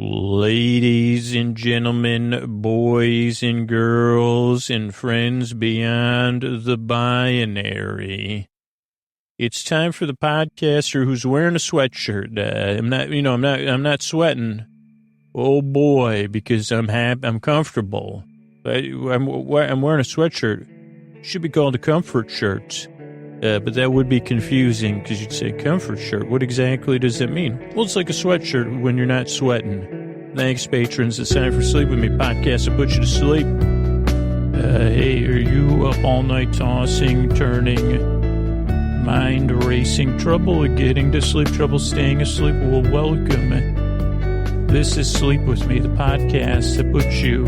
Ladies and gentlemen, boys and girls, and friends beyond the binary. It's time for the podcaster who's wearing a sweatshirt. I'm not sweating. Oh boy, because I'm happy, I'm comfortable. I'm wearing a sweatshirt. It should be called a comfort shirt. But that would be confusing because you'd say comfort shirt. What exactly does that mean? Well, it's like a sweatshirt when you're not sweating. Thanks, patrons. It's time for Sleep With Me podcast to put you to sleep. Hey, are you up all night tossing, turning, mind racing, trouble getting to sleep, trouble staying asleep? Well, welcome. This is Sleep With Me, the podcast that puts you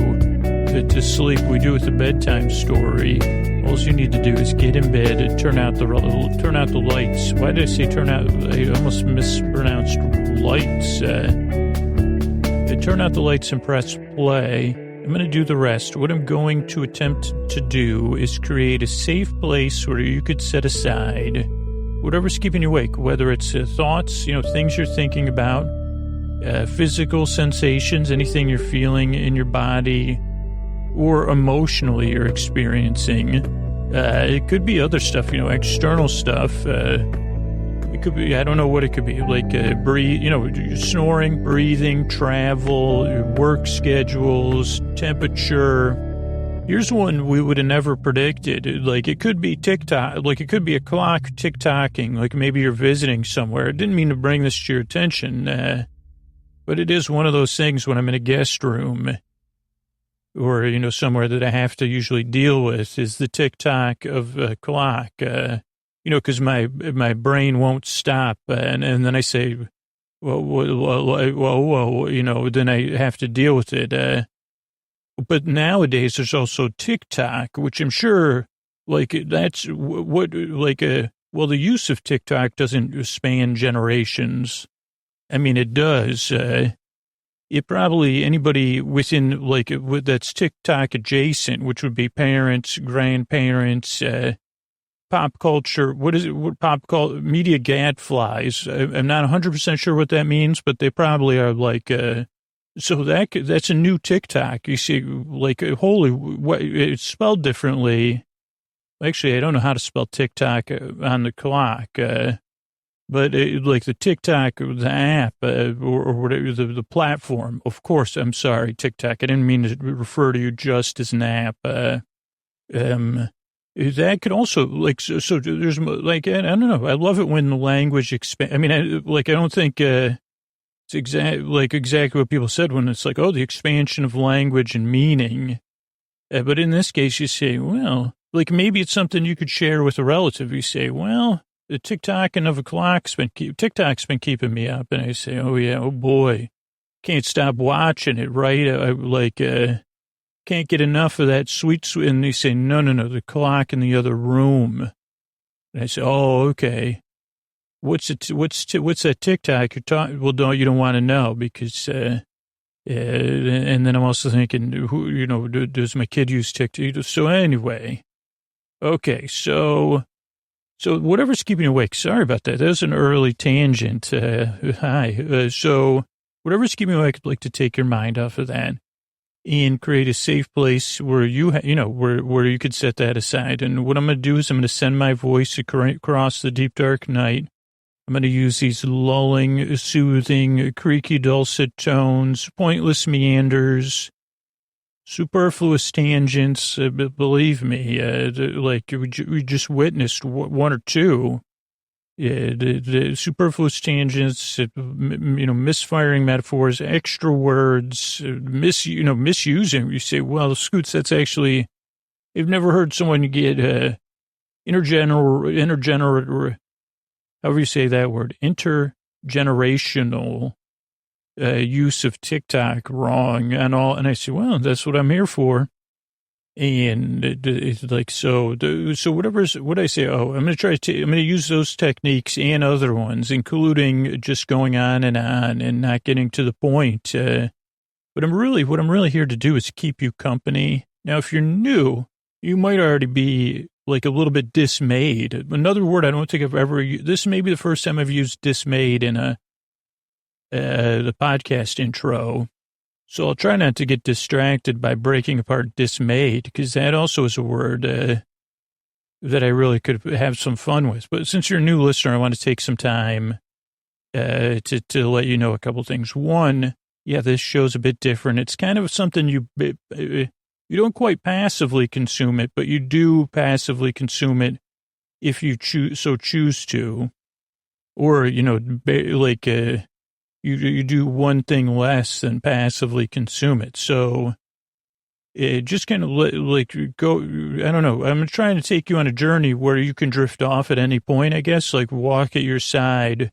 to sleep. We do it with a bedtime story. All you need to do is get in bed and turn out the lights. Why did I say turn out? I almost mispronounced lights. Turn out the lights and press play. I'm going to do the rest. What I'm going to attempt to do is create a safe place where you could set aside whatever's keeping you awake, whether it's thoughts, things you're thinking about, physical sensations, anything you're feeling in your body, or emotionally you're experiencing. It could be other stuff, external stuff. It could be, I don't know what it could be, like snoring, breathing, travel, work schedules, temperature. Here's one we would have never predicted. Like, it could be TikTok, like it could be a clock tick-tocking, like maybe you're visiting somewhere. I didn't mean to bring this to your attention, but it is one of those things when I'm in a guest room or, somewhere that I have to usually deal with is the tick-tock of a clock, because my brain won't stop. And then I say, whoa, then I have to deal with it. But nowadays there's also TikTok, which I'm sure, that's the use of TikTok doesn't span generations. I mean, it does. It probably anybody within that's TikTok adjacent, which would be parents, grandparents, pop culture. What is it? What pop culture? Media gadflies. I'm not 100% sure what that means, but they probably are so that's a new TikTok. You see, it's spelled differently. Actually, I don't know how to spell TikTok on the clock. But the TikTok, the app, or whatever, the platform, of course, I'm sorry, TikTok. I didn't mean to refer to you just as an app. That could also, so there's, I don't know. I love it when the language expands. I mean, I don't think it's exactly what people said when it's the expansion of language and meaning. But in this case, you say, well, maybe it's something you could share with a relative. You say, well, the TikToking of a clock's TikTok's been keeping me up. And I say, oh, yeah, oh, boy, can't stop watching it, right? Can't get enough of that sweet. And they say, no, the clock in the other room. And I say, oh, okay. What's that TikTok you're talking? Well, you don't want to know because, and then I'm also thinking, who, does my kid use TikTok? So anyway, okay, so whatever's keeping you awake, sorry about that. That was an early tangent. Hi. So whatever's keeping you awake, I'd like to take your mind off of that and create a safe place where where you could set that aside. And what I'm going to do is I'm going to send my voice across the deep, dark night. I'm going to use these lulling, soothing, creaky, dulcet tones, pointless meanders, superfluous tangents, believe me, we just witnessed one or two, the superfluous tangents, misfiring metaphors, extra words, misusing. You say, well, Scoots, that's actually, I've never heard someone get intergeneral, however you say that word, intergenerational use of TikTok wrong and all. And I say, well, that's what I'm here for. And it's so whatever's what I say, I'm going to use those techniques and other ones, including just going on and not getting to the point. But what I'm really here to do is keep you company. Now, if you're new, you might already be a little bit dismayed. Another word I don't think I've ever used. This may be the first time I've used dismayed in a the podcast intro. So I'll try not to get distracted by breaking apart dismayed, because that also is a word that I really could have some fun with. But since you're a new listener, I want to take some time to let you know a couple things. One, yeah, this show's a bit different. It's kind of something you don't quite passively consume it, but you do passively consume it if you choose to, or you do one thing less than passively consume it. So it just kind of go, I don't know. I'm trying to take you on a journey where you can drift off at any point, I guess, like walk at your side.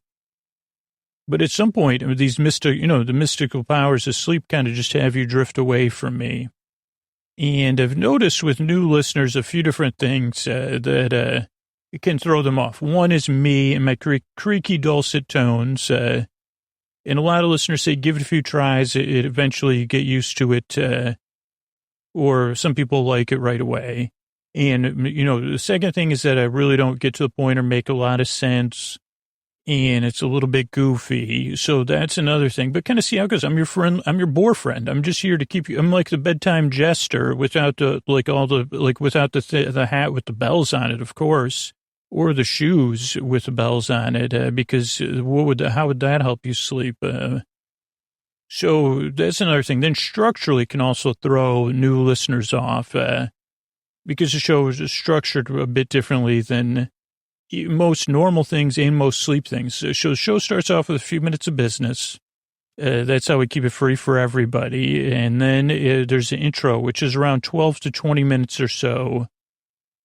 But at some point, these the mystical powers of sleep kind of just have you drift away from me. And I've noticed with new listeners a few different things that it can throw them off. One is me and my creaky dulcet tones. And a lot of listeners say, give it a few tries. It eventually you get used to it. Or some people like it right away. And, the second thing is that I really don't get to the point or make a lot of sense. And it's a little bit goofy. So that's another thing. But kind of see how it goes. I'm your friend. I'm your bore friend. I'm just here to keep you. I'm like the bedtime jester without the, without the hat with the bells on it, of course. Or the shoes with the bells on it, because how would that help you sleep? So that's another thing. Then structurally can also throw new listeners off, because the show is structured a bit differently than most normal things and most sleep things. So the show starts off with a few minutes of business. That's how we keep it free for everybody. And then there's an intro, which is around 12 to 20 minutes or so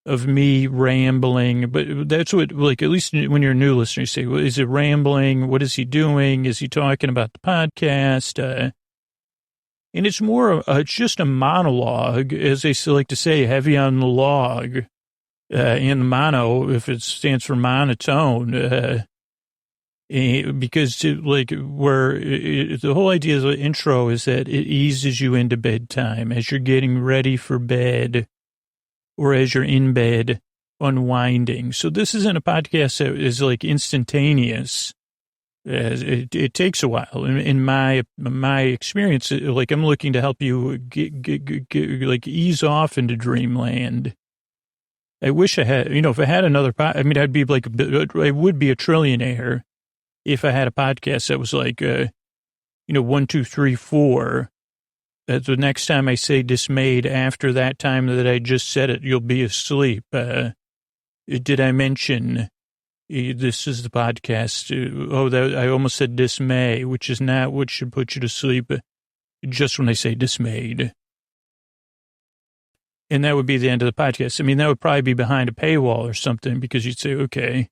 of me rambling. But that's what, at least when you're a new listener, you say, well, is it rambling? What is he doing? Is he talking about the podcast? And it's more, it's just a monologue, as they like to say, heavy on the log. And the mono, if it stands for monotone, because the whole idea of the intro is that it eases you into bedtime as you're getting ready for bed, or as you're in bed, unwinding. So this isn't a podcast that is instantaneous. It takes a while. In my experience, I'm looking to help you get ease off into dreamland. I wish I had, if I had another I'd be I would be a trillionaire if I had a podcast that was 1, 2, 3, 4. That the next time I say dismayed after that time that I just said it, you'll be asleep. Did I mention this is the podcast? I almost said dismay, which is not what should put you to sleep just when I say dismayed. And that would be the end of the podcast. I mean, that would probably be behind a paywall or something, because you'd say, okay.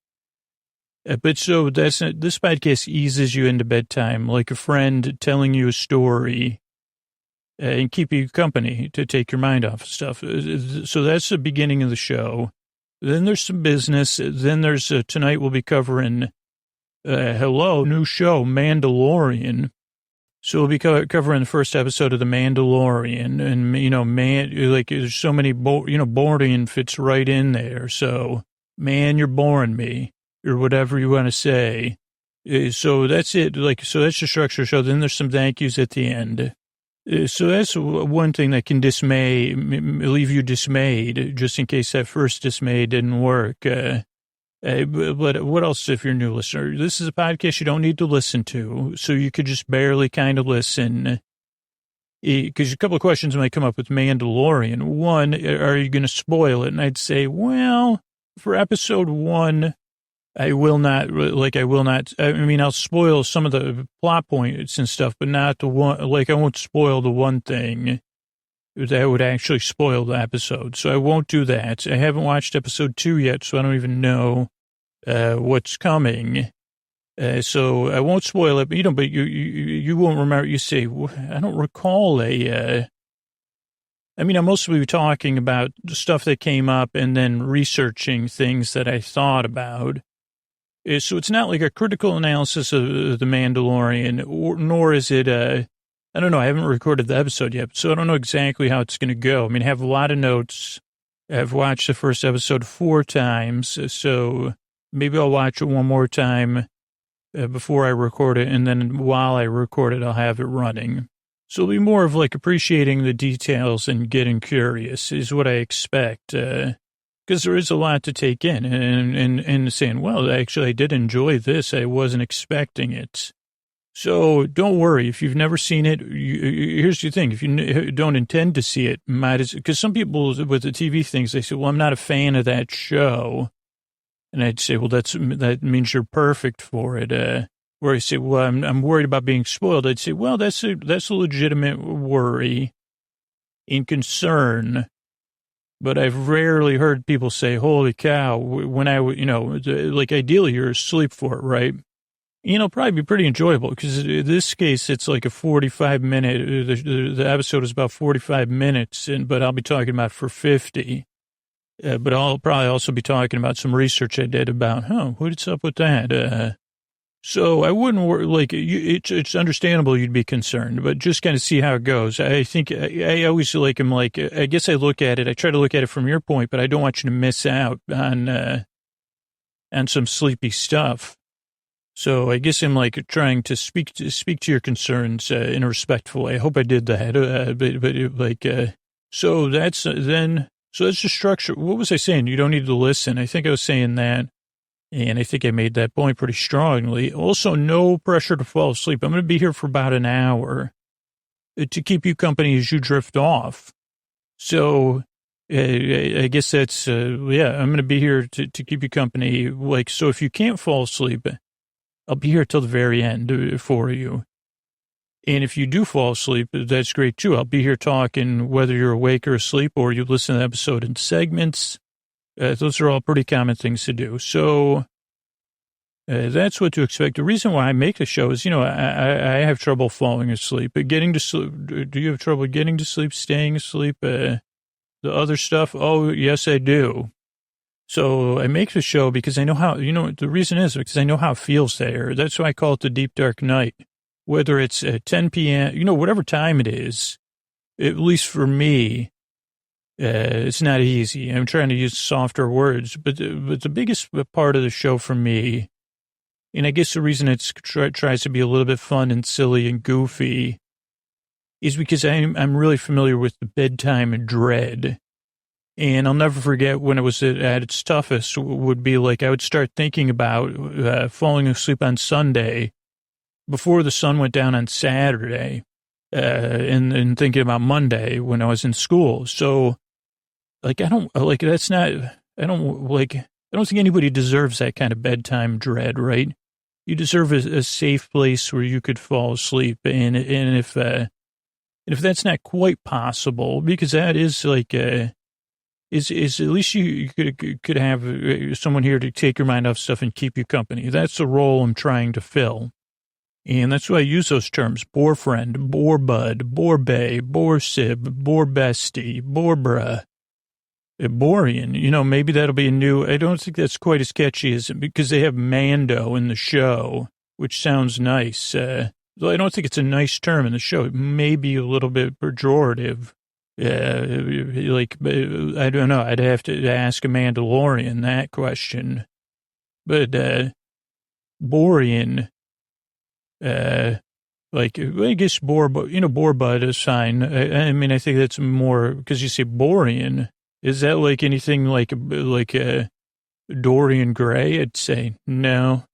But so this podcast eases you into bedtime like a friend telling you a story. And keep you company to take your mind off of stuff. So that's the beginning of the show. Then there's some business. Then there's tonight we'll be covering, new show, Mandalorian. So we'll be covering the first episode of the Mandalorian. And, there's so many, Borian fits right in there. So, man, you're boring me, or whatever you want to say. So that's it. So that's the structure of the show. Then there's some thank yous at the end. So that's one thing that can leave you dismayed, just in case that first dismay didn't work. But what else if you're a new listener? This is a podcast you don't need to listen to, so you could just barely kind of listen. Because a couple of questions might come up with Mandalorian. One, are you going to spoil it? And I'd say, well, for episode 1, I will not, I'll spoil some of the plot points and stuff, but not the one, I won't spoil the one thing that would actually spoil the episode. So I won't do that. I haven't watched episode 2 yet, so I don't even know what's coming. So I won't spoil it, but you won't remember. You say, I don't recall I'm mostly talking about the stuff that came up and then researching things that I thought about. So it's not like a critical analysis of The Mandalorian, nor is it I don't know, I haven't recorded the episode yet, so I don't know exactly how it's going to go. I have a lot of notes. I've watched the first episode 4 times, so maybe I'll watch it one more time before I record it. And then while I record it, I'll have it running. So it'll be more of like appreciating the details and getting curious is what I expect. Because there is a lot to take in and saying, well, actually, I did enjoy this. I wasn't expecting it. So don't worry. If you've never seen it, here's the thing. If you don't intend to see it, because some people with the TV things, they say, well, I'm not a fan of that show. And I'd say, well, that means you're perfect for it. Where I say, well, I'm worried about being spoiled. I'd say, well, that's a legitimate worry and concern. But I've rarely heard people say, holy cow, when like ideally you're asleep for it, right? Probably be pretty enjoyable because in this case, it's like a 45-minute, the episode is about 45 minutes, but I'll be talking about for 50. But I'll probably also be talking about some research I did about, what's up with that? So I wouldn't worry, like, it's understandable you'd be concerned, but just kind of see how it goes. I think I always like him, like, I guess I try to look at it from your point, but I don't want you to miss out on some sleepy stuff. So I guess I'm like trying to speak to your concerns in a respectful way. I hope I did that. So that's the structure. What was I saying? You don't need to listen. I think I was saying that. And I think I made that point pretty strongly. Also, no pressure to fall asleep. I'm going to be here for about an hour to keep you company as you drift off. So I guess that's, I'm going to be here to keep you company. Like, so if you can't fall asleep, I'll be here till the very end for you. And if you do fall asleep, that's great too. I'll be here talking whether you're awake or asleep or you listen to the episode in segments. Those are all pretty common things to do. So that's what to expect. The reason why I make the show is, I have trouble falling asleep. But getting to sleep, do you have trouble getting to sleep, staying asleep, the other stuff? Oh, yes, I do. So I make the show because I know how, the reason is because I know how it feels there. That's why I call it the deep, dark night. Whether it's at 10 p.m., whatever time it is, at least for me, it's not easy. I'm trying to use softer words, but the biggest part of the show for me, and I guess the reason it tries to be a little bit fun and silly and goofy, is because I'm really familiar with the bedtime dread. And I'll never forget when it was at its toughest would be like I would start thinking about falling asleep on Sunday before the sun went down on Saturday and thinking about Monday when I was in school. So like, I don't think anybody deserves that kind of bedtime dread, right? You deserve a safe place where you could fall asleep. And if that's not quite possible, because that is like, is at least you could have someone here to take your mind off stuff and keep you company. That's the role I'm trying to fill. And that's why I use those terms: bore friend, bore bud, bore bae, bore sib, bore bestie, bore bruh, Mandaborian. Maybe that'll be a new, I don't think that's quite as catchy as, because they have Mando in the show, which sounds nice. Though I don't think it's a nice term in the show. It may be a little bit pejorative. I don't know. I'd have to ask a Mandalorian that question. But, Borian, I guess bore bud is fine. I mean, I think that's more, because you say Borean. Is that like anything like Dorian Gray? I'd say, no,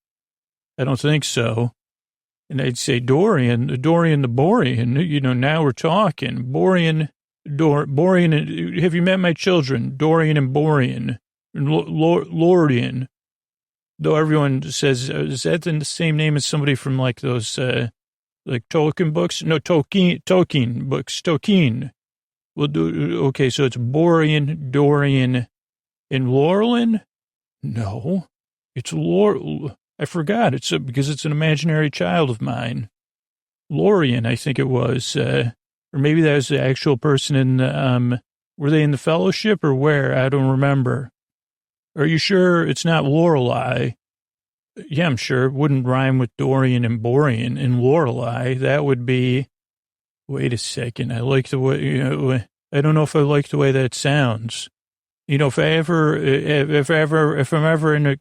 I don't think so. And I'd say Dorian the Borean, now we're talking. Borean, have you met my children? Dorian and Borean, Lordian. Though everyone says, is that the same name as somebody from like those, like Tolkien books? No, Tolkien books, Tolkien. Well, okay, so it's Borean, Dorian, and Laurelin? No, it's I forgot. It's because it's an imaginary child of mine. Lorian, I think it was, or maybe that was the actual person in the, were they in the Fellowship or where? I don't remember. Are you sure it's not Lorelei? Yeah, I'm sure. It wouldn't rhyme with Dorian and Borean and Lorelei. That would be, wait a second. I like the way, I don't know if I like the way that sounds. if I'm ever in a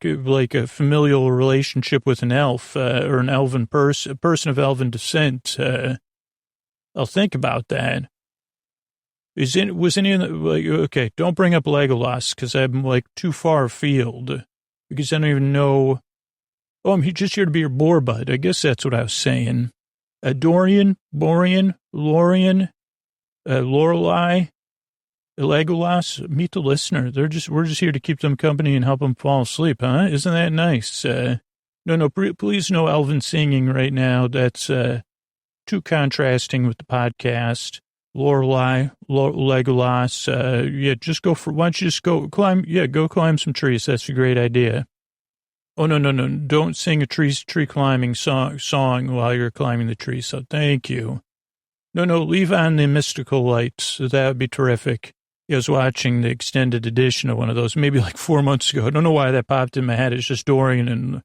familial relationship with an elf, or an elven person, a person of elven descent, I'll think about that. Okay, don't bring up Legolas, because I'm, too far afield, because I don't even know. Oh, I'm just here to be your boar bud. I guess that's what I was saying. Dorian, Borean, Lorian, Lorelei, Legolas, meet the listener. We're just here to keep them company and help them fall asleep, huh? Isn't that nice? No, please no elven singing right now. That's too contrasting with the podcast. Lorelei, Legolas, just go for, why don't you just go climb some trees. That's a great idea. Oh, no, don't sing a tree climbing song while you're climbing the tree, so thank you. No, leave on the mystical lights. That would be terrific. I was watching the extended edition of one of those, maybe 4 months ago. I don't know why that popped in my head. It's just Borean and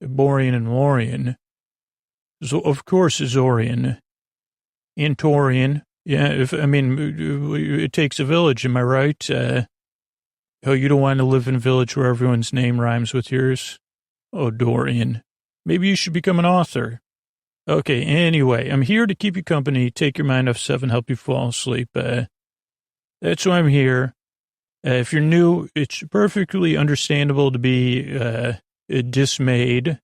Lorian. So, of course, Zorian. And Torian. Yeah, it takes a village, am I right? You don't want to live in a village where everyone's name rhymes with yours? Oh, Dorian. Maybe you should become an author. Okay, anyway, I'm here to keep you company, take your mind off stuff, and help you fall asleep. That's why I'm here. If you're new, it's perfectly understandable to be dismayed.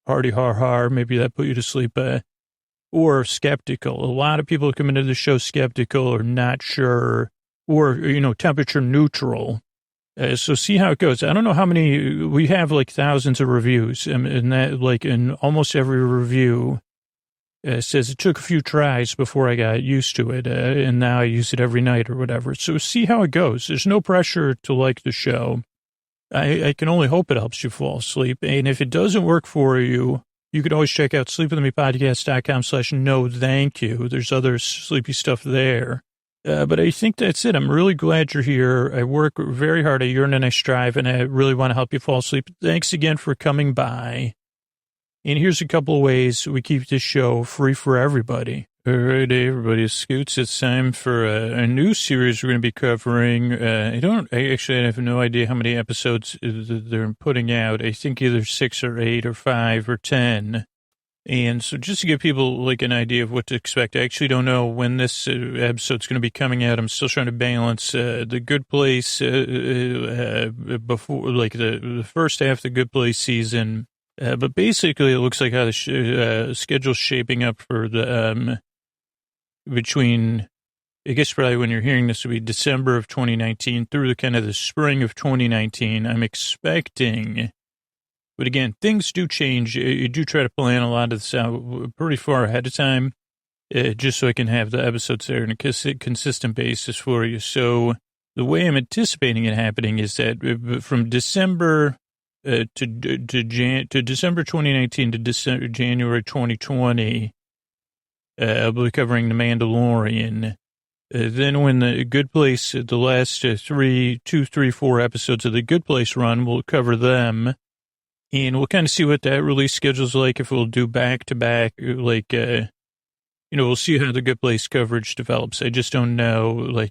Hardy har, maybe that put you to sleep. Or skeptical. A lot of people come into the show skeptical or not sure, or, temperature neutral. So see how it goes. I don't know how many, we have thousands of reviews, and that in almost every review says it took a few tries before I got used to it, and now I use it every night or whatever. So see how it goes. There's no pressure to like the show. I can only hope it helps you fall asleep. And if it doesn't work for you, you can always check out sleepwithmepodcast.com/no thank you. There's other sleepy stuff there. But I think that's it. I'm really glad you're here. I work very hard. I yearn and I strive, and I really want to help you fall asleep. Thanks again for coming by. And here's a couple of ways we keep this show free for everybody. All right, everybody, Scoots, it's time for a new series we're going to be covering. I have no idea how many episodes they're putting out. I think either 6 or 8 or 5 or 10. And so just to give people an idea of what to expect, I actually don't know when this episode's going to be coming out. I'm still trying to balance The Good Place before, the first half of The Good Place season. But basically, it looks like how the schedule's shaping up for the between, I guess probably when you're hearing this will be December of 2019 through the kind of the spring of 2019. I'm expecting, but again, things do change. You do try to plan a lot of this out pretty far ahead of time, just so I can have the episodes there on a consistent basis for you. So the way I'm anticipating it happening is that from December to December 2019 to January 2020, I'll be covering The Mandalorian. Then when The Good Place, the last 4 episodes of The Good Place run, we'll cover them. And we'll kind of see what that release schedule's like, if we'll do back-to-back, we'll see how The Good Place coverage develops. I just don't know,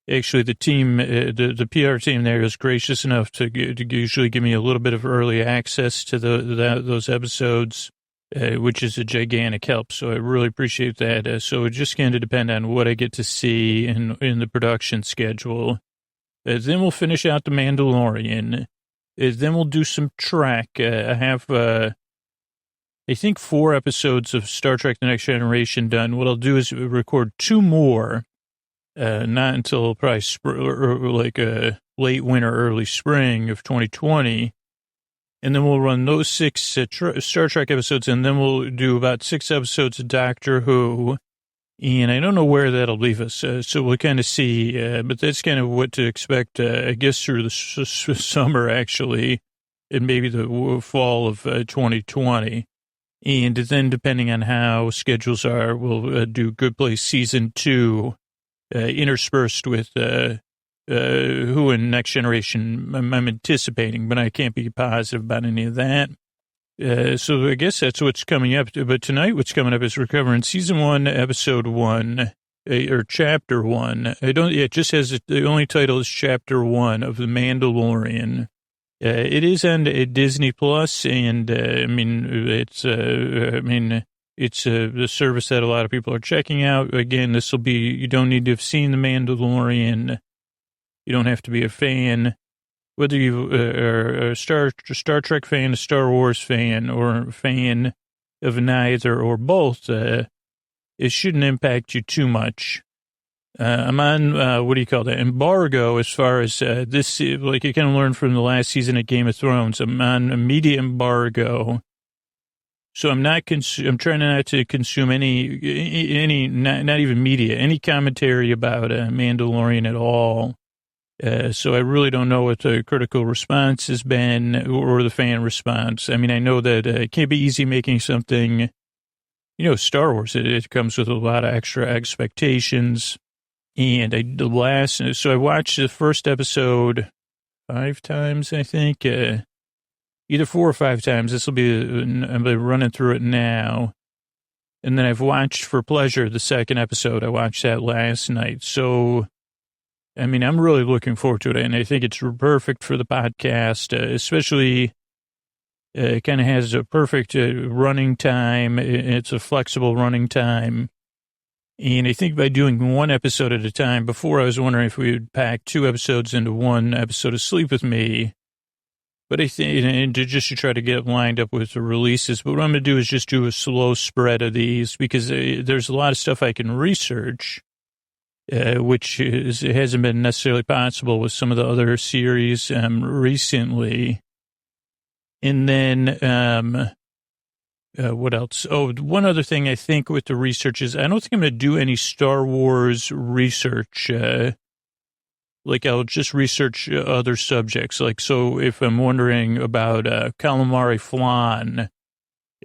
actually the team, the PR team there is gracious enough to usually give me a little bit of early access to those episodes, which is a gigantic help. So I really appreciate that. So it just kind of depend on what I get to see in the production schedule. Then we'll finish out The Mandalorian. Then we'll do some Trek. I have, I think 4 episodes of Star Trek The Next Generation done. What I'll do is record 2 more, not until probably late winter, early spring of 2020. And then we'll run those 6 Star Trek episodes, and then we'll do about 6 episodes of Doctor Who. And I don't know where that'll leave us, so we'll kind of see. But that's kind of what to expect, I guess, through the summer, actually, and maybe the fall of 2020. And then, depending on how schedules are, we'll do Good Place Season 2, interspersed with Who and Next Generation. I'm anticipating, but I can't be positive about any of that. So I guess that's what's coming up. But tonight what's coming up is we're covering Season 1, Episode 1, or chapter 1. It just has, the only title is chapter 1 of The Mandalorian. It is on Disney Plus, and it's the service that a lot of people are checking out. Again, this will be, you don't need to have seen The Mandalorian. You don't have to be a fan. Whether you are a Star Trek fan, a Star Wars fan, or a fan of neither or both, it shouldn't impact you too much. I'm on, embargo, as far as this, like you kind of learned from the last season of Game of Thrones. I'm on a media embargo. So I'm trying not to consume any, not even media, any commentary about Mandalorian at all. So I really don't know what the critical response has been or the fan response. I mean, I know that it can't be easy making something, Star Wars, it comes with a lot of extra expectations. And I watched the first episode 5 times, I think, either 4 or 5 times. I'm running through it now. And then I've watched for pleasure the second episode. I watched that last night. So, I'm really looking forward to it. And I think it's perfect for the podcast, especially it kind of has a perfect running time. It's a flexible running time. And I think by doing one episode at a time, before I was wondering if we would pack 2 episodes into one episode of Sleep With Me. But I think, and to try to get lined up with the releases. But what I'm going to do is just do a slow spread of these, because there's a lot of stuff I can research, which hasn't been necessarily possible with some of the other series recently. And then, what else? Oh, one other thing I think with the research is I don't think I'm going to do any Star Wars research. I'll just research other subjects. So if I'm wondering about calamari flan,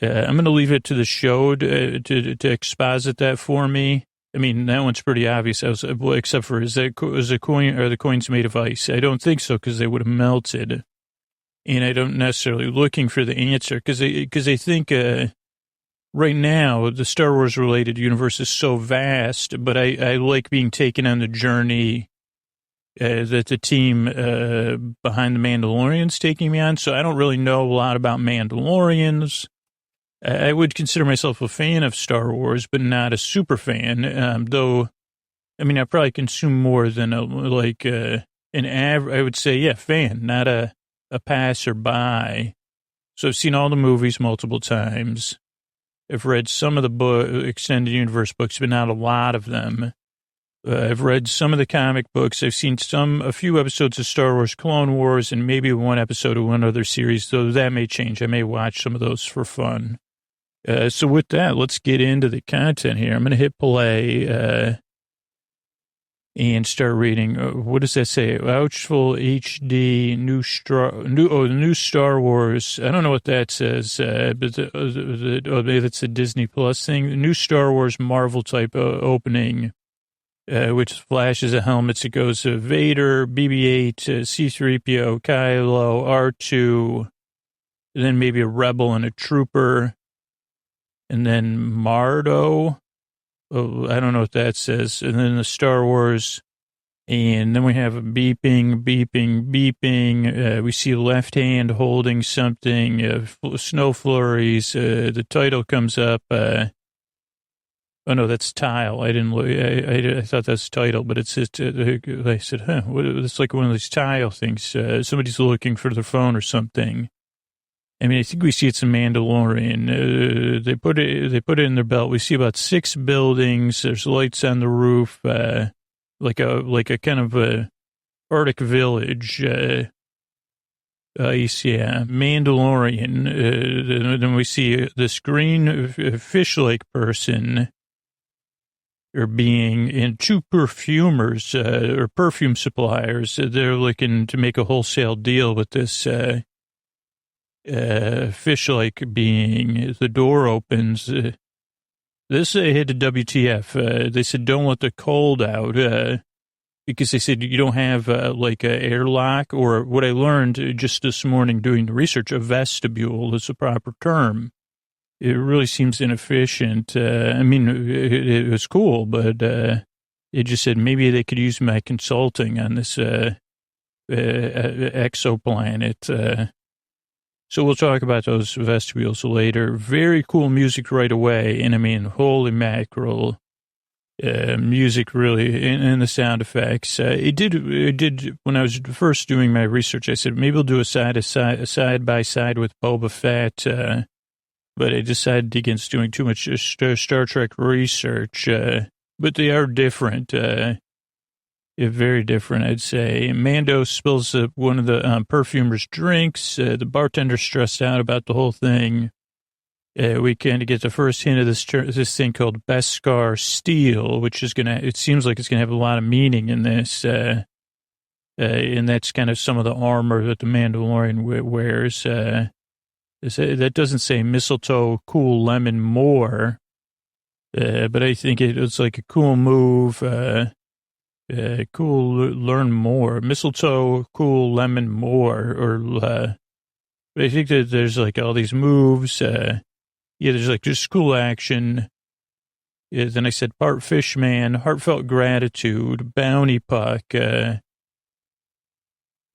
I'm going to leave it to the show to exposit that for me. That one's pretty obvious. Except for is the coins made of ice? I don't think so, because they would have melted. And I don't necessarily looking for the answer, because I think right now the Star Wars related universe is so vast, but I like being taken on the journey that the team behind the Mandalorian's taking me on. So I don't really know a lot about Mandalorians. I would consider myself a fan of Star Wars, but not a super fan. Though, I probably consume more than an average. I would say, yeah, fan, not a passerby. So I've seen all the movies multiple times. I've read some of the extended universe books, but not a lot of them. I've read some of the comic books. I've seen a few episodes of Star Wars Clone Wars, and maybe one episode of one other series, though that may change. I may watch some of those for fun. So with that, let's get into the content here. I'm going to hit play and start reading. What does that say? Ouchful HD new Star Wars. I don't know what that says, but maybe that's a Disney Plus thing. The new Star Wars Marvel type opening, which flashes of helmets. It goes to Vader, BB-8, C-3PO, Kylo, R2, and then maybe a rebel and a trooper, and then Mardo. Oh, I don't know what that says. And then the Star Wars, and then we have a beeping. We see left hand holding something, snow flurries. The title comes up. Oh no, that's tile. I didn't look. I thought that's title, but it's just. I said, huh? It's like one of these tile things. Somebody's looking for their phone or something. I think we see it's a Mandalorian. They put it in their belt. We see about 6 buildings. There's lights on the roof, like a kind of a Arctic village. Yeah, Mandalorian. Then we see this green fish-like person or being, and 2 perfumers or perfume suppliers. They're looking to make a wholesale deal with this fish-like being. The door opens. This hit a WTF. They said, don't let the cold out, because they said you don't have like a airlock, or what I learned just this morning doing the research, a vestibule is a proper term. It really seems inefficient. It was cool, but It just said maybe they could use my consulting on this exoplanet. So we'll talk about those vestibules later. Very cool music right away. And I mean, holy mackerel, music really, and the sound effects. It did, when I was first doing my research, I said, maybe we'll do a side by side with Boba Fett. But I decided against doing too much Star Trek research. But they are different. Very different, I'd say. Mando spills one of the perfumer's drinks. The bartender's stressed out about the whole thing. We kind of get the first hint of this thing called Beskar Steel, which is it seems like it's going to have a lot of meaning in this. And that's kind of some of the armor that the Mandalorian wears. That doesn't say mistletoe, cool lemon more. But I think it's like a cool move. Cool, learn more. Mistletoe, cool, lemon, more. But I think that there's like all these moves. There's like just cool action. Then I said part fishman, heartfelt gratitude, bounty puck. Then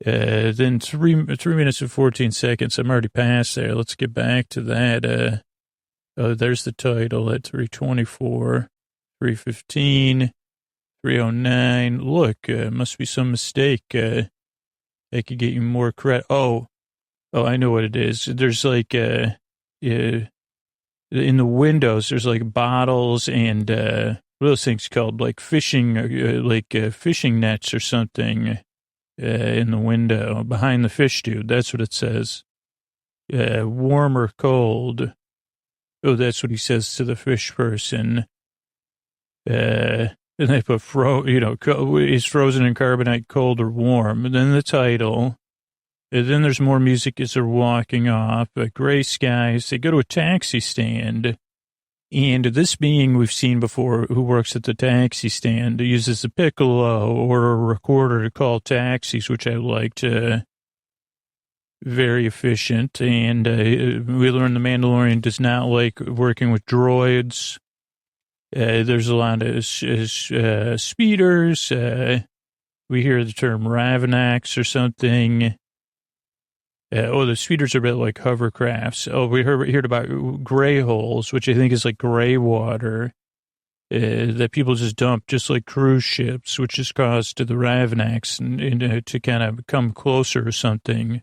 3 minutes and 14 seconds. I'm already past there. Let's get back to that. There's the title at 3:24, 3:15. 309. Look, must be some mistake. I could get you more credit. Oh, I know what it is. There's like, in the windows, there's like bottles and, what are those things called? Like fishing, fishing nets or something, in the window behind the fish dude. That's what it says. Warm or cold. Oh, that's what he says to the fish person. And they put is frozen in carbonite, cold or warm. And then the title. And then there's more music as they're walking off. Gray skies. They go to a taxi stand. And this being we've seen before who works at the taxi stand uses a piccolo or a recorder to call taxis, which I liked. Very efficient. And we learned the Mandalorian does not like working with droids. There's a lot of speeders. We hear the term Ravanax or something. The speeders are a bit like hovercrafts. Oh, we heard about gray holes, which I think is like gray water that people just dump, just like cruise ships, which is caused to the Ravanax and to kind of come closer or something.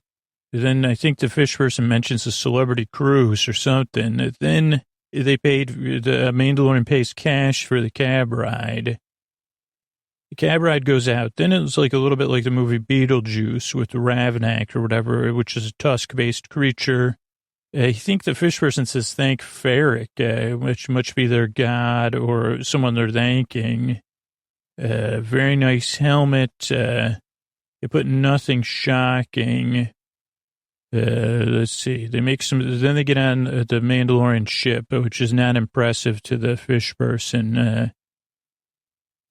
Then I think the fish person mentions a celebrity cruise or something. Then the Mandalorian pays cash for the cab ride. The cab ride goes out. Then it was like a little bit like the movie Beetlejuice with the Ravnak or whatever, which is a tusk-based creature. I think the fish person says, thank Ferric, which must be their god or someone they're thanking. Very nice helmet. They put nothing shocking. Let's see. Then they get on the Mandalorian ship, which is not impressive to the fish person.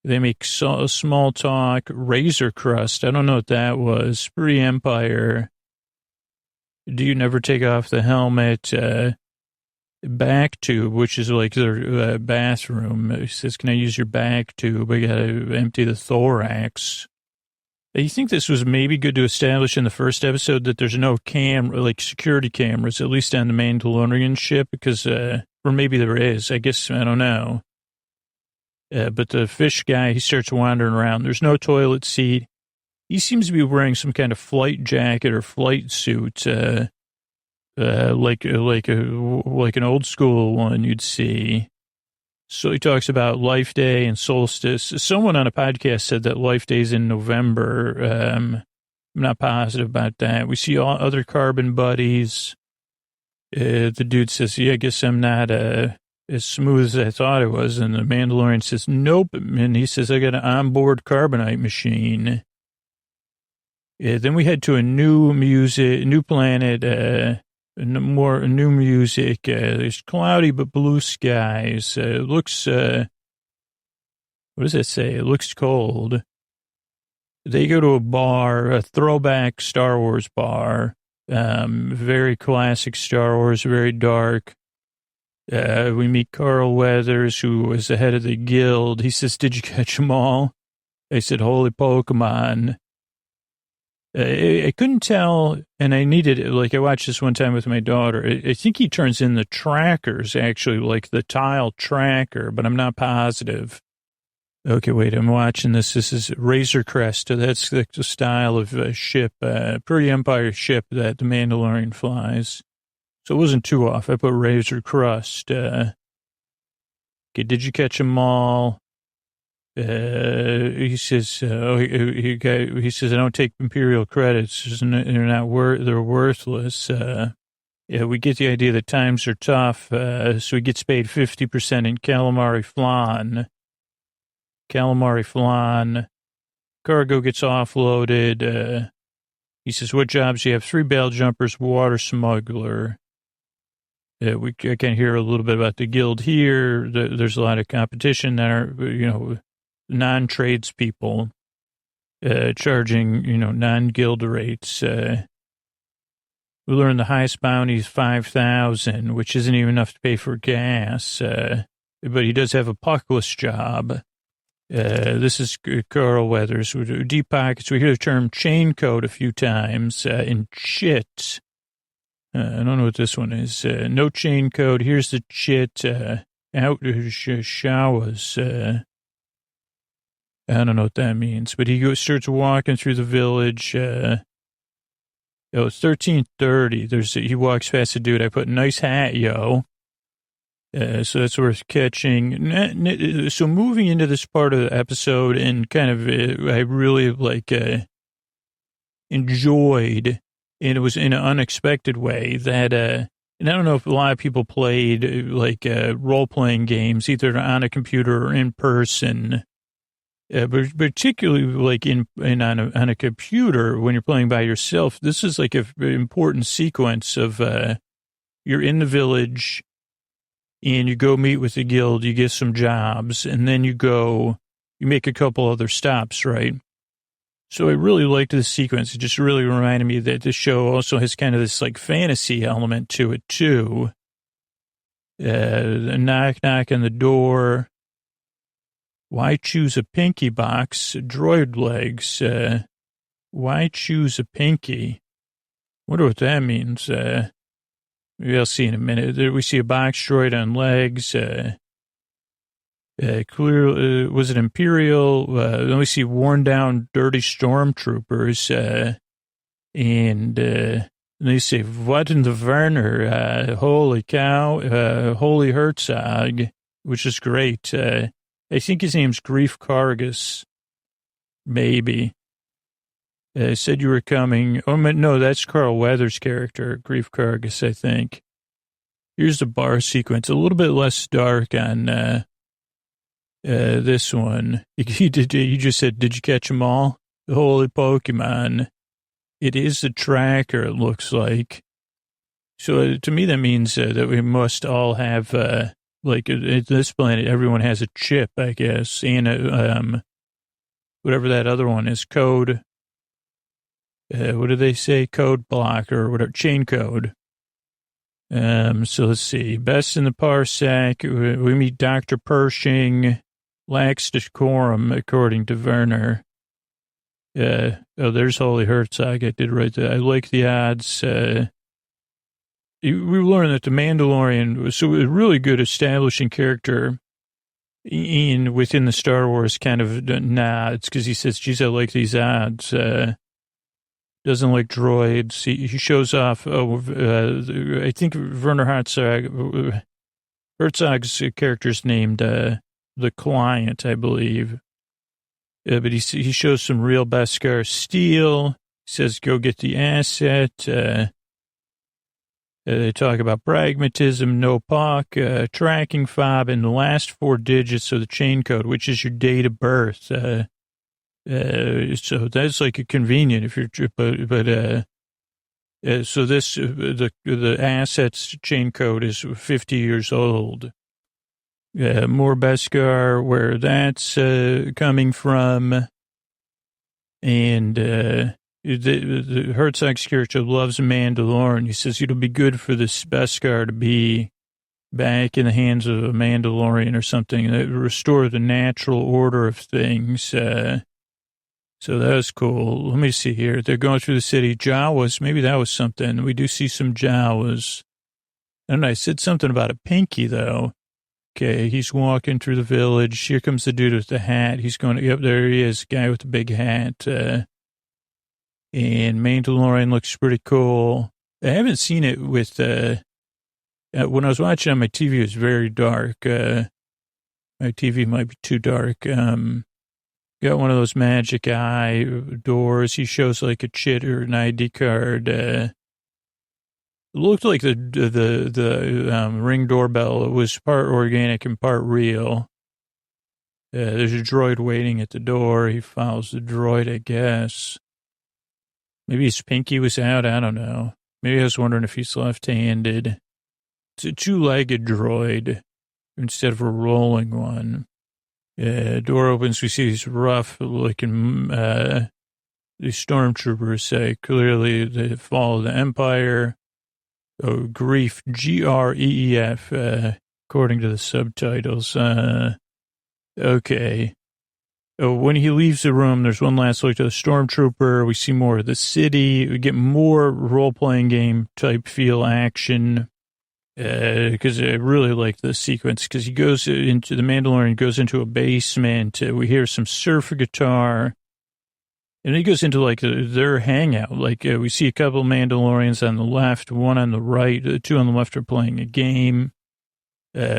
They make small talk, Razor Crust. I don't know what that was. Free Empire. Do you never take off the helmet? Back tube, which is like their bathroom. It says, can I use your back tube? I got to empty the thorax. You think this was maybe good to establish in the first episode that there's no security cameras, at least on the Mandalorian ship, because, or maybe there is, I guess, I don't know. But the fish guy, he starts wandering around. There's no toilet seat. He seems to be wearing some kind of flight jacket or flight suit, like an old school one you'd see. So he talks about Life Day and Solstice. Someone on a podcast said that Life Day's in November. I'm not positive about that. We see all other carbon buddies. The dude says, yeah, I guess I'm not as smooth as I thought it was. And the Mandalorian says, nope. And he says, I got an onboard carbonite machine. Then we head to a new planet, new music. There's cloudy but blue skies. It looks, what does it say? It looks cold. They go to a bar, a throwback Star Wars bar. Very classic Star Wars, very dark. We meet Carl Weathers, who was the head of the guild. He says, "Did you catch them all?" I said, "Holy Pokemon." I couldn't tell, and I needed it. Like, I watched this one time with my daughter. I think he turns in the trackers, actually, like the tile tracker, but I'm not positive. Okay, wait, I'm watching this. This is Razor Crest. That's the style of ship, pretty Empire ship that the Mandalorian flies. So it wasn't too off. I put Razor Crust. Okay, did you catch them all? He says, he says, I don't take Imperial credits. They're worthless. Yeah, we get the idea that times are tough. So he gets paid 50% in calamari flan. Cargo gets offloaded. He says, what jobs do you have? 3 bail jumpers, water smuggler. I can hear a little bit about the guild here. There's a lot of competition that are, non-tradespeople charging, non-guild rates. We learned the highest bounty is 5,000, which isn't even enough to pay for gas. But he does have a puckless job. This is Carl Weathers. Deep pockets. We hear the term chain code a few times in chit. I don't know what this one is. No chain code. Here's the chit. Out showers. I don't know what that means. But he starts walking through the village. It's 13:30. He walks past a dude. I put, nice hat, yo. So that's worth catching. So moving into this part of the episode and kind of, I really enjoyed, and it was in an unexpected way that, and I don't know if a lot of people played role-playing games, either on a computer or in person, but particularly on a computer when you're playing by yourself. This is like an important sequence of, you're in the village, and you go meet with the guild, you get some jobs, and then you make a couple other stops, right? So I really liked this sequence. It just really reminded me that this show also has kind of this fantasy element to it too. The knock on the door. Why choose a pinky box? Droid legs. Why choose a pinky? Wonder what that means. Maybe I'll see in a minute. There we see a box droid on legs. Clearly, was it Imperial? Then we see worn down, dirty stormtroopers. And they say, what in the Werner? Holy cow. Holy Herzog, which is great. I think his name's Grief Kargas. Maybe. Said you were coming. Oh, no, that's Carl Weathers' character, Grief Kargas, I think. Here's the bar sequence. A little bit less dark on this one. You just said, did you catch them all? The holy Pokemon. It is the tracker, it looks like. So to me, that means that we must all have, at this planet, everyone has a chip, I guess, and whatever that other one is, code. What do they say? Code block or whatever, chain code. So let's see. Best in the parsec. We meet Dr. Pershing. Lacks decorum, according to Werner. There's Holy Herzog. I did right there. I like the odds. We learned that the Mandalorian was a really good establishing character within the Star Wars kind of nods, because he says, geez, I like these odds. Doesn't like droids. He shows off. I think Werner Herzog's character's named the Client, I believe. But he shows some real Beskar steel. He says, go get the asset. They talk about pragmatism, no puck, tracking fob, and the last 4 digits of the chain code, which is your date of birth. So that's a convenient if you're, so this, the assets chain code is 50 years old. More Beskar, where that's coming from. And the Herzog's character loves Mandalorian. He says it'll be good for this Beskar to be back in the hands of a Mandalorian or something that restore the natural order of things. So that was cool. Let me see here. They're going through the city. Jawas, maybe that was something. We do see some Jawas. And I said something about a pinky, though. Okay, he's walking through the village. Here comes the dude with the hat. He's going, yep, there he is, guy with the big hat. And Mandalorian looks pretty cool. I haven't seen it with, when I was watching on my TV, it was very dark. My TV might be too dark. Got one of those magic eye doors. He shows like a chit or an ID card. It looked like the Ring doorbell. It was part organic and part real. There's a droid waiting at the door. He follows the droid, I guess. Maybe his pinky was out. I don't know. Maybe I was wondering if he's left-handed. It's a two-legged droid instead of a rolling one. Door opens. We see these rough-looking these stormtroopers. Clearly, they follow the Empire. Oh, grief, Greef, according to the subtitles. Okay. Oh, when he leaves the room, there's one last look at the stormtrooper. We see more of the city. We get more role-playing game type feel action. Because I really like this sequence, because he goes into, the Mandalorian goes into a basement. We hear some surfer guitar. And he goes into, like, their hangout. Like, we see a couple Mandalorians on the left, one on the right. The two on the left are playing a game.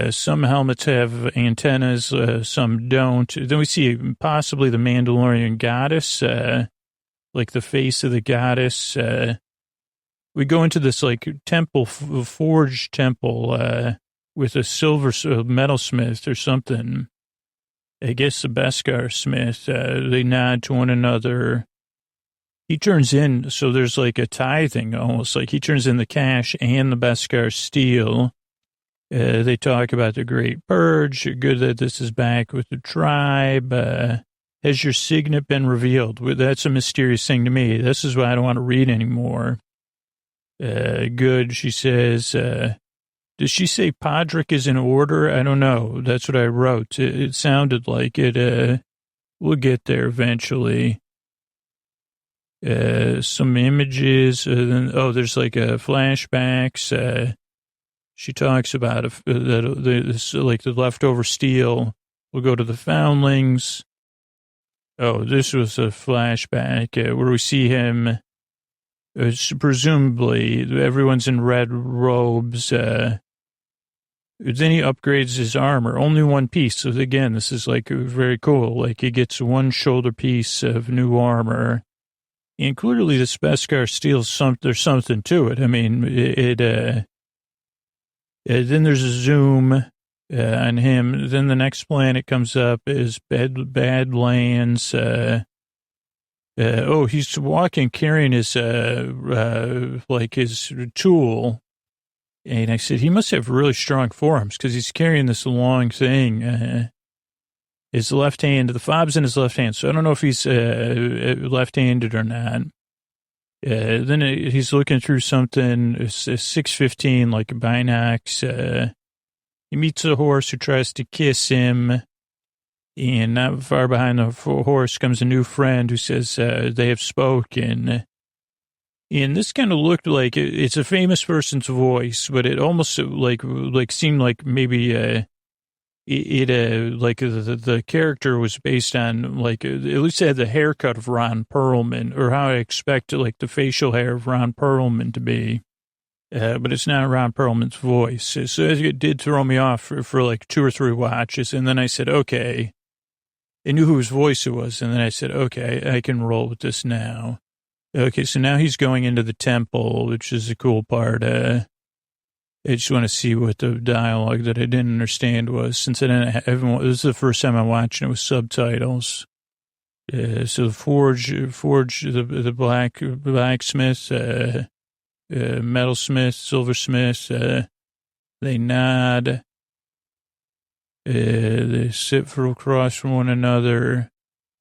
Some helmets have antennas, some don't. Then we see possibly the Mandalorian goddess, like the face of the goddess. We go into this, like, temple, forge temple, with a silver metalsmith or something. I guess the Beskar Smith. They nod to one another. He turns in, so there's like a tithing almost, like he turns in the cash and the Beskar steel. They talk about the Great Purge. Good that this is back with the tribe. Has your signet been revealed? That's a mysterious thing to me. This is why I don't want to read anymore. Good, she says. Does she say Podrick is in order? I don't know. That's what I wrote. It sounded like it. We'll get there eventually. Some images. There's like flashbacks. She talks about like the leftover steel. We'll go to the foundlings. Oh, this was a flashback where we see him. Presumably, everyone's in red robes. Then he upgrades his armor. Only one piece. So again, this is like very cool. Like he gets one shoulder piece of new armor. And clearly this Beskar steel, there's something to it. I mean, then there's a zoom on him. Then the next planet comes up is Badlands. He's walking, carrying his, like his tool. And I said, he must have really strong forearms because he's carrying this long thing. His left hand, the fob's in his left hand. So I don't know if he's left-handed or not. Then he's looking through something, a 615, like a binocs. He meets a horse who tries to kiss him. And not far behind the horse comes a new friend who says they have spoken. And this kind of looked like it's a famous person's voice, but it almost like seemed like maybe like the character was based on like at least it had the haircut of Ron Perlman, or how I expect like the facial hair of Ron Perlman to be. But it's not Ron Perlman's voice. So it did throw me off for like 2 or 3 watches. And then I said, okay. I knew whose voice it was, and then I said, okay, I can roll with this now. Okay, so now he's going into the temple, which is the cool part. I just want to see what the dialogue that I didn't understand was, since I didn't have, this is the first time I'm watching it with subtitles. So the forge, the blacksmith, metalsmith, silversmith, they nod. They sit across from one another.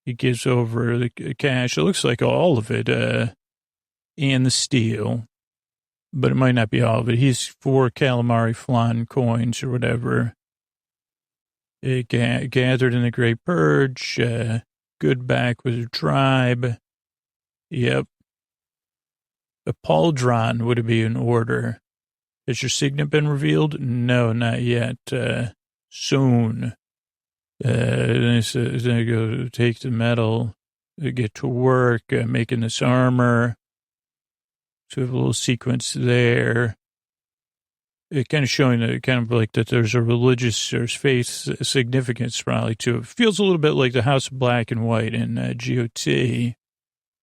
He gives over the cash. It looks like all of it, and the steel. but it might not be all of it. He's 4 calamari flan coins or whatever. It gathered in the Great Purge. Good back with her tribe. Yep. A pauldron would be in order. Has your signet been revealed? No, not yet. Soon. Then I go take the metal, get to work, making this armor. So we have a little sequence there. It kind of showing that kind of like that there's a religious or faith significance probably to it. Feels a little bit like the House of Black and White in GOT.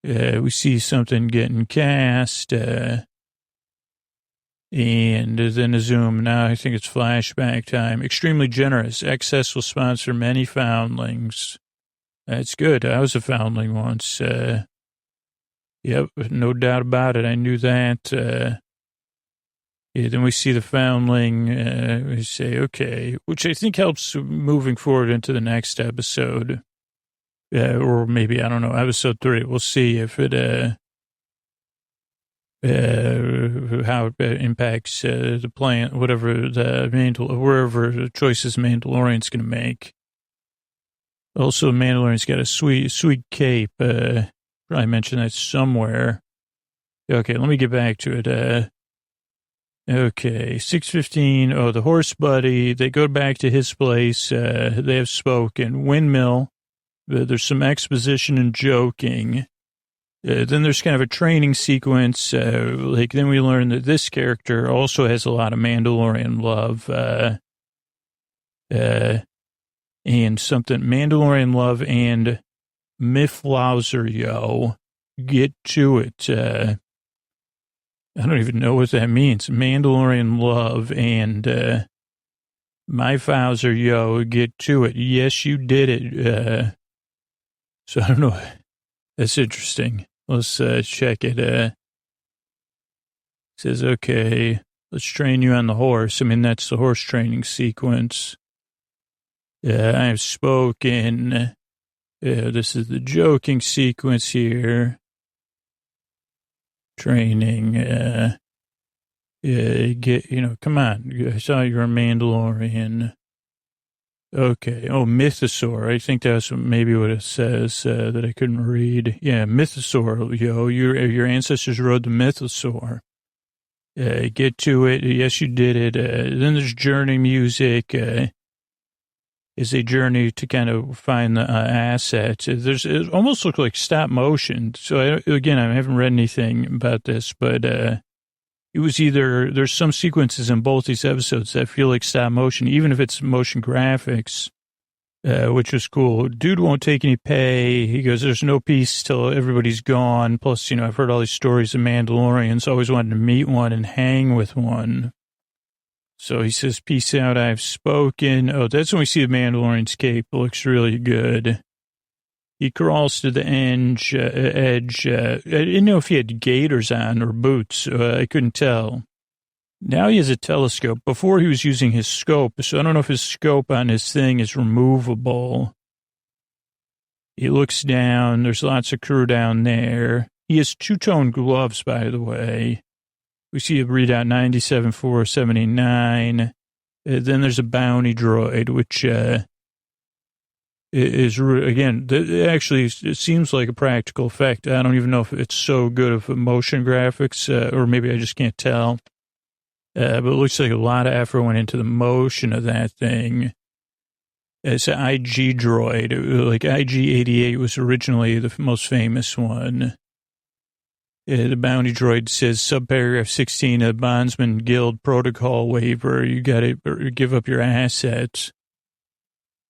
We see something getting cast, and then a zoom. Now I think it's flashback time. Extremely generous. Excess will sponsor many foundlings. That's good. I was a foundling once. Yep, no doubt about it. I knew that. Yeah, then we see the foundling. We say, okay, which I think helps moving forward into the next episode. Or maybe, I don't know, episode 3. We'll see if it, how it impacts the plant, whatever wherever the choices Mandalorian's going to make. Also, Mandalorian's got a sweet cape. Probably mentioned that somewhere. Okay, let me get back to it. Okay, 6:15. Oh, the horse buddy. They go back to his place. They have spoken. Windmill. There's some exposition and joking. Then there's kind of a training sequence. Then we learn that this character also has a lot of Mandalorian love. And something Mandalorian love and Mifflauser, yo. Get to it. I don't even know what that means. Mandalorian love and my Fauser, yo, get to it. Yes, you did it. So I don't know. That's interesting. Let's check it. It says, okay, let's train you on the horse. I mean, that's the horse training sequence. I have spoken. This is the joking sequence here. Training, come on. I saw you're a Mandalorian. Okay. Oh, mythosaur. I think that's maybe what it says, that I couldn't read. Yeah, mythosaur, yo. Your ancestors rode the mythosaur. Get to it. Yes, you did it. Then there's journey music. Is a journey to kind of find the assets. It almost looks like stop motion. So I haven't read anything about this, but it was either, there's some sequences in both these episodes that feel like stop motion, even if it's motion graphics, which was cool. Dude won't take any pay. He goes, there's no peace till everybody's gone. Plus, I've heard all these stories of Mandalorians. Always wanted to meet one and hang with one. So he says, peace out, I've spoken. Oh, that's when we see the Mandalorian's cape. It looks really good. He crawls to the edge. I didn't know if he had gaiters on or boots. I couldn't tell. Now he has a telescope. Before he was using his scope, so I don't know if his scope on his thing is removable. He looks down. There's lots of crew down there. He has two-tone gloves, by the way. We see a readout 97-479. Then there's a bounty droid, which is, again, it seems like a practical effect. I don't even know if it's so good of motion graphics, or maybe I just can't tell. But it looks like a lot of effort went into the motion of that thing. It's an IG droid. Like IG-88 was originally the most famous one. The bounty droid says, subparagraph 16, a bondsman guild protocol waiver. You got to give up your assets.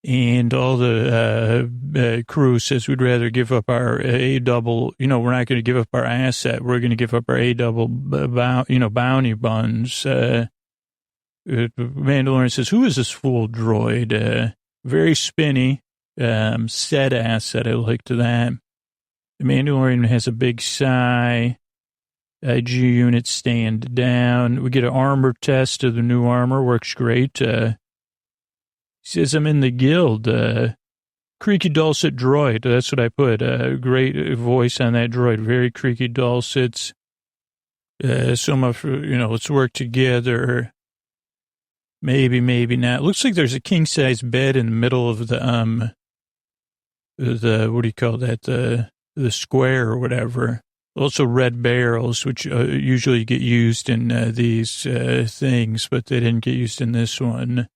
And all the crew says, we'd rather give up our A-double. We're not going to give up our asset. We're going to give up our A-double, bounty buns. Mandalorian says, who is this fool droid? Very spinny, said asset. I liked that. The Mandalorian has a big sigh. IG units stand down. We get an armor test of the new armor. Works great. He says, I'm in the guild. Creaky dulcet droid. That's what I put. Great voice on that droid. Very creaky dulcets. Some of, let's work together. Maybe, maybe not. Looks like there's a king size bed in the middle of the what do you call that? The square or whatever. Also red barrels, which usually get used in these things, but they didn't get used in this one.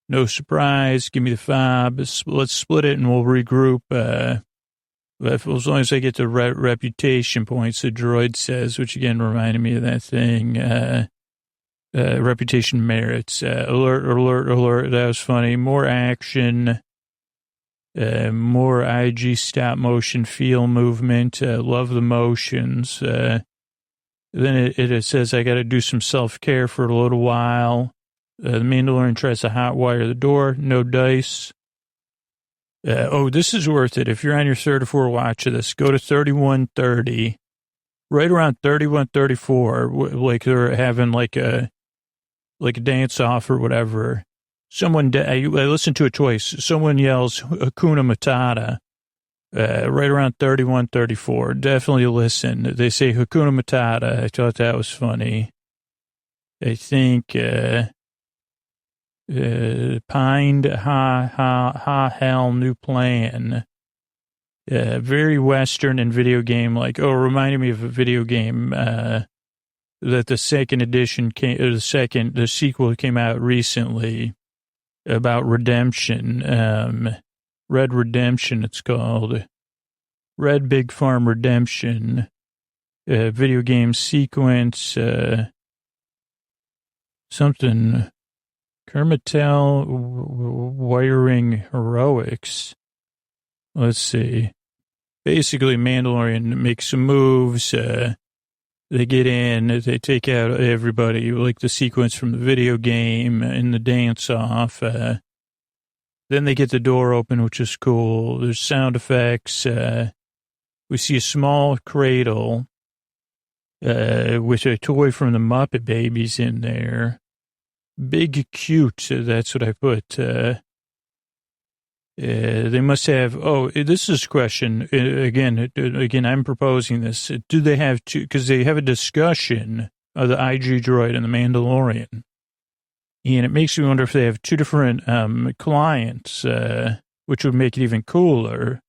No surprise. Give me the fob. Let's split it and we'll regroup. As long as I get the reputation points, the droid says, which again reminded me of that thing. Reputation merits. Alert, alert, alert. That was funny. More action. More IG stop motion feel movement. Love the motions. Then it says I got to do some self-care for a little while. The Mandalorian tries to hotwire the door. No dice. This is worth it. If you're on your third or fourth watch of this, go to 3130. Right around 3134, like they're having like a dance off or whatever. I listened to it twice. Someone yells Hakuna Matata right around 3134. Definitely listen. They say Hakuna Matata. I thought that was funny. I think pined hell new plan. Very Western and video game like. Reminded me of a video game that the second edition the sequel came out recently. About redemption, Red Redemption, it's called. Red Big Farm Redemption, video game sequence, something, Kermitel wiring heroics. Let's see. Basically, Mandalorian makes some moves, they get in, they take out everybody, like the sequence from the video game in the dance-off. Then they get the door open, which is cool. There's sound effects. We see a small cradle with a toy from the Muppet Babies in there. Big cute, that's what I put. They must have, this is a question. Again, I'm proposing this. Do they have two, because they have a discussion of the IG droid and the Mandalorian. And it makes me wonder if they have two different clients, which would make it even cooler.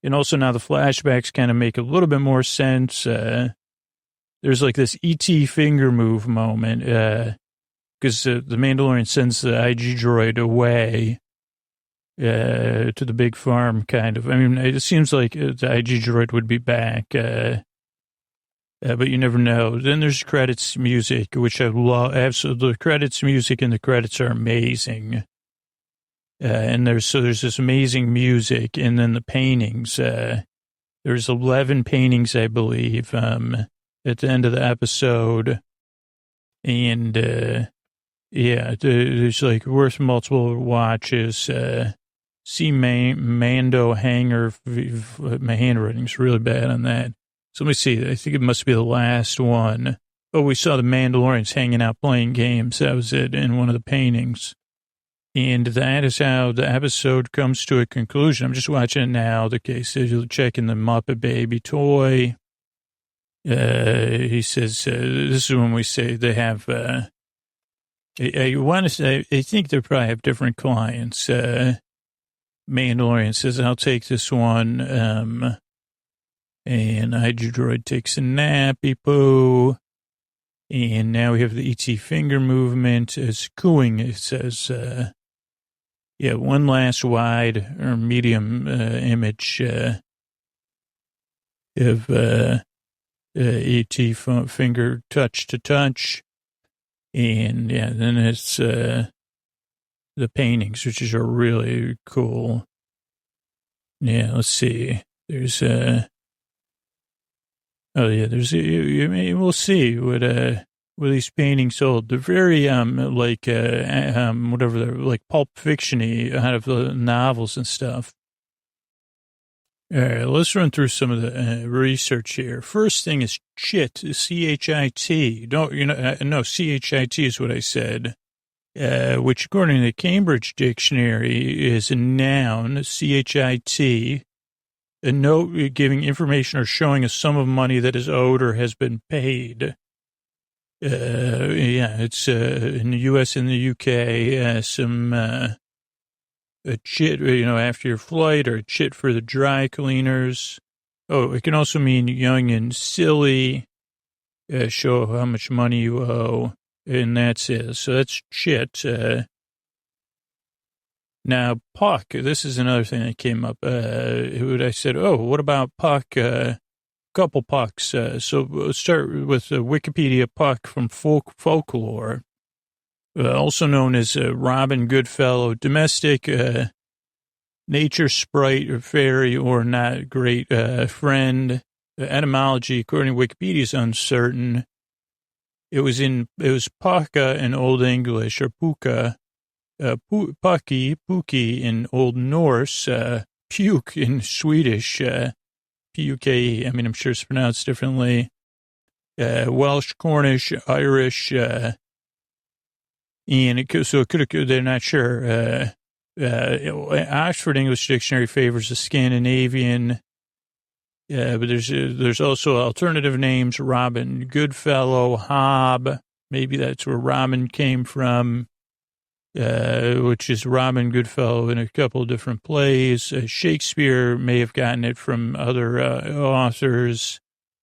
And also now the flashbacks kind of make a little bit more sense. There's like this E.T. finger move moment, because the Mandalorian sends the IG droid away. To the big farm, kind of. I mean, it seems like the IG droid would be back, but you never know. Then there's credits music, which I love. Absolutely, the credits music and the credits are amazing. And there's this amazing music, and then the paintings. There's 11 paintings, I believe, at the end of the episode, and there's like worth multiple watches. See Mando hanger. My handwriting's really bad on that. So let me see. I think it must be the last one. We saw the Mandalorians hanging out playing games. That was it in one of the paintings. And that is how the episode comes to a conclusion. I'm just watching it now. The case is checking the Muppet Baby toy. He says, this is when we say they have, I want to say, I think they probably have different clients. Mandalorian says, I'll take this one. And IG droid takes a nappy poo. And now we have the E.T. finger movement. It's cooing. It says, one last wide or medium image of E.T. finger touch to touch. And then it's the paintings, which are really cool. Yeah, let's see. There's we'll see what these paintings hold. They're very whatever they're like pulp fiction-y out of the novels and stuff. All right, let's run through some of the research here. First thing is chit, C-H-I-T. No, C-H-I-T is what I said, which according to the Cambridge Dictionary is a noun, C-H-I-T, a note giving information or showing a sum of money that is owed or has been paid. Yeah, it's in the U.S. and the U.K. Some a chit, after your flight, or a chit for the dry cleaners. Oh, it can also mean young and silly. Show how much money you owe, and that's it. So that's chit. Now, puck, this is another thing that came up. I said, oh, what about puck? Couple pucks. So we'll start with Wikipedia puck from folklore, also known as Robin Goodfellow, domestic, nature sprite or fairy or not great friend. The etymology, according to Wikipedia, is uncertain. It was pucka in Old English, or puka. Puki in Old Norse, puke in Swedish, Puke. I mean, I'm sure it's pronounced differently. Welsh, Cornish, Irish, and it could have, they're not sure. Oxford English Dictionary favors the Scandinavian, but there's also alternative names, Robin Goodfellow, Hob, maybe that's where Robin came from. Which is Robin Goodfellow in a couple of different plays. Shakespeare may have gotten it from other authors,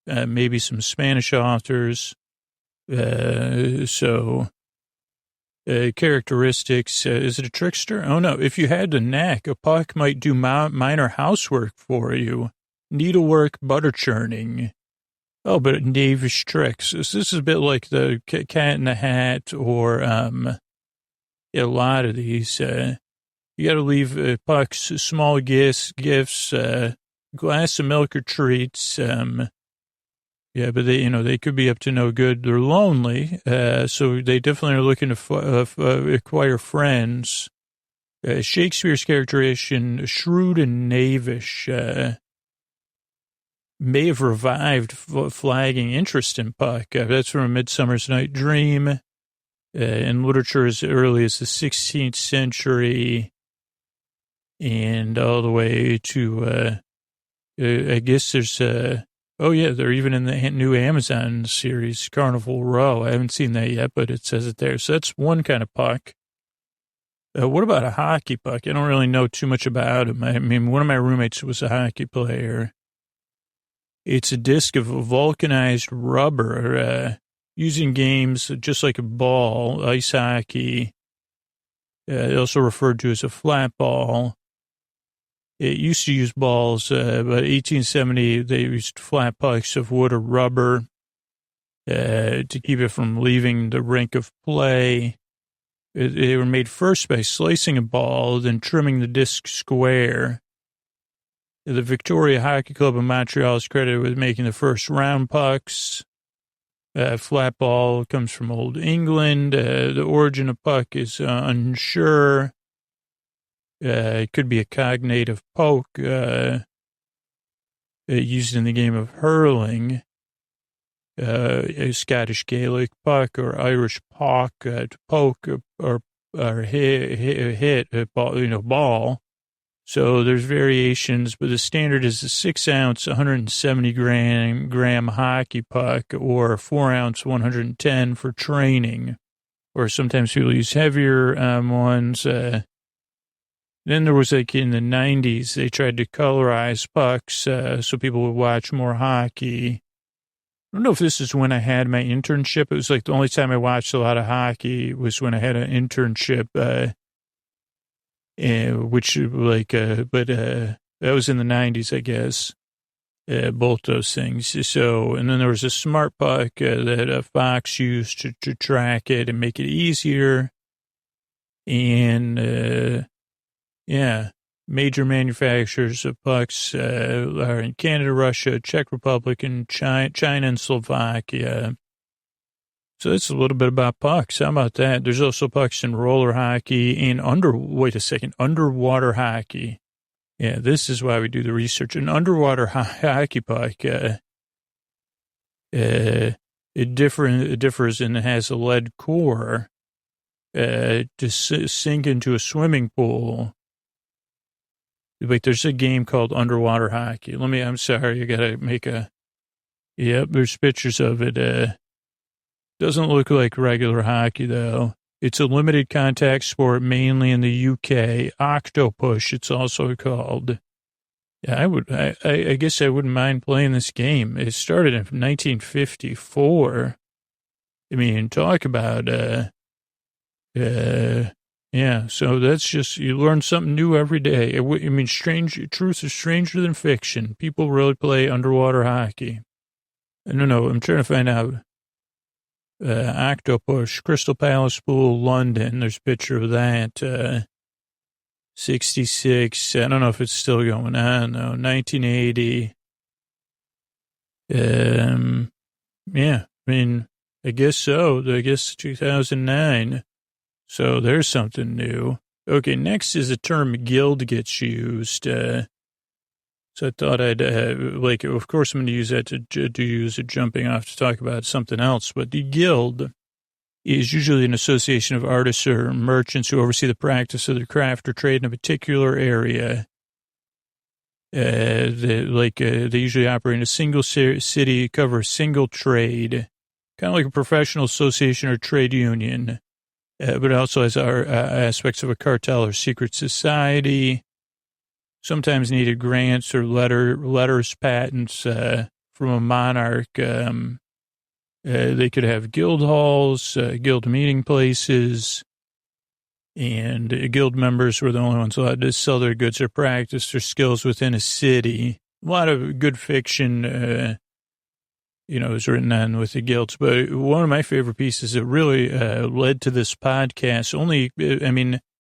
maybe some Spanish authors. Characteristics, is it a trickster? Oh, no. If you had the knack, a puck might do minor housework for you. Needlework, butter churning. Oh, but knavish tricks. This is a bit like the Cat in the Hat, or a lot of these. You got to leave pucks small gifts, glass of milk or treats. Yeah, but they could be up to no good. They're lonely, so they definitely are looking to acquire friends. Shakespeare's characterization, shrewd and knavish, may have revived flagging interest in puck. That's from A Midsummer's Night Dream. In literature as early as the 16th century, and all the way to, I guess there's, they're even in the new Amazon series, Carnival Row. I haven't seen that yet, but it says it there. So that's one kind of puck. What about a hockey puck? I don't really know too much about him. I mean, one of my roommates was a hockey player. It's a disc of vulcanized rubber, using games just like a ball, ice hockey, also referred to as a flat ball. It used to use balls, but 1870, they used flat pucks of wood or rubber to keep it from leaving the rink of play. They were made first by slicing a ball, then trimming the disc square. The Victoria Hockey Club of Montreal is credited with making the first round pucks. Flat ball comes from Old England. The origin of puck is unsure. It could be a cognate of poke, used in the game of hurling. A Scottish Gaelic puck or Irish pock, to poke or hit a ball, ball. So there's variations, but the standard is a 6-ounce, 170 gram hockey puck, or 4-ounce, 110 for training. Or sometimes people use heavier ones. Then there was, like, in the 90s, they tried to colorize pucks so people would watch more hockey. I don't know if this is when I had my internship. It was like the only time I watched a lot of hockey was when I had an internship. But that was in the 90s, I guess, both those things. So, and then there was a smart puck that Fox used to track it and make it easier. And, major manufacturers of pucks are in Canada, Russia, Czech Republic, and China and Slovakia. So that's a little bit about pucks. How about that? There's also pucks in roller hockey and underwater hockey. Yeah, this is why we do the research. An underwater hockey puck, it differs and it has a lead core to sink into a swimming pool. Wait, there's a game called underwater hockey. I'm sorry, I got to make yep, there's pictures of it. Doesn't look like regular hockey, though. It's a limited contact sport, mainly in the UK. Octopush, it's also called. Yeah, I guess I wouldn't mind playing this game. It started in 1954. I mean, talk about, yeah, so that's just, you learn something new every day. I mean, truth is stranger than fiction. People really play underwater hockey. I don't know, I'm trying to find out. Octopush, Crystal Palace Pool, London. There's a picture of that. 66. I don't know if it's still going on, though. 1980. Yeah, I mean, I guess so. I guess 2009. So there's something new. Okay, next is the term guild gets used. So I thought I'd, of course I'm going to use that to use it jumping off to talk about something else. But the guild is usually an association of artists or merchants who oversee the practice of their craft or trade in a particular area. They usually operate in a single city, cover a single trade, kind of like a professional association or trade union, but it also has aspects of a cartel or secret society. Sometimes needed grants or letters, patents from a monarch. They could have guild halls, guild meeting places, and guild members were the only ones allowed to sell their goods or practice their skills within a city. A lot of good fiction, is written on with the guilds. But one of my favorite pieces that really led to this podcast,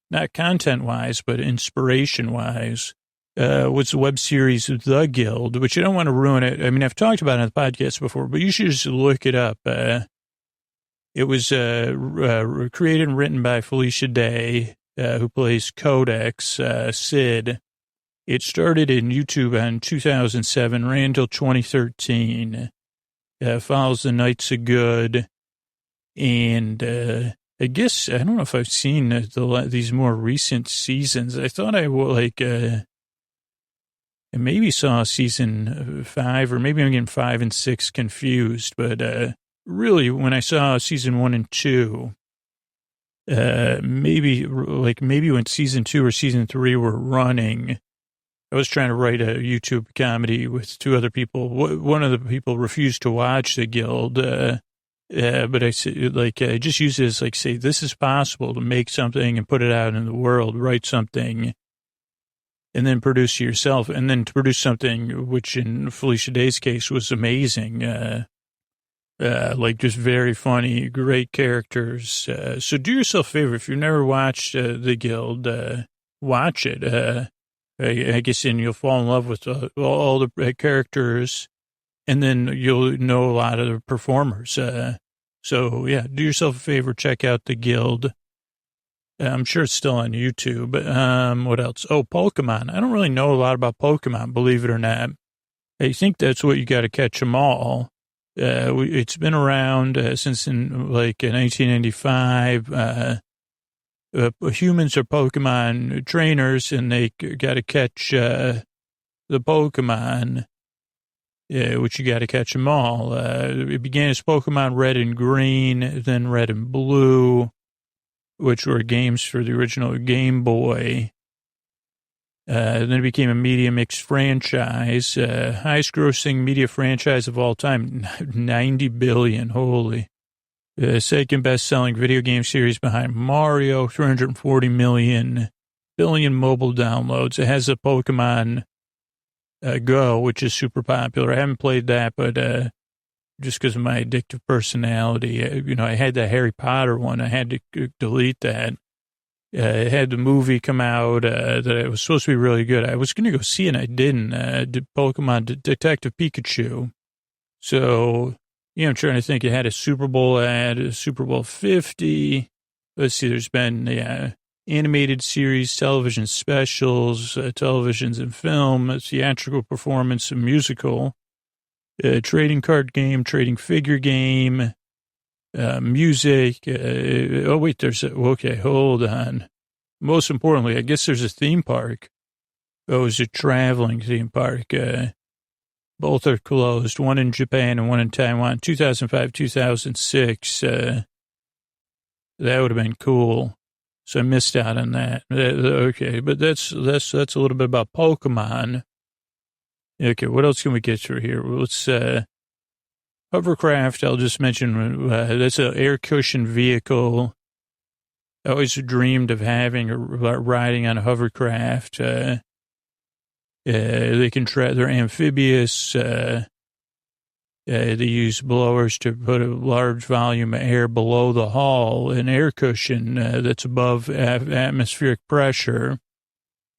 not content-wise, but inspiration-wise, was the web series The Guild, which I don't want to ruin it. I mean, I've talked about it on the podcast before, but you should just look it up. It was created and written by Felicia Day, who plays Codex, Sid. It started in YouTube in 2007, ran until 2013. Follows the Knights of Good. And I guess, I don't know if I've seen these more recent seasons. I thought I would, I maybe saw season 5, or maybe I'm getting 5 and 6 confused, but really when I saw season 1 and 2, maybe when season 2 or season 3 were running, I was trying to write a YouTube comedy with 2 other people. One of the people refused to watch The Guild, but I said, I just use it as say, this is possible to make something and put it out in the world, write something, and then produce yourself, and then to produce something which in Felicia Day's case was amazing, just very funny, great characters. So do yourself a favor, if you've never watched The Guild, watch it. I guess then you'll fall in love with all the characters, and then you'll know a lot of the performers. So yeah, do yourself a favor, check out The Guild. I'm sure it's still on YouTube. What else? Oh, Pokemon. I don't really know a lot about Pokemon, believe it or not. I think that's what you got to catch them all. It's been around since in 1995. Humans are Pokemon trainers, and they got to catch the Pokemon, which you got to catch them all. It began as Pokemon Red and Green, then Red and Blue, which were games for the original Game Boy. Then it became a media mix franchise, highest grossing media franchise of all time, 90 billion, holy. Second best selling video game series behind Mario, 340 billion mobile downloads. It has a Pokemon Go, which is super popular. I haven't played that, but just because of my addictive personality, I had the Harry Potter one. I had to delete that. It had the movie come out that it was supposed to be really good. I was going to go see it, and I didn't. Did Pokemon Detective Pikachu. So, I'm trying to think. It had a Super Bowl ad, Super Bowl 50. Let's see, there's been animated series, television specials, televisions and film, theatrical performance, a musical, trading card game, trading figure game, music. Okay, hold on. Most importantly, I guess there's a theme park. Oh, it's a traveling theme park. Both are closed, one in Japan and one in Taiwan, 2005, 2006. That would have been cool. So I missed out on that. Okay, but that's a little bit about Pokemon. Okay, what else can we get through here? Let's hovercraft. I'll just mention that's an air cushion vehicle. I always dreamed of riding on a hovercraft. They can they're amphibious. They use blowers to put a large volume of air below the hull, an air cushion that's above atmospheric pressure.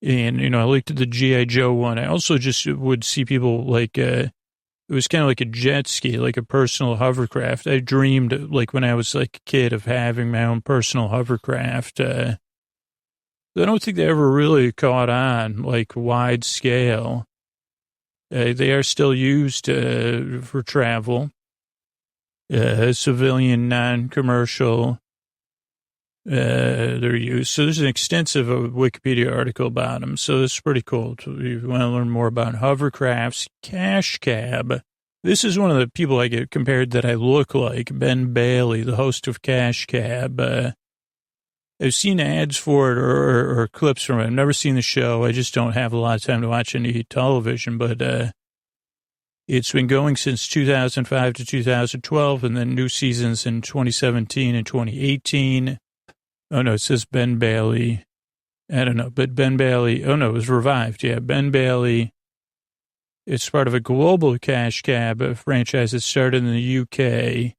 And, I looked at the G.I. Joe one. I also just would see people like, it was kind of like a jet ski, like a personal hovercraft. I dreamed, like when I was like a kid, of having my own personal hovercraft. I don't think they ever really caught on, like wide scale. They are still used for travel, civilian, non-commercial. They're used. So there's an extensive Wikipedia article about them. So this is pretty cool. If you want to learn more about hovercrafts, Cash Cab. This is one of the people I get compared that I look like, Ben Bailey, the host of Cash Cab. I've seen ads for it or clips from it. I've never seen the show. I just don't have a lot of time to watch any television, but it's been going since 2005 to 2012, and then new seasons in 2017 and 2018. Oh, no, it says Ben Bailey. I don't know, but Ben Bailey. Oh, no, it was revived. Yeah, Ben Bailey. It's part of a global Cash Cab franchise that started in the UK.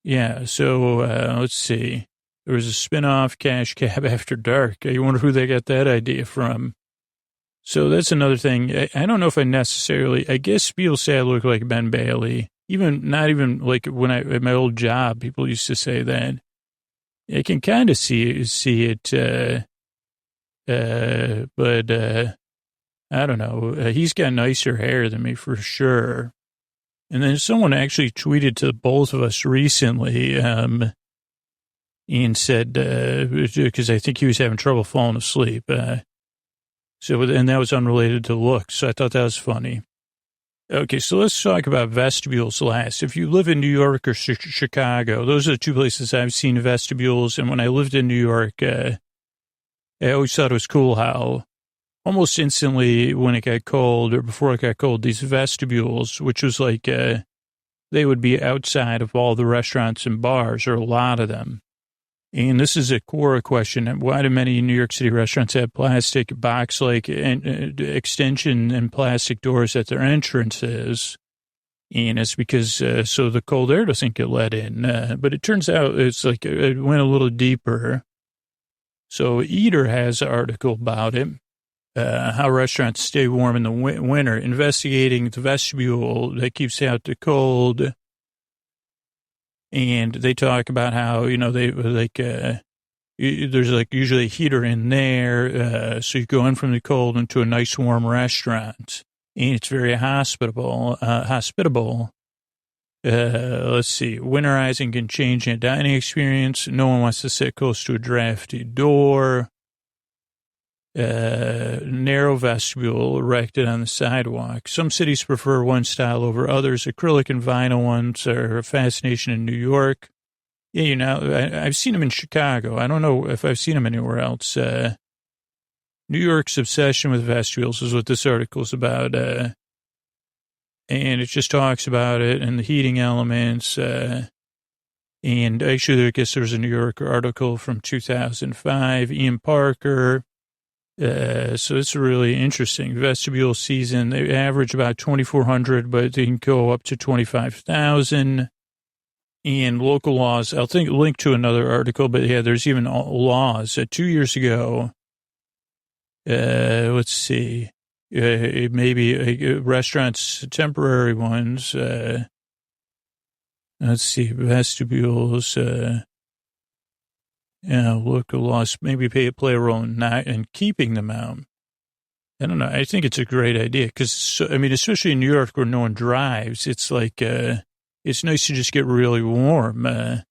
Yeah, so let's see. There was a spin-off, Cash Cab After Dark. I wonder who they got that idea from. So that's another thing. I don't know if I guess people say I look like Ben Bailey. Not even like when at my old job, people used to say that. I can kind of see it, but I don't know. He's got nicer hair than me for sure. And then someone actually tweeted to both of us recently, and said, because I think he was having trouble falling asleep. And that was unrelated to looks. So I thought that was funny. Okay, so let's talk about vestibules last. If you live in New York or Chicago, those are the two places I've seen vestibules. And when I lived in New York, I always thought it was cool how almost instantly when it got cold or before it got cold, these vestibules, which was like they would be outside of all the restaurants and bars, or a lot of them. And this is a core question. Why do many New York City restaurants have plastic box-like extension and plastic doors at their entrances? And it's because so the cold air doesn't get let in. But it turns out it's like it went a little deeper. So Eater has an article about it, how restaurants stay warm in the winter, investigating the vestibule that keeps out the cold. And they talk about how, they like, there's like usually a heater in there. So you go in from the cold into a nice warm restaurant, and it's very hospitable. Let's see. Winterizing can change a dining experience. No one wants to sit close to a drafty door. Narrow vestibule erected on the sidewalk. Some cities prefer one style over others. Acrylic and vinyl ones are a fascination in New York. Yeah, I've seen them in Chicago. I don't know if I've seen them anywhere else. New York's obsession with vestibules is what this article is about. And it just talks about it and the heating elements. And actually, I guess there was a New York article from 2005, Ian Parker. So it's really interesting. Vestibule season, they average about 2,400, but they can go up to 25,000. And local laws, I'll link to another article, but yeah, there's even laws. 2 years ago, let's see, maybe restaurants, temporary ones, let's see, vestibules, local laws maybe play a role in keeping them out. I don't know. I think it's a great idea because, especially in New York where no one drives, it's like, it's nice to just get really warm. I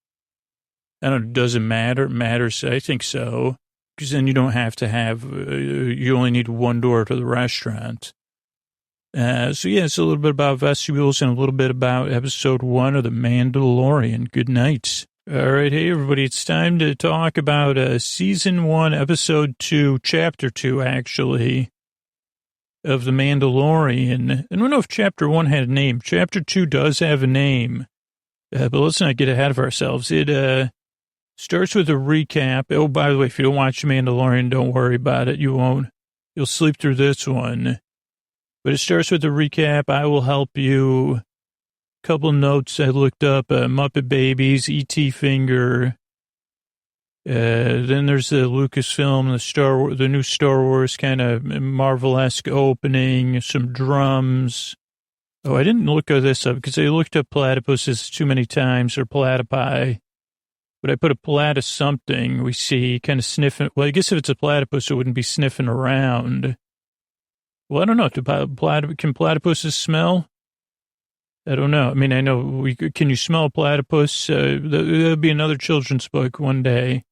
don't know. Does it matter? It matters. I think so. Because then you don't have to you only need one door to the restaurant. So yeah, it's a little bit about vestibules and a little bit about episode 1 of The Mandalorian. Good night. All right. Hey, everybody. It's time to talk about season 1, episode 2, chapter 2, actually, of The Mandalorian. I don't know if chapter 1 had a name. Chapter 2 does have a name, but let's not get ahead of ourselves. It starts with a recap. Oh, by the way, if you don't watch The Mandalorian, don't worry about it. You won't. You'll sleep through this one. But it starts with a recap. I will help you. Couple notes I looked up. Muppet Babies, E.T. Finger. Then there's the Lucasfilm, the new Star Wars kind of Marvel-esque opening. Some drums. Oh, I didn't look at this up because I looked up platypuses too many times, or platypi. But I put a platypus something we see kind of sniffing. Well, I guess if it's a platypus, it wouldn't be sniffing around. Well, I don't know. Can platypuses smell? I don't know. I mean, I know can you smell a platypus? There'll be another children's book one day.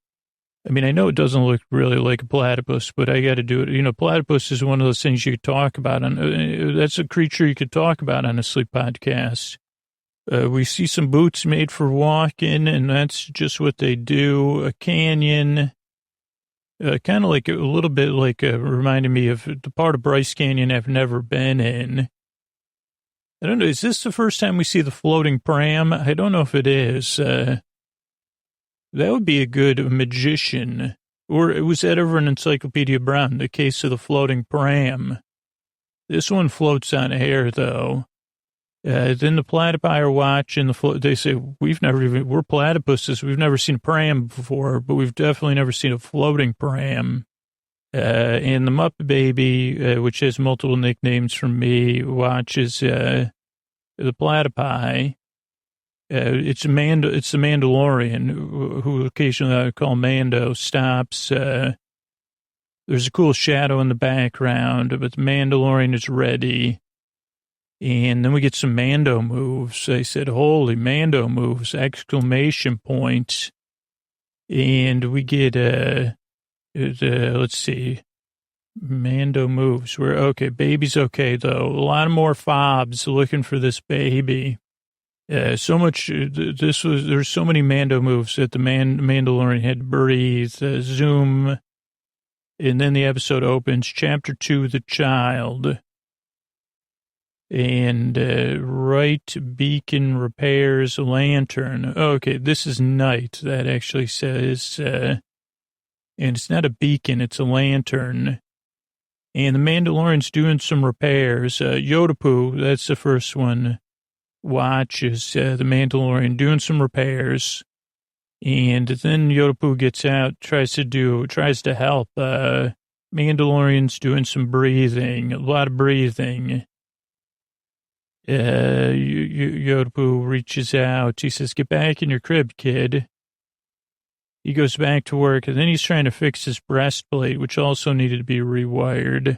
I mean, I know it doesn't look really like a platypus, but I got to do it. You know, platypus is one of those things you could talk about. That's a creature you could talk about on a sleep podcast. We see some boots made for walking, and that's just what they do. A canyon. Kind of like a little bit like reminded me of the part of Bryce Canyon I've never been in. I don't know. Is this the first time we see the floating pram? I don't know if it is. That would be a good magician. Or was that ever in Encyclopedia Brown, the case of the floating pram? This one floats on air, though. Then the platypi are watching they say, we're platypuses. We've never seen a pram before, but we've definitely never seen a floating pram. And the Muppet Baby, which has multiple nicknames from me, watches, the platypi. It's the Mandalorian, who occasionally I call Mando, stops. There's a cool shadow in the background, but the Mandalorian is ready. And then we get some Mando moves. I said, holy Mando moves, exclamation points. And we get, let's see, Mando moves. Baby's okay, though. A lot more fobs looking for this baby. There's so many Mando moves that the Mandalorian had to breathe, zoom. And then the episode opens, chapter 2, The Child. And right beacon repairs lantern. Okay, this is night. That actually says, and it's not a beacon, it's a lantern. And the Mandalorian's doing some repairs. Yoda-Poo, that's the first one, watches the Mandalorian doing some repairs. And then Yoda-Poo gets out, tries to help. Mandalorian's doing some breathing, a lot of breathing. Yoda-Poo reaches out. He says, get back in your crib, kid. He goes back to work, and then he's trying to fix his breastplate, which also needed to be rewired.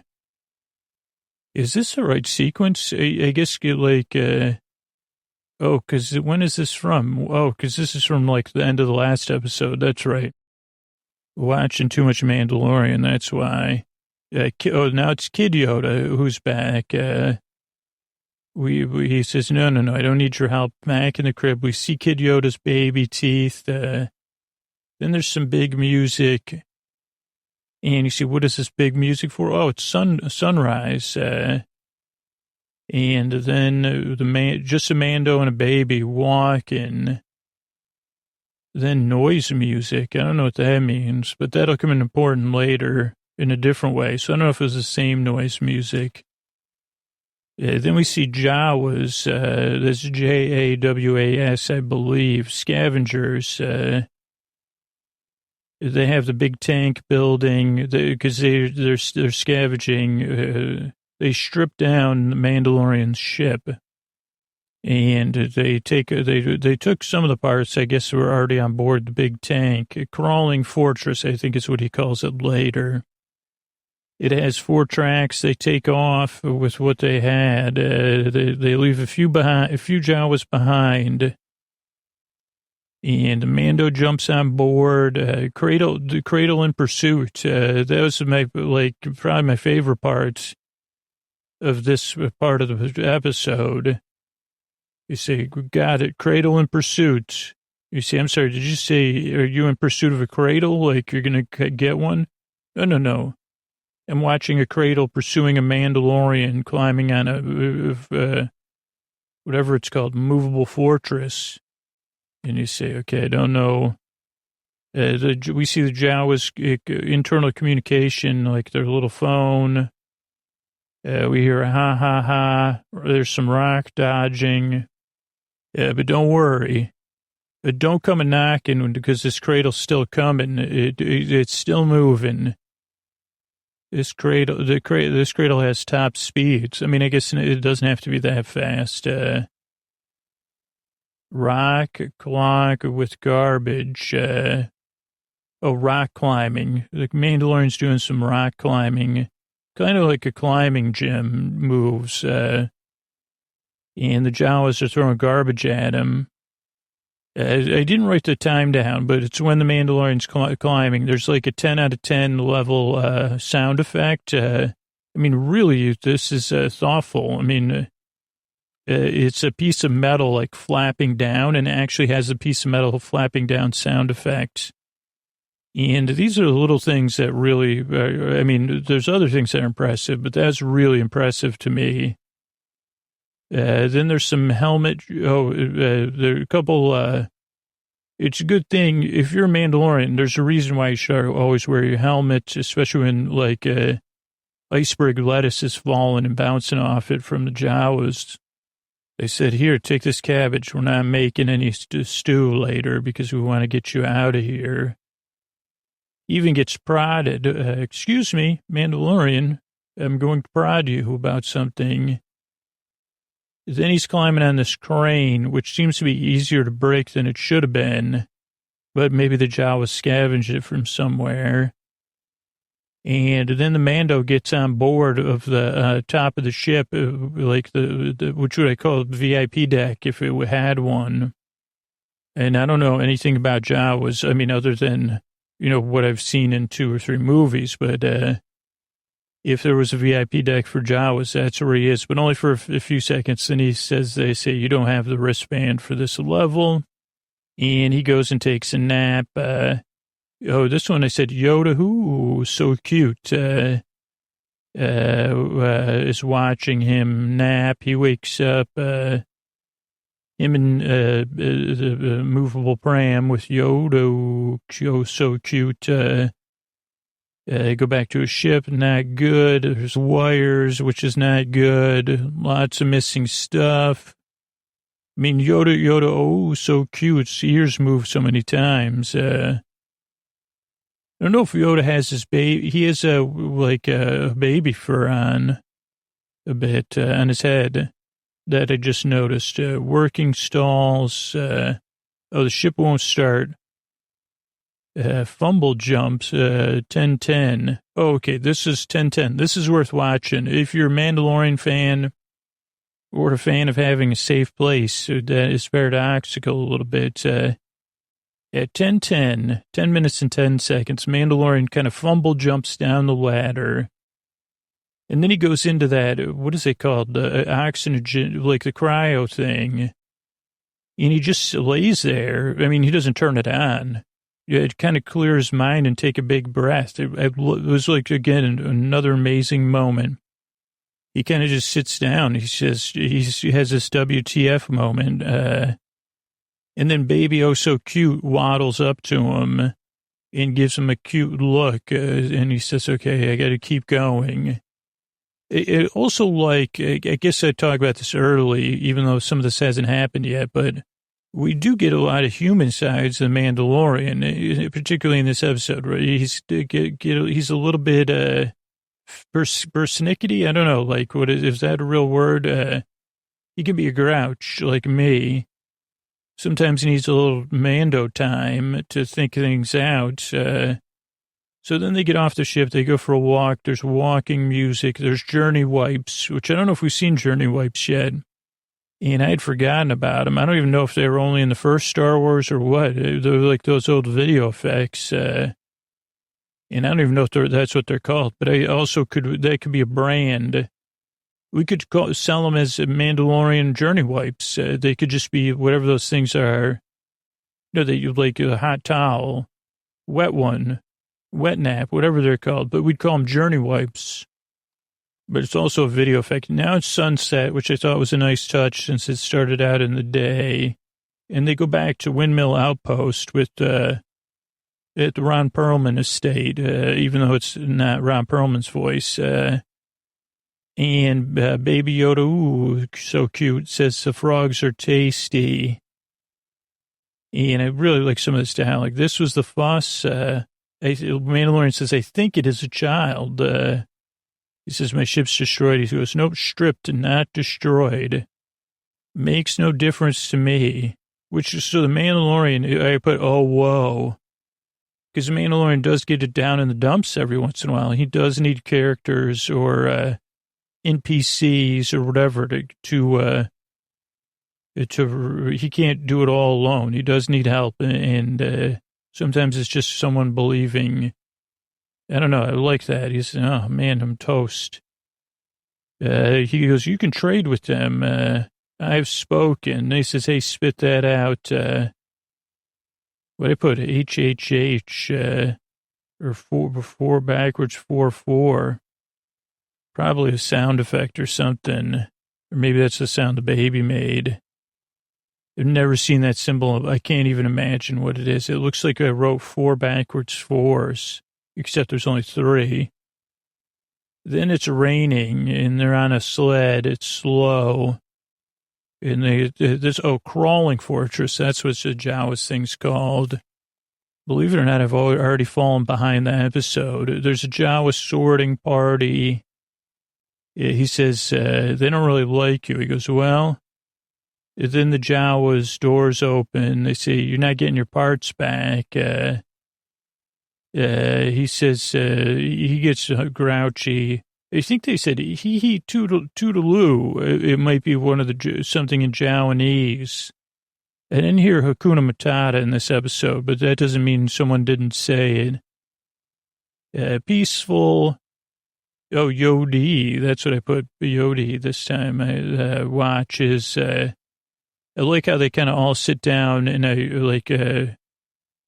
Is this the right sequence? I guess, because when is this from? Oh, because this is from, like, the end of the last episode. That's right. Watching too much Mandalorian, that's why. Now it's Kid Yoda who's back. He says, no, I don't need your help. Back in the crib, we see Kid Yoda's baby teeth. Then there's some big music. And you see, what is this big music for? Oh, it's sunrise. And then just a Mando and a baby walking. Then noise music. I don't know what that means, but that'll come in important later in a different way. So I don't know if it was the same noise music. Then we see Jawas, that's Jawas, I believe, scavengers. They have the big tank building because they're scavenging. They strip down the Mandalorian's ship, and they took some of the parts. I guess were already on board the big tank. A crawling fortress, I think is what he calls it later. It has 4 tracks. They take off with what they had. They leave a few Jawas behind. And Mando jumps on board. Cradle in pursuit. That was probably my favorite part. of this part of the episode. You say, got it, Cradle in Pursuit. You say, I'm sorry, did you say, are you in pursuit of a cradle? Like you're going to get one? No. I'm watching a cradle pursuing a Mandalorian climbing on a, whatever it's called, movable fortress. And you say, okay, I don't know. We see the Jawas' internal communication, like their little phone. We hear a ha, ha, ha. There's some rock dodging. But don't worry. Don't come a knocking because this cradle's still coming. It's still moving. This cradle has top speeds. I mean, I guess it doesn't have to be that fast. Rock clock with garbage. Rock climbing. The Mandalorian's doing some rock climbing, kind of like a climbing gym moves. And the Jawas are throwing garbage at him. I didn't write the time down, but it's when the Mandalorian's climbing. There's like a 10 out of 10 level sound effect. I mean, really, this is thoughtful. I mean, it's a piece of metal like flapping down, and it actually has a piece of metal flapping down sound effects. And these are the little things that really, I mean, there's other things that are impressive, but that's really impressive to me. Then there's some helmet. There are a couple. It's a good thing if you're a Mandalorian. There's a reason why you should always wear your helmet, especially when like iceberg lettuce is falling and bouncing off it from the Jawas. They said, "Here, take this cabbage. We're not making any stew later because we want to get you out of here." Even gets prodded. Excuse me, Mandalorian. I'm going to prod you about something. Then he's climbing on this crane, which seems to be easier to break than it should have been. But maybe the Jawas scavenged it from somewhere. And then the Mando gets on board of the top of the ship, like the which would I call it, VIP deck if it had one. And I don't know anything about Jawas. I mean, other than, you know, what I've seen in 2 or 3 movies. But if there was a VIP deck for Jawas, that's where he is, but only for a few seconds. Then they say, you don't have the wristband for this level. And he goes and takes a nap. This one I said, Yoda, who so cute, is watching him nap. He wakes up, him and the movable pram with Yoda, so cute, go back to his ship, not good. There's wires, which is not good. Lots of missing stuff. I mean, Yoda, oh, so cute. His ears move so many times. I don't know if Yoda has his baby. He has a baby fur on a bit on his head that I just noticed. Working stalls. The ship won't start. Fumble jumps, 10-10. Oh, okay, this is 10-10. This is worth watching. If you're a Mandalorian fan or a fan of having a safe place, that is paradoxical a little bit. At 10-10, 10 minutes and 10 seconds, Mandalorian kind of fumble jumps down the ladder. And then he goes into that, what is it called? The oxygen, like the cryo thing. And he just lays there. I mean, he doesn't turn it on. It kind of clears his mind and take a big breath. It was like, again, another amazing moment. He kind of just sits down. He says, he has this WTF moment. And then baby, oh so cute, waddles up to him and gives him a cute look. And he says, okay, I got to keep going. It also, like, I guess I talked about this early, even though some of this hasn't happened yet, but we do get a lot of human sides of the Mandalorian, particularly in this episode, right? He's a little bit persnickety. I don't know, like, what is that a real word? He can be a grouch like me. Sometimes he needs a little Mando time to think things out. So then they get off the ship. They go for a walk. There's walking music. There's journey wipes, which I don't know if we've seen journey wipes yet. And I'd forgotten about them. I don't even know if they were only in the first Star Wars or what. They're like those old video effects. And I don't even know if that's what they're called. But that could be a brand. We could sell them as Mandalorian journey wipes. They could just be whatever those things are. You know, they like a hot towel, wet one, wet nap, whatever they're called. But we'd call them journey wipes. But it's also a video effect. Now it's sunset, which I thought was a nice touch since it started out in the day. And they go back to Windmill Outpost with at the Ron Perlman estate, even though it's not Ron Perlman's voice. And Baby Yoda, ooh, so cute, says the frogs are tasty. And I really like some of this dialogue. This was the fuss. Mandalorian says, I think it is a child. He says, my ship's destroyed. He goes, nope, stripped and not destroyed. Makes no difference to me. Which is, so the Mandalorian, I put, oh, whoa. Because the Mandalorian does get it down in the dumps every once in a while. He does need characters or NPCs or whatever to he can't do it all alone. He does need help. And sometimes it's just someone believing. I don't know. I like that. He's, oh, man, I'm toast. He goes, you can trade with them. I've spoken. He says, hey, spit that out. What I put, HHH, or four backwards, 4. Probably a sound effect or something. Or maybe that's the sound the baby made. I've never seen that symbol. I can't even imagine what it is. It looks like I wrote 4 backwards 4s, except there's only 3. Then it's raining, and they're on a sled. It's slow. And crawling fortress. That's what the Jawas thing's called. Believe it or not, I've already fallen behind that episode. There's a Jawa sorting party. He says, they don't really like you. He goes, well, then the Jawas' doors open. They say, you're not getting your parts back. He says, he gets grouchy. I think they said he toodaloo. It might be one of the something in Jawanese. I didn't hear Hakuna Matata in this episode, but that doesn't mean someone didn't say it. Peaceful. Oh, Yodi. That's what I put. Yodi this time. I watch is. I like how they kind of all sit down and the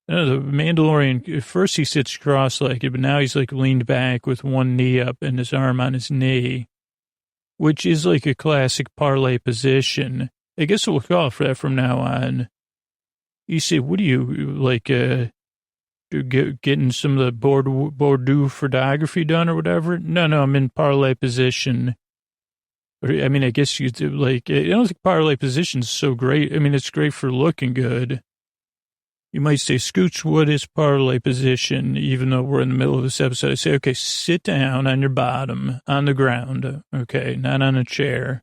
Mandalorian, at first he sits cross-legged, but now he's like leaned back with one knee up and his arm on his knee, which is like a classic parlay position. I guess we'll call it for that from now on. You say, what do you, like, getting some of the Bordeaux photography done or whatever? No, I'm in parlay position. I mean, I guess you do, like, I don't think parlay position is so great. I mean, it's great for looking good. You might say, Scoots, what is parlay position? Even though we're in the middle of this episode, I say, okay, sit down on your bottom, on the ground, okay, not on a chair.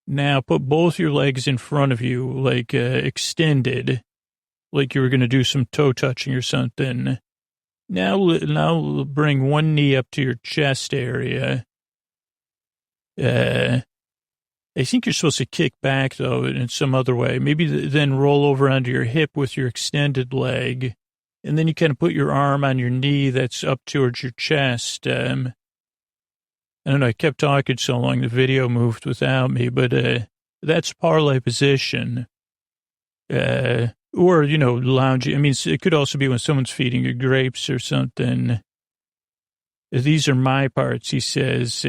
Now put both your legs in front of you, like extended, like you were going to do some toe touching or something. Now bring one knee up to your chest area. I think you're supposed to kick back, though, in some other way. Maybe then roll over onto your hip with your extended leg. And then you kind of put your arm on your knee that's up towards your chest. I don't know. I kept talking so long, the video moved without me. But that's parlay position. Or, lounging. I mean, it could also be when someone's feeding you grapes or something. These are my parts, he says.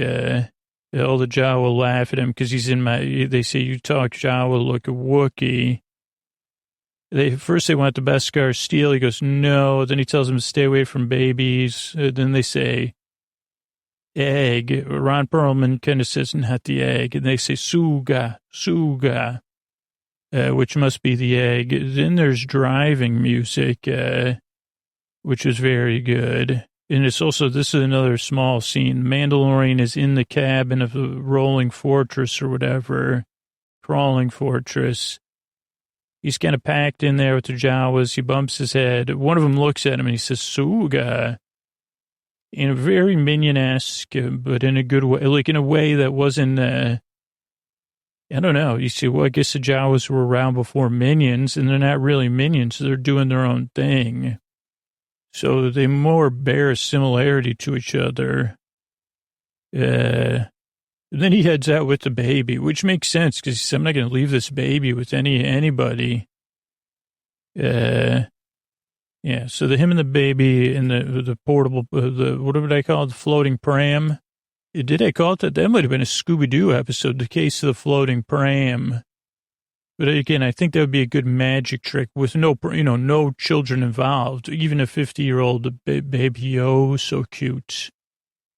All the Jawa laugh at him because he's they say, you talk Jawa like a Wookiee. First they want the Beskar steel. He goes, no. Then he tells them to stay away from babies. Then they say, egg. Ron Perlman kind of says, not the egg. And they say, suga, which must be the egg. Then there's driving music, which was very good. And it's also, this is another small scene. Mandalorian is in the cabin of the rolling fortress or whatever, crawling fortress. He's kind of packed in there with the Jawas. He bumps his head. One of them looks at him and he says, Suga. In a very Minion-esque, but in a good way, like in a way that wasn't, I don't know. You see, well, I guess the Jawas were around before Minions, and they're not really Minions. They're doing their own thing. So they more bear a similarity to each other. And then he heads out with the baby, which makes sense because I'm not going to leave this baby with anybody. Yeah. So him and the baby and the portable, what would I call it? The floating pram. Did I call it that? That might have been a Scooby-Doo episode, the case of the floating pram. But again, I think that would be a good magic trick with no children involved, even a 50-year-old baby. Oh, so cute.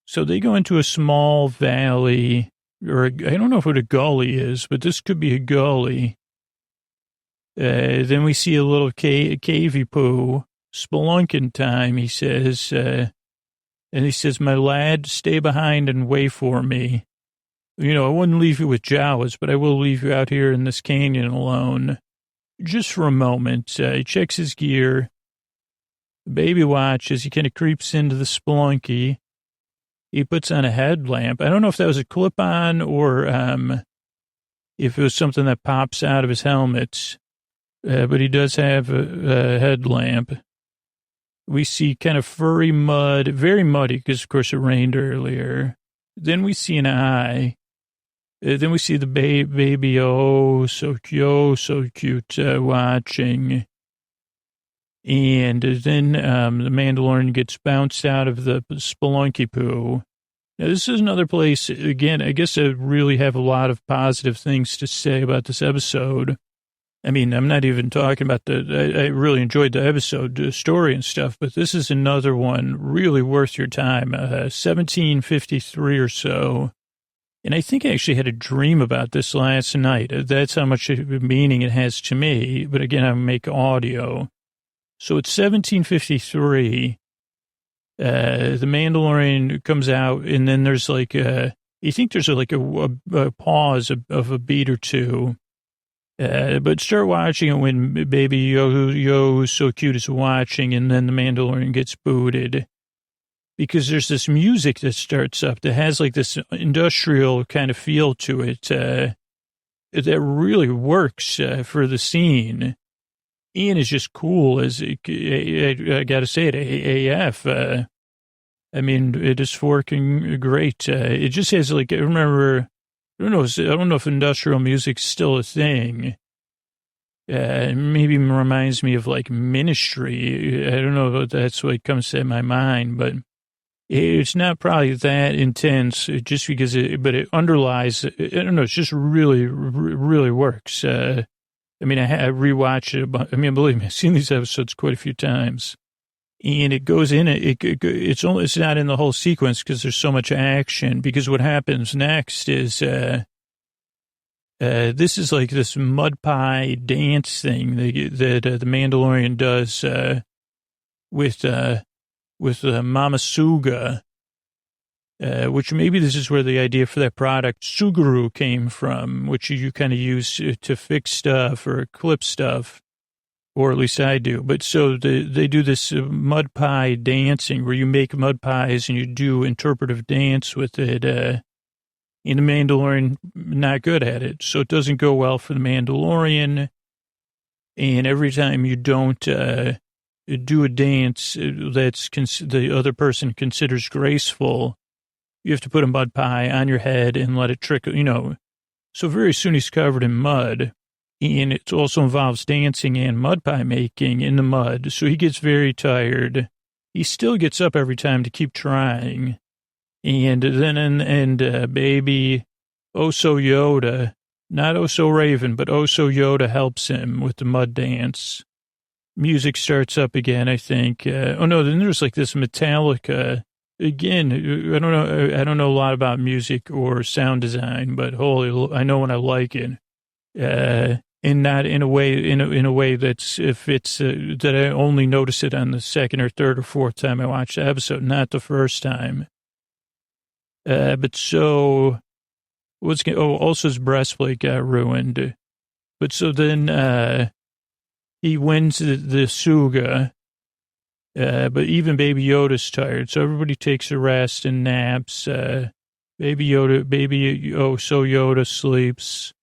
So they go into a small valley, or I don't know what a gully is, but this could be a gully. Then we see a little cavey poo, spelunking time, he says. And he says, my lad, stay behind and wait for me. I wouldn't leave you with Jawas, but I will leave you out here in this canyon alone. Just for a moment. He checks his gear. The baby watches. He kind of creeps into the spelunky. He puts on a headlamp. I don't know if that was a clip-on or if it was something that pops out of his helmet. But he does have a headlamp. We see kind of furry mud, very muddy because, of course, it rained earlier. Then we see an eye. Then we see the baby, oh, so cute, watching. And then the Mandalorian gets bounced out of the spelunky poo. Now, this is another place, again, I guess I really have a lot of positive things to say about this episode. I mean, I'm not even talking about I really enjoyed the episode, the story and stuff, but this is another one really worth your time, 1753 or so. And I think I actually had a dream about this last night. That's how much meaning it has to me. But again, I make audio. So it's 1753. The Mandalorian comes out, and then there's like you think there's a pause of a beat or two. But start watching it when baby Yo so cute is watching, and then the Mandalorian gets booted. Because there's this music that starts up that has like this industrial kind of feel to it that really works for the scene. Ian is just cool as I got to say it, AF. I mean, it is working great. It just has like, I remember, I don't know if industrial music's still a thing. It maybe reminds me of like Ministry. I don't know if that's what comes to my mind, but it's not probably that intense just because but it underlies, I don't know, it's just really, really works. I mean, I rewatched it. I mean, believe me, I've seen these episodes quite a few times. And it goes in, it's not in the whole sequence because there's so much action. Because what happens next is, this is like this mud pie dance thing that the Mandalorian does, with Mama Suga, which maybe this is where the idea for that product, Suguru, came from, which you kind of use to fix stuff or clip stuff, or at least I do. But so they do this mud pie dancing where you make mud pies and you do interpretive dance with it. And the Mandalorian, not good at it. So it doesn't go well for the Mandalorian. And every time you don't do a dance that's the other person considers graceful, you have to put a mud pie on your head and let it trickle, So very soon he's covered in mud. And it also involves dancing and mud pie making in the mud. So he gets very tired. He still gets up every time to keep trying. And then, baby Oso Yoda, not Oso Raven, but Oso Yoda helps him with the mud dance. Music starts up again, I think. Then there's like this Metallica. Again, I don't know a lot about music or sound design, but I know when I like it. And not in a way that's, if it's, that I only notice it on the second or third or fourth time I watch the episode, not the first time. But so, also his breastplate got ruined. But so then, he wins the Suga, but even Baby Yoda's tired, so everybody takes a rest and naps. So Yoda sleeps.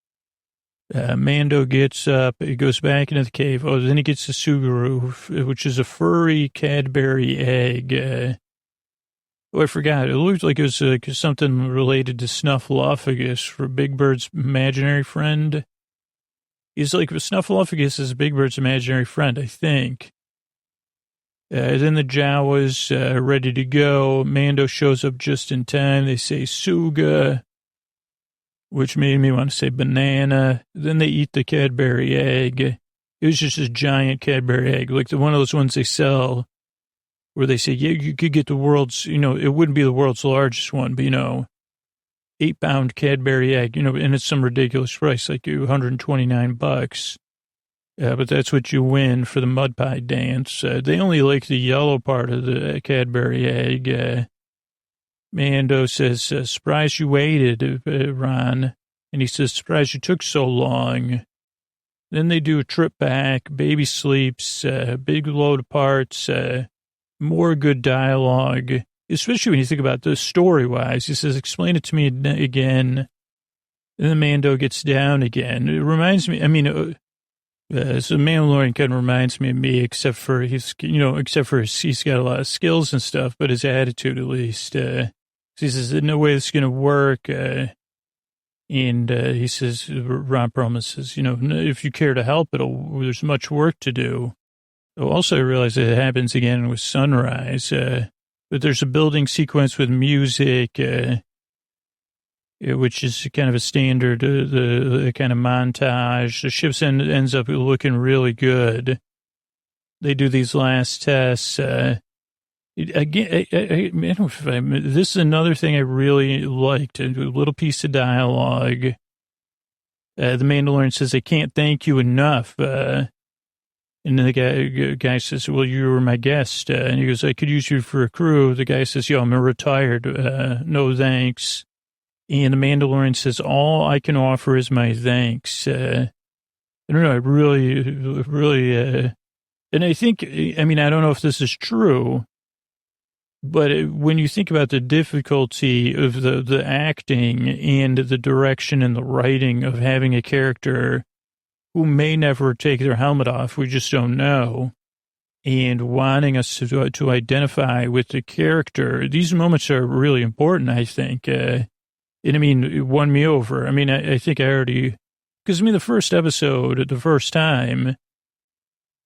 Mando gets up, he goes back into the cave. Then he gets the Suguru, which is a furry Cadbury egg. Oh, I forgot. It looked like it was something related to Snuffleupagus for Big Bird's imaginary friend. He's like, Snuffleupagus is Big Bird's imaginary friend, I think. Then the Jawas ready to go. Mando shows up just in time. They say Suga, which made me want to say banana. Then they eat the Cadbury egg. It was just a giant Cadbury egg, like one of those ones they sell where they say, yeah, you could get the world's, it wouldn't be the world's largest one, but, 8-pound Cadbury egg, and it's some ridiculous price, like $129. But that's what you win for the mud pie dance. They only like the yellow part of the Cadbury egg. Mando says, surprised you waited, Ron. And he says, surprised you took so long. Then they do a trip back. Baby sleeps, big load of parts, more good dialogue, especially when you think about this story-wise. He says, explain it to me again. And then Mando gets down again. It reminds me, so Mandalorian kind of reminds me of me, except for he's got a lot of skills and stuff, but his attitude at least. He says, there's no way this is going to work. And he says, Ron promises, if you care to help, there's much work to do. Also, I realize that it happens again with Sunrise, but there's a building sequence with music, which is kind of a standard, the kind of montage. The ship ends up looking really good. They do these last tests. Again, this is another thing I really liked, a little piece of dialogue. The Mandalorian says, I can't thank you enough. And then the guy says, well, you were my guest. And he goes, I could use you for a crew. The guy says, yo, I'm retired. No thanks. And the Mandalorian says, all I can offer is my thanks. I don't know. I really, and I think, I don't know if this is true, but when you think about the difficulty of the acting and the direction and the writing of having a character who may never take their helmet off, we just don't know, and wanting us to identify with the character, these moments are really important, I think. And it won me over. I think I already, because the first episode, the first time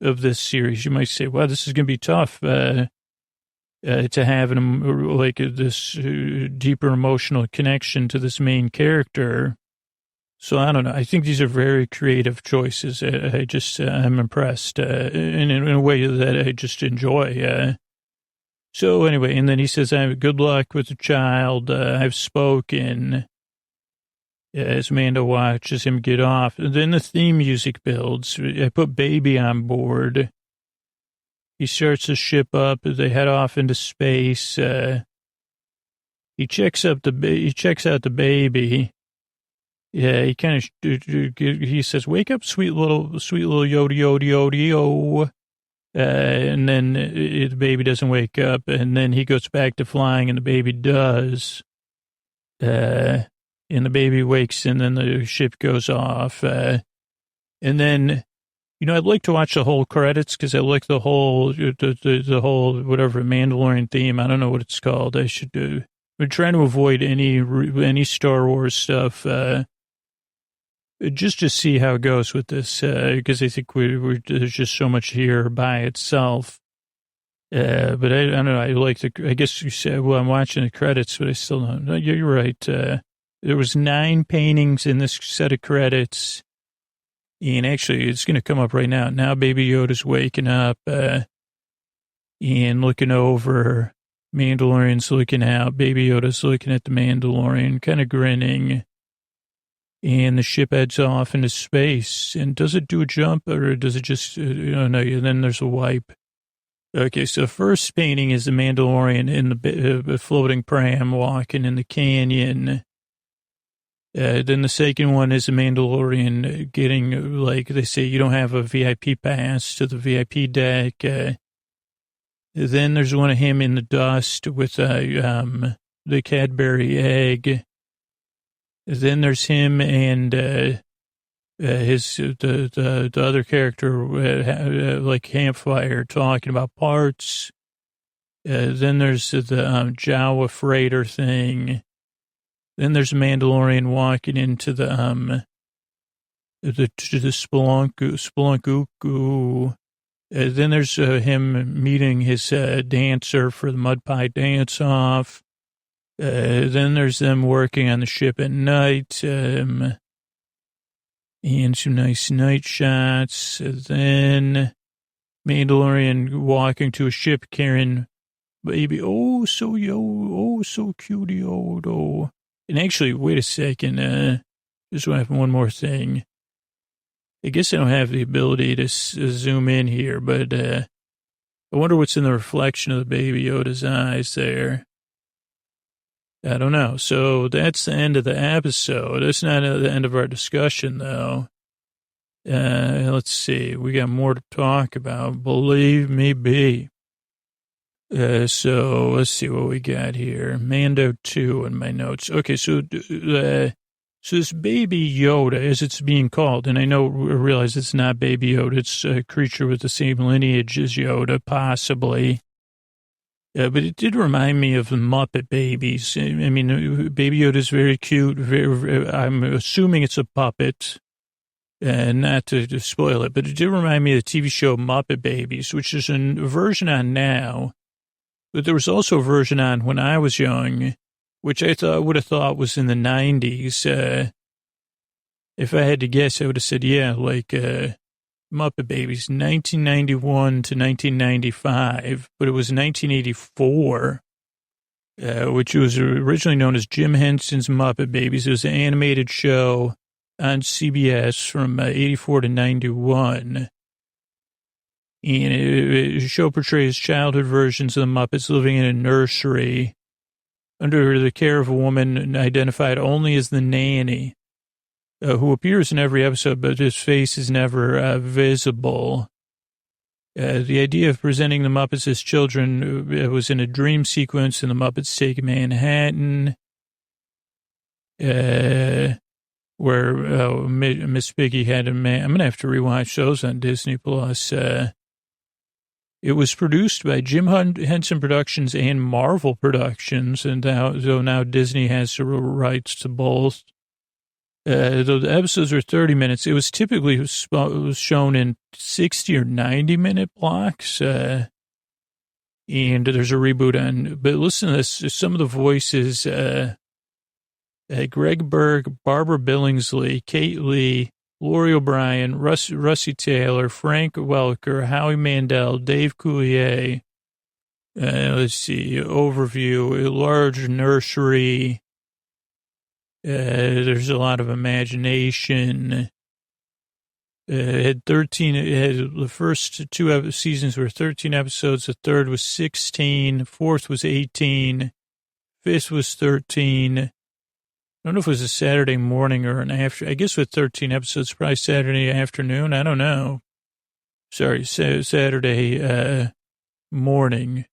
of this series, you might say, wow, this is going to be tough to have this deeper emotional connection to this main character. So I don't know. I think these are very creative choices. I'm impressed in a way that I just enjoy. So anyway, and then he says, I have good luck with the child. I've spoken. As Mando watches him get off. And then the theme music builds. I put Baby on board. He starts the ship up. They head off into space. He checks out the baby. Yeah, he kind of, he says, wake up, sweet little Yoda. And then the baby doesn't wake up. And then he goes back to flying and the baby does. And the baby wakes and then the ship goes off. And then, I'd like to watch the whole credits because I like the whole, the whole, whatever, Mandalorian theme. I don't know what it's called. I should do. We're trying to avoid any Star Wars stuff. Just to see how it goes with this, because I think there's just so much here by itself. But I don't know. I guess you said, well, I'm watching the credits, but I still don't know. You're right. There was 9 paintings in this set of credits. And actually, it's going to come up right now. Now Baby Yoda's waking up and looking over. Mandalorian's looking out. Baby Yoda's looking at the Mandalorian, kind of grinning. And the ship heads off into space. And does it do a jump or does it just, no, then there's a wipe. Okay, so first painting is the Mandalorian in the floating pram walking in the canyon. Then the second one is the Mandalorian getting, like they say, you don't have a VIP pass to the VIP deck. Then there's one of him in the dust with the Cadbury egg. Then there's him and the other character like campfire talking about parts. Then there's the Jawa freighter thing. Then there's Mandalorian walking into the Spelunkuku. Then there's him meeting his dancer for the mud pie dance-off. Then there's them working on the ship at night, and some nice night shots. Then Mandalorian walking to a ship carrying baby. Oh, so cutie, oh. And actually, wait a second. Just want to have one more thing. I guess I don't have the ability to zoom in here, but I wonder what's in the reflection of the baby Yoda's eyes there. I don't know. So that's the end of the episode. That's not the end of our discussion, though. Let's see. We got more to talk about. Believe me, be. So let's see what we got here. Mando 2 in my notes. Okay, so this baby Yoda, as it's being called, and I realize it's not baby Yoda, it's a creature with the same lineage as Yoda, possibly. But it did remind me of the Muppet Babies. I mean, Baby Yoda is very cute. I'm assuming it's a puppet, not to spoil it, but it did remind me of the TV show Muppet Babies, which is a version on now. But there was also a version on when I was young, which I would have thought was in the 90s. If I had to guess, I would have said, yeah, like Muppet Babies, 1991 to 1995, but it was 1984, which was originally known as Jim Henson's Muppet Babies. It was an animated show on CBS from 84 to 91. And the show portrays childhood versions of the Muppets living in a nursery under the care of a woman identified only as the nanny, who appears in every episode, but his face is never visible. The idea of presenting the Muppets as children was in a dream sequence in the Muppets Take Manhattan, where Miss Piggy had a man. I'm going to have to rewatch those on Disney Plus. It was produced by Jim Henson Productions and Marvel Productions, and now Disney has the rights to both. The episodes were 30 minutes. It was typically shown in 60 or 90-minute blocks, and there's a reboot on. But listen to this: some of the voices: Greg Berg, Barbara Billingsley, Kate Lee, Lori O'Brien, Russie Taylor, Frank Welker, Howie Mandel, Dave Coulier. Let's see, overview, a large nursery. There's a lot of imagination. The first two seasons were 13 episodes. The third was 16. Fourth was 18. Fifth was 13. I don't know if it was a Saturday morning or an after. I guess with 13 episodes, probably Saturday afternoon. I don't know. Sorry, Saturday morning.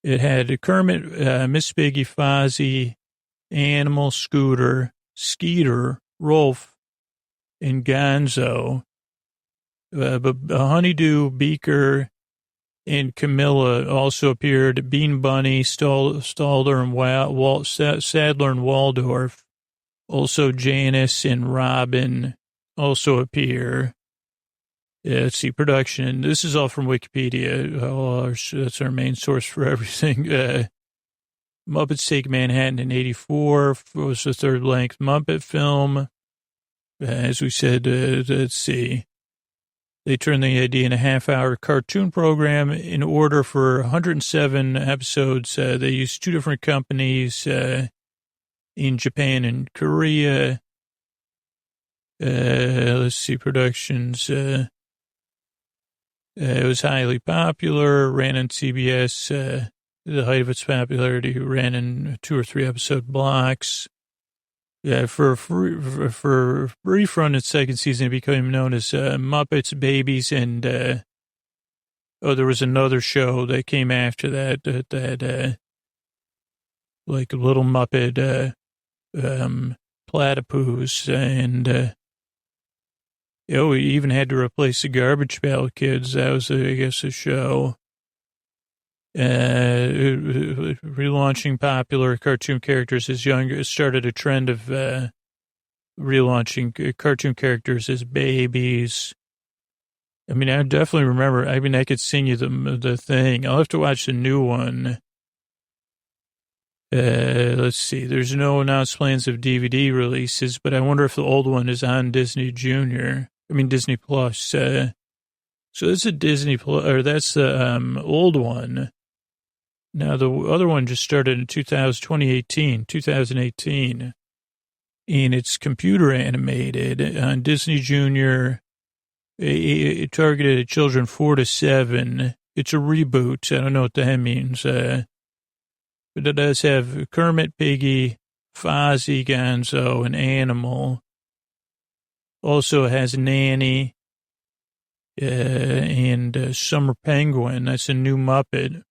It had Kermit, Miss Piggy, Fozzie, Animal, Scooter, Skeeter, Rolf, and Gonzo. But Honeydew, Beaker, and Camilla also appeared. Bean Bunny, Stalder, and Sadler and Waldorf. Also Janice and Robin also appear. Let's see, production. This is all from Wikipedia. That's our main source for everything. Muppets Take Manhattan in 84 was the third-length Muppet film. As we said, let's see. They turned the idea in a half-hour cartoon program in order for 107 episodes. They used two different companies in Japan and Korea. Let's see, productions. It was highly popular, ran on CBS. The height of its popularity ran in 2 or 3 episode blocks. For a brief run its second season, it became known as Muppets Babies, and there was another show that came after that like Little Muppet Platypus, and we even had to replace the Garbage Pail Kids. That was, I guess, a show. relaunching popular cartoon characters as young. It started a trend of relaunching cartoon characters as babies. I mean, I definitely remember. I mean, I could sing you the thing. I'll have to watch the new one. Let's see. There's no announced plans of DVD releases, but I wonder if the old one is on Disney Disney Plus. So this is a Disney Plus, or that's the old one. Now the other one just started in 2018, and it's computer animated on Disney Junior. It targeted at children 4 to 7. It's a reboot. I don't know what that means. But it does have Kermit, Piggy, Fozzie, Gonzo, and Animal. Also has Nanny and Summer Penguin. That's a new Muppet.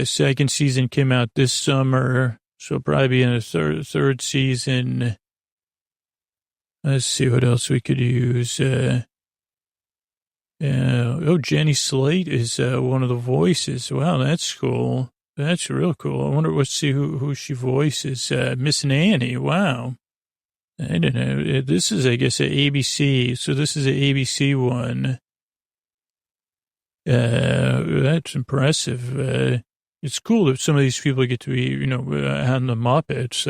Second season came out this summer, so probably be in a third season. Let's see what else we could use. Jenny Slate is one of the voices. Wow, that's cool. That's real cool. I wonder, let's see who she voices. Miss Nanny. Wow. I don't know. This is, I guess, an ABC. So this is an ABC one. That's impressive. It's cool that some of these people get to be, on the Muppets.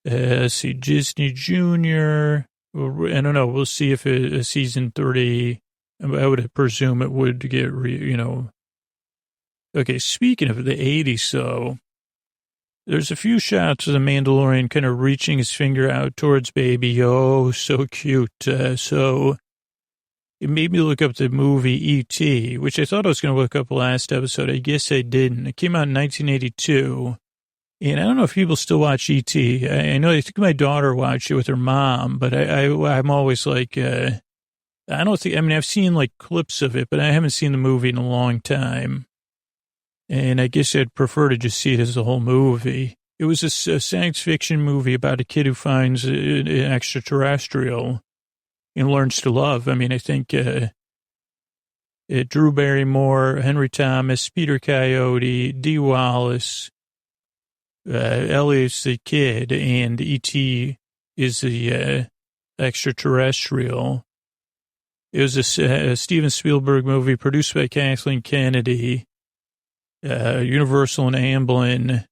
Let's see, Disney Junior. I don't know. We'll see if season 3, I would presume it would get, Okay, speaking of the 80s, though, there's a few shots of the Mandalorian kind of reaching his finger out towards baby. Oh, so cute. So it made me look up the movie E.T., which I thought I was going to look up last episode. I guess I didn't. It came out in 1982. And I don't know if people still watch E.T. I know, I think my daughter watched it with her mom, but I'm always like, I don't think, I've seen like clips of it, but I haven't seen the movie in a long time. And I guess I'd prefer to just see it as the whole movie. It was a science fiction movie about a kid who finds an extraterrestrial and learns to love. I think Drew Barrymore, Henry Thomas, Peter Coyote, Dee Wallace, Elliot's the kid, and E.T. is the extraterrestrial. It was a Steven Spielberg movie produced by Kathleen Kennedy, Universal and Amblin.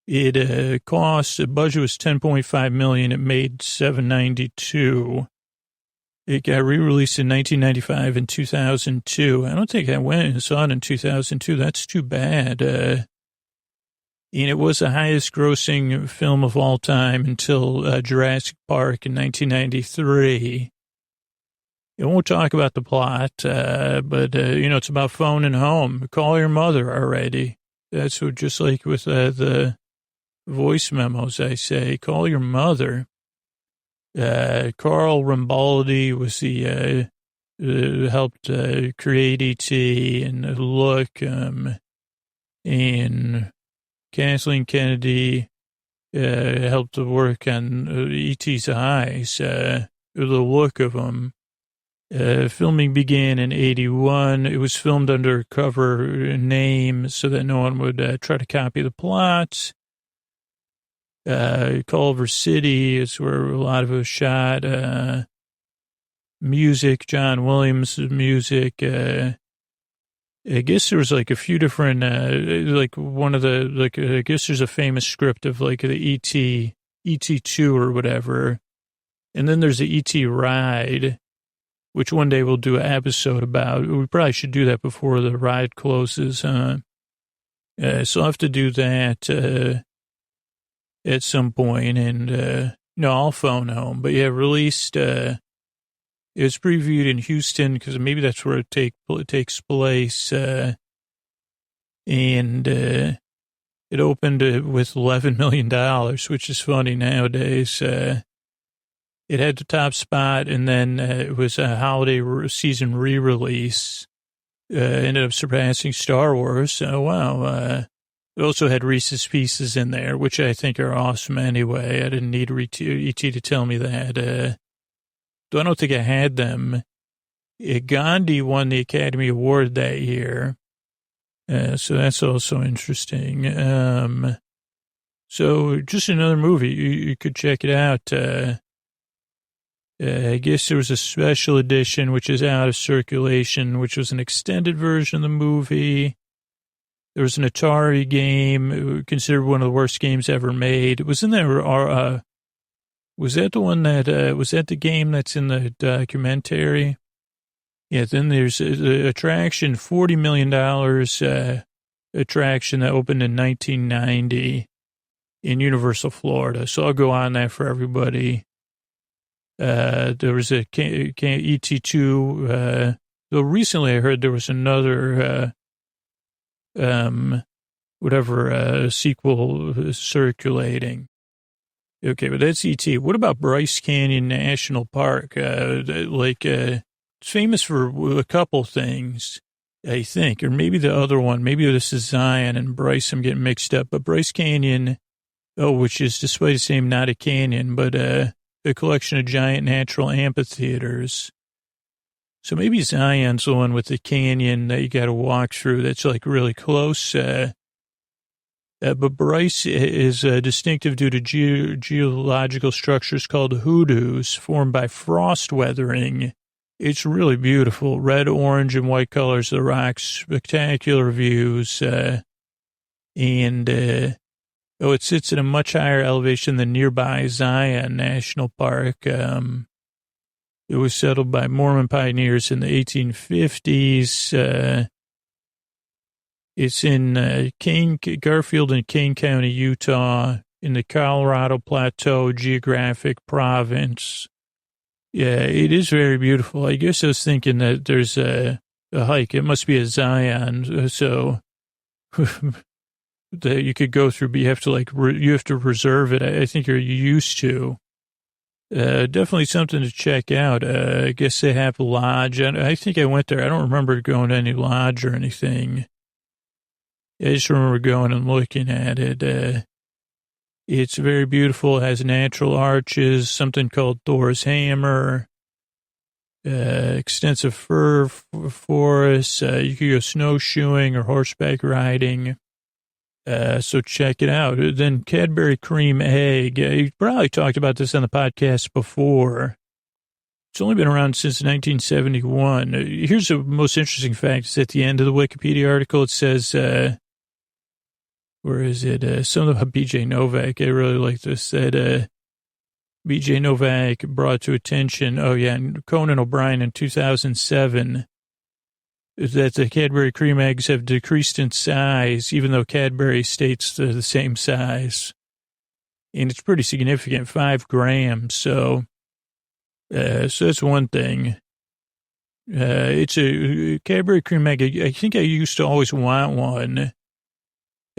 It cost, the budget was $10.5 million. It made $792. It got re-released in 1995 and 2002. I don't think I went and saw it in 2002. That's too bad. And it was the highest grossing film of all time until Jurassic Park in 1993. I won't talk about the plot, but it's about phone and home. Call your mother already. That's what, just like with the voice memos, I say, call your mother. Carl Rambaldi was the, helped create E.T. and look, and Kathleen Kennedy helped to work on E.T.'s eyes, the look of them. Filming began in 1981. It was filmed under cover name so that no one would try to copy the plot. Culver City is where a lot of it was shot. Music, John Williams' music. I guess there was like a few different, I guess there's a famous script of like the E.T. 2 or whatever. And then there's the E.T. ride, which one day we'll do an episode about. We probably should do that before the ride closes. So I'll have to do that at some point. And I'll phone home. But yeah, released, it was previewed in Houston because maybe that's where it takes place. And it opened with $11 million, which is funny nowadays. It had the top spot, and then it was a holiday season re-release. Ended up surpassing Star Wars. Oh, wow. It also had Reese's Pieces in there, which I think are awesome anyway. I didn't need E.T. to tell me that. Though I don't think I had them. Gandhi won the Academy Award that year. So that's also interesting. So just another movie. You could check it out. I guess there was a special edition, which is out of circulation, which was an extended version of the movie. There was an Atari game, considered one of the worst games ever made. Wasn't there, was that the one that, was that the game that's in the documentary? Yeah, then there's the attraction, $40 million attraction that opened in 1990 in Universal, Florida. So I'll go on that for everybody. There was a ET2, though recently I heard there was another, sequel circulating. Okay, but that's ET. What about Bryce Canyon National Park? It's famous for a couple things, I think, or maybe the other one. Maybe this is Zion and Bryce. I'm getting mixed up. But Bryce Canyon, which is despite its name, not a canyon, but a collection of giant natural amphitheaters. So maybe Zion's the one with the canyon that you got to walk through. That's like really close. But Bryce is distinctive due to geological structures called hoodoos formed by frost weathering. It's really beautiful. Red, orange, and white colors of the rocks, spectacular views. It sits at a much higher elevation than nearby Zion National Park. It was settled by Mormon pioneers in the 1850s. It's in Garfield and Kane County, Utah, in the Colorado Plateau Geographic Province. Yeah, it is very beautiful. I guess I was thinking that there's a hike. It must be a Zion, so that you could go through, but you have to you have to reserve it. I think you're used to. Definitely something to check out. I guess they have a lodge. I think I went there. I don't remember going to any lodge or anything. I just remember going and looking at it. It's very beautiful. It has natural arches, something called Thor's Hammer, extensive fir forests. You could go snowshoeing or horseback riding. So check it out. Then Cadbury Cream Egg. You probably talked about this on the podcast before. It's only been around since 1971. Here's the most interesting fact. It's at the end of the Wikipedia article. It says, where is it? Something about B.J. Novak. I really like this. That B.J. Novak brought to attention, Conan O'Brien in 2007, that the Cadbury cream eggs have decreased in size, even though Cadbury states they're the same size. And it's pretty significant, 5 grams. So that's one thing. It's a Cadbury cream egg. I think I used to always want one.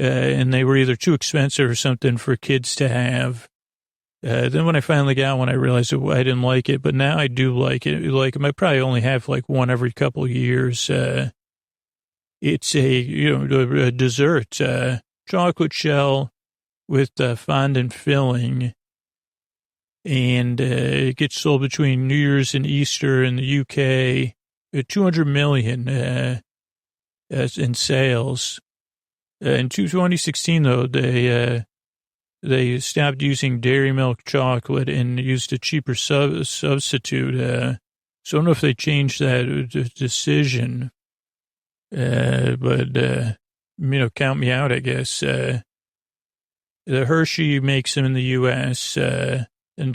And they were either too expensive or something for kids to have. Then when I finally got one, I realized I didn't like it, but now I do like it. Like, I probably only have like one every couple of years. It's a dessert, chocolate shell with fondant filling. And it gets sold between New Year's and Easter in the UK. 200 million in sales. In 2016, though, they stopped using dairy milk chocolate and used a cheaper substitute. So I don't know if they changed that decision. But count me out, I guess. The Hershey makes them in the U.S., and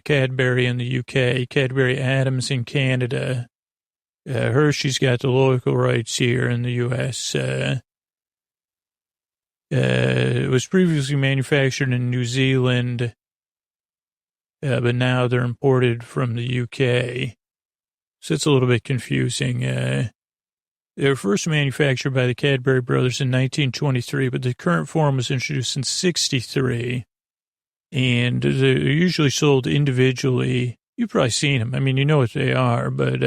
Cadbury in the UK, Cadbury Adams in Canada. Hershey's got the local rights here in the U.S., it was previously manufactured in New Zealand, but now they're imported from the UK. So it's a little bit confusing. They were first manufactured by the Cadbury brothers in 1923, but the current form was introduced in 1963. And they're usually sold individually. You've probably seen them. I mean, you know what they are, but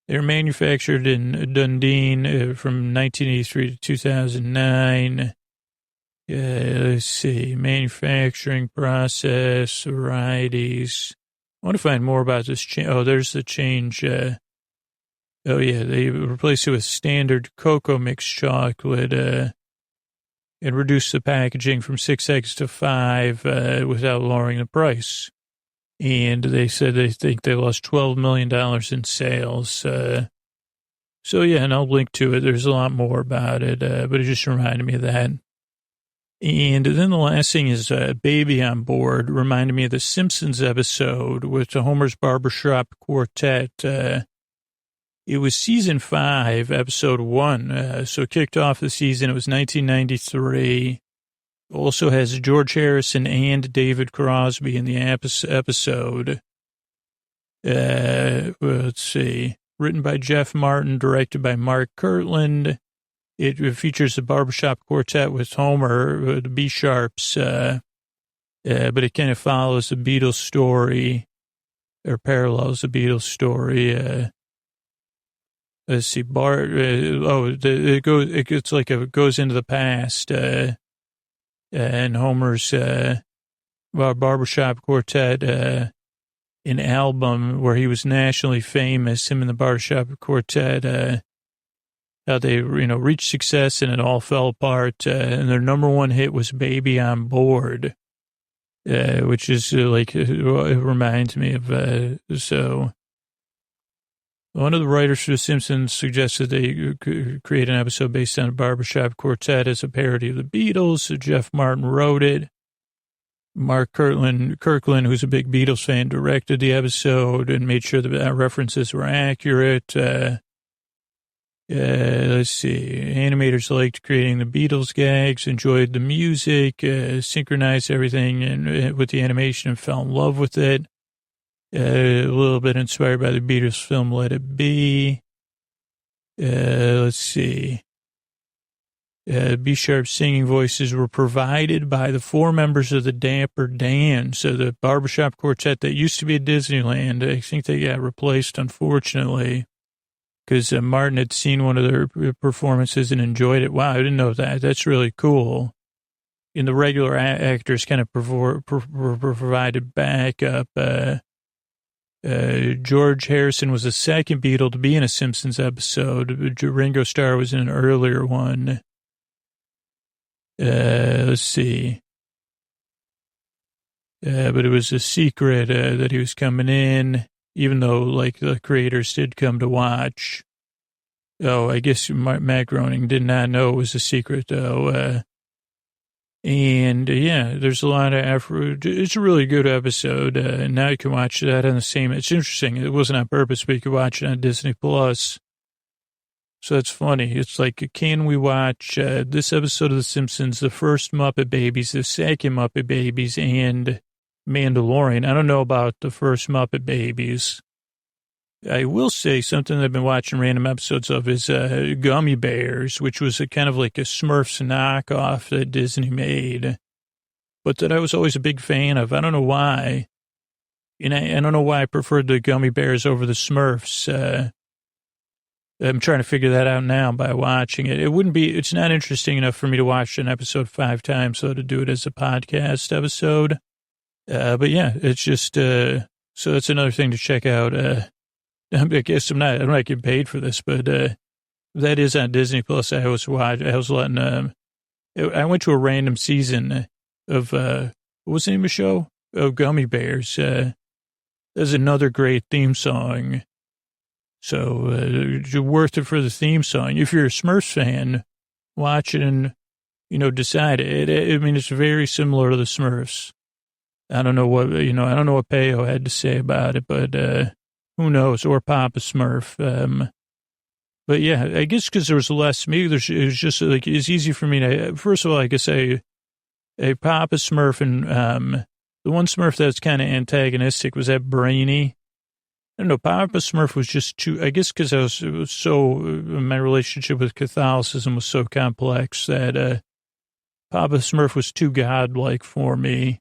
they're manufactured in Dundee from 1983 to 2009. Let's see, manufacturing process, varieties. I want to find more about this change. Oh, there's the change. Oh, yeah, they replaced it with standard cocoa mix chocolate and reduced the packaging from 6 eggs to 5 without lowering the price. And they said they think they lost $12 million in sales. So, yeah, and I'll link to it. There's a lot more about it, but it just reminded me of that. And then the last thing is Baby on Board reminded me of the Simpsons episode with the Homer's Barbershop Quartet. It was season 5, episode 1. So it kicked off the season. It was 1993. Also has George Harrison and David Crosby in the episode. Let's see. Written by Jeff Martin, directed by Mark Kirtland. It features the Barbershop Quartet with Homer, the B-Sharps, but it kind of follows the Beatles story, or parallels the Beatles story. Let's see, Bart. It goes into the past, and Homer's Barbershop Quartet, an album where he was nationally famous. Him and the Barbershop Quartet. How they, reached success and it all fell apart. And their number one hit was Baby on Board, which is it reminds me of, so one of the writers for The Simpsons suggested they create an episode based on a Barbershop Quartet as a parody of the Beatles. So Jeff Martin wrote it. Mark Kirkland, who's a big Beatles fan, directed the episode and made sure the references were accurate. Let's see. Animators liked creating the Beatles gags, enjoyed the music, synchronized everything and with the animation and fell in love with it. A little bit inspired by the Beatles film Let It Be. Let's see. B-Sharp's singing voices were provided by the 4 members of the Dapper Dan. So the Barbershop Quartet that used to be at Disneyland, I think they got replaced, unfortunately. Because Martin had seen one of their performances and enjoyed it. Wow, I didn't know that. That's really cool. And the regular actors kind of provided backup. George Harrison was the second Beatle to be in a Simpsons episode. Ringo Starr was in an earlier one. Let's see. But it was a secret that he was coming in. Even though, the creators did come to watch. Oh, I guess Matt Groening did not know it was a secret, though. There's a lot of effort. It's a really good episode. And now you can watch that on the same. It's interesting. It wasn't on purpose, but you can watch it on Disney Plus. So that's funny. It's like, can we watch this episode of The Simpsons, the first Muppet Babies, the second Muppet Babies, and Mandalorian? I don't know about the first Muppet Babies. I will say something I've been watching random episodes of is Gummy Bears, which was a kind of like a Smurfs knockoff that Disney made, but that I was always a big fan of. I don't know why. And I don't know why I preferred the Gummy Bears over the Smurfs. I'm trying to figure that out now by watching it. It's not interesting enough for me to watch an episode 5 times, so to do it as a podcast episode. But yeah, it's just, so that's another thing to check out. I guess I'm not getting paid for this, but, that is on Disney Plus. I went to a random season of, what was the name of the show? Oh, Gummy Bears. There's another great theme song. So, worth it for the theme song. If you're a Smurfs fan, watch it and, decide. It's very similar to the Smurfs. I don't know what Peo had to say about it, but, who knows? Or Papa Smurf. But yeah, I guess because there was less, maybe it was just it's easy for me to, first of all, I guess a Papa Smurf and, the one Smurf that's kind of antagonistic was that Brainy. I don't know, Papa Smurf was just too, I guess because my relationship with Catholicism was so complex that, Papa Smurf was too godlike for me.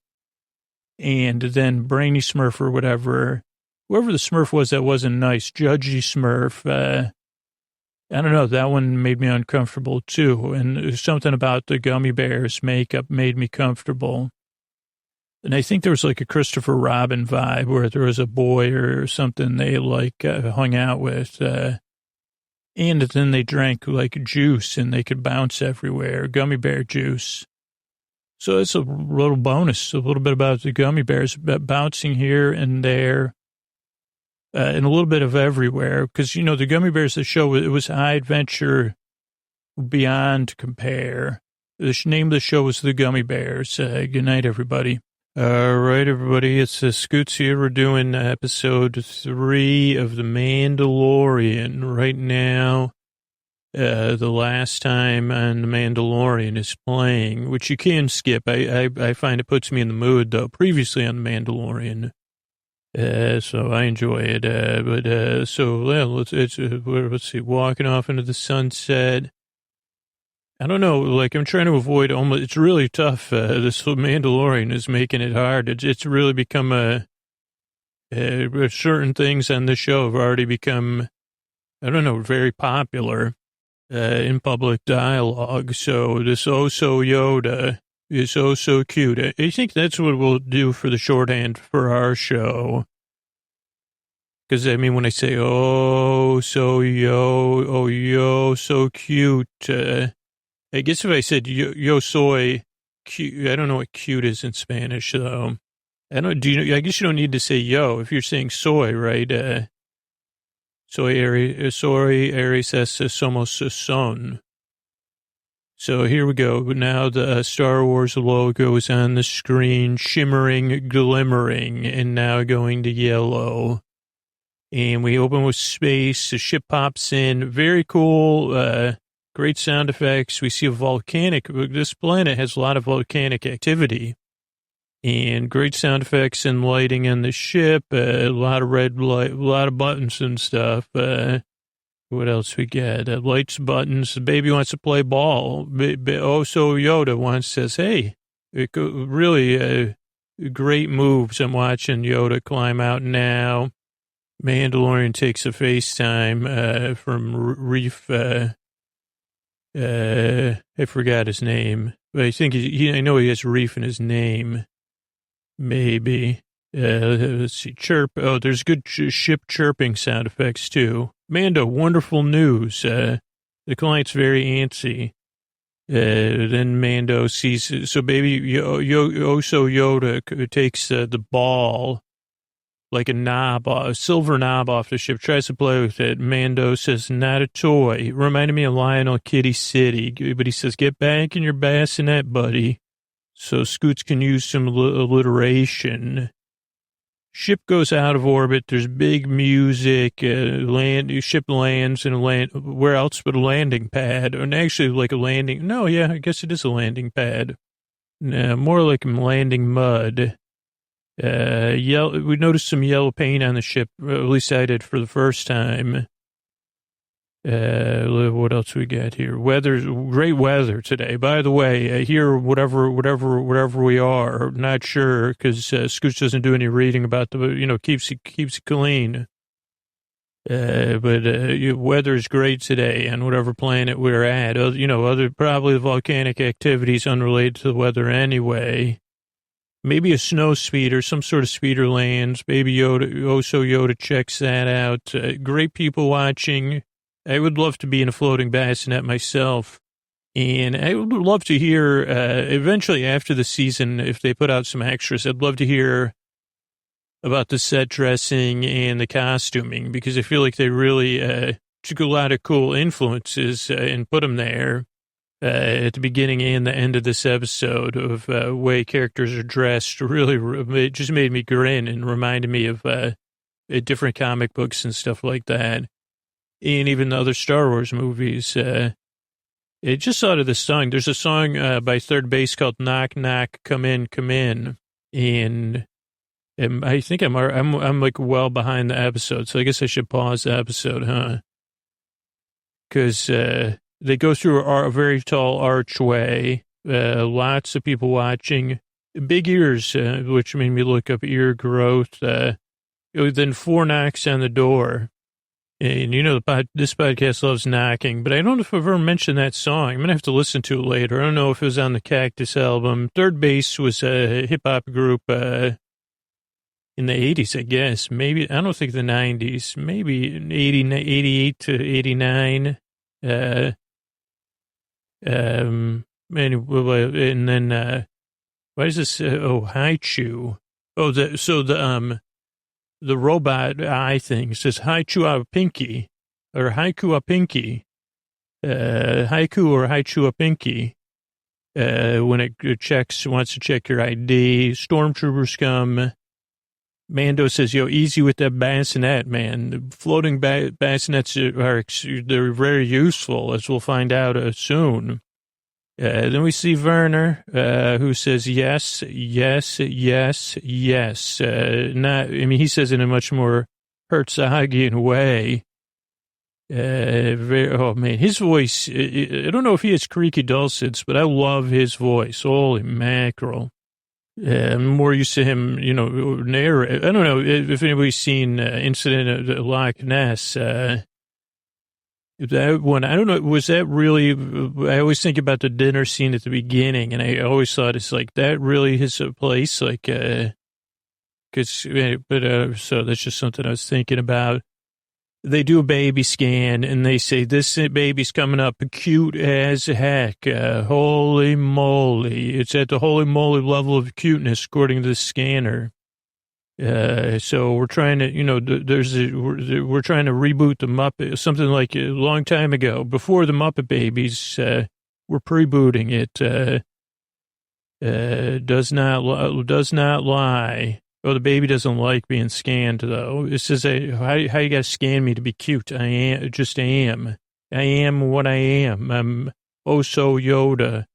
And then Brainy Smurf or whatever, whoever the Smurf was that wasn't nice, Judgy Smurf, I don't know, that one made me uncomfortable too. And something about the Gummy Bears makeup made me comfortable. And I think there was a Christopher Robin vibe where there was a boy or something they hung out with. And then they drank like juice and they could bounce everywhere, gummy bear juice. So it's a little bonus, a little bit about the gummy bears, bouncing here and there, and a little bit of everywhere. Because, you know, the gummy bears, the show, it was high adventure beyond compare. The name of the show was The Gummy Bears. Good night, everybody. All right, everybody, it's Scoots here. We're doing episode 3 of The Mandalorian right now. The last time on The Mandalorian is playing, which you can skip. I find it puts me in the mood, though, previously on The Mandalorian. So I enjoy it. Let's see, walking off into the sunset. I don't know, like I'm trying to avoid it's really tough. This Mandalorian is making it hard. It's really become certain things on the show have already become, I don't know, very popular in public dialogue. So this oh-so Yoda is oh-so cute. I think that's what we'll do for the shorthand for our show. Because, I mean, when I say, oh, so cute, I guess if I said yo soy, cute, I don't know what cute is in Spanish, though. I guess you don't need to say yo if you're saying soy, right? Soy eres somos son. So here we go. Now the Star Wars logo is on the screen, shimmering, glimmering, and now going to yellow. And we open with space. The ship pops in. Very cool. Great sound effects. We see this planet has a lot of volcanic activity. And great sound effects and lighting on the ship. A lot of red light, a lot of buttons and stuff. What else we got? Lights, buttons. The baby wants to play ball. So Yoda says, hey, really great moves. I'm watching Yoda climb out now. Mandalorian takes a FaceTime from Reef. I forgot his name. But I think I know he has Reef in his name. Maybe. Let's see. Chirp. Oh, there's good ship chirping sound effects, too. Mando, wonderful news. The client's very antsy. Then Mando sees, so baby, so Yoda takes the ball, like a knob, a silver knob off the ship, tries to play with it. Mando says, not a toy. Reminded me of Lionel Kitty City. But he says, get back in your bassinet, buddy. So Scoots can use some alliteration. Ship goes out of orbit. There's big music. Ship lands and where else but a landing pad? And actually like a landing. No, yeah, I guess it is a landing pad. No, more like landing mud. We noticed some yellow paint on the ship. At least I did for the first time. What else we got here? Great weather today. By the way, here, whatever we are, not sure, because Scooch doesn't do any reading about keeps it clean. But weather's great today on whatever planet we're at. Other probably volcanic activities unrelated to the weather anyway. Maybe a snow speeder, some sort of speeder lands. Baby Yoda, so Yoda checks that out. Great people watching. I would love to be in a floating bassinet myself. And I would love to hear, eventually after the season, if they put out some extras, I'd love to hear about the set dressing and the costuming, because I feel like they really took a lot of cool influences and put them there at the beginning and the end of this episode of way characters are dressed. Really, it just made me grin and reminded me of different comic books and stuff like that. And even the other Star Wars movies. It just thought of this song. There's a song by Third Base called Knock, Knock, Come In, Come In. And I think I'm like well behind the episode, so I guess I should pause the episode, huh? Because they go through a very tall archway, lots of people watching, big ears, which made me look up ear growth. Then 4 knocks on the door. And this podcast loves knocking, but I don't know if I've ever mentioned that song. I'm going to have to listen to it later. I don't know if it was on the Cactus album. Third Base was a hip-hop group in the 80s, I guess. Maybe, I don't think the 90s, maybe 88 to 89. Anyway, and then, why does this, hi, Chew. Oh, the robot eye thing says, hi, Chew, a pinky, or haiku a pinky, haiku or hi, Chew a pinky. When it wants to check your ID, stormtroopers come. Mando says, yo, easy with that bassinet, man. The floating bassinets they're very useful, as we'll find out soon. Then we see Werner, who says, yes, yes, yes, yes. He says it in a much more Herzogian way. Oh man, his voice, I don't know if he has creaky dulcets, but I love his voice. Holy mackerel. I'm more used to him, narrate. I don't know if anybody's seen Incident at Loch Ness. That one, I don't know, was that really, I always think about the dinner scene at the beginning, and I always thought it's like, that really is a place, so that's just something I was thinking about. They do a baby scan, and they say, this baby's coming up cute as heck. Holy moly. It's at the holy moly level of cuteness, according to the scanner. So we're trying to, we're trying to reboot the Muppet, something like a long time ago, before the Muppet Babies. We're pre-booting it. Does not lie. Oh, the baby doesn't like being scanned, though. It says, how you got to scan me to be cute? I am. I am what I am. I'm so Yoda.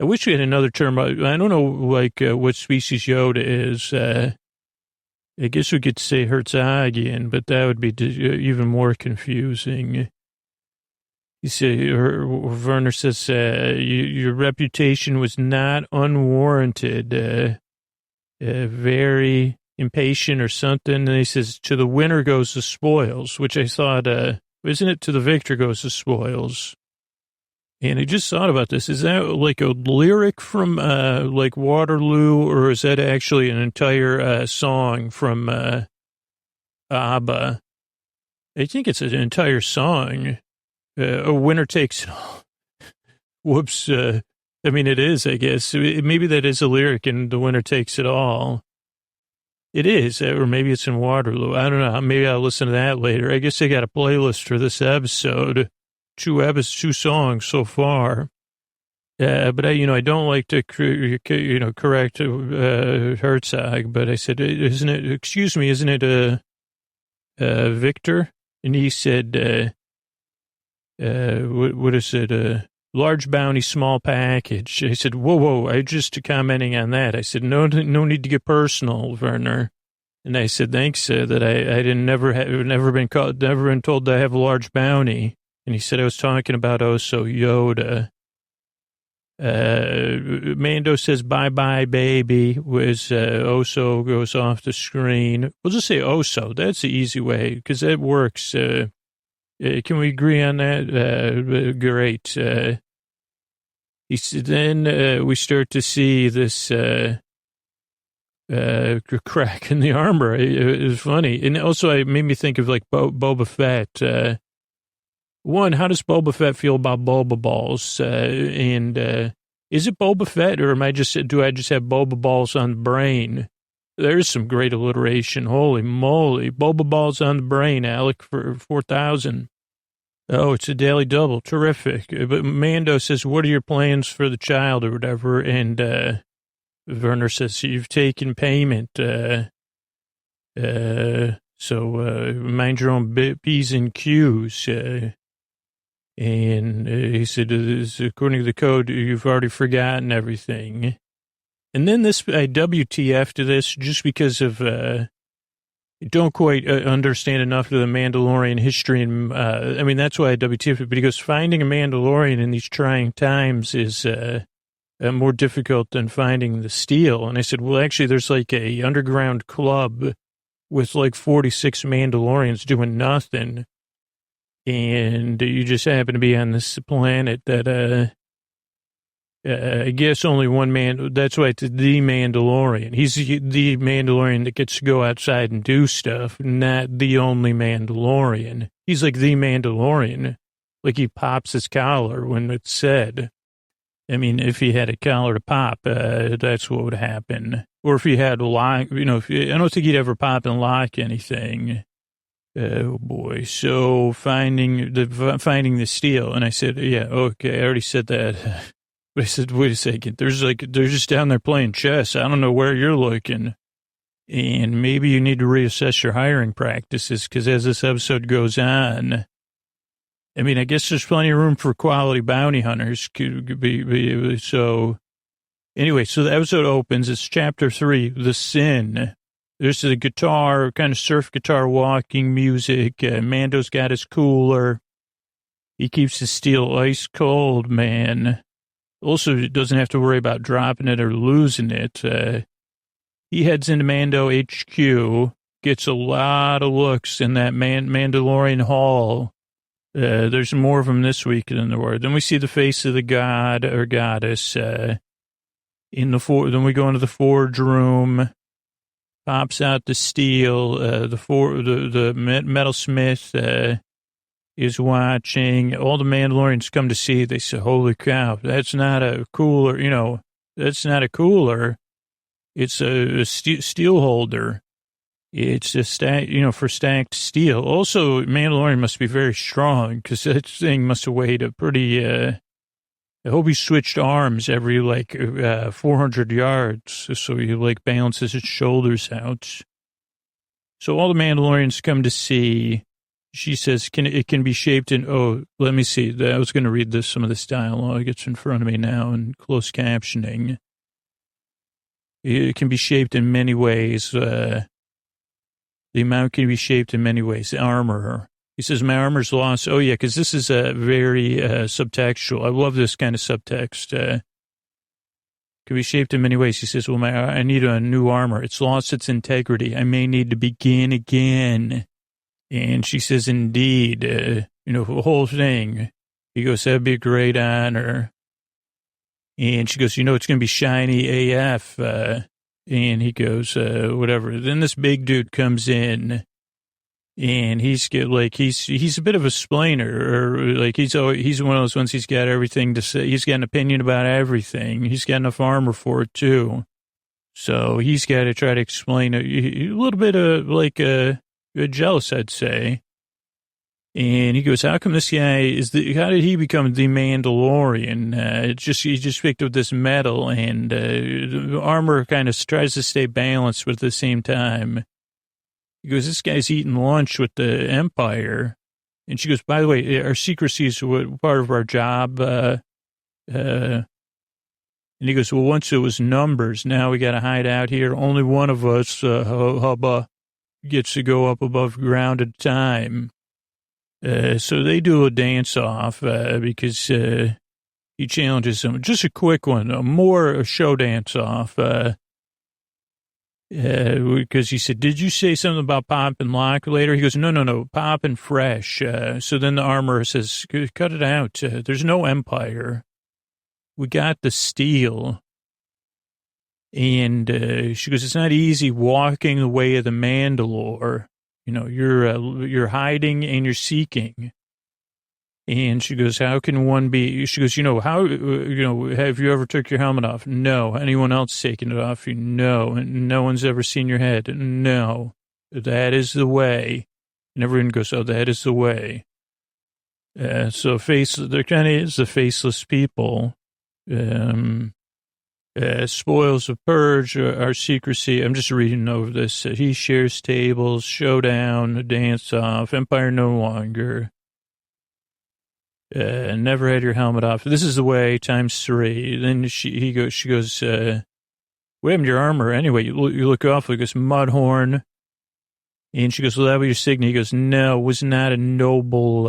I wish we had another term. I don't know, what species Yoda is. I guess we could say Herzogian, but that would be even more confusing. You say, Werner says, your reputation was not unwarranted. Very impatient or something. And he says, to the winner goes the spoils, which I thought, isn't it to the victor goes the spoils? And I just thought about this. Is that like a lyric from like Waterloo, or is that actually an entire song from ABBA? I think it's an entire song. A winner takes it all. Whoops. It is, I guess. Maybe that is a lyric, and the winner takes it all. It is, or maybe it's in Waterloo. I don't know. Maybe I'll listen to that later. I guess I got a playlist for this episode. Two songs so far. But I don't like to, correct Herzog. But I said, isn't it Victor? And he said, what is it? Large bounty, small package. I said, whoa, I just commenting on that. I said, no need to get personal, Werner. And I said, thanks, that I never been told that I have a large bounty. And he said, I was talking about so Yoda. Mando says, bye-bye, baby, was Oso goes off the screen. We'll just say Oso. That's the easy way, because that works. Can we agree on that? Great. Then we start to see this crack in the armor. It was funny. And also it made me think of like Boba Fett. One, how does Boba Fett feel about Boba Balls? And is it Boba Fett, or do I just have Boba Balls on the brain? There's some great alliteration. Holy moly. Boba Balls on the brain, Alec, for 4,000. Oh, it's a daily double. Terrific. But Mando says, what are your plans for the child or whatever? And Werner says, you've taken payment. So mind your own P's and Q's. And he said, according to the code, you've already forgotten everything. And then I WTF to this just because of, don't quite understand enough of the Mandalorian history. And that's why I WTF it, because finding a Mandalorian in these trying times is more difficult than finding the steel. And I said, well, actually, there's like a underground club with like 46 Mandalorians doing nothing. And you just happen to be on this planet that I guess only one man. That's why it's the Mandalorian. He's the Mandalorian that gets to go outside and do stuff, not the only Mandalorian. He's like the Mandalorian. Like he pops his collar when it's said. I mean, if he had a collar to pop, that's what would happen. Or if he had a lock, I don't think he'd ever pop and lock anything. Oh boy. So finding the steel. And I said, yeah, okay, I already said that. But I said, wait a second, they're just down there playing chess. I don't know where you're looking. And maybe you need to reassess your hiring practices because as this episode goes on, I mean, I guess there's plenty of room for quality bounty hunters. So anyway, so the episode opens. It's chapter 3, The Sin. There's the guitar, kind of surf guitar walking music. Mando's got his cooler. He keeps his steel ice cold, man. Also, doesn't have to worry about dropping it or losing it. He heads into Mando HQ, gets a lot of looks in that Mandalorian hall. There's more of them this week than there were. Then we see the face of the god or goddess. Then we go into the forge room. Pops out the steel. The metalsmith is watching. All the Mandalorians come to see. They say, "Holy cow, that's not a cooler. That's not a cooler. It's a steel holder. It's a for stacked steel." Also, Mandalorian must be very strong because that thing must have weighed a pretty. I hope he switched arms every 400 yards so he balances his shoulders out. So all the Mandalorians come to see. She says, it can be shaped in, let me see. I was going to read some of this dialogue. It's in front of me now in closed captioning. It can be shaped in many ways. The amount can be shaped in many ways. The armor. He says, my armor's lost. Oh, yeah, because this is very subtextual. I love this kind of subtext. Can be shaped in many ways. He says, well, I need a new armor. It's lost its integrity. I may need to begin again. And she says, indeed, the whole thing. He goes, that'd be a great honor. And she goes, it's going to be shiny AF. And he goes, whatever. Then this big dude comes in, and he's a bit of a splainer, or he's one of those ones. He's got everything to say. He's got an opinion about everything. He's got enough armor for it too. So he's got to try to explain a little bit of jealous, I'd say. And he goes, how come this guy how did he become the Mandalorian? He just picked up this metal, and the armor kind of tries to stay balanced, but at the same time, he goes, this guy's eating lunch with the Empire. And she goes, by the way, our secrecy is part of our job. And he goes, well, once it was numbers, now we got to hide out here. Only one of us, hubba, gets to go up above ground at a time. So they do a dance off because he challenges him. Just a quick one, a show dance off. Because he said, did you say something about pop and lock later? He goes, no, pop and fresh. So then the armorer says, cut it out. There's no Empire. We got the steel. And she goes, it's not easy walking the way of the Mandalore. You're hiding and you're seeking. And she goes, how can one be? She goes, have you ever took your helmet off? No. Anyone else taken it off? No. And no one's ever seen your head? No. That is the way. And everyone goes, oh, that is the way. So there kind of is the faceless people. Spoils of purge, our secrecy. I'm just reading over this. He shares tables, showdown, dance off, Empire no longer. Never had your helmet off. This is the way, ×3. Then she goes, what happened to your armor? Anyway, you look awful. He goes, Mudhorn. And she goes, well, that was your signet. He goes, no, it was not a noble,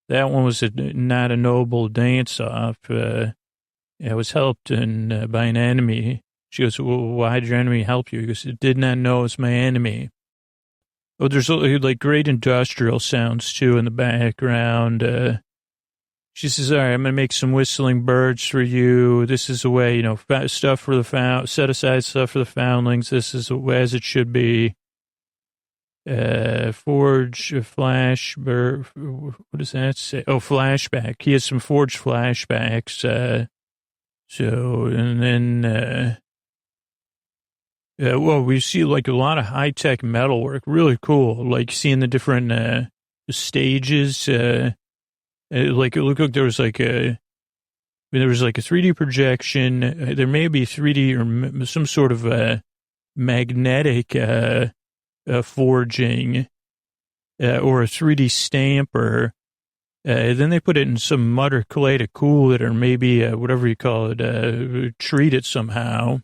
that one was not a noble dance off. I was helped by an enemy. She goes, well, why did your enemy help you? He goes, it did not know it's my enemy. Oh, there's great industrial sounds too in the background. She says, all right, I'm going to make some whistling birds for you. This is the way, stuff for the set aside stuff for the foundlings. This is the way as it should be. Forge, flash, what does that say? Oh, flashback. He has some forged flashbacks. And then, we see like a lot of high-tech metalwork. Really cool. Like seeing the different, stages, it looked like there was like a 3D projection. There may be 3D or some sort of magnetic forging or a 3D stamper. Then they put it in some mud or clay to cool it, or maybe whatever you call it, treat it somehow.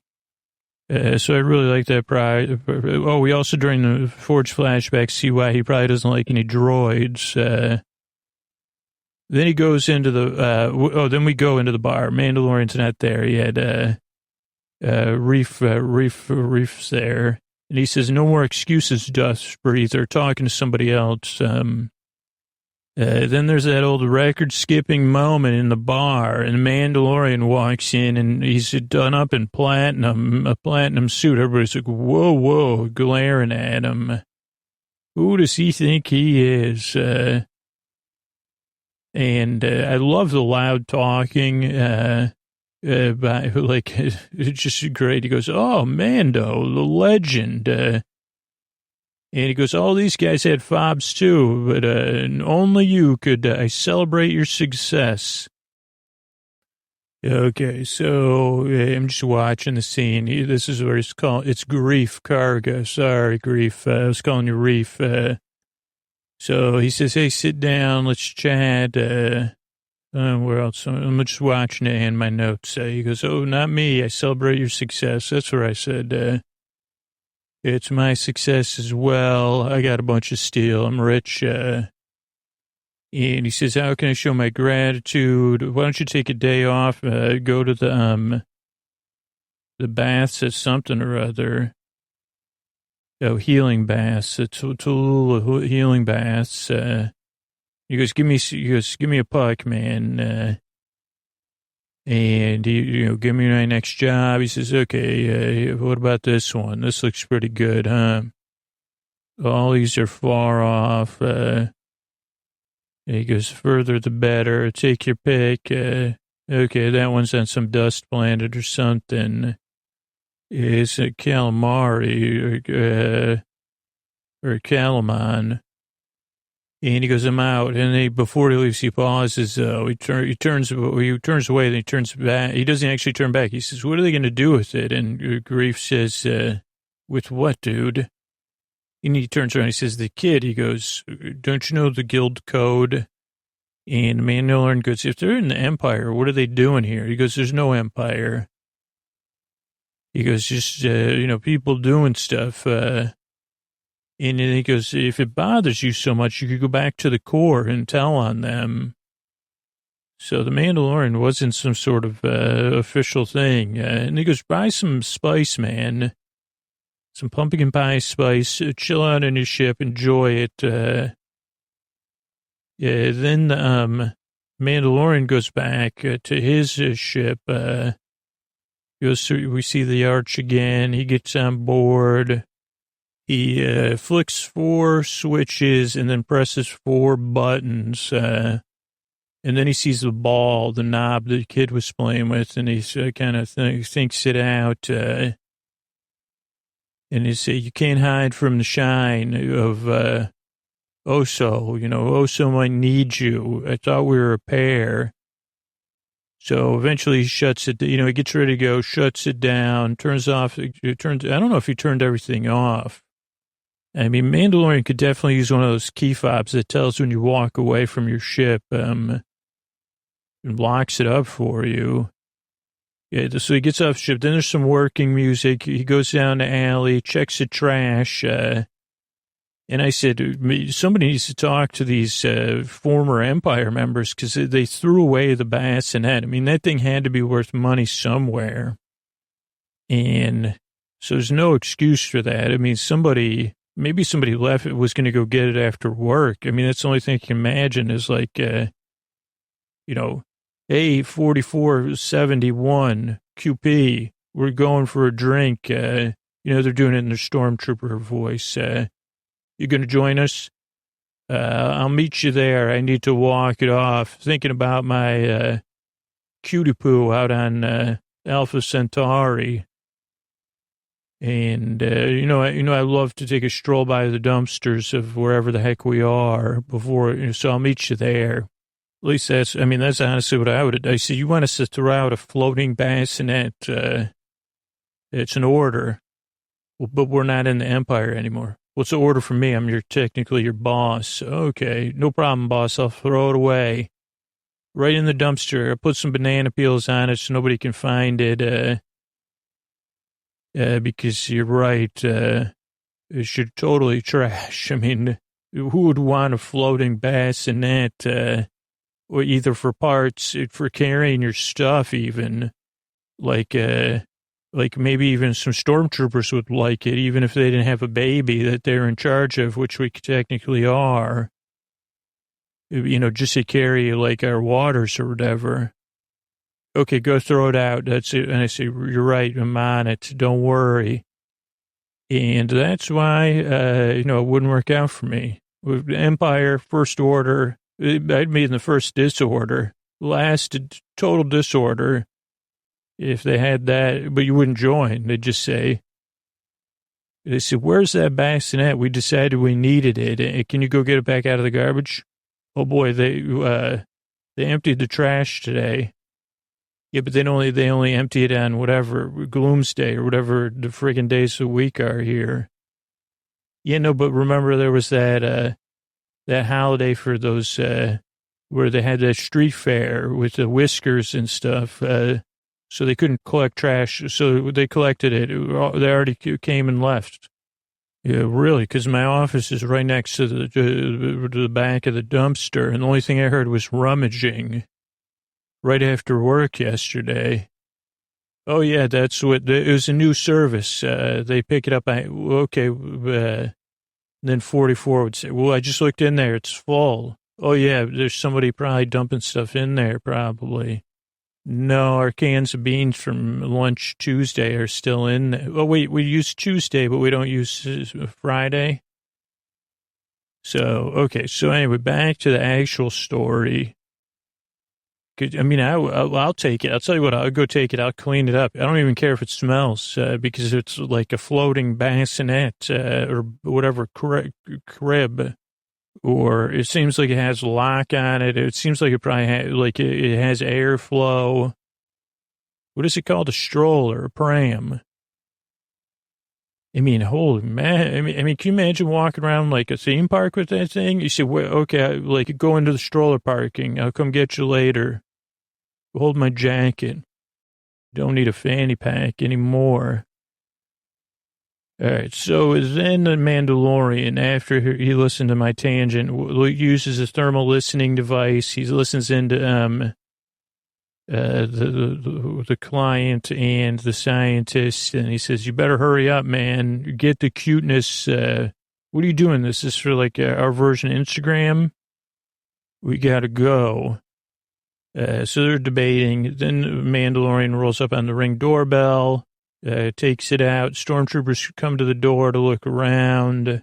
So I really like that. We also during the forged flashback see why he probably doesn't like any droids. Then he goes into then we go into the bar. Mandalorian's not there. He had, Reef's there. And he says, no more excuses, Dust Breather, talking to somebody else. Then there's that old record skipping moment in the bar, and the Mandalorian walks in and he's done up in a platinum suit. Everybody's like, whoa, glaring at him. Who does he think he is? And I love the loud talking, it's just great. He goes, oh, Mando, the legend. And he goes, all these guys had fobs too, but only you could celebrate your success. Okay, so I'm just watching the scene. This is where it's Grief Karga. Sorry, Grief. I was calling you Reef. So he says, hey, sit down, let's chat. Where else? I'm just watching it and my notes. He goes, oh, not me. I celebrate your success. That's what I said. It's my success as well. I got a bunch of steel. I'm rich. And he says, how can I show my gratitude? Why don't you take a day off, go to the baths at something or other. Oh, healing baths. It's Tulula healing baths. He goes, give me a puck, man. And give me my next job. He says, okay, what about this one? This looks pretty good, huh? All these are far off. He goes, further the better. Take your pick. Okay, that one's on some dust planet or something. It's a calamari or calamon. And he goes, I'm out. And before he leaves, he pauses. He turns away, then he turns back. He doesn't actually turn back. He says, what are they going to do with it? And Grief says, with what, dude? And he turns around. He says, the kid. He goes, don't you know the guild code? And Mandalorian goes, if they're in the Empire, what are they doing here? He goes, there's no Empire. He goes, just, people doing stuff. And then he goes, if it bothers you so much, you could go back to the core and tell on them. So the Mandalorian wasn't some sort of official thing. And he goes, buy some spice, man. Some pumpkin pie spice. Chill out in your ship. Enjoy it. Then the Mandalorian goes back to his ship. We see the arch again. He gets on board. He flicks 4 switches and then presses 4 buttons. And then he sees the ball, the knob the kid was playing with, and he kind of thinks it out. And he says, you can't hide from the shine of Oso. Oso might need you. I thought we were a pair. So eventually he shuts it, he gets ready to go, shuts it down, turns off, I don't know if he turned everything off. I mean, Mandalorian could definitely use one of those key fobs that tells when you walk away from your ship, and locks it up for you. Yeah, so he gets off the ship. Then there's some working music. He goes down the alley, checks the trash, and I said, somebody needs to talk to these former Empire members because they threw away the bassinet. I mean, that thing had to be worth money somewhere. And so there's no excuse for that. I mean, maybe somebody left, was going to go get it after work. I mean, that's the only thing I can imagine is like, hey, 4471 QP, we're going for a drink. They're doing it in their stormtrooper voice. You going to join us? I'll meet you there. I need to walk it off. Thinking about my cutie poo out on Alpha Centauri. And, I love to take a stroll by the dumpsters of wherever the heck we are before, so I'll meet you there. At least that's honestly what I would. I said, you want us to throw out a floating bassinet? It's an order, but we're not in the Empire anymore. What's the order from me? I'm technically your boss. Okay, no problem, boss. I'll throw it away. Right in the dumpster. I'll put some banana peels on it so nobody can find it. Because you're right, it should totally trash. I mean, who would want a floating bassinet, or either for parts, for carrying your stuff even, like maybe even some stormtroopers would like it, even if they didn't have a baby that they're in charge of, which we technically are, just to carry like our waters or whatever. Okay, go throw it out. That's it. And I say, you're right. I'm on it. Don't worry. And that's why, it wouldn't work out for me. With Empire, First Order, I'd be in the first disorder. Last, total disorder. If they had that, but you wouldn't join. They'd just say, where's that bassinet? We decided we needed it. Can you go get it back out of the garbage? Oh boy, they emptied the trash today. Yeah, but they only empty it on whatever, Gloomsday or whatever the friggin' days of the week are here. Yeah, no, but remember there was that holiday for those, where they had that street fair with the whiskers and stuff, so they couldn't collect trash, so they collected it. They already came and left. Yeah, really, because my office is right next to the back of the dumpster, and the only thing I heard was rummaging. Right after work yesterday. Oh, yeah, it was a new service. They pick it up. Then 44 would say, well, I just looked in there. It's full. Oh, yeah, there's somebody probably dumping stuff in there, probably. No, our cans of beans from lunch Tuesday are still in there. Oh, wait, we use Tuesday, but we don't use Friday. So, okay, so anyway, back to the actual story. I'll take it. I'll tell you what, I'll go take it. I'll clean it up. I don't even care if it smells, because it's like a floating bassinet, or whatever, crib, or it seems like it has a lock on it. It seems like it probably it has airflow. What is it called? A stroller, a pram. Holy man. Can you imagine walking around like a theme park with that thing? You say, well, okay, go into the stroller parking. I'll come get you later. Hold my jacket. Don't need a fanny pack anymore. All right. So then the Mandalorian, after he listened to my tangent, uses a thermal listening device. He listens into the client and the scientist, and he says, "You better hurry up, man. Get the cuteness. What are you doing? This is for our version of Instagram. We gotta go." So they're debating. Then Mandalorian rolls up on the Ring doorbell, takes it out. Stormtroopers come to the door to look around.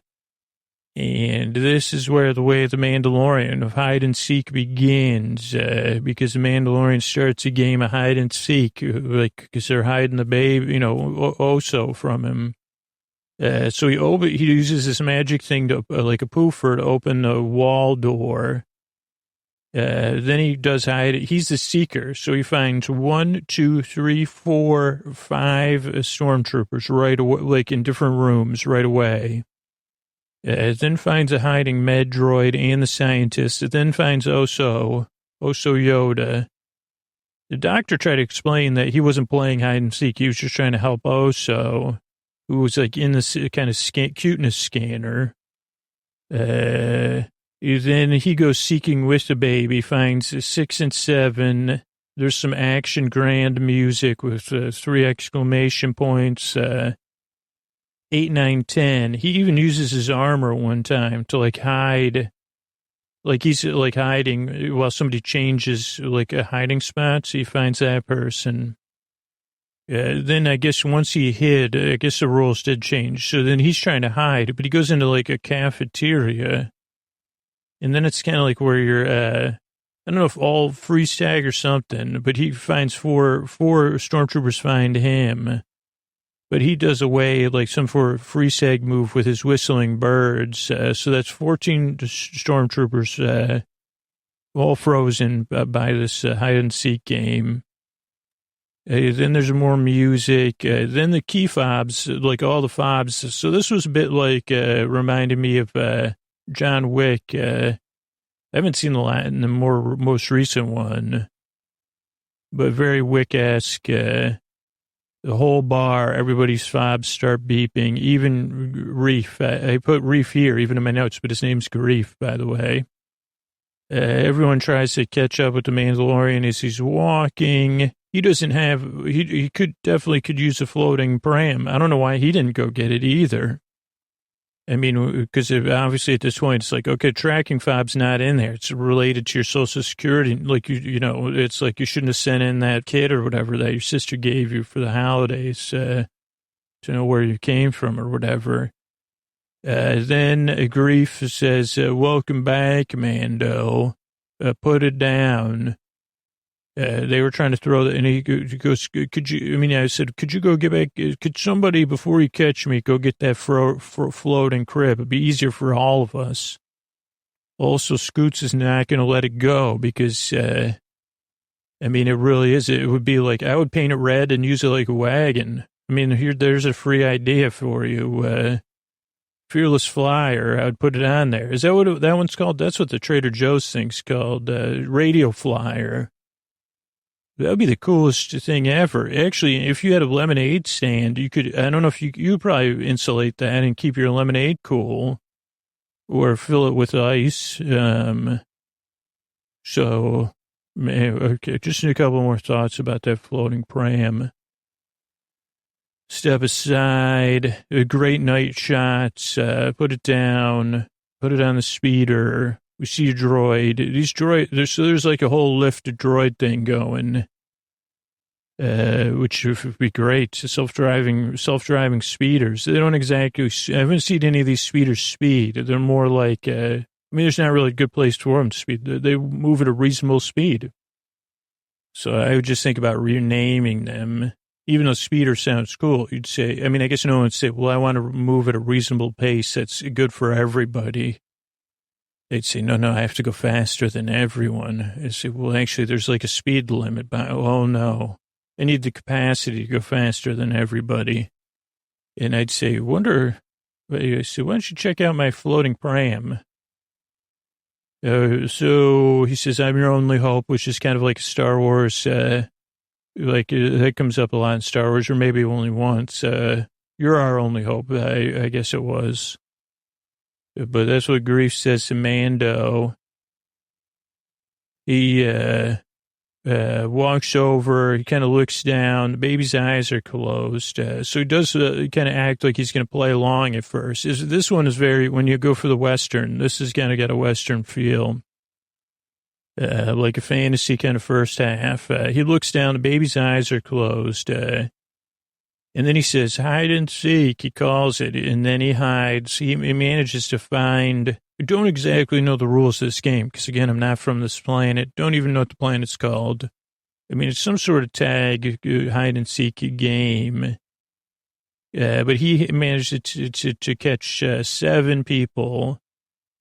And this is where the way of the Mandalorian of hide and seek begins, because the Mandalorian starts a game of hide and seek, because they're hiding the babe, Oso from him. So he uses this magic thing to, like a poofer, to open the wall door. Then he does hide it. He's the seeker. So he finds 1, 2, 3, 4, 5 stormtroopers right away, in different rooms right away. Then finds a hiding med droid and the scientist. It then finds Oso Yoda. The doctor tried to explain that he wasn't playing hide and seek. He was just trying to help Oso, who was in this kind of cuteness scanner. Then he goes seeking with the baby, finds 6 and 7. There's some action grand music with 3 exclamation points. 8, 9, 10. He even uses his armor one time to hide Like he's like hiding while somebody changes like a hiding spot. So he finds that person. Then I guess once he hid, I guess the rules did change. So then he's trying to hide, but he goes into like a cafeteria. And then it's kind of like where you're, I don't know if all free stag or something, but he finds four stormtroopers find him. But he does away like some free stag move with his whistling birds. So that's 14 stormtroopers, all frozen by this hide and seek game. Then there's more music. Then the key fobs, like all the fobs. So this was a bit like, reminded me of John Wick. I haven't seen the most recent one, but very Wick-esque. The whole bar, everybody's fobs start beeping. Even Reef. I put Reef here, even in my notes, but his name's Garif, by the way. Everyone tries to catch up with the Mandalorian as he's walking. He doesn't have, he could use a floating pram. I don't know why he didn't go get it either. I mean, because obviously at this point, it's like, okay, tracking fob's not in there. It's related to your social security. Like, you know, it's like you shouldn't have sent in that kid or whatever that your sister gave you for the holidays to know where you came from or whatever. Then Grief says, welcome back, Mando. Put it down. They were trying to throw that, and he goes, could you, I mean, I said, could you go get back, could somebody, before you catch me, go get that floating crib? It'd be easier for all of us. Also, Scoots is not going to let it go because, I mean, it really is. It would be like, I would paint it red and use it like a wagon. I mean, there's a free idea for you. Fearless Flyer, I would put it on there. Is that what that one's called? That's what the Trader Joe's thing's called, Radio Flyer. That would be the coolest thing ever. Actually, if you had a lemonade stand, you could, I don't know if you probably insulate that and keep your lemonade cool or fill it with ice. So, okay, just a couple more thoughts about that floating pram. Step aside, great night shots, put it down, put it on the speeder. We see a droid. There's like a whole lift droid thing going, which would be great. Self-driving speeders. They don't exactly, I haven't seen any of these speeders speed. They're more like, I mean, there's not really a good place for them to speed. They move at a reasonable speed. So I would just think about renaming them. Even though speeder sounds cool, you'd say, I mean, I guess no one would say, well, I want to move at a reasonable pace that's good for everybody. They'd say, no, I have to go faster than everyone. I'd say, well, actually, there's like a speed limit. But, oh, no, I need the capacity to go faster than everybody. And I'd say, why don't you check out my floating pram? So he says, I'm your only hope, which is kind of like Star Wars, like that comes up a lot in Star Wars, or maybe only once. You're our only hope, I guess it was. But that's what Grief says to Mando. He walks over, he kind of looks down, the baby's eyes are closed. So he does kind of act like he's going to play along at first. This one is very, when you go for the Western, this is kind of got a Western feel. Like a fantasy kind of first half. He looks down, the baby's eyes are closed. And then he says, hide and seek, he calls it. And then he hides. He manages to find, I don't exactly know the rules of this game, because again, I'm not from this planet. Don't even know what the planet's called. I mean, it's some sort of tag, hide and seek game. But he managed to catch 7 people,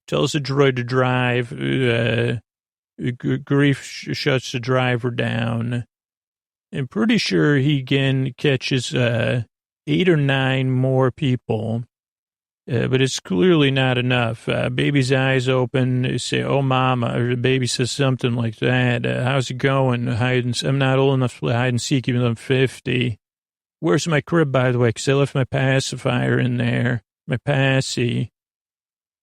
tells the droid to drive, Grief shuts the driver down. I'm pretty sure he again catches 8 or 9 more people, but it's clearly not enough. Baby's eyes open. They say, oh, mama, or the baby says something like that. How's it going? I'm not old enough to play hide and seek, even though I'm 50. Where's my crib, by the way? Because I left my pacifier in there, my passy.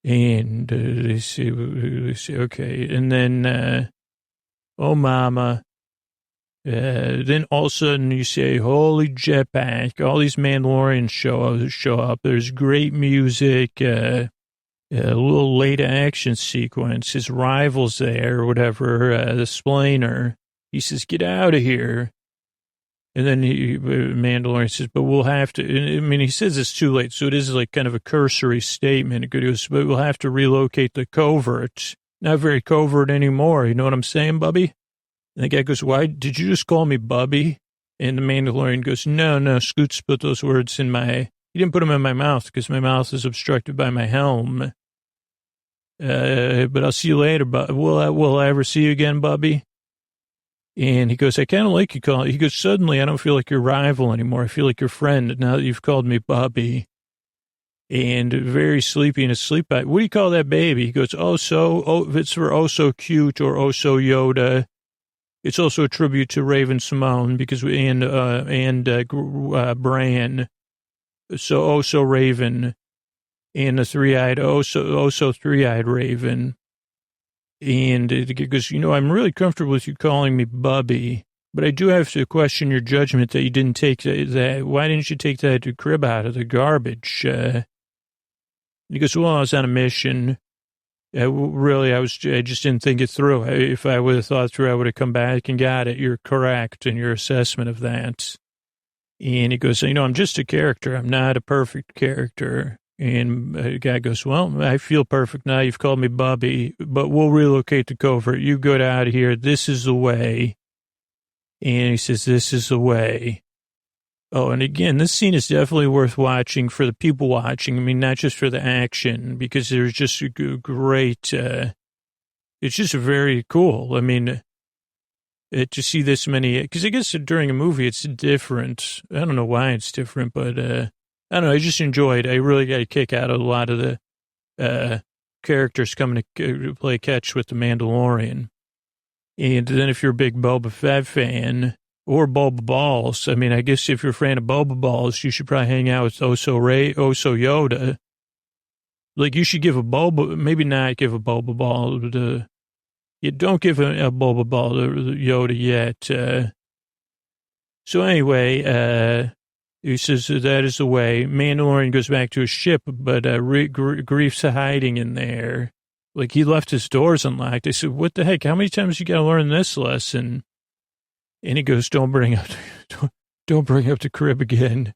And they say, okay. And then, oh, mama. Then all of a sudden you say, holy jetpack. All these Mandalorians show up. There's great music. a little late action sequence. His rival's there or whatever, the splainer. He says, get out of here. And then Mandalorian says, but we'll have to, I mean, he says it's too late. So it is like kind of a cursory statement. It goes, but we'll have to relocate the covert. Not very covert anymore. You know what I'm saying, Bubby? And the guy goes, why did you just call me Bubby? And the Mandalorian goes, no, Scoots put those words in he didn't put them in my mouth because my mouth is obstructed by my helm. But I'll see you later, but will I ever see you again, Bubby? And he goes, I kind of like you calling. He goes, suddenly I don't feel like your rival anymore. I feel like your friend now that you've called me Bubby. And very sleepy in his sleep. What do you call that baby? He goes, it's for oh so cute or oh so Yoda. It's also a tribute to Raven Simone because Bran. So Raven and the three-eyed, so three-eyed Raven. And it goes, I'm really comfortable with you calling me Bubby, but I do have to question your judgment that you didn't take that. Why didn't you take that crib out of the garbage? He goes, well, I was on a mission. I just didn't think it through. If I would have thought through, I would have come back and got it. You're correct in your assessment of that. And he goes, I'm just a character. I'm not a perfect character. And the guy goes, well, I feel perfect now. You've called me Bubby, but we'll relocate the covert. You get out of here. This is the way. And he says, this is the way. Oh, and again, this scene is definitely worth watching for the people watching. I mean, not just for the action, because there's just a great, it's just very cool. I mean, to see this many, because I guess during a movie, it's different. I don't know why it's different, but I don't know. I just enjoyed. I really got a kick out of a lot of the characters coming to play catch with the Mandalorian. And then if you're a big Boba Fett fan or Boba Balls, I mean, I guess if you're a fan of Boba Balls, you should probably hang out with Oso Yoda. Like you should give a Boba, maybe not give a Boba Ball to, you don't give a Boba Ball to Yoda yet. So anyway, he says that is the way. Mandalorian goes back to his ship, but Grief's hiding in there. Like he left his doors unlocked. I said, what the heck? How many times you got to learn this lesson? And he goes, don't bring up the crib again.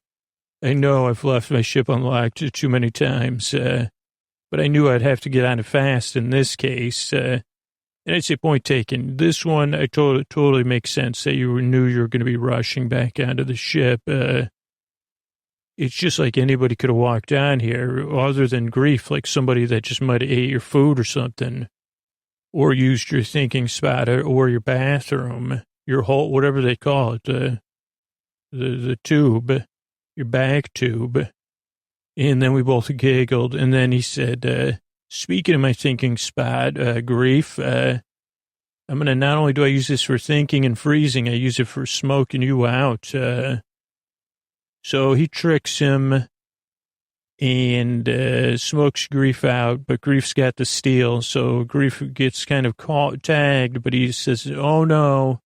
I know I've left my ship unlocked too many times, but I knew I'd have to get on it fast in this case. And I'd say point taken. This one, I totally makes sense that you knew you were going to be rushing back onto the ship. It's just like anybody could have walked on here other than Grief, like somebody that just might have ate your food or something, or used your thinking spot or your bathroom, your whole, whatever they call it, the tube, your back tube. And then we both giggled. And then he said, speaking of my thinking spot, Grief, I'm going to, not only do I use this for thinking and freezing, I use it for smoking you out. So he tricks him and smokes Grief out, but Grief's got the steel. So Grief gets kind of tagged, but he says, oh no,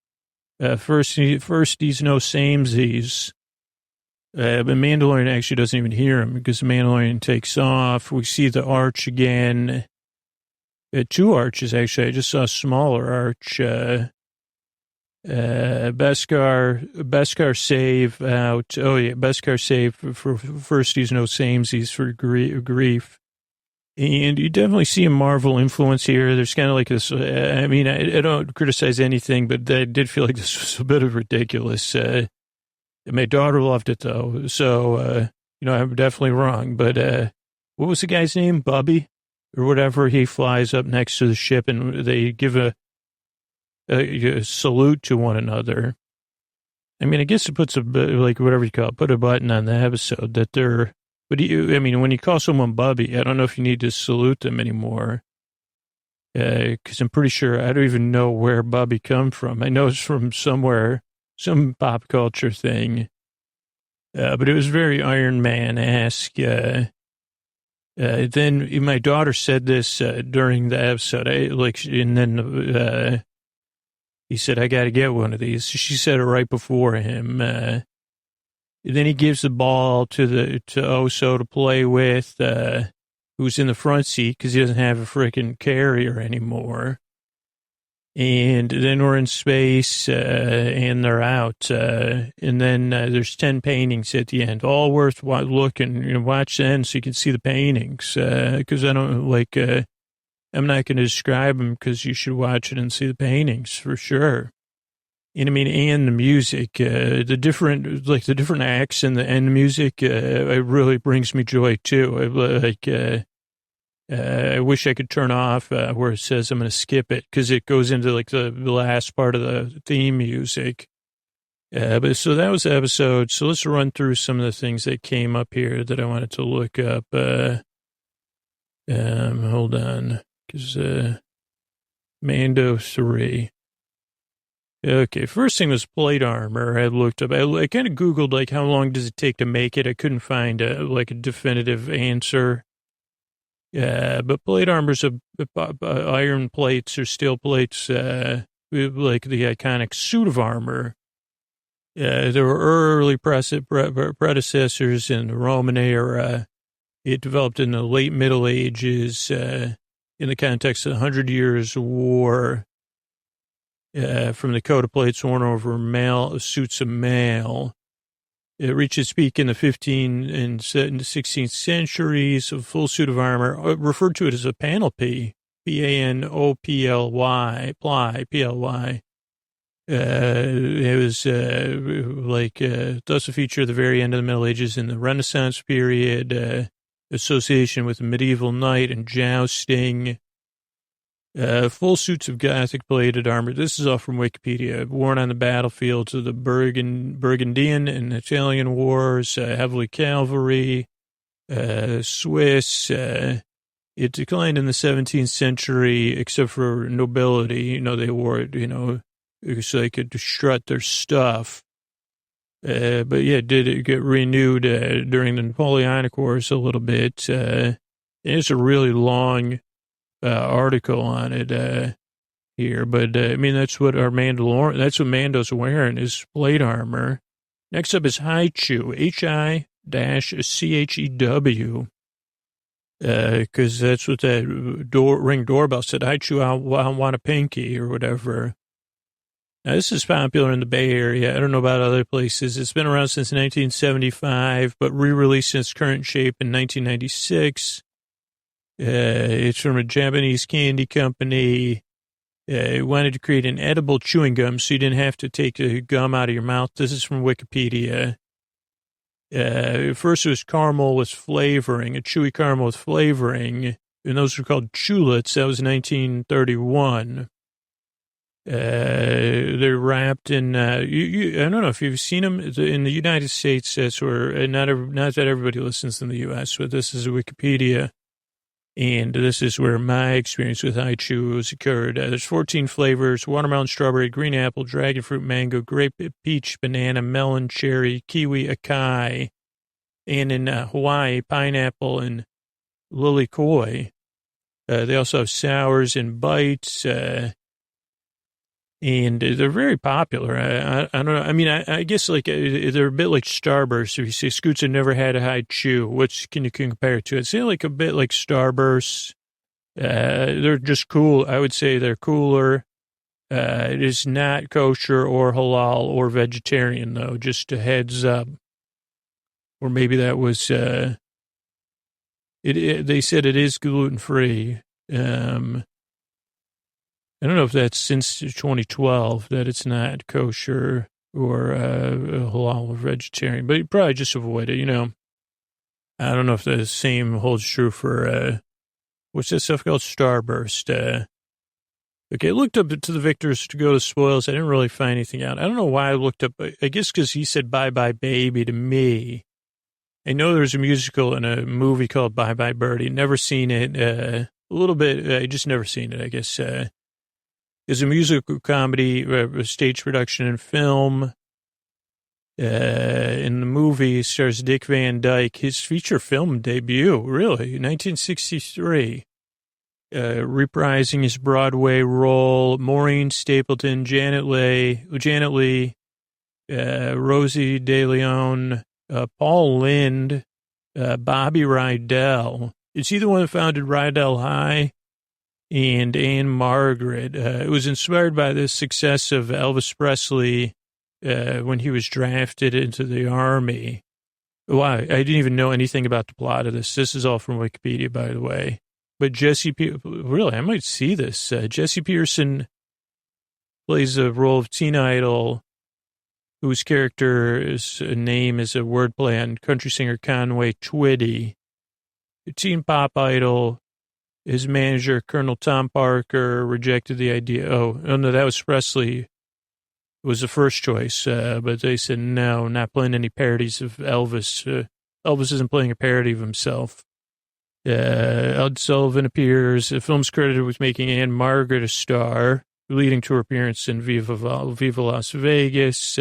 first he's no samesies. But Mandalorian actually doesn't even hear him because Mandalorian takes off. We see the arch again. Two arches, actually. I just saw a smaller arch. Beskar save out. Oh, yeah, Beskar save for first. He's no samesies for Grief. And you definitely see a Marvel influence here. There's kind of like this. I mean, I don't criticize anything, but I did feel like this was a bit of ridiculous. My daughter loved it, though. So, I'm definitely wrong. But what was the guy's name? Bubby? Or whatever. He flies up next to the ship, and they give a salute to one another. I mean, I guess it puts like whatever you call it, put a button on the episode that they're, but when you call someone Bubby, I don't know if you need to salute them anymore. Cause I'm pretty sure, I don't even know where Bubby come from. I know it's from somewhere, some pop culture thing. But it was very Iron Man-esque. Then my daughter said this, during the episode, and then, he said, I got to get one of these. She said it right before him. Then he gives the ball to Oso to play with, who's in the front seat because he doesn't have a freaking carrier anymore. And then we're in space, and they're out. And then there's 10 paintings at the end, all worth looking. You know, watch the end so you can see the paintings. Because I don't like, I'm not going to describe them because you should watch it and see the paintings for sure. And I mean, and the music, the different acts and the music, it really brings me joy too. I wish I could turn off where it says I'm going to skip it because it goes into like the last part of the theme music. But so that was the episode. So let's run through some of the things that came up here that I wanted to look up. Hold on, because Mando 3. Okay, first thing was plate armor. I looked up. I kind of Googled like how long does it take to make it. I couldn't find a definitive answer. But plate armor's iron plates or steel plates, like the iconic suit of armor. There were early predecessors in the Roman era. It developed in the late Middle Ages in the context of the 100 Years' War. From the coat of plates worn over suits of mail. It reached its peak in the 15th and 16th centuries. A full suit of armor, referred to it as a panoply, Panoply, P-L-Y. It was thus a feature of the very end of the Middle Ages in the Renaissance period, association with the medieval knight and jousting. Full suits of Gothic plated armor. This is all from Wikipedia. Worn on the battlefields of the Burgundian and Italian wars, heavily cavalry, Swiss. It declined in the 17th century, except for nobility. You know, they wore it, so they could strut their stuff. But yeah, did it get renewed during the Napoleonic Wars a little bit? It's a really long article on it here, but I mean that's what that's what Mando's wearing is plate armor. Next up is Haichu, Hi-Chew, because that's what that ring doorbell said. Haichu, I want a pinky or whatever. Now this is popular in the Bay Area. I don't know about other places. It's been around since 1975, but re-released in its current shape in 1996. It's from a Japanese candy company. It wanted to create an edible chewing gum so you didn't have to take the gum out of your mouth. This is from Wikipedia. First it was caramel with flavoring, a chewy caramel with flavoring, and those were called chulets. That was 1931. They're wrapped in, I don't know if you've seen them in the United States. That's where, not that everybody listens in the U.S., but this is Wikipedia. And this is where my experience with Haichu occurred. There's 14 flavors: watermelon, strawberry, green apple, dragon fruit, mango, grape, peach, banana, melon, cherry, kiwi, acai. And in Hawaii, pineapple and lilikoi. They also have sours and bites. And they're very popular. I don't know. I mean, I guess like they're a bit like Starburst. If you say Scoots have never had a Haichu, what can you compare it to? It's like a bit like Starburst. They're just cool. I would say they're cooler. It is not kosher or halal or vegetarian though. Just a heads up. Or maybe that was. They said it is gluten free. I don't know if that's since 2012 that it's not kosher or halal or vegetarian, but you probably just avoid it, I don't know if the same holds true for, what's that stuff called? Starburst. Okay, I looked up to the victors to go to spoils. I didn't really find anything out. I don't know why I looked up, I guess because he said Bye Bye Baby to me. I know there's a musical and a movie called Bye Bye Birdie. Never seen it. A little bit, I just never seen it, I guess. It's a musical comedy, stage production and film. In the movie stars Dick Van Dyke, his feature film debut, really, 1963. Reprising his Broadway role, Maureen Stapleton, Janet Leigh, Rosie De Leon, Paul Lind, Bobby Rydell. Is he the one that founded Rydell High? And Anne Margaret. It was inspired by the success of Elvis Presley when he was drafted into the Army. Wow, I didn't even know anything about the plot of this. This is all from Wikipedia, by the way. But really, I might see this. Jesse Pearson plays the role of teen idol, whose character's name is a wordplay on country singer Conway Twitty. The teen pop idol, his manager, Colonel Tom Parker, rejected the idea. Oh no, that was Presley. It was the first choice, but they said, no, not playing any parodies of Elvis. Elvis isn't playing a parody of himself. Ed Sullivan appears. The film's credited with making Anne Margaret a star, leading to her appearance in Viva Las Vegas.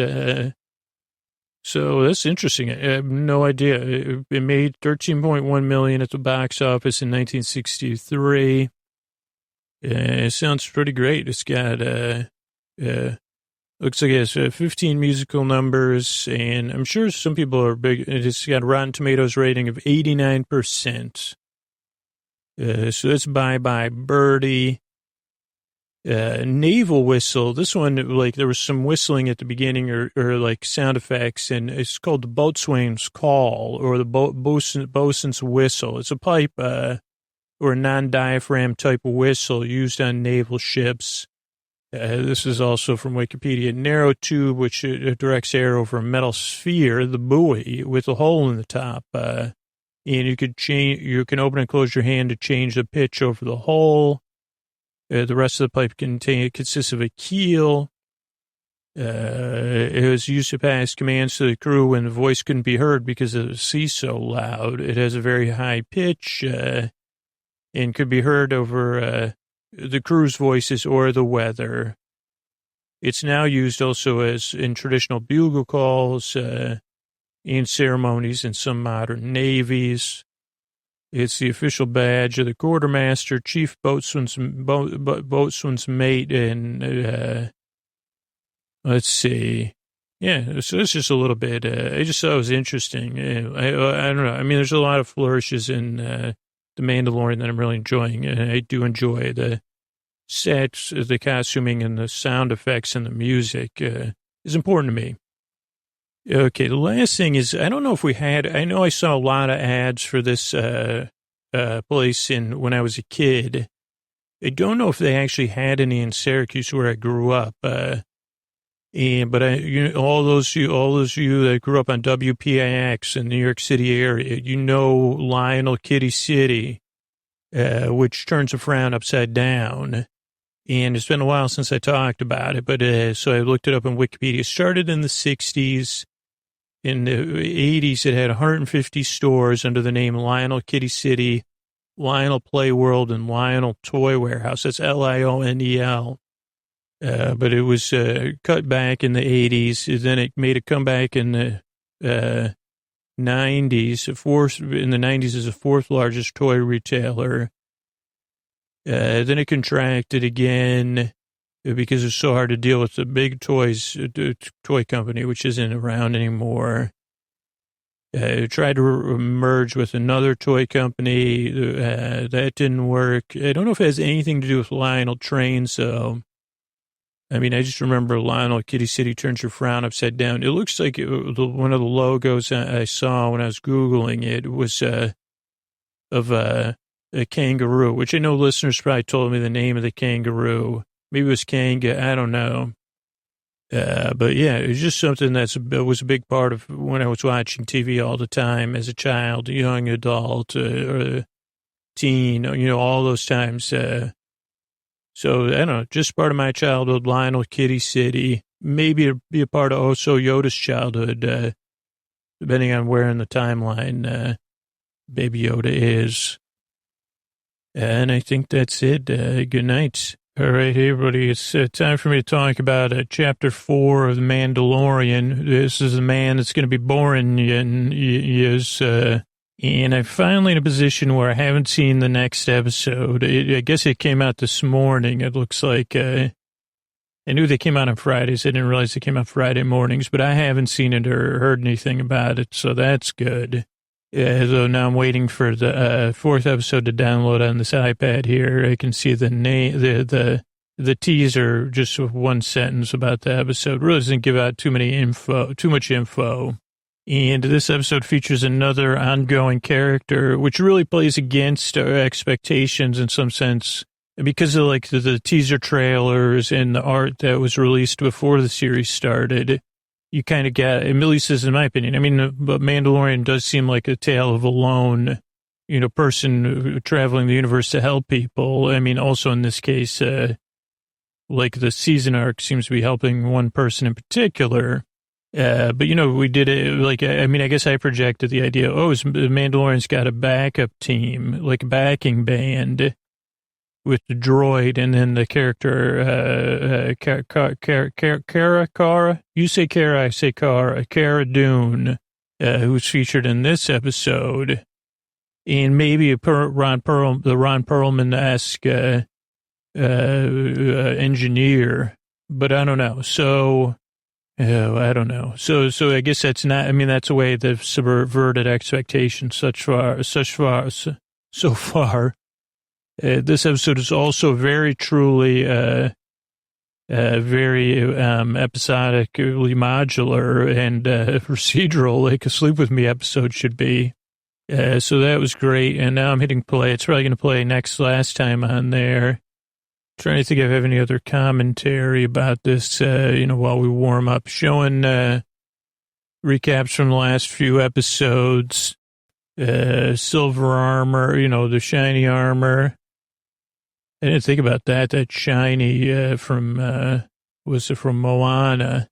So that's interesting. I have no idea. It made $13.1 million at the box office in 1963. It sounds pretty great. It's got looks like it has 15 musical numbers, and I'm sure some people are big. It's got a Rotten Tomatoes rating of 89%. So that's Bye Bye Birdie. Naval Whistle. This one, like, there was some whistling at the beginning or like sound effects, and it's called the Boatswain's Call or the boatswain's whistle. It's a pipe or a non-diaphragm type of whistle used on naval ships. This is also from Wikipedia. Narrow tube, which directs air over a metal sphere, the buoy, with a hole in the top. And you can open and close your hand to change the pitch over the hole. The rest of the pipe consists of a keel. It was used to pass commands to the crew when the voice couldn't be heard because the sea's so loud. It has a very high pitch and could be heard over the crew's voices or the weather. It's now used also as in traditional bugle calls, in ceremonies in some modern navies. It's the official badge of the quartermaster, chief boatswain's mate, and let's see. Yeah, so it's just a little bit. I just thought it was interesting. I don't know. I mean, there's a lot of flourishes in The Mandalorian that I'm really enjoying. And I do enjoy the sets, the costuming, and the sound effects and the music is important to me. Okay, the last thing is, I don't know if I know I saw a lot of ads for this place when I was a kid. I don't know if they actually had any in Syracuse where I grew up. But all those you that grew up on WPIX in the New York City area, Lionel Kitty City, which turns a frown upside down. And it's been a while since I talked about it, but so I looked it up on Wikipedia. It started in the 60s. In the 80s, it had 150 stores under the name Lionel Kitty City, Lionel Play World, and Lionel Toy Warehouse. That's Lionel. But it was cut back in the 80s. Then it made a comeback in the 90s. In the 90s, as the fourth largest toy retailer. Then it contracted again because it's so hard to deal with the big toy company, which isn't around anymore. It tried to merge with another toy company. That didn't work. I don't know if it has anything to do with Lionel Trains, though. I mean, I just remember Lionel Kitty City turns your frown upside down. It looks like one of the logos I saw when I was Googling it was of a kangaroo, which I know listeners probably told me the name of the kangaroo. Maybe it was Kanga. I don't know. But yeah, it was just something that was a big part of when I was watching TV all the time as a child, young adult, or teen, all those times. So I don't know, just part of my childhood, Lionel Kitty City. Maybe it'd be a part of also Yoda's childhood, depending on where in the timeline Baby Yoda is. And I think that's it. Good night. All right, hey everybody, it's time for me to talk about Chapter 4 of The Mandalorian. This is a man that's going to be boring years, and I'm finally in a position where I haven't seen the next episode. I guess it came out this morning, it looks like. I knew they came out on Fridays. I didn't realize they came out Friday mornings, but I haven't seen it or heard anything about it, so that's good. Though now I'm waiting for the fourth episode to download on this iPad here. I can see the name, the teaser, just with one sentence about the episode. Really doesn't give out too much info. And this episode features another ongoing character, which really plays against our expectations in some sense, because of like the teaser trailers and the art that was released before the series started. You kind of get, at least this is in my opinion. I mean, but Mandalorian does seem like a tale of a lone, person traveling the universe to help people. I mean, also in this case, like the season arc seems to be helping one person in particular. But we did it like, I mean, I guess I projected the idea, Mandalorian's got a backup team, like a backing band with the droid, and then the character, Cara, you say Cara, I say Cara Dune, who's featured in this episode, and maybe the Ron Perlman-esque, engineer, but I don't know. So, I don't know. So I guess that's not, I mean, that's a way they've subverted expectations so far. This episode is also very truly, very episodically modular and procedural, like a Sleep With Me episode should be. So that was great. And now I'm hitting play. It's probably going to play last time on there. Trying to think if I have any other commentary about this, while we warm up. Showing recaps from the last few episodes. Silver armor, the shiny armor. I didn't think about that. That shiny was it from Moana?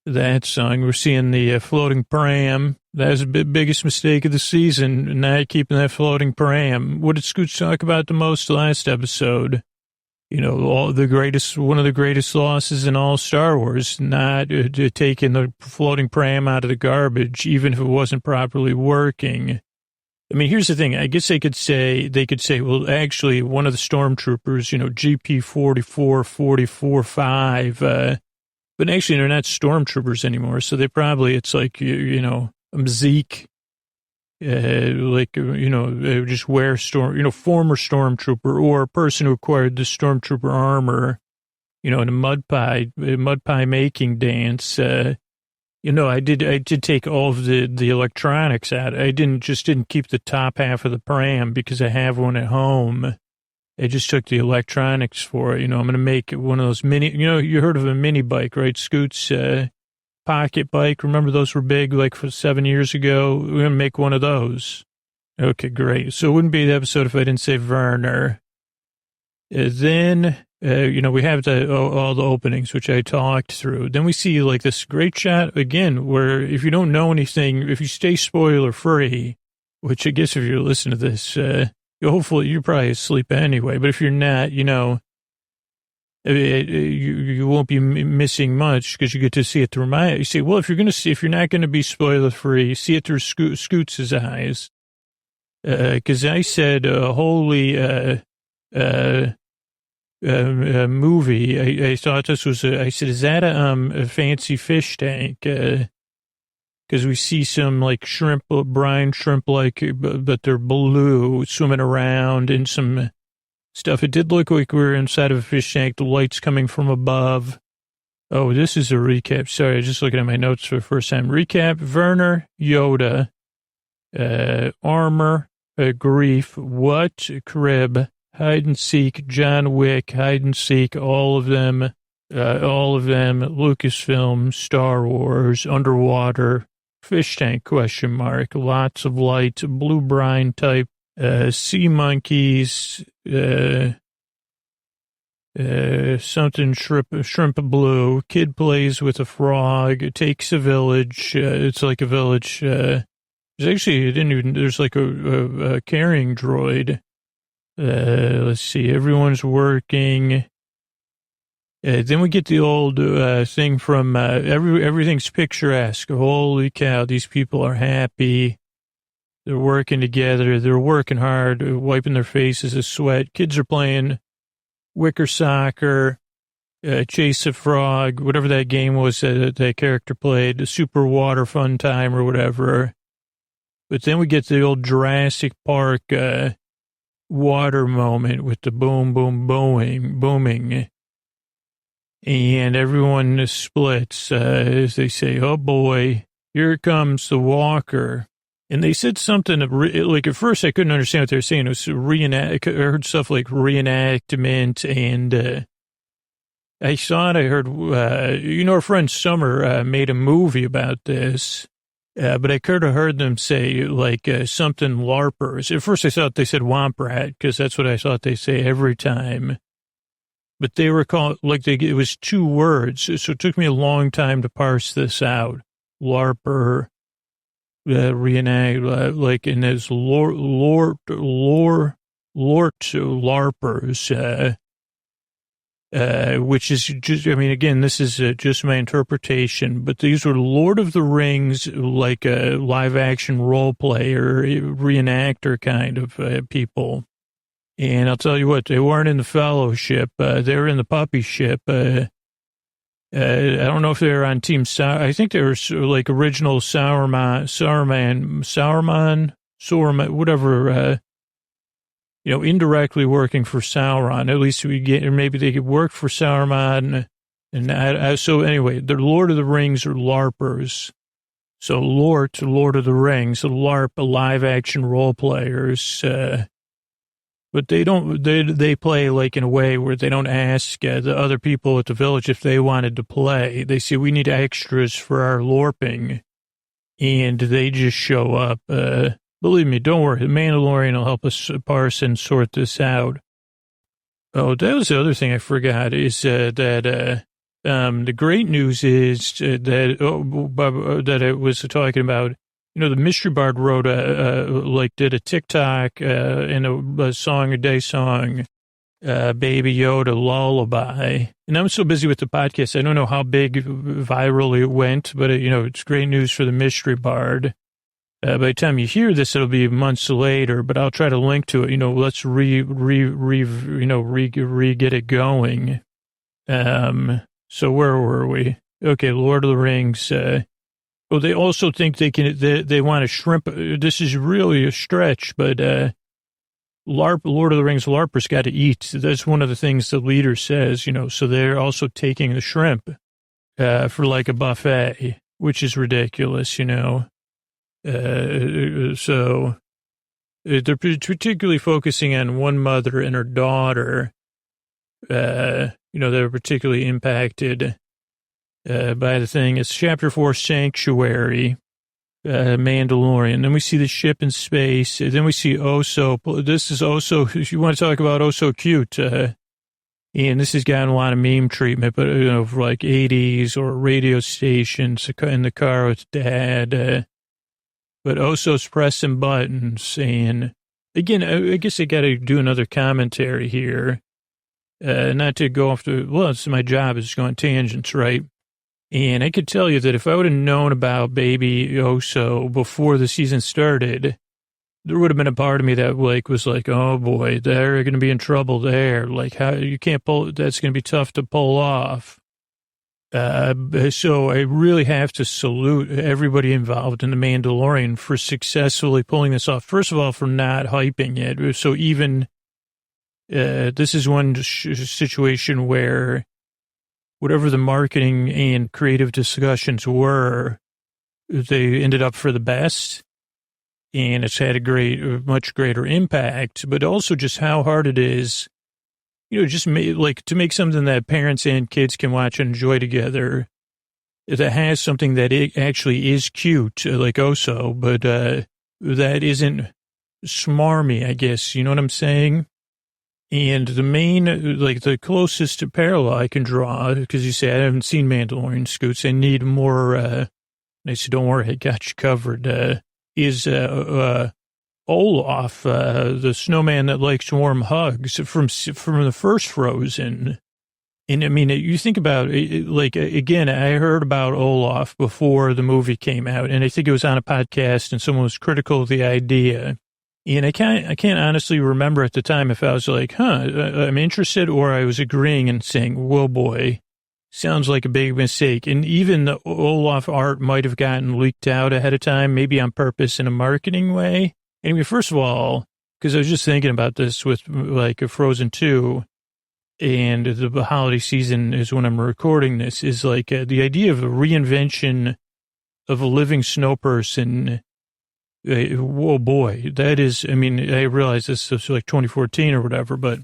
That song. We're seeing the floating pram. That was the biggest mistake of the season, not keeping that floating pram. What did Scoots talk about the most last episode? One of the greatest losses in all Star Wars, not taking the floating pram out of the garbage, even if it wasn't properly working. I mean, here's the thing. I guess they could say, well, actually, one of the stormtroopers, GP-44-44-5, but actually they're not stormtroopers anymore. So it's like, Zeke, just wear former stormtrooper or a person who acquired the stormtrooper armor, in a mud pie making dance. I did take all of the electronics out. I didn't keep the top half of the pram because I have one at home. I just took the electronics for it. I'm going to make one of those mini, you heard of a mini bike, right? Scoots, pocket bike. Remember those were big, like for 7 years ago? We're going to make one of those. Okay, great. So it wouldn't be the episode if I didn't say Werner. Then, we have all the openings, which I talked through. Then we see like this great shot again, where if you don't know anything, if you stay spoiler free, which I guess if you're listening to this, hopefully you're probably asleep anyway, but if you're not, you won't be missing much because you get to see it through my eyes. You say, well, if you're not going to be spoiler free, see it through Scoots' eyes. Cause I said, holy, movie. I thought this was I said, is that a fancy fish tank? Cause we see some like brine shrimp, but they're blue swimming around and some stuff. It did look like we were inside of a fish tank. The lights coming from above. Oh, this is a recap. Sorry. I was just looking at my notes for the first time. Recap: Werner, Yoda, armor, grief, what, crib, hide and seek, John Wick, hide and seek, all of them, Lucasfilm, Star Wars, underwater, fish tank, ? Lots of light, blue brine type, sea monkeys, something shrimp blue, kid plays with a frog, it takes a village, it's like a village, there's like a carrying droid. Let's see, everyone's working. Then we get the old thing from everything's picturesque. Holy cow, these people are happy. They're working together. They're working hard, wiping their faces of sweat. Kids are playing wicker soccer, chase a frog, whatever that game was that character played, Super Water Fun Time or whatever. But then we get the old Jurassic Park water moment with the boom, boom, booming. And everyone splits as they say, oh boy, here comes the walker. And they said something, like at first I couldn't understand what they were saying. It was I heard stuff like reenactment, and I heard, our friend Summer made a movie about this, but I could have heard them say like something LARPers. At first I thought they said Womp Rat, because that's what I thought they say every time. But they were called, it was two words, so it took me a long time to parse this out. LARPer. Reenact, and there's LARPers, which is just, again, this is just my interpretation, but these were Lord of the Rings, like a live action role player, reenactor kind of people. And I'll tell you what, they weren't in the Fellowship, they were in the Puppy Ship, I don't know if they were on Team I think they were like original Sauron, whatever, indirectly working for Sauron. At least or maybe they could work for Sauron. So anyway, the Lord of the Rings are LARPers. So Lord of the Rings, LARP, live action role players, but they play like in a way where they don't ask the other people at the village if they wanted to play. They say, we need extras for our LARPing. And they just show up. Believe me, don't worry. The Mandalorian will help us parse and sort this out. Oh, that was the other thing I forgot is that the great news is that I was talking about. The Mystery Bard wrote did a TikTok and a day song, Baby Yoda Lullaby. And I'm so busy with the podcast, I don't know how big virally it went, but it's great news for the Mystery Bard. By the time you hear this, it'll be months later, but I'll try to link to it. Let's get it going. So where were we? Okay, Lord of the Rings, well, they also think they want to shrimp. This is really a stretch, but Lord of the Rings LARPers got to eat. That's one of the things the leader says, so they're also taking the shrimp for like a buffet, which is ridiculous, So they're particularly focusing on one mother and her daughter, they're particularly impacted by the thing. It's Chapter 4, Sanctuary, Mandalorian. Then we see the ship in space. Then we see this is if you want to talk about So Cute, and this has gotten a lot of meme treatment, but, for like 80s or radio stations in the car with Dad. But Oso's pressing buttons. And again, I guess I got to do another commentary here. Not to go off it's my job is going tangents, right? And I could tell you that if I would have known about Baby Oso before the season started, there would have been a part of me that was like, oh boy, they're going to be in trouble there. Like, how you can't that's going to be tough to pull off. So I really have to salute everybody involved in The Mandalorian for successfully pulling this off. First of all, for not hyping it. So even, this is one situation where whatever the marketing and creative discussions were, they ended up for the best. And it's had a much greater impact, but also just how hard it is, just to make something that parents and kids can watch and enjoy together, that has something that it actually is cute, like Oso, but that isn't smarmy, I guess. You know what I'm saying? And the main, the closest parallel I can draw, because you say I haven't seen Mandalorian, Scoots, I need more, I said, don't worry, I got you covered, is Olaf, the snowman that likes warm hugs from the first Frozen. And you think about it, again, I heard about Olaf before the movie came out, and I think it was on a podcast and someone was critical of the idea. And I can't honestly remember at the time if I was like, I'm interested, or I was agreeing and saying, whoa boy, sounds like a big mistake. And even the Olaf art might have gotten leaked out ahead of time, maybe on purpose in a marketing way. Anyway, first of all, because I was just thinking about this with like a Frozen 2, and the holiday season is when I'm recording this, is like the idea of a reinvention of a living snow person. Whoa, boy, that is, I mean, I realize this is like 2014 or whatever, but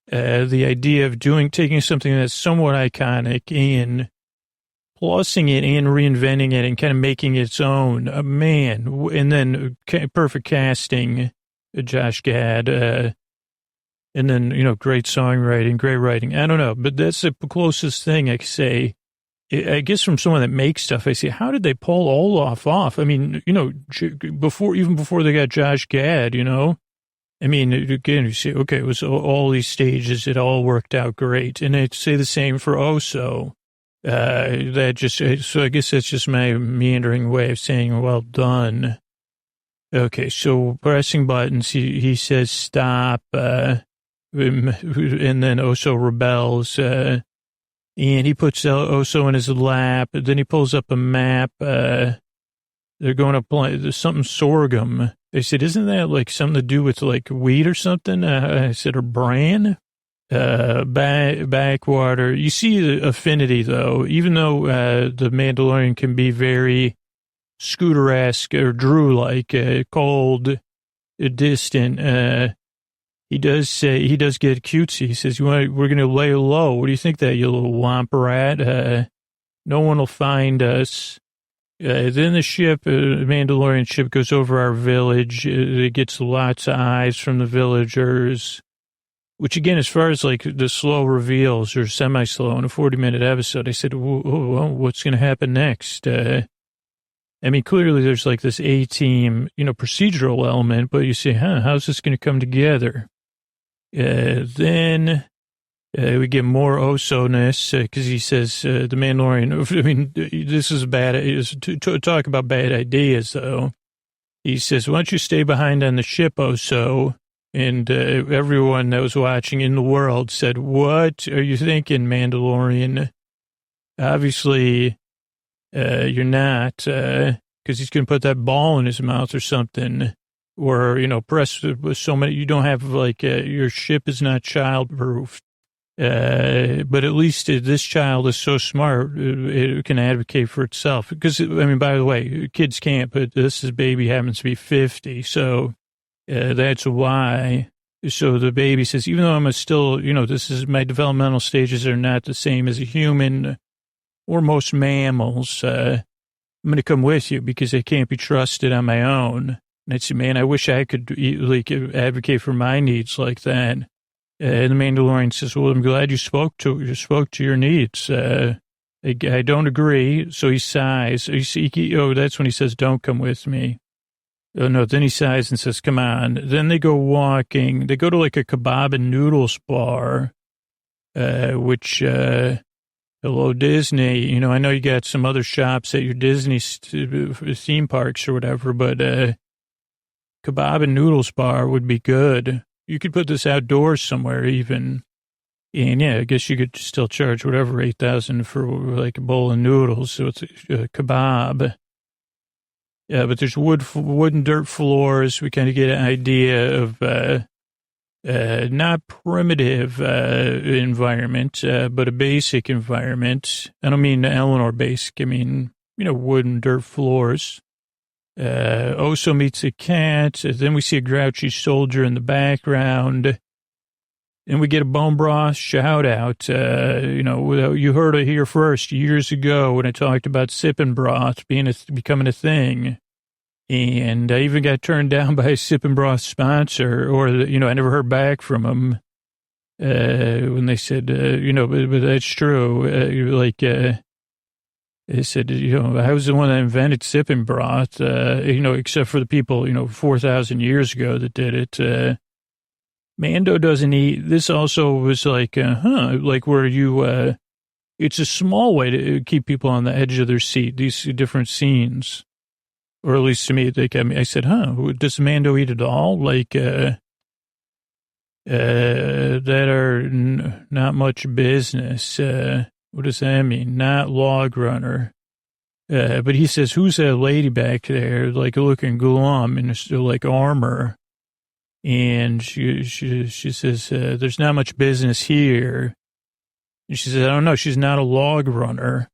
the idea of taking something that's somewhat iconic and plussing it and reinventing it and kind of making its own, man, and then perfect casting, Josh Gad, and then, great songwriting, great writing. I don't know, but that's the closest thing I can say. I guess from someone that makes stuff, I say, how did they pull Olaf off? I mean, even before they got Josh Gad, I mean, again, you say, okay, it was all these stages. It all worked out great. And I'd say the same for Oso. So I guess that's just my meandering way of saying, well done. Okay, so pressing buttons, he says stop, and then Oso rebels, and he puts Oso in his lap. Then he pulls up a map. They're going to plant something sorghum. They said, isn't that like something to do with like wheat or something? I said, or bran? Backwater. You see the affinity though, even though the Mandalorian can be very Scooter-esque or Drew-like, cold, distant. He does get cutesy. He says, we're going to lay low. What do you think that, you little womp rat? No one will find us. Then the ship, Mandalorian ship, goes over our village. It gets lots of eyes from the villagers, which again, as far as like the slow reveals or semi-slow in a 40-minute episode, I said, what's going to happen next? I mean, clearly there's like this A-team, procedural element, but you say, how's this going to come together? Then we get more Oso-ness because he says the Mandalorian, I mean, this is bad. To talk about bad ideas, though. He says, why don't you stay behind on the ship, Oso? And everyone that was watching in the world said, what are you thinking, Mandalorian? Obviously, you're not, because he's going to put that ball in his mouth or something. Or, press with so many, you don't have like, your ship is not childproof. But at least this child is so smart, it can advocate for itself. Because, I mean, by the way, kids can't, but this baby happens to be 50. So that's why. So the baby says, even though I'm still, my developmental stages are not the same as a human or most mammals, I'm going to come with you because I can't be trusted on my own. And I said, man, I wish I could advocate for my needs like that. And the Mandalorian says, well, I'm glad you spoke to your needs. I don't agree. So he sighs. That's when he says, don't come with me. Oh, no, then he sighs and says, come on. Then they go walking. They go to like a kebab and noodles bar, which, hello, Disney. I know you got some other shops at your Disney theme parks or whatever, but kebab and noodles bar would be good. You could put this outdoors somewhere even. And yeah, I guess you could still charge whatever, $8,000 for like a bowl of noodles. So it's a kebab. Yeah, but there's wooden dirt floors. We kind of get an idea of not primitive environment, but a basic environment. I don't mean Eleanor basic. I mean, wooden dirt floors. Oso meets a cat. Then we see a grouchy soldier in the background. And we get a bone broth shout out. You heard it here first years ago when I talked about sipping broth becoming a thing. And I even got turned down by a sipping broth sponsor, or, I never heard back from them when they said, but that's true. They said, I was the one that invented sipping broth, except for the people, 4,000 years ago that did it. Mando doesn't eat. This also was like, like where you, it's a small way to keep people on the edge of their seat, these different scenes. Or at least to me, I said, does Mando eat at all? Like, that are not much business. What does that mean? Not log runner. But he says, who's that lady back there, like looking glum in like armor? And she says, there's not much business here. And she says, I don't know. She's not a log runner.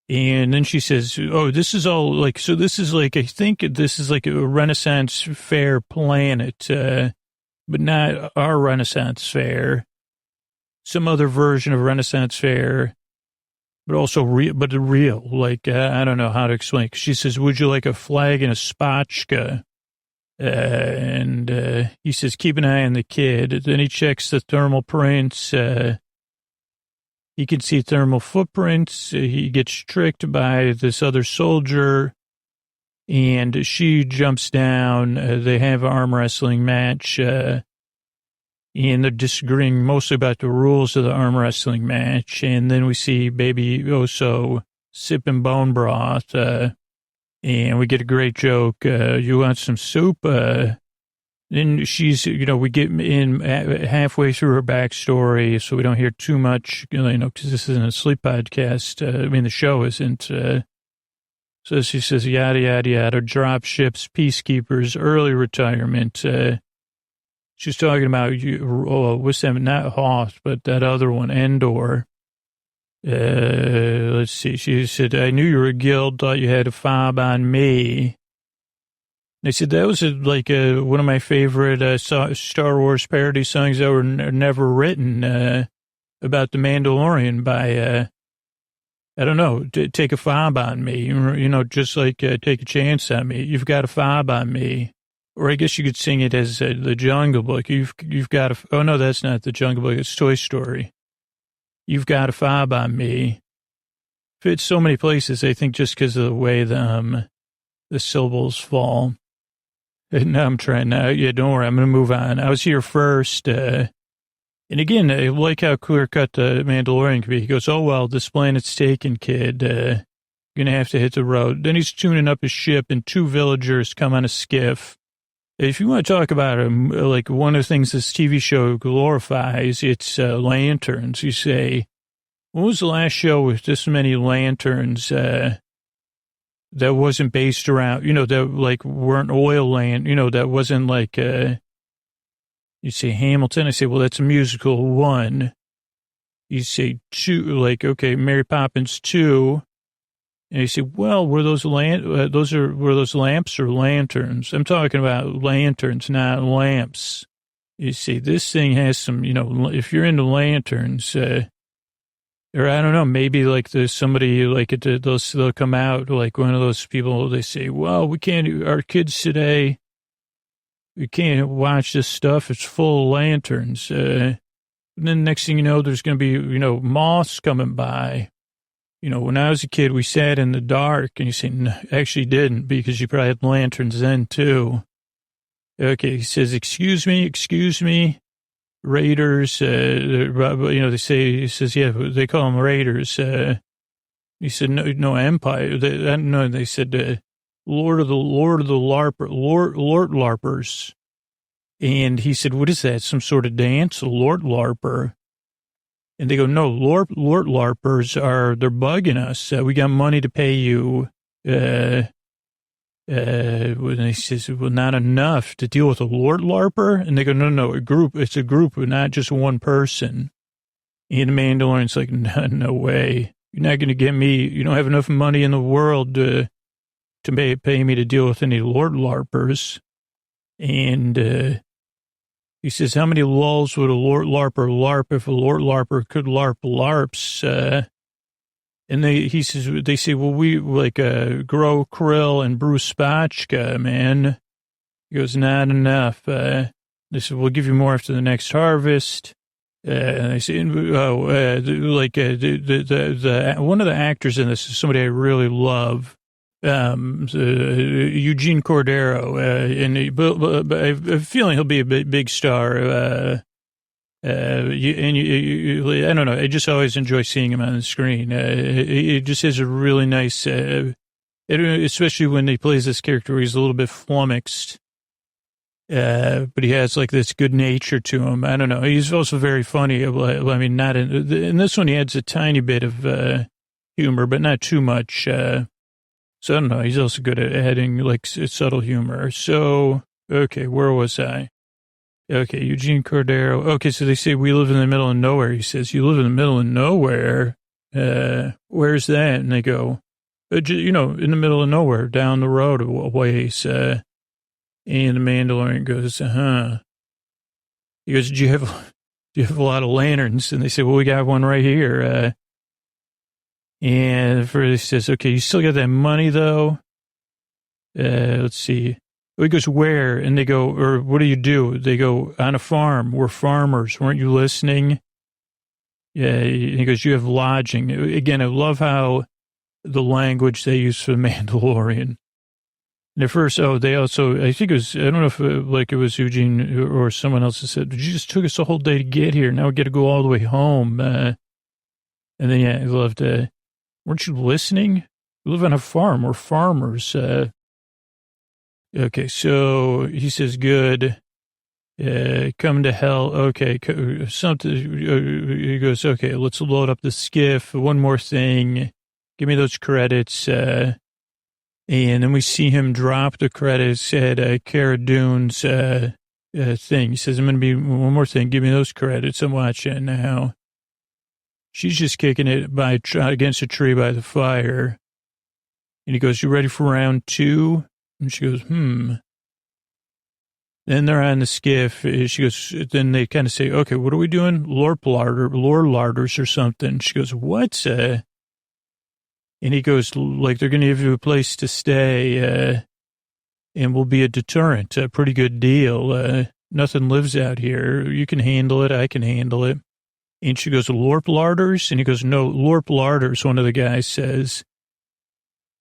And then she says, oh, this is all like, so this is like, I think this is like a Renaissance fair planet, but not our Renaissance fair. Some other version of Renaissance fair, but also real, but real. Like, I don't know how to explain. She says, would you like a flag and a spotchka? And he says, keep an eye on the kid. Then he checks the thermal prints. He can see thermal footprints. He gets tricked by this other soldier, and she jumps down. They have an arm wrestling match, and they're disagreeing mostly about the rules of the arm wrestling match. And then we see Baby Oso sipping bone broth, and we get a great joke. You want some soup? Then she's, we get in halfway through her backstory, so we don't hear too much, because this isn't a sleep podcast. The show isn't. So she says, yada, yada, yada, drop ships, peacekeepers, early retirement. She's talking about, what's that, not Hoth, but that other one, Endor. Let's see. She said, I knew you were a guild, thought you had a fob on me. They said that was one of my favorite Star Wars parody songs that were never written about the Mandalorian by, I don't know, take a fob on me, just like take a chance on me. You've got a fob on me. Or I guess you could sing it as the Jungle Book. You've got oh no, that's not the Jungle Book. It's Toy Story. You've got a fob on me. Fits so many places, I think, just because of the way the syllables fall. And now I'm trying now. Yeah, don't worry. I'm going to move on. I was here first. And again, I like how clear cut the Mandalorian can be. He goes, oh, well, this planet's taken, kid. You're going to have to hit the road. Then he's tuning up his ship, and two villagers come on a skiff. If you want to talk about one of the things this TV show glorifies, it's lanterns. You say, when was the last show with this many lanterns that wasn't based around, that weren't oil that wasn't you say Hamilton. I say, well, that's a musical one. You say two, okay, Mary Poppins 2. And you say, well, were those lamps or lanterns? I'm talking about lanterns, not lamps. You see, this thing has some, if you're into lanterns, or I don't know, maybe there's somebody they'll come out like one of those people. They say, well, we can't. Our kids today, we can't watch this stuff. It's full of lanterns. And then next thing you know, there's going to be moths coming by. When I was a kid, we sat in the dark, and you say, no, actually didn't, because you probably had lanterns then, too. Okay, he says, excuse me, raiders, they say, he says, yeah, they call them raiders. He said, no, empire. They said, Lord Larpers. And he said, what is that, some sort of dance? Lord Larper. And they go, no, Lord Larpers they're bugging us. We got money to pay you. And he says, well, not enough to deal with a Lord Larper. And they go, no, it's a group, not just one person. And the Mandalorian's like, no way. You're not going to get me. You don't have enough money in the world to pay me to deal with any Lord Larpers. And, he says, how many lulls would a Lord Larper larp if a Lord Larper could larp larps? And they say, well, we grow krill and brew spotchka, man. He goes, not enough. They said, we'll give you more after the next harvest. And they say, one of the actors in this is somebody I really love. Eugene Cordero, and I have a feeling he'll be a big star. I don't know. I just always enjoy seeing him on the screen. It just has a really nice, especially when he plays this character where he's a little bit flummoxed. But he has like this good nature to him. I don't know. He's also very funny. I mean, not in this one, he adds a tiny bit of humor, but not too much. So I don't know. He's also good at adding like subtle humor. So, okay, where was I? Okay, Eugene Cordero. Okay, so they say we live in the middle of nowhere. He says, you live in the middle of nowhere? Where's that? And they go, in the middle of nowhere, down the road a ways. And the Mandalorian goes, He goes, do you have a lot of lanterns? And they say, well, we got one right here. And he says, okay, you still got that money though? Let's see. He goes, where? And they go, or what do you do? They go, on a farm. We're farmers. Weren't you listening? Yeah. He goes, you have lodging. Again, I love how the language they use for the Mandalorian. And at first, they also, I think it was, I don't know if it was Eugene or someone else that said, you just took us a whole day to get here. Now we got to go all the way home. And then, I loved, weren't you listening? We live on a farm. We're farmers. Okay, so he says, good. Come to hell. Okay, something. He goes, okay, let's load up the skiff. One more thing. Give me those credits. And then we see him drop the credits at Cara Dune's thing. He says, I'm going to be one more thing. Give me those credits. I'm watching it now. She's just kicking it against a tree by the fire. And he goes, you ready for round 2? And she goes, Then they're on the skiff. She goes, then they kind of say, okay, what are we doing? Lore larders or something. She goes, what? And he goes, like, they're going to give you a place to stay, and will be a deterrent, a pretty good deal. Nothing lives out here. You can handle it. I can handle it. And she goes, Lorp larders? And he goes, no, Lorp larders, one of the guys says.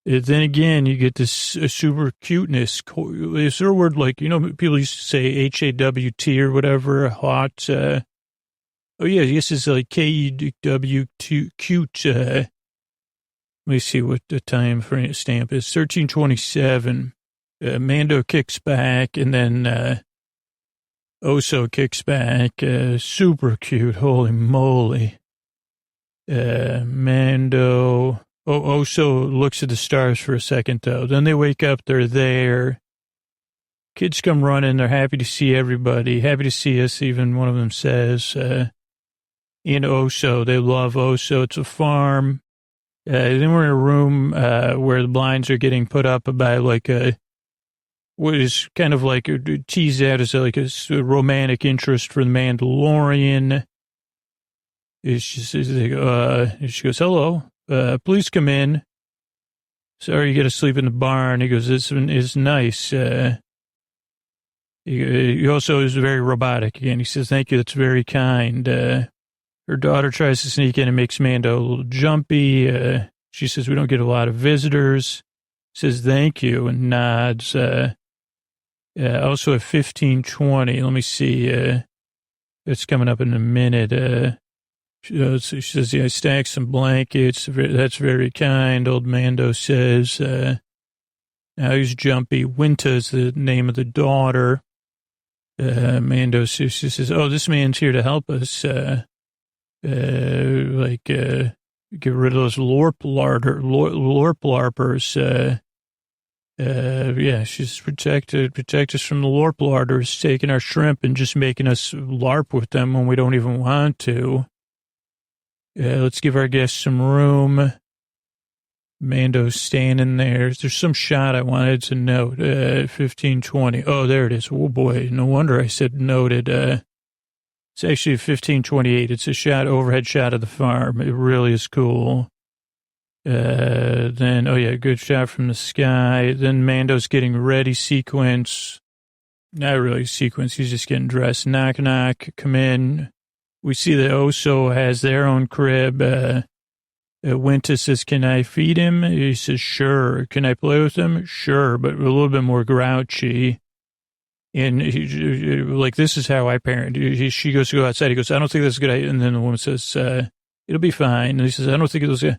Then again, you get this super cuteness. Is there a word like, people used to say H-A-W-T or whatever, hot. Oh, yeah, this is like K-E-W-T, cute. Let me see what the time frame stamp is. 1327. Mando kicks back, and then Oso kicks back. Super cute. Holy moly. Mando. Oso looks at the stars for a second, though. Then they wake up. They're there. Kids come running. They're happy to see everybody. Happy to see us, even one of them says. In Oso. They love Oso. It's a farm. Then we're in a room where the blinds are getting put up by like what is kind of like teased out as like a romantic interest for the Mandalorian. She goes, hello, please come in. Sorry, you got to sleep in the barn. He goes, this one is nice. He also is very robotic again. He says, thank you, that's very kind. Her daughter tries to sneak in and makes Mando a little jumpy. She says, we don't get a lot of visitors. Says, thank you, and nods. Also at 15:20, let me see. It's coming up in a minute. She says, yeah, I stacked some blankets. That's very kind, old Mando says. Now he's jumpy. Winta's the name of the daughter. Mando she says, oh, this man's here to help us. Get rid of those lorp larpers. Yeah, she's protect us from the lorp larders, taking our shrimp and just making us larp with them when we don't even want to. Let's give our guests some room. Mando's standing there. There's some shot I wanted to note. 15:20. Oh, there it is. Oh boy, no wonder I said noted. It's actually 15:28. It's a overhead shot of the farm. It really is cool. Then, oh yeah, good shot from the sky. Then Mando's getting ready sequence. Not really sequence. He's just getting dressed. Knock, knock, come in. We see that Oso has their own crib. Winter says, can I feed him? He says, sure. Can I play with him? Sure, but a little bit more grouchy. And this is how I parent. She goes to go outside. He goes, I don't think that's a good idea. And then the woman says, it'll be fine. And he says, I don't think it'll.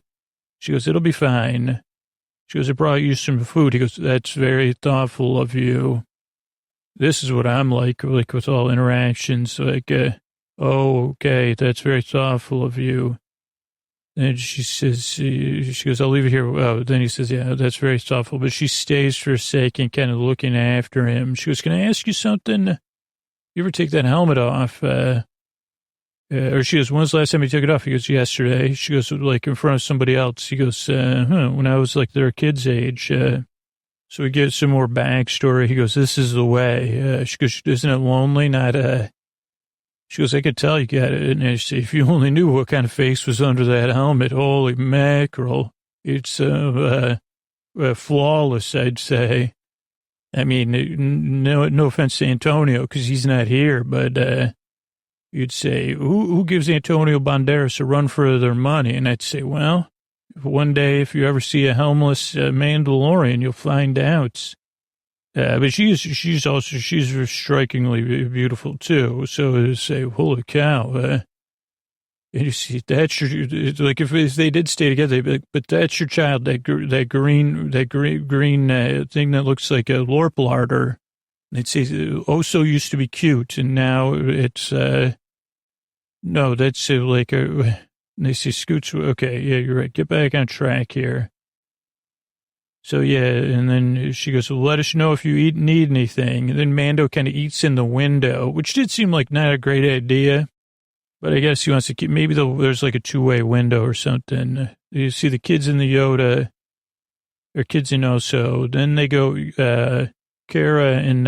She goes, it'll be fine. She goes, I brought you some food. He goes, that's very thoughtful of you. This is what I'm like with all interactions, oh, okay, that's very thoughtful of you. And she says, she goes, I'll leave it here. Oh, then he says, yeah, that's very thoughtful. But she stays for a second, kind of looking after him. She goes, can I ask you something? You ever take that helmet off? Or she goes, when's the last time you took it off? He goes, yesterday. She goes, like in front of somebody else. He goes, when I was like their kid's age. So we get some more backstory. He goes, this is the way. She goes, isn't it lonely? She goes, I could tell you got it. And I say, if you only knew what kind of face was under that helmet, holy mackerel. It's flawless, I'd say. I mean, no offense to Antonio, because he's not here, but you'd say, who gives Antonio Banderas a run for their money? And I'd say, well, one day, if you ever see a helmless Mandalorian, you'll find out. But she's strikingly beautiful too. So to say, holy cow, and you see, that's your, like if they did stay together, they'd be like, but that's your child, that green thing that looks like a lorplarder. They'd say, oh, so used to be cute, and now it's, no, that's like a, they say, Scoots, okay, yeah, you're right, get back on track here. So, yeah, and then she goes, well, let us know if you need anything. And then Mando kind of eats in the window, which did seem like not a great idea. But I guess he wants to keep, maybe there's like a two-way window or something. You see the kids in the Yoda, or kids in Oso. Then they go, Kara and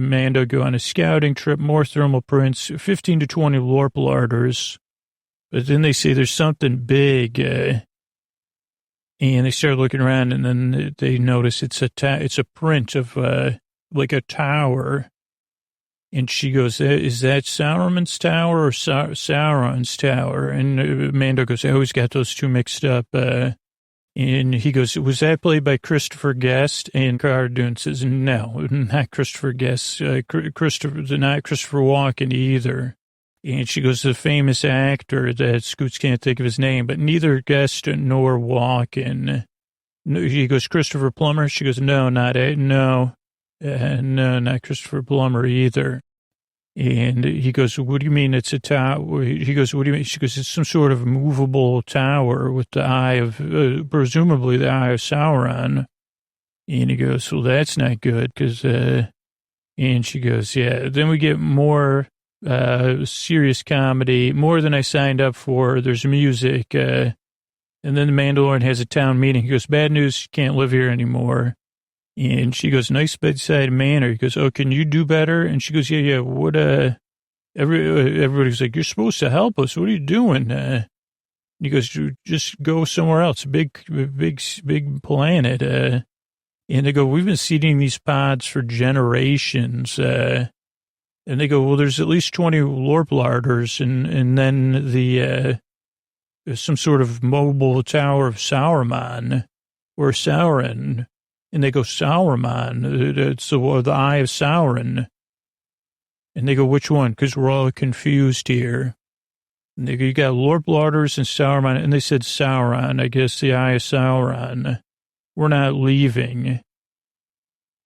Mando go on a scouting trip, more thermal prints, 15 to 20 lorplarders. But then they say there's something big, and they start looking around, and then they notice it's a print of like a tower. And she goes, is that Sauron's tower or Sauron's tower? And Mando goes, I always got those two mixed up. And he goes, was that played by Christopher Guest? And Cara Dune says, no, not Christopher Guest. Not Christopher Walken either. And she goes, the famous actor that Scoots can't think of his name, but neither Guest nor Walken. No, he goes, Christopher Plummer? She goes, no, not Christopher Plummer either. And he goes, what do you mean it's a tower? He goes, what do you mean? She goes, it's some sort of movable tower with the eye of, presumably the eye of Sauron. And he goes, well, that's not good because, and she goes, yeah. Then we get more serious comedy, more than I signed up for. There's music. And then the Mandalorian has a town meeting. He goes, bad news, you can't live here anymore. And she goes, nice bedside manner. He goes, oh, can you do better? And she goes, yeah, what, everybody's like, you're supposed to help us. What are you doing? He goes, just go somewhere else, big planet. And they go, we've been seeding these pods for generations. And they go, well, there's at least 20 lorplarders, and then the, some sort of mobile tower of Sauron, or Sauron. And they go, Sauron, it's the eye of Sauron. And they go, which one? Because we're all confused here. And they go, you got lorplarders and Sauron. And they said Sauron, I guess the eye of Sauron. We're not leaving.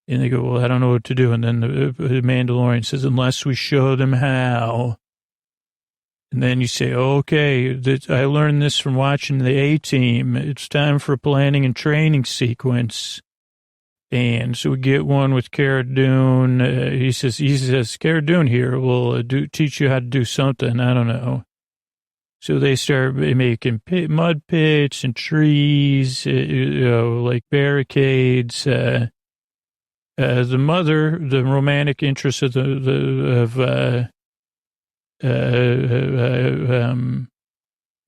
And they go, well, I don't know what to do. And then the Mandalorian says, unless we show them how. And then you say, okay, I learned this from watching the A-Team. It's time for a planning and training sequence. And so we get one with Cara Dune. He says, Cara Dune here will teach you how to do something. I don't know. So they start making mud pits and trees, like barricades. The mother, the romantic interest of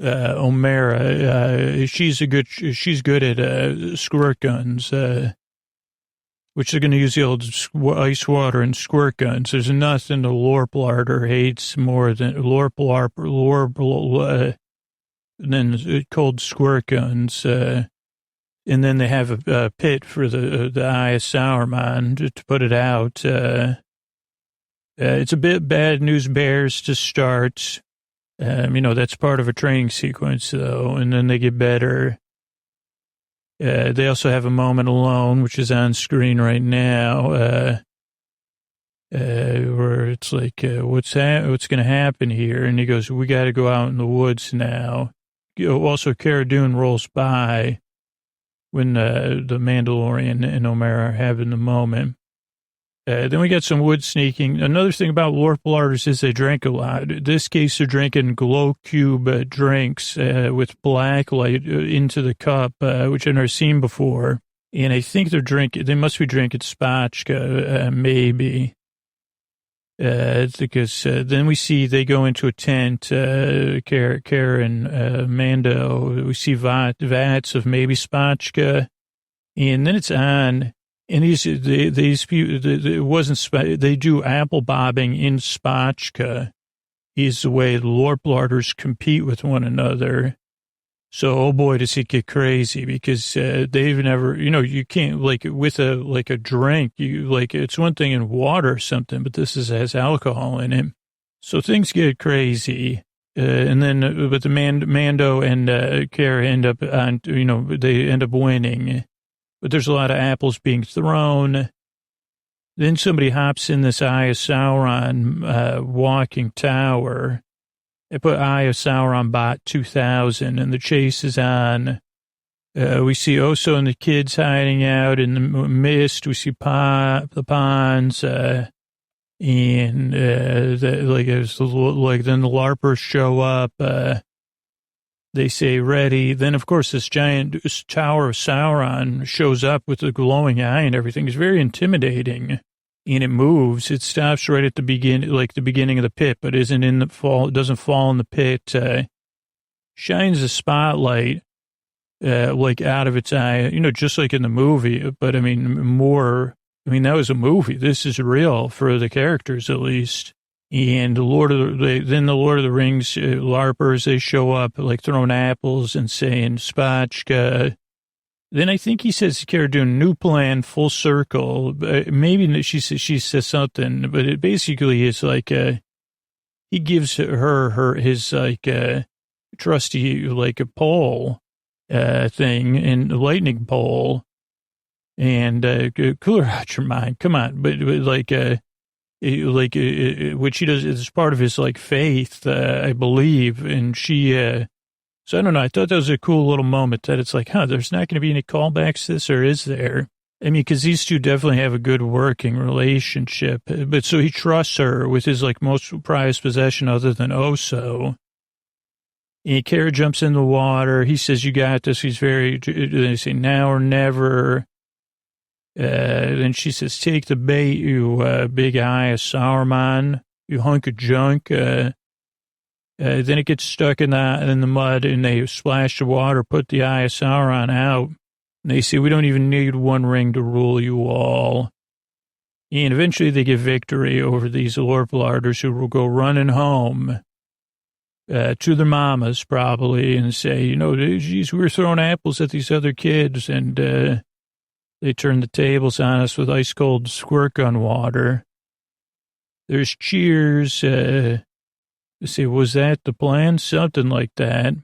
O'Mara, she's good at squirt guns. Which they're going to use the old ice water and squirt guns. There's nothing the lorplarder hates more than than cold squirt guns. And then they have a pit for the eye of Sauron to put it out. It's a bit bad news bears to start. That's part of a training sequence, though, and then they get better. They also have a moment alone, which is on screen right now. where it's like, what's going to happen here? And he goes, we got to go out in the woods now. Also, Cara Dune rolls by when the Mandalorian and Omer are having the moment. Then we got some wood sneaking. Another thing about Lorplarders is they drink a lot. In this case, they're drinking glow cube drinks with black light into the cup, which I've never seen before. And I think they must be drinking spatchka, maybe. Because then we see they go into a tent, Cara and Mando. We see vats of maybe spatchka. And then it's on. And it wasn't, they do apple bobbing in spatchka is the way the Lorplarders compete with one another. So, oh boy, does it get crazy because they've never, you can't, like, with a drink, it's one thing in water or something, but this has alcohol in it. So things get crazy. And then, but the Mando and Cara end up on, they end up winning. But there's a lot of apples being thrown. Then somebody hops in this Eye of Sauron walking tower. They put Eye of Sauron bot 2000, and the chase is on. We see Oso and the kids hiding out in the mist. We see the ponds, and then the LARPers show up. They say ready. Then, of course, this giant Tower of Sauron shows up with the glowing eye and everything. It's very intimidating. And it moves. It stops right at the beginning of the pit, but isn't in the fall. It doesn't fall in the pit. Shines a spotlight, out of its eye, just like in the movie. But, that was a movie. This is real for the characters, at least. And the Lord of the Rings LARPers, they show up like throwing apples and saying spatchka. Then I think he says to Cara Dune, new plan, full circle. Maybe she says something, but it basically is like he gives his trusty a pole thing and a lightning pole and cooler out your mind. Come on, but which he does is part of his faith, I believe. And she, so I don't know. I thought that was a cool little moment that it's there's not going to be any callbacks to this, or is there? Because these two definitely have a good working relationship. But so he trusts her with his most prized possession other than Oso. And Cara jumps in the water. He says, you got this. They say now or never. Then she says, take the bait, you big Eye of Sauron, you hunk of junk. Then it gets stuck in the mud, and they splash the water, put the Eye of Sauron out. And they say, we don't even need one ring to rule you all. And eventually they get victory over these Lorplarders who will go running home to their mamas probably and say, geez, we were throwing apples at these other kids, and they turned the tables on us with ice cold squirt gun water. There's cheers. They say, was that the plan? Something like that.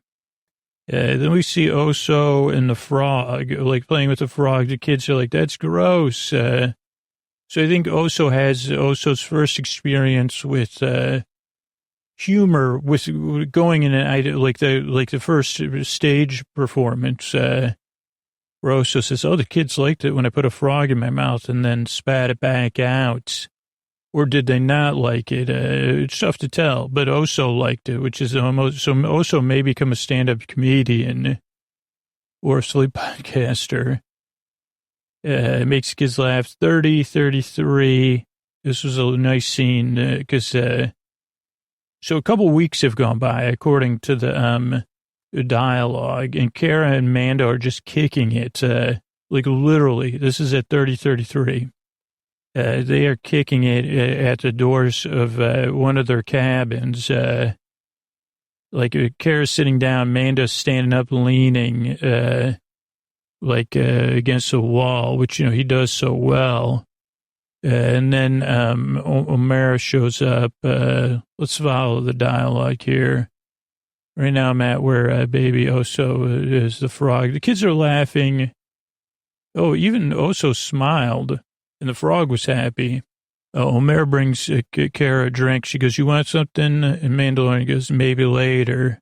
Then we see Oso and the frog, playing with the frog. The kids are like, that's gross. So I think Oso has Oso's first experience with humor, with going in the first stage performance. Rosso says, the kids liked it when I put a frog in my mouth and then spat it back out. Or did they not like it? It's tough to tell, but Oso liked it, which is almost, so Oso may become a stand-up comedian or a sleep podcaster. It makes kids laugh. 33. This was a nice scene because, so a couple weeks have gone by, according to the dialogue, and Cara and Mando are just kicking it, literally. This is at 33. They are kicking it at the doors of one of their cabins. Cara's sitting down, Mando's standing up, leaning, against a wall, which, he does so well. And then O'Mara shows up. Let's follow the dialogue here. Right now I'm at where baby Oso is the frog. The kids are laughing. Oh, even Oso smiled, and the frog was happy. Omer brings Kara a drink. She goes, you want something? And Mandalorian goes, maybe later.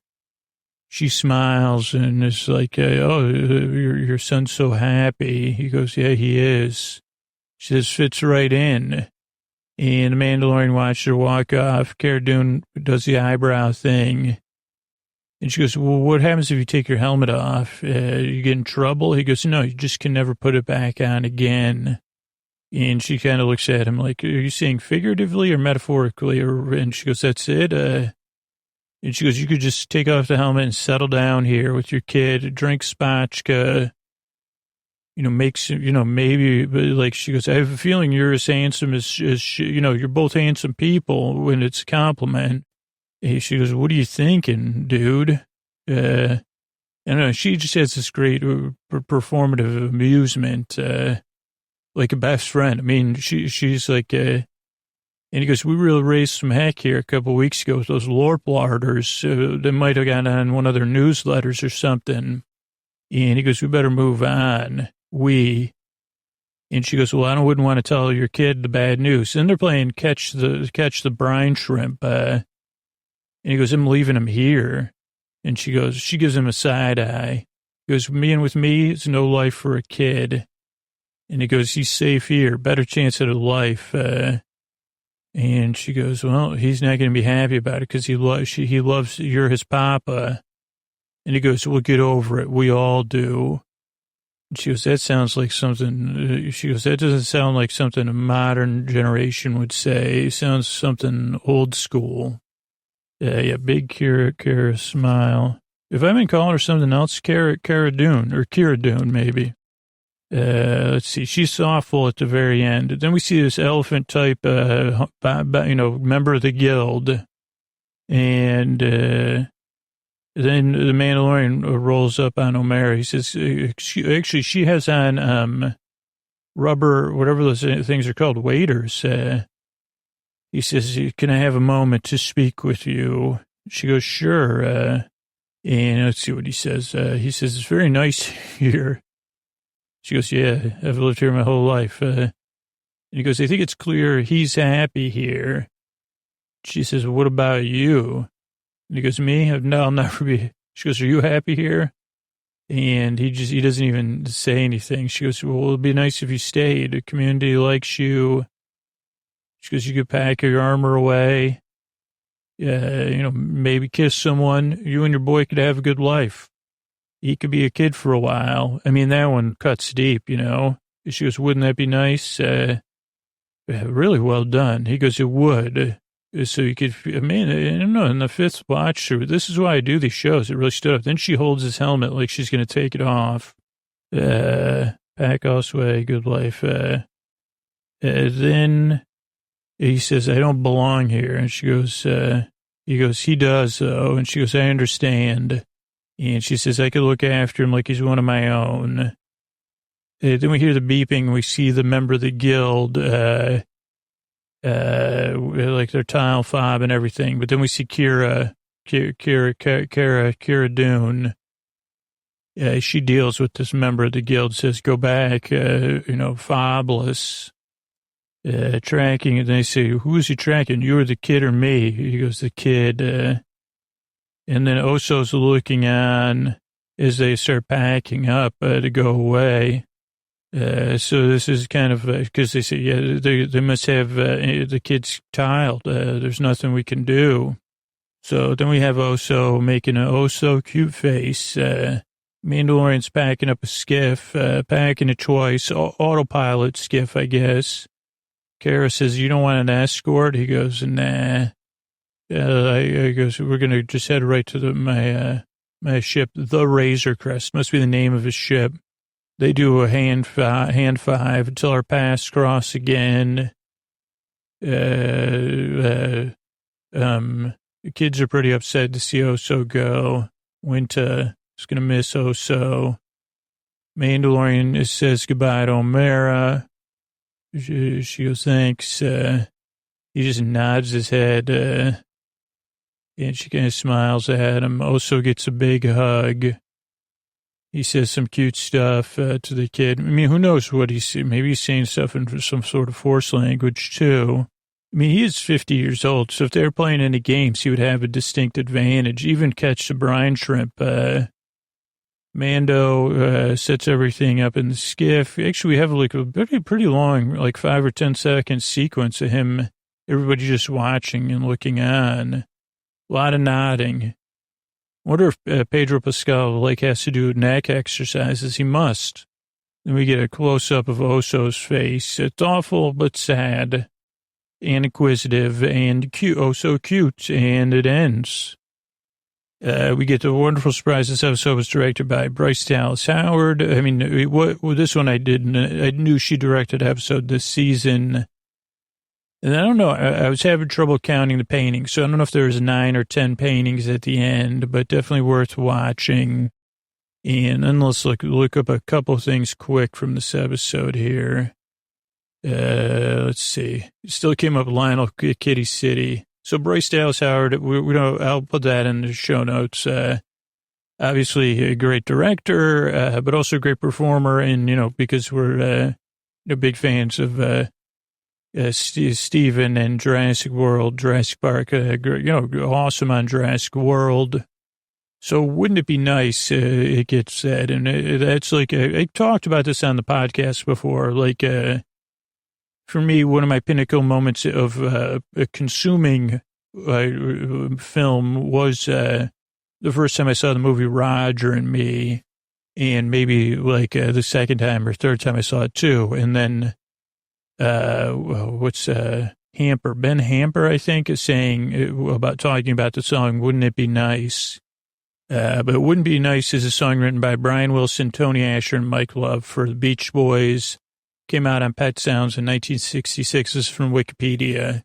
She smiles and is like, your son's so happy. He goes, yeah, he is. She says, fits right in. And the Mandalorian watched her walk off. Cara Dune does the eyebrow thing. And she goes, well, what happens if you take your helmet off? You get in trouble? He goes, no, you just can never put it back on again. And she kind of looks at him like, are you saying figuratively or metaphorically? And she goes, that's it. And she goes, you could just take off the helmet and settle down here with your kid, drink spatchka, maybe, but like she goes, I have a feeling you're as handsome as she, you're both handsome people when it's a compliment. And she goes, what are you thinking, dude? I don't know. She just has this great performative amusement, like a best friend. I mean, she's like, and he goes, we really raised some heck here a couple of weeks ago with those Lorplarders that might have gotten on one of their newsletters or something. And he goes, we better move on. And she goes, well, I wouldn't want to tell your kid the bad news. And they're playing catch the brine shrimp. And he goes, I'm leaving him here. And she gives him a side eye. He goes, with me, it's no life for a kid. And he goes, he's safe here, better chance at a life. And she goes, well, he's not going to be happy about it because he loves, you're his papa. And he goes, we'll get over it. We all do. And she goes, that sounds like something, she goes, that doesn't sound like something a modern generation would say. It sounds something old school. Yeah, big Kara smile. If I've been calling her something else, Cara Dune, or Kira Dune, maybe. Let's see, she's awful at the very end. Then we see this elephant type, member of the guild. And then the Mandalorian rolls up on Omer. He says, actually, she has on rubber, whatever those things are called, waders. He says, can I have a moment to speak with you? She goes, sure. And let's see what he says. He says, it's very nice here. She goes, yeah, I've lived here my whole life. And he goes, I think it's clear he's happy here. She says, well, what about you? And he goes, me? No, I'll never be. She goes, are you happy here? And he doesn't even say anything. She goes, well, it'd be nice if you stayed. The community likes you. She goes, you could pack your armor away. Maybe kiss someone. You and your boy could have a good life. He could be a kid for a while. I mean, that one cuts deep, She goes, wouldn't that be nice? Really well done. He goes, it would. So you could, I don't know, in the fifth watch, this is why I do these shows. It really stood up. Then she holds his helmet like she's going to take it off. Pack us away, good life. Then he says, I don't belong here. And she goes, he goes, he does, though. And she goes, I understand. And she says, I could look after him like he's one of my own. Then we hear the beeping. We see the member of the guild, like their tile fob and everything. But then we see Kira Dune. She deals with this member of the guild, says, go back, fobless. Tracking. And they say, who is he tracking? You or the kid or me? He goes, the kid. And then Oso's looking on as they start packing up to go away. So this is kind of, because they say, yeah, they must have the kid's child. There's nothing we can do. So then we have Oso making an Oso cute face. Mandalorian's packing up a skiff, packing it twice, autopilot skiff, I guess. Kara says, you don't want an escort? He goes, nah. I goes, we're going to just head right to my ship, the Razor Crest. Must be the name of his ship. They do a hand five until our paths cross again. The kids are pretty upset to see Oso go. Winter is going to miss Oso. Mandalorian says goodbye to O'Mara. She goes, thanks. He just nods his head, and she kind of smiles at him. Oso gets a big hug. He says some cute stuff to the kid. I mean, who knows what he's saying? Maybe he's saying stuff in some sort of Force language, too. I mean, he is 50 years old, so if they were playing any games, he would have a distinct advantage. Even catch the brine shrimp. Mando sets everything up in the skiff. Actually, we have like a pretty long, like 5 or 10 second sequence of him, everybody just watching and looking on. A lot of nodding. I wonder if Pedro Pascal like has to do neck exercises. He must. Then we get a close-up of Oso's face. It's awful but sad and inquisitive and cute. Oh, so cute. And it ends. We get the wonderful surprise. This episode was directed by Bryce Dallas Howard. I mean, this one I didn't. I knew she directed an episode this season. And I don't know, I was having trouble counting the paintings, so I don't know if there was 9 or 10 paintings at the end, but definitely worth watching. And let's look up a couple things quick from this episode here. Let's see. Still came up Lionel Kitty City. So Bryce Dallas Howard, I'll put that in the show notes. Obviously a great director, but also a great performer. And, because we're big fans of Steven and Jurassic Park, awesome on Jurassic World. So wouldn't it be nice, it gets said, and that's like, I talked about this on the podcast before, like, for me, one of my pinnacle moments of consuming film was the first time I saw the movie Roger and Me, and maybe like the second time or third time I saw it too, and then Hamper, Ben Hamper, I think, is saying talking about the song, Wouldn't It Be Nice? But It Wouldn't Be Nice is a song written by Brian Wilson, Tony Asher, and Mike Love for the Beach Boys. Came out on Pet Sounds in 1966. This is from Wikipedia.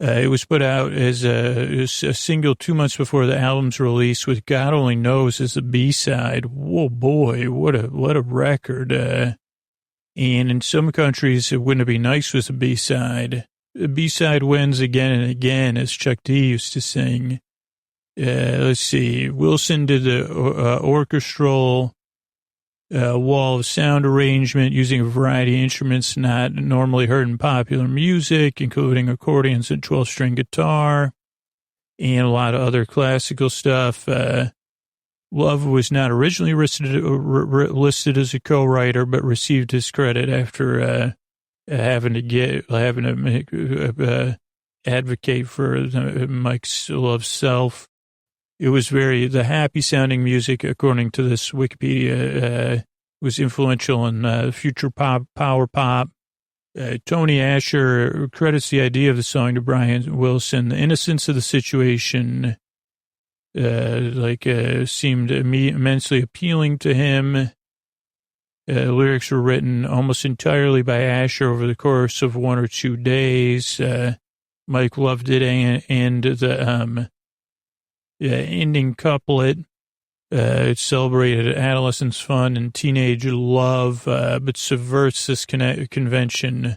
It was put out as a single 2 months before the album's release with God Only Knows as a B-side. Whoa, boy, what a record. And in some countries, It Wouldn't Be Nice was a B-side. The B-side wins again and again, as Chuck D used to sing. Let's see. Wilson did the orchestral wall of sound arrangement using a variety of instruments not normally heard in popular music, including accordions and 12-string guitar, and a lot of other classical stuff. Love was not originally listed as a co-writer, but received his credit after having to advocate for Mike's Love's self. It was the happy sounding music, according to this Wikipedia, was influential in future power pop. Tony Asher credits the idea of the song to Brian Wilson. The innocence of the situation seemed immensely appealing to him. Lyrics were written almost entirely by Asher over the course of 1 or 2 days. Mike loved it, and the ending couplet. It celebrated adolescence fun and teenage love, but subverts this convention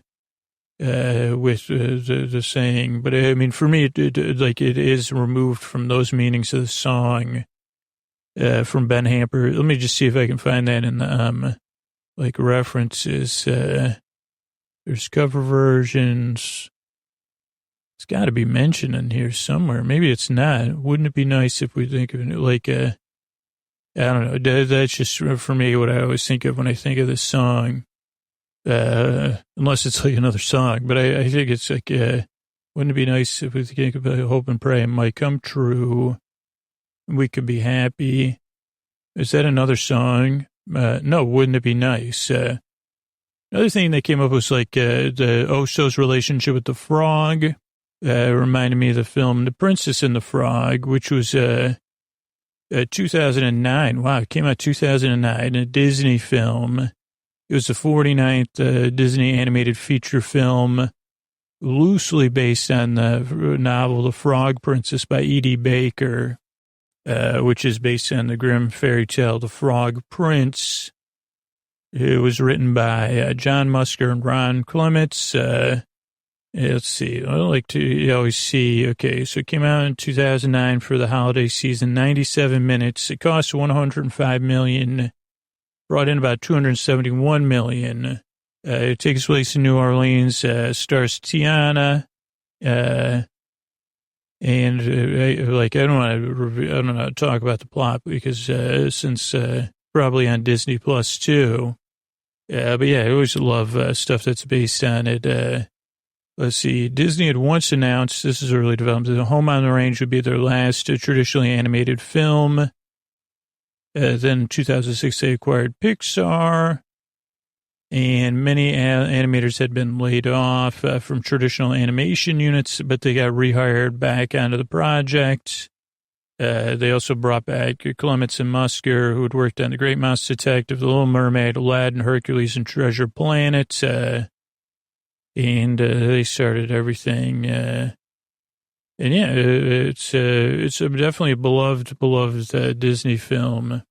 with the saying. But I mean, for me, it is removed from those meanings of the song from Ben Hamper. Let me just see if I can find that in the references. There's cover versions. It's got to be mentioned in here somewhere. Maybe it's not. Wouldn't it be nice if we think of it I don't know. That's just for me what I always think of when I think of this song. Unless it's like another song, but I think it's like, wouldn't it be nice if we think about hope and pray it might come true? We could be happy. Is that another song? No, wouldn't it be nice? Another thing that came up was the Oso's relationship with the frog. Reminded me of the film The Princess and the Frog, which was 2009. Wow, it came out 2009, a Disney film. It was the 49th Disney animated feature film, loosely based on the novel The Frog Princess by E.D. Baker, which is based on the grim fairy tale The Frog Prince. It was written by John Musker and Ron Clements. Let's see. I like to always see. Okay, so it came out in 2009 for the holiday season, 97 minutes. It cost $105 million brought in about $271 million. It takes place in New Orleans, stars Tiana, and I don't want to talk about the plot because since probably on Disney Plus too. But yeah, I always love stuff that's based on it. Let's see. Disney had once announced, this is early development, that Home on the Range would be their last traditionally animated film. Then in 2006, they acquired Pixar, and many animators had been laid off from traditional animation units, but they got rehired back onto the project. They also brought back Clements and Musker, who had worked on The Great Mouse Detective, The Little Mermaid, Aladdin, Hercules, and Treasure Planet. And they started everything. And yeah, it's definitely a beloved Disney film.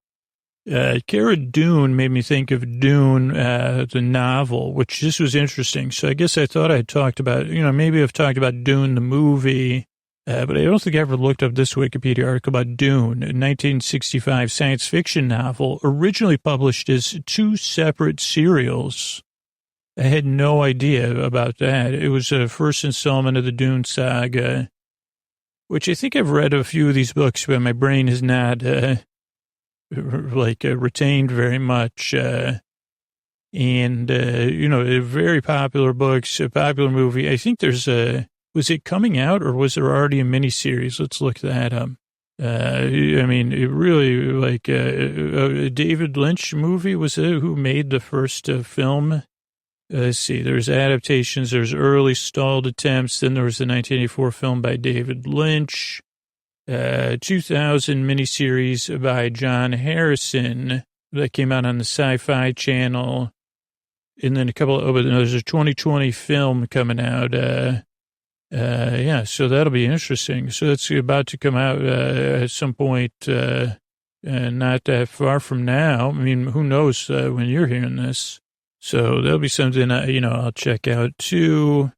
Cara Dune made me think of Dune, the novel, which this was interesting. So I guess I thought I'd talked about, maybe I've talked about Dune, the movie, but I don't think I ever looked up this Wikipedia article about Dune, a 1965 science fiction novel, originally published as 2 separate serials. I had no idea about that. It was a first installment of the Dune saga, which I think I've read a few of these books, but my brain is not, retained very much. A very popular books, a popular movie. I think there's was it coming out or was there already a miniseries? Let's look that up. It really, a David Lynch movie was it who made the first film? Let's see, there's adaptations, there's early stalled attempts, then there was the 1984 film by David Lynch, 2000 miniseries by John Harrison that came out on the Sci-Fi Channel, and then there's a 2020 film coming out, so that'll be interesting. So that's about to come out at some point, not that far from now. I mean, who knows when you're hearing this. So that'll be something, I'll check out too.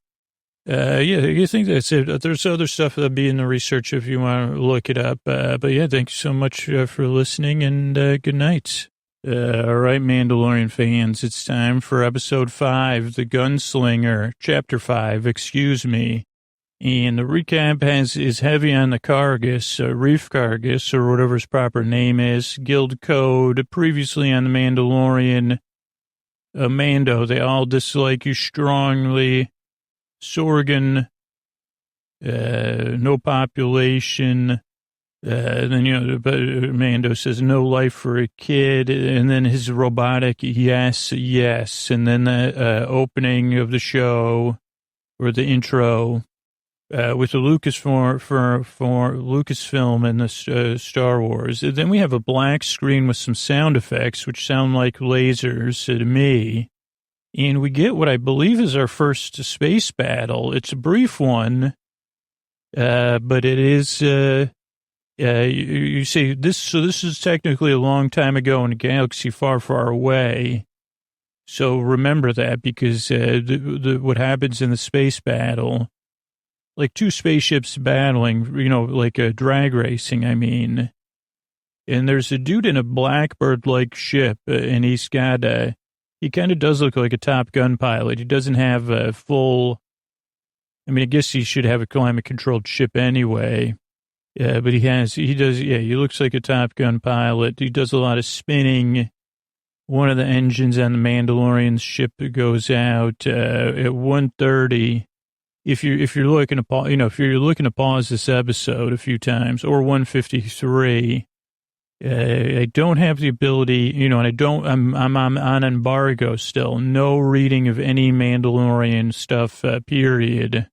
You think that's it. There's other stuff that'll be in the research if you want to look it up. But yeah, thank you so much for listening and good night. All right, Mandalorian fans, it's time for episode 5, The Gunslinger, chapter 5, excuse me. And the recap is heavy on the Kargas, Reef Kargas, or whatever his proper name is, guild code, previously on the Mandalorian. Mando, they all dislike you strongly. Sorgan, no population. Then, Mando says no life for a kid. And then his robotic, yes. And then the opening of the show or the intro with the Lucasfilm and the Star Wars. Then we have a black screen with some sound effects, which sound like lasers to me. And we get what I believe is our first space battle. It's a brief one, but it is, you say this, so this is technically a long time ago in a galaxy far, far away. So remember that because what happens in the space battle, like 2 spaceships battling, like a drag racing, and there's a dude in a Blackbird-like ship, and he's got he kind of does look like a Top Gun pilot. He doesn't have a full, I guess he should have a climate-controlled ship anyway, but he looks like a Top Gun pilot. He does a lot of spinning. One of the engines on the Mandalorian ship goes out at 1:30. If you're looking to pause, if you're looking to pause this episode a few times, or 153, I don't have the ability, and I'm on embargo still. No reading of any Mandalorian stuff, period.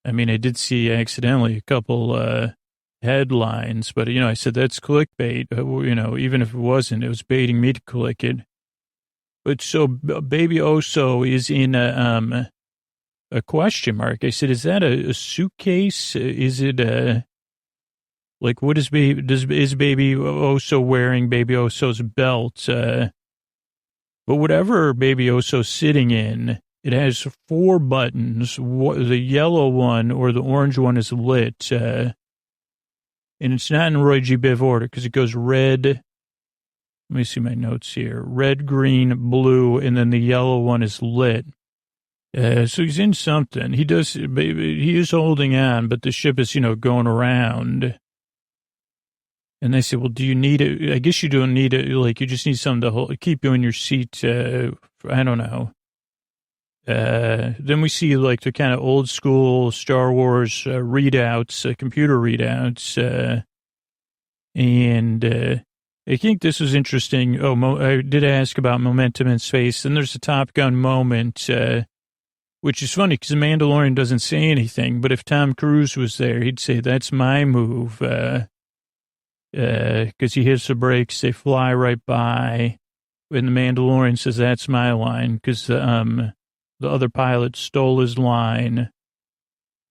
I did see accidentally a couple headlines, but I said that's clickbait. Even if it wasn't, it was baiting me to click it. But so Baby Oso is in a question mark. I said, is that a suitcase? Is it what is Baby Oso wearing? Baby Oso's belt. But whatever Baby Oso's sitting in, it has 4 buttons. The yellow one or the orange one is lit. And it's not in Roy G. Biv order because it goes red, Let me see my notes here. Red, green, blue, and then the yellow one is lit. So he's in something. He is holding on, but the ship is, going around. And they say, well, do you need it? I guess you don't need it. Like, you just need something to keep you in your seat. I don't know. Then we see like the kind of old school Star Wars readouts, computer readouts. And I think this was interesting. I did ask about momentum in space. And there's a Top Gun moment, which is funny because the Mandalorian doesn't say anything. But if Tom Cruise was there, he'd say, that's my move. Because he hits the brakes, they fly right by. And the Mandalorian says, that's my line, because the other pilot stole his line.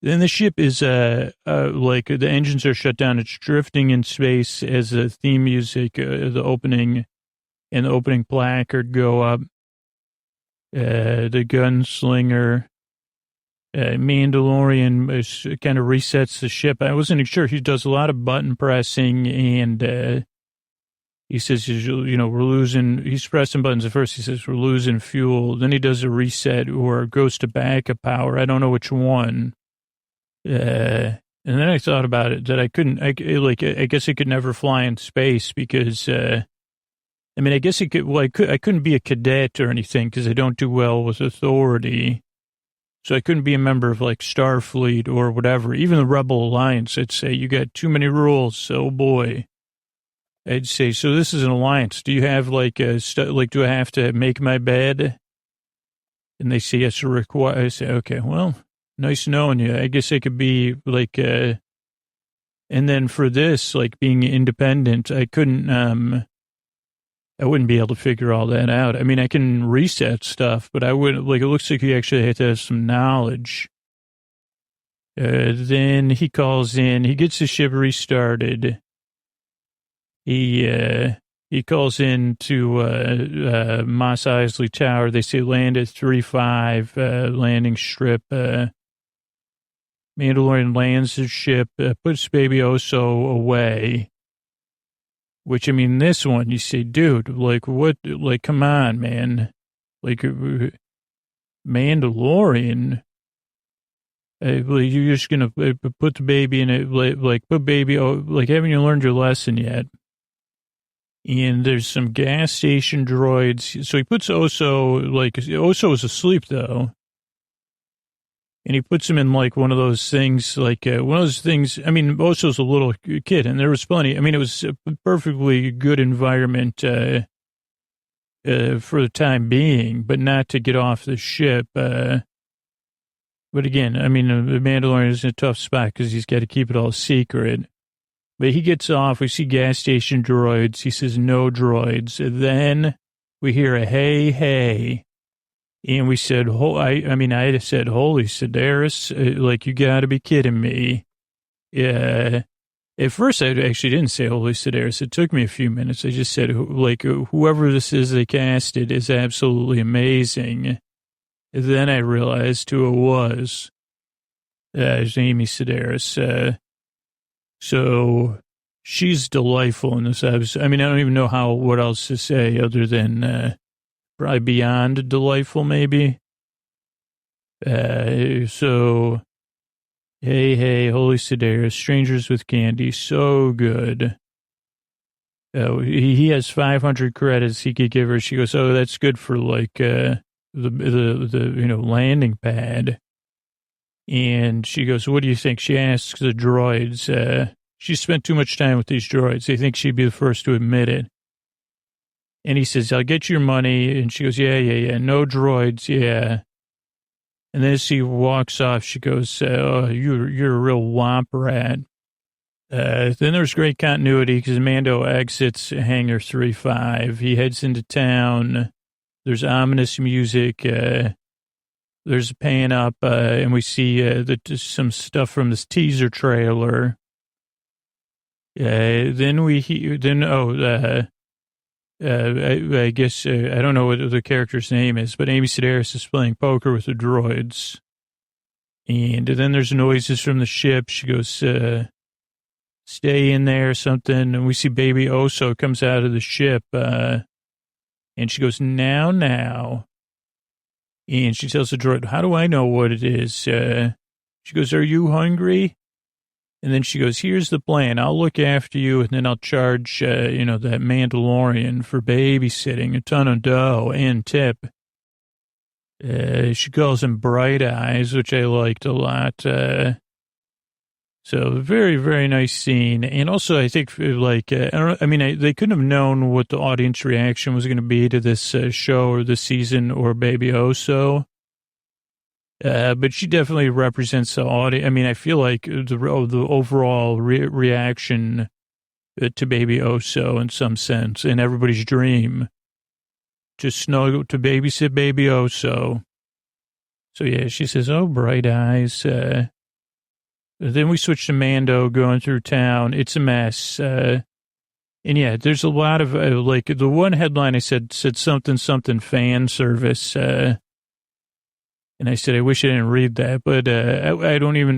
Then the ship is, like, the engines are shut down. It's drifting in space as the theme music, the opening placard go up. The gunslinger, Mandalorian kind of resets the ship. I wasn't sure. He does a lot of button pressing, and he says, we're losing. He's pressing buttons at first. He says, we're losing fuel. Then he does a reset or goes to backup power. I don't know which one. And then I thought about it that I guess I could never fly in space because, I guess it could, I couldn't be a cadet or anything because I don't do well with authority. So I couldn't be a member of like Starfleet or whatever. Even the Rebel Alliance, I'd say, you got too many rules. Oh boy. I'd say, so this is an alliance. Do you have do I have to make my bed? And they say, yes, I say, okay, well, nice knowing you. I guess I could be like, and then for this, like being independent, I wouldn't be able to figure all that out. I mean, I can reset stuff, but I wouldn't, it looks like you actually have to have some knowledge. Then he calls in, he gets the ship restarted. He calls in to, Mos Eisley Tower. They say land at 3-5, landing strip. Mandalorian lands his ship, puts Baby Oso away. Which, this one, you say, dude, what, come on, man. Mandalorian, you're just going to put the baby in it, put baby, haven't you learned your lesson yet? And there's some gas station droids. So he puts Oso, Oso is asleep, though. And he puts him in one of those things, Oso's a little kid, and there was plenty. It was a perfectly good environment for the time being, but not to get off the ship. But again, the Mandalorian is in a tough spot because he's got to keep it all secret. But he gets off. We see gas station droids. He says, no droids. And then we hear a hey, hey. And we said, I said, holy Sedaris, you got to be kidding me. Yeah. At first, I actually didn't say holy Sedaris. It took me a few minutes. I just said, whoever this is they casted is absolutely amazing. And then I realized who it was. It's Amy Sedaris. So she's delightful in this episode. I don't even know what else to say other than, probably beyond delightful, maybe. So, hey, holy Sedaris, strangers with candy, so good. He has 500 credits he could give her. She goes, oh, that's good for the landing pad. And she goes, what do you think? She asks the droids. She spent too much time with these droids. They think she'd be the first to admit it. And he says, I'll get your money. And she goes, yeah. No droids, yeah. And then as he walks off, she goes, oh, you're a real womp rat. Then there's great continuity because Mando exits Hangar 3-5. He heads into town. There's ominous music. There's a pan up, and we see some stuff from this teaser trailer. I guess, I don't know what the character's name is, but Amy Sedaris is playing poker with the droids. And then there's noises from the ship. She goes, stay in there or something. And we see baby Oso comes out of the ship, and she goes, now. And she tells the droid, how do I know what it is? She goes, are you hungry? And then she goes, here's the plan. I'll look after you, and then I'll charge, that Mandalorian for babysitting, a ton of dough and tip. She calls him Bright Eyes, which I liked a lot. So very, very nice scene. And also, I think, they couldn't have known what the audience reaction was going to be to this show or this season or Baby Oso. But she definitely represents the audience. I mean, I feel like the overall reaction to Baby Oso in some sense, in everybody's dream, to babysit Baby Oso. So yeah, she says, oh, Bright Eyes. Then we switch to Mando going through town. It's a mess. And yeah, there's a lot of, the one headline I said something fan service. And I said, I wish I didn't read that, but I don't even,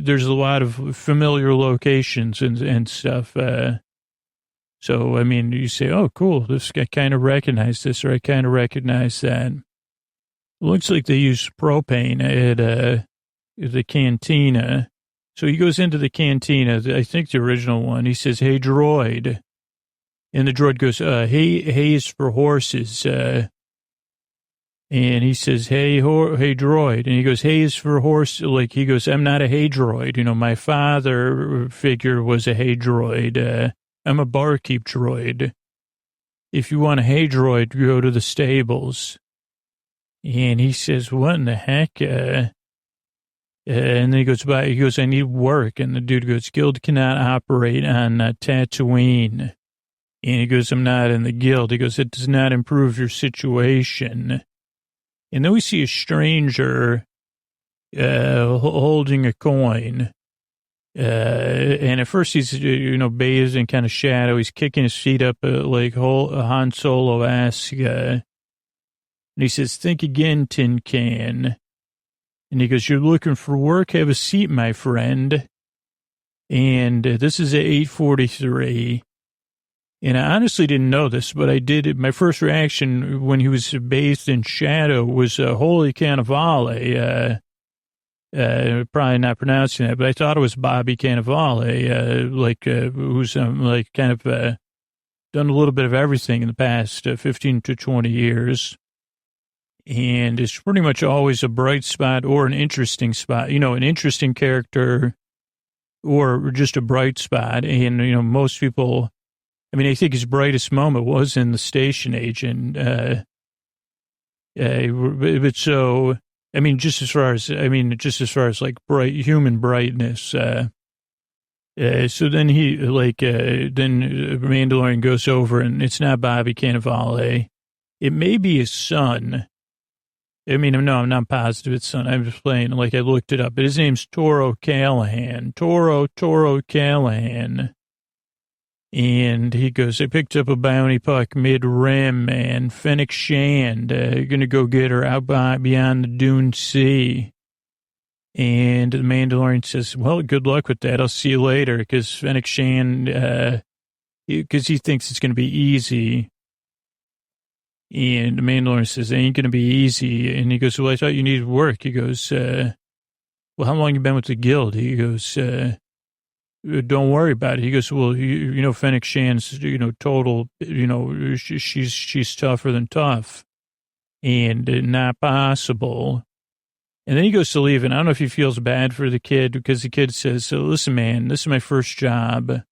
there's a lot of familiar locations and stuff. So, I mean, you say, oh, cool, I kind of recognize this, or I kind of recognize that. It looks like they use propane at the cantina. So he goes into the cantina, I think the original one. He says, hey, droid. And the droid goes, hey is for horses. And he says, hey, droid. And he goes, hey is for horse. He goes, I'm not a hey droid. My father figure was a hey droid. I'm a barkeep droid. If you want a hey droid, go to the stables. And he says, what in the heck? And then he goes, I need work. And the dude goes, guild cannot operate on Tatooine. And he goes, I'm not in the guild. He goes, it does not improve your situation. And then we see a stranger holding a coin. And at first he's, bathed in kind of shadow. He's kicking his feet up like Han Solo-esque. And he says, think again, tin can. And he goes, you're looking for work? Have a seat, my friend. And this is at 8:43. And I honestly didn't know this, but I did. My first reaction when he was bathed in shadow was holy Cannavale. Probably not pronouncing that, but I thought it was Bobby Cannavale, who's kind of done a little bit of everything in the past 15 to 20 years. And it's pretty much always a bright spot or an interesting spot, an interesting character or just a bright spot. And, most people, I think his brightest moment was in The Station Agent. But so, just as far as like bright, human brightness. So then then Mandalorian goes over and it's not Bobby Cannavale. It may be his son. No, I'm not positive it's son. I'm just playing, I looked it up, but his name's Toro Callahan. Toro Callahan. And he goes, I picked up a bounty puck mid-rim, and Fennec Shand, gonna go get her out beyond the Dune Sea. And the Mandalorian says, well, good luck with that. I'll see you later, because Fennec Shand, because he thinks it's gonna be easy. And the Mandalorian says, it ain't going to be easy. And he goes, well, I thought you needed work. He goes, well, how long you been with the guild? He goes, don't worry about it. He goes, well, Fennec Shan's, total, she's tougher than tough and not possible. And then he goes to leave. And I don't know if he feels bad for the kid because the kid says, so listen, man, this is my first job.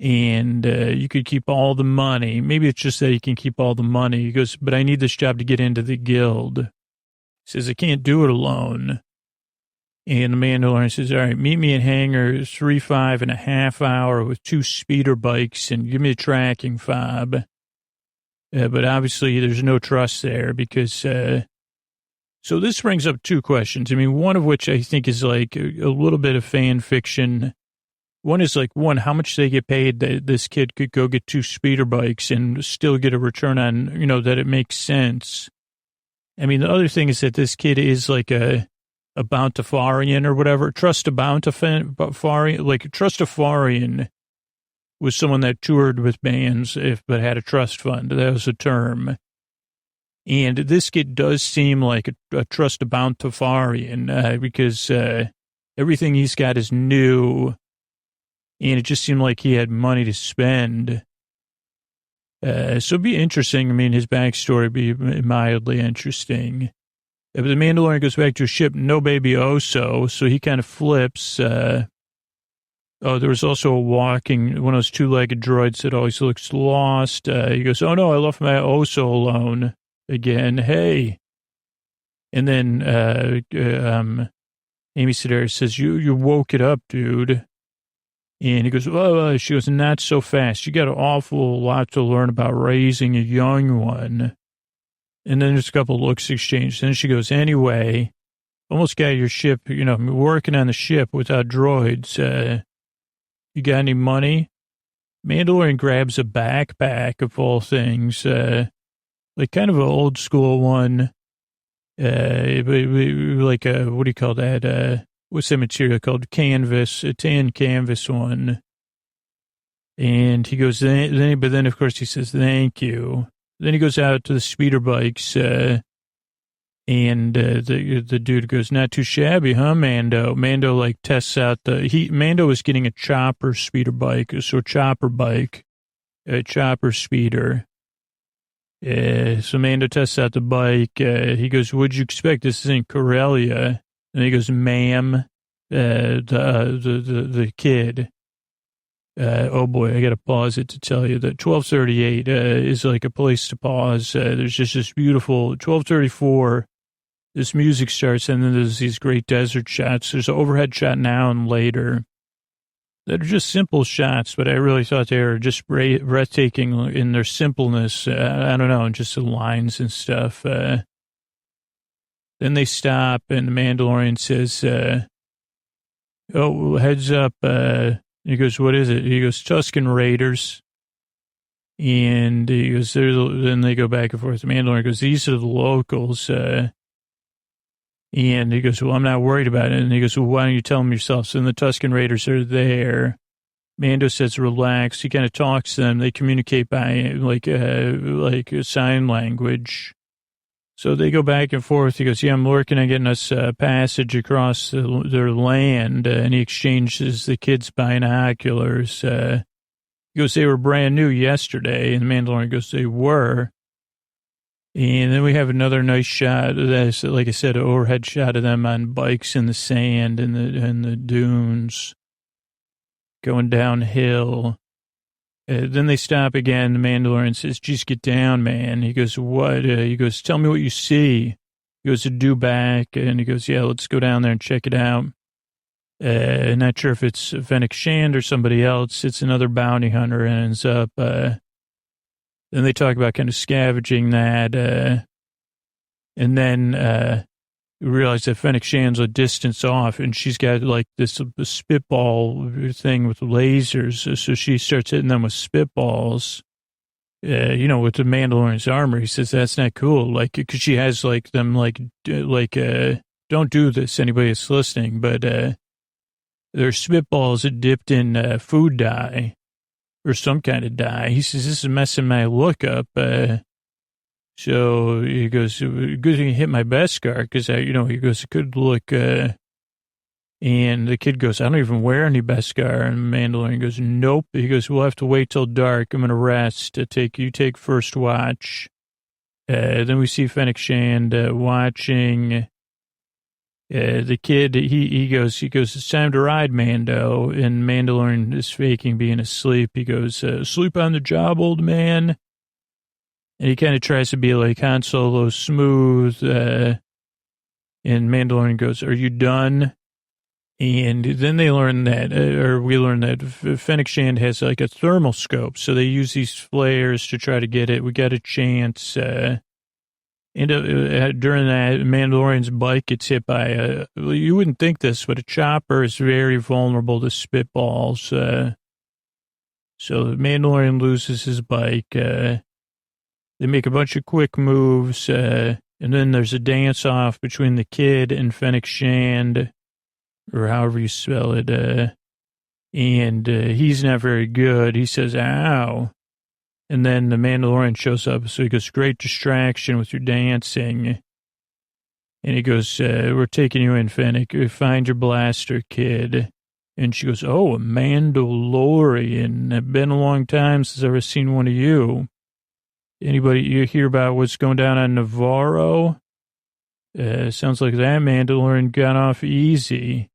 And you could keep all the money. Maybe it's just that he can keep all the money. He goes, but I need this job to get into the guild. He says, I can't do it alone. And the Mandalorian says, all right, meet me at hangar 3-5 in a half hour with 2 speeder bikes and give me a tracking fob. But obviously there's no trust there because, so this brings up 2 questions. One of which I think is like a little bit of fan fiction. One is how much they get paid that this kid could go get 2 speeder bikes and still get a return on, that it makes sense. The other thing is that this kid is like a a Bountifarian or whatever. Trustafarian, like a Trustafarian was someone that toured with bands but had a trust fund. That was a term. And this kid does seem like a Trustabountifarian because everything he's got is new, and it just seemed like he had money to spend. So it'd be interesting. I mean, his backstory would be mildly interesting. But the Mandalorian goes back to his ship, no baby Oso, so he kind of flips. There was also one of those two-legged droids that always looks lost. He goes, oh, no, I left my Oso alone again. Hey. And then Amy Sedaris says, you woke it up, dude. And he goes, oh, she goes, not so fast. You got an awful lot to learn about raising a young one. And then there's a couple looks exchanged. Then she goes, anyway, almost got your ship, working on the ship without droids. You got any money? Mandalorian grabs a backpack of all things, like kind of an old school one. Like what do you call that? What's that material called? Canvas, a tan canvas one. And he goes, but then of course he says, thank you. Then he goes out to the speeder bikes, and the dude goes, not too shabby, huh, Mando? Mando, like, tests out Mando was getting a chopper speeder bike, so chopper bike, a chopper speeder. So Mando tests out the bike. He goes, what'd you expect? This isn't Corellia. And he goes, ma'am, the kid. Oh boy, I got to pause it to tell you that 1238 is like a place to pause. There's just this beautiful 1234. This music starts, and then there's these great desert shots. There's an overhead shot now and later that are just simple shots, but I really thought they were just breathtaking in their simpleness. I don't know, and just the lines and stuff. Then they stop, and the Mandalorian says, oh, heads up. He goes, what is it? He goes, Tusken Raiders. And he goes, then they go back and forth. The Mandalorian goes, these are the locals. And he goes, well, I'm not worried about it. And he goes, well, why don't you tell them yourself? So then the Tusken Raiders are there. Mando says, relax. He kind of talks to them. They communicate by like sign language. So they go back and forth. He goes, yeah, I'm working on getting us passage across their land. And he exchanges the kids' binoculars. He goes, they were brand new yesterday. And the Mandalorian goes, they were. And then we have another nice shot. That's, like I said, an overhead shot of them on bikes in the sand and the dunes going downhill. Then they stop again. The Mandalorian says, geez, get down, man. He goes, what? He goes, tell me what you see. He goes, to do back. And he goes, yeah, let's go down there and check it out. Not sure if it's Fennec Shand or somebody else. It's another bounty hunter and ends up, then they talk about kind of scavenging that. And then we realize that Fennec Shand's a distance off, and she's got like this spitball thing with lasers. So she starts hitting them with spitballs, with the Mandalorian's armor. He says, that's not cool. Like, cause she has like them, don't do this, anybody that's listening, but, they're spitballs dipped in, food dye or some kind of dye. He says, this is messing my look up. So he goes, good thing you hit my Beskar, because, he goes, it could look, and the kid goes, I don't even wear any Beskar. And Mandalorian goes, nope. He goes, we'll have to wait till dark. I'm going to rest. You take first watch. Then we see Fennec Shand watching. The kid, he goes, it's time to ride, Mando. And Mandalorian is faking being asleep. He goes, sleep on the job, old man. And he kind of tries to be like Han Solo, smooth. And Mandalorian goes, are you done? And then they learn that, we learn that Fennec Shand has like a thermal scope. So they use these flares to try to get it. We got a chance. And during that, Mandalorian's bike gets hit by you wouldn't think this, but a chopper is very vulnerable to spitballs. So the Mandalorian loses his bike. They make a bunch of quick moves. And then there's a dance-off between the kid and Fennec Shand, or however you spell it, and he's not very good. He says, ow. And then the Mandalorian shows up, so he goes, great distraction with your dancing. And he goes, we're taking you in, Fennec. Find your blaster, kid. And she goes, oh, a Mandalorian. It's been a long time since I've ever seen one of you. Anybody, you hear about what's going down on Navarro? Sounds like that Mandalorian got off easy.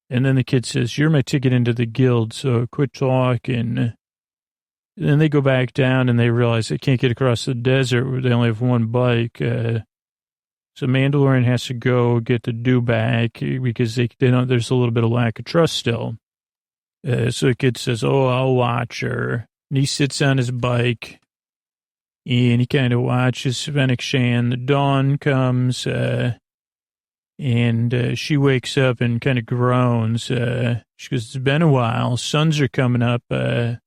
And then the kid says, you're my ticket into the guild, so quit talking. And then they go back down and they realize they can't get across the desert. They only have one bike. So Mandalorian has to go get the dewback because they don't, there's a little bit of lack of trust still. So the kid says, oh, I'll watch her. And he sits on his bike and he kind of watches Fennec Shand. The dawn comes, and she wakes up and kind of groans. She goes, it's been a while. Suns are coming up. And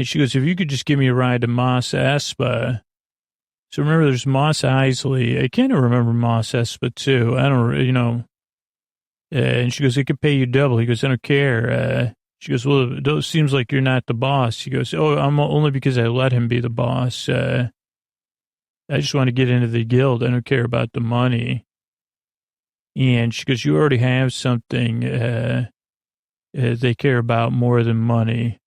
she goes, if you could just give me a ride to Mos Espa. So remember, there's Mos Eisley. I kind of remember Mos Espa, too. I don't, and she goes, I could pay you double. He goes, I don't care. She goes, well, it seems like you're not the boss. He goes, oh, I'm only because I let him be the boss. I just want to get into the guild. I don't care about the money. And she goes, you already have something they care about more than money.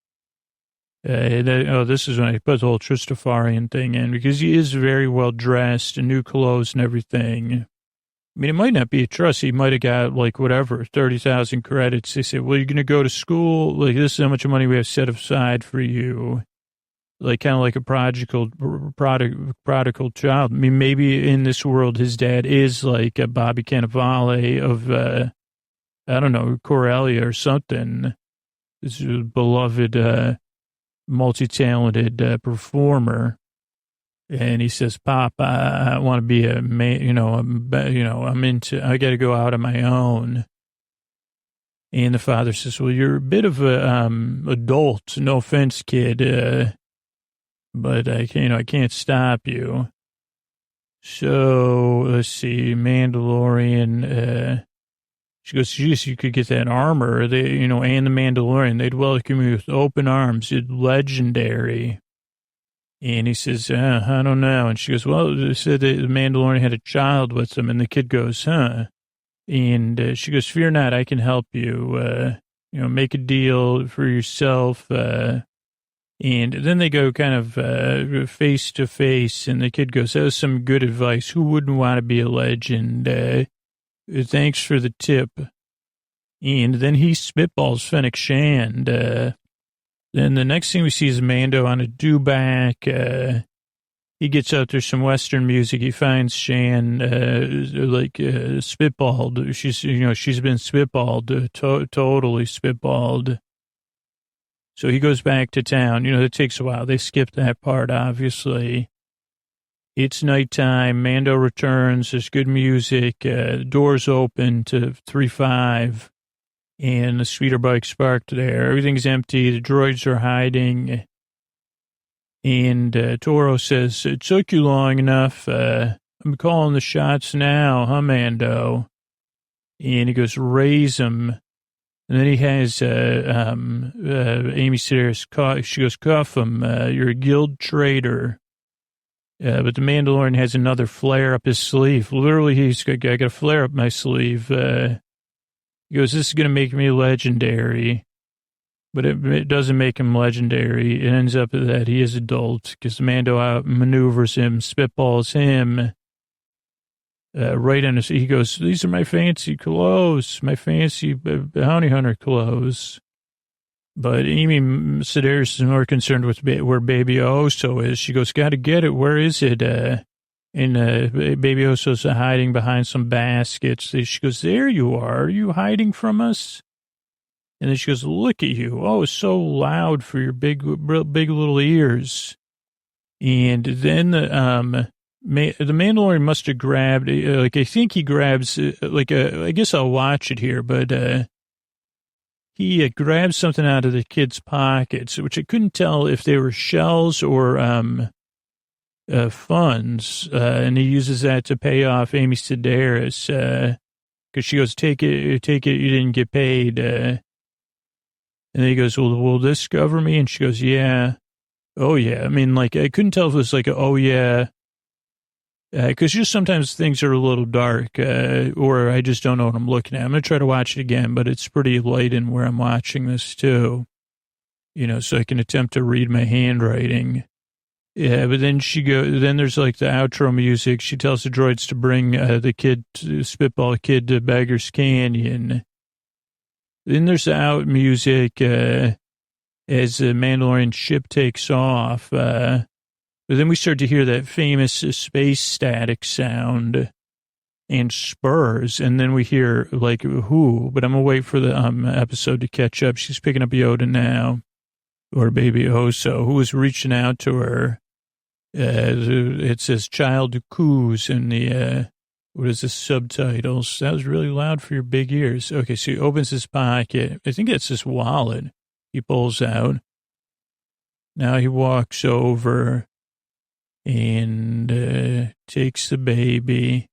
This is when I put the whole Tristafarian thing in, because he is very well dressed and new clothes and everything. I mean, it might not be a trust. He might have got, like, whatever, 30,000 credits. They say, well, you're going to go to school. Like, this is how much money we have set aside for you. Like, kind of like a prodigal child. I mean, maybe in this world, his dad is like a Bobby Cannavale of, I don't know, Corellia or something. This beloved, multi-talented performer. And he says, Pop, I want to be a man, I got to go out on my own. And the father says, well, you're a bit of a adult. No offense, kid. But I can't stop you. So let's see, Mandalorian, she goes, geez, you could get that armor, and the Mandalorian, they'd welcome you with open arms. It's legendary. And he says, I don't know. And she goes, well, they said the Mandalorian had a child with him. And the kid goes, huh? And she goes, fear not, I can help you. Make a deal for yourself. And then they go kind of face to face. And the kid goes, that was some good advice. Who wouldn't want to be a legend? Thanks for the tip. And then he spitballs Fennec Shand. Then the next thing we see is Mando on a dewback. He gets out there some Western music. He finds Shand, spitballed. She's been spitballed, totally spitballed. So he goes back to town. It takes a while. They skip that part, obviously. It's nighttime. Mando returns. There's good music. The doors open to 3-5. And the speeder bike's parked there. Everything's empty. The droids are hiding. And Toro says, it took you long enough. I'm calling the shots now, huh, Mando? And he goes, raise him. And then he has Amy Sedaris, she goes, cuff him. You're a guild traitor. But the Mandalorian has another flare up his sleeve. Literally, he's got a flare up my sleeve. He goes, this is going to make me legendary. But it doesn't make him legendary. It ends up that he is adult because Mando outmaneuvers him, spitballs him. Right on his, he goes, these are my fancy clothes, my fancy bounty hunter clothes. But Amy Sedaris is more concerned with where Baby Oso is. She goes, got to get it. Where is it? And Baby Oso's hiding behind some baskets. She goes, there you are. Are you hiding from us? And then she goes, look at you. Oh, it's so loud for your big little ears. And then the Mandalorian must have grabbed, I think he grabs, I guess I'll watch it here, but he grabs something out of the kid's pockets, which I couldn't tell if they were shells or funds, and he uses that to pay off Amy Sedaris, because she goes, take it, you didn't get paid. And then he goes, well, will this cover me? And she goes, yeah. Oh, yeah. I mean, like, I couldn't tell if it was like, oh, yeah. Because just sometimes things are a little dark, or I just don't know what I'm looking at. I'm going to try to watch it again, but it's pretty light in where I'm watching this, too. So I can attempt to read my handwriting. Yeah, but then then there's like the outro music. She tells the droids to bring Spitball Kid to Beggar's Canyon. Then there's the out music as the Mandalorian ship takes off. But then we start to hear that famous space static sound and spurs. And then we hear like, who? But I'm going to wait for the episode to catch up. She's picking up Yoda now, or Baby Oso, who was reaching out to her. It says Child Coos in the, what is the subtitles? That was really loud for your big ears. Okay, so he opens his pocket. I think it's his wallet he pulls out. Now he walks over and takes the baby,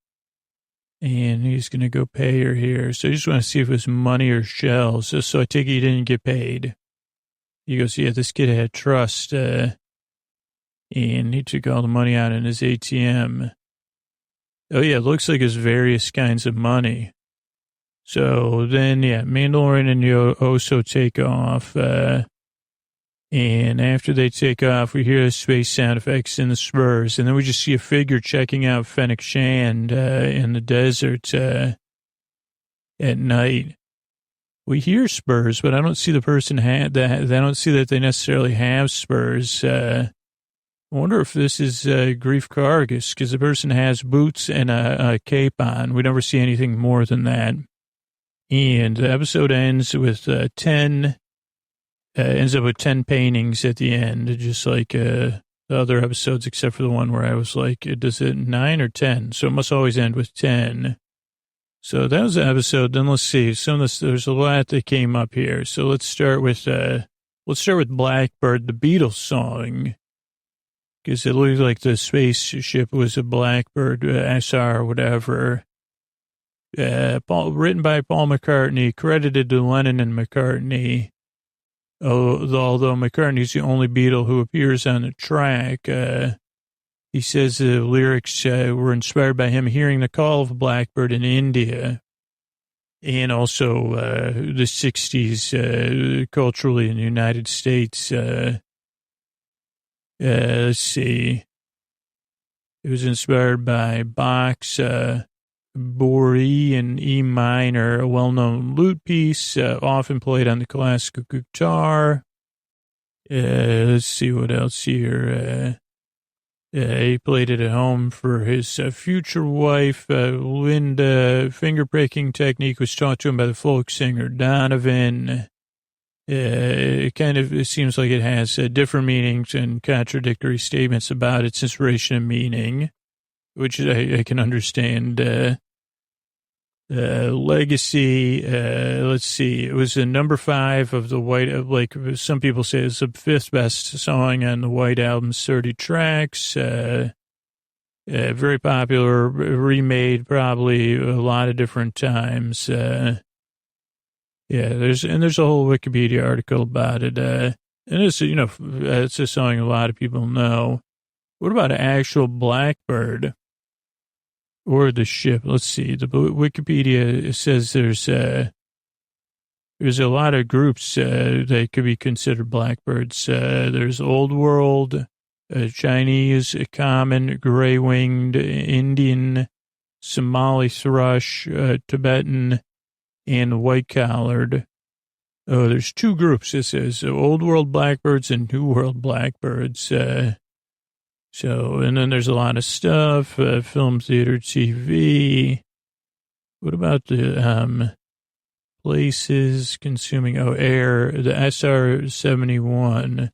and he's going to go pay her here. So I just want to see if it was money or shells. So I take it he didn't get paid. He goes, yeah, this kid had trust, and he took all the money out in his ATM. Oh, yeah, it looks like it's various kinds of money. So then, yeah, Mandalorian and Oso take off. And after they take off, we hear the space sound effects in the spurs. And then we just see a figure checking out Fennec Shand in the desert at night. We hear spurs, but I don't see the person I don't see that they necessarily have spurs. I wonder if this is Grief Kargas, because the person has boots and a cape on. We never see anything more than that. And the episode ends with 10 paintings at the end, just like the other episodes, except for the one where I was like, does it 9 or 10? So it must always end with 10. So that was the episode. Then let's see. There's a lot that came up here. So let's start with Blackbird, the Beatles song. Because it looked like the spaceship was a Blackbird SR or whatever. Written by Paul McCartney, credited to Lennon and McCartney. Although McCartney's the only Beatle who appears on the track. He says the lyrics were inspired by him hearing the call of a blackbird in India. And also the 60s culturally in the United States. Let's see. It was inspired by Bach's Borie in E minor, a well-known lute piece, often played on the classical guitar. Let's see what else here. He played it at home for his future wife, Linda. Finger-picking technique was taught to him by the folk singer Donovan. It seems like it has different meanings and contradictory statements about its inspiration and meaning, which I can understand. Legacy, let's see, it was a number 5 of the White, like some people say it's the 5th best song on the White Album's 30 tracks. Very popular, remade probably a lot of different times. Yeah, there's a whole Wikipedia article about it. And it's, it's a song a lot of people know. What about an actual blackbird or the ship? Let's see. The Wikipedia says there's a lot of groups that could be considered blackbirds. There's Old World, Chinese, common, gray-winged, Indian, Somali thrush, Tibetan, and white-collared. Oh, there's 2 groups. It says Old World blackbirds and New World blackbirds. And then there's a lot of stuff, film, theater, TV. What about the places consuming, air, the SR-71.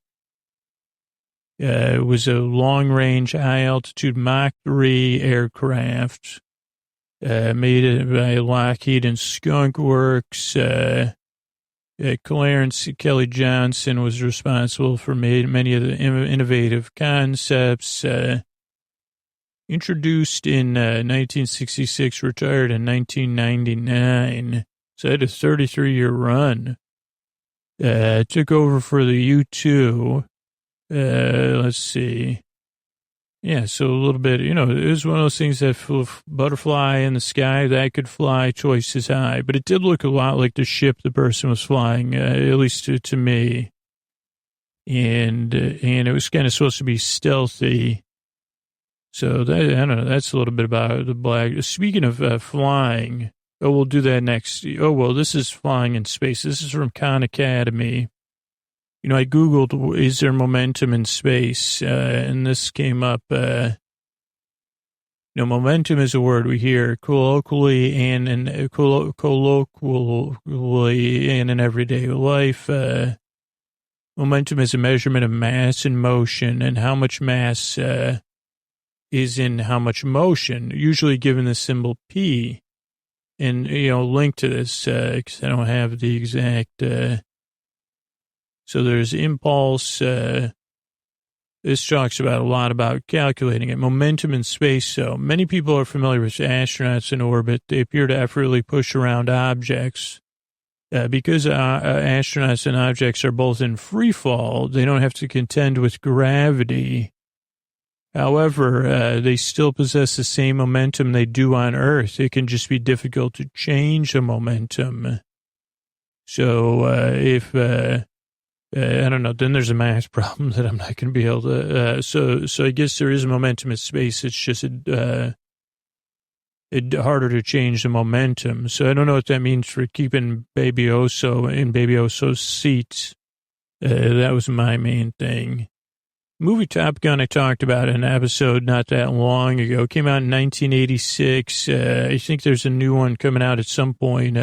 It was a long-range, high-altitude Mach 3 aircraft. Made by Lockheed and Skunk Works. Clarence Kelly Johnson was responsible for many of the innovative concepts. Introduced in 1966, retired in 1999. So I had a 33-year run. Took over for the U2. Let's see. Yeah, so a little bit, it was one of those things that butterfly in the sky that could fly twice as high. But it did look a lot like the ship the person was flying, at least to me. And it was kind of supposed to be stealthy. So that, I don't know, that's a little bit about the black. Speaking of flying, we'll do that next. Oh, well, this is flying in space. This is from Khan Academy. I Googled, is there momentum in space? And this came up. Momentum is a word we hear colloquially and in everyday life. Momentum is a measurement of mass and motion, and how much mass is in how much motion, usually given the symbol P. And, link to this, because I don't have the exact, so there's impulse. This talks about a lot about calculating it. Momentum in space. So many people are familiar with astronauts in orbit. They appear to effortlessly push around objects. Because astronauts and objects are both in free fall, they don't have to contend with gravity. However, they still possess the same momentum they do on Earth. It can just be difficult to change the momentum. So if I don't know, then there's a math problem that I'm not going to be able to. So I guess there is momentum in space. It's just harder to change the momentum. So I don't know what that means for keeping Baby Oso in Baby Oso's seat. That was my main thing. Movie Top Gun I talked about in an episode not that long ago. It came out in 1986. I think there's a new one coming out at some point.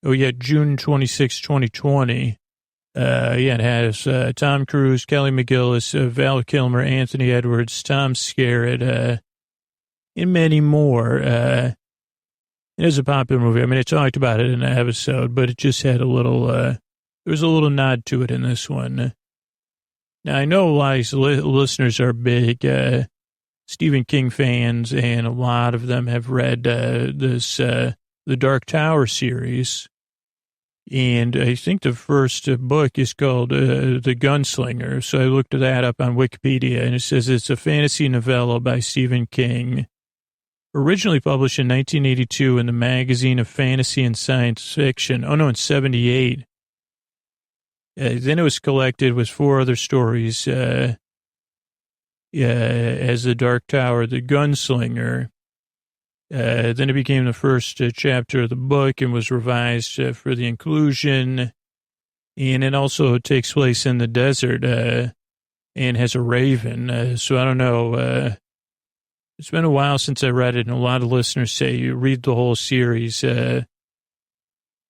June 26, 2020. It has Tom Cruise, Kelly McGillis, Val Kilmer, Anthony Edwards, Tom Skerritt, and many more. It is a popular movie. I mean, I talked about it in an episode, but it just had a little, there was a little nod to it in this one. Now, I know a lot of listeners are big Stephen King fans, and a lot of them have read the Dark Tower series. And I think the first book is called The Gunslinger. So I looked that up on Wikipedia, and it says it's a fantasy novella by Stephen King, originally published in 1982 in the Magazine of Fantasy and Science Fiction. Oh, no, in 78. Then it was collected with 4 other stories as The Dark Tower, The Gunslinger. Then it became the first chapter of the book and was revised for the inclusion. And it also takes place in the desert and has a raven. So I don't know. It's been a while since I read it, and a lot of listeners say you read the whole series.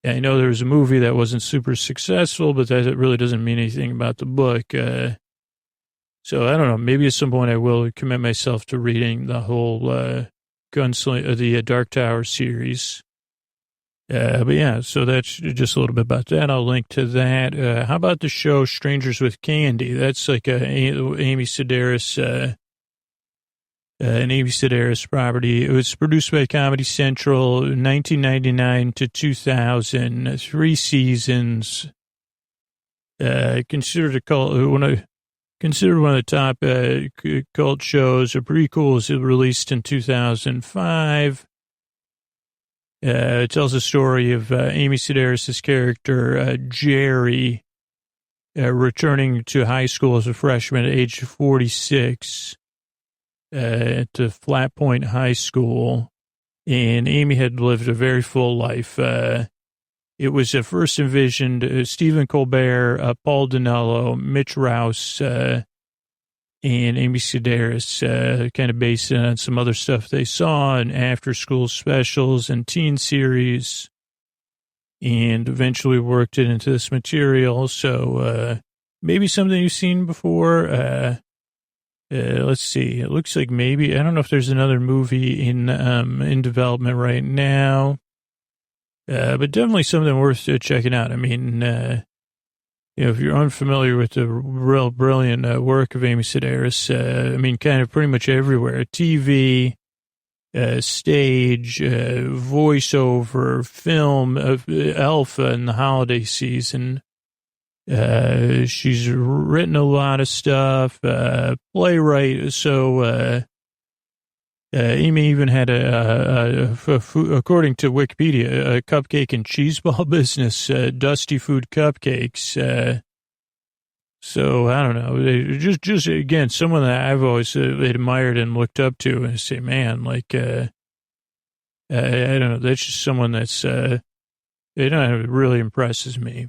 I know there was a movie that wasn't super successful, but that really doesn't mean anything about the book. So I don't know. Maybe at some point I will commit myself to reading the whole Gunslinger, the Dark Tower series. But yeah, so that's just a little bit about that. I'll link to that. How about the show Strangers with Candy? That's like an Amy Sedaris property. It was produced by Comedy Central, 1999 to 2000, 3 seasons. Considered one of the top cult shows. A prequel was released in 2005. It tells the story of Amy Sedaris' character, Jerry, returning to high school as a freshman at age 46 at the Flat Point High School. And Amy had lived a very full life. It was first envisioned Stephen Colbert, Paul Dinello, Mitch Rouse, and Amy Sedaris, kind of based on some other stuff they saw in after-school specials and teen series, and eventually worked it into this material. So maybe something you've seen before. Let's see. It looks like maybe, I don't know if there's another movie in development right now. But definitely something worth checking out. I mean, if you're unfamiliar with the real brilliant work of Amy Sedaris, I mean, kind of pretty much everywhere, TV, stage, voiceover, film, Alpha in the holiday season. She's written a lot of stuff, playwright. So, Amy even had according to Wikipedia, a cupcake and cheese ball business, Dusty Food Cupcakes. So I don't know, just again, someone that I've always admired and looked up to, and say, man, like, I don't know, that's just someone that's, it really impresses me.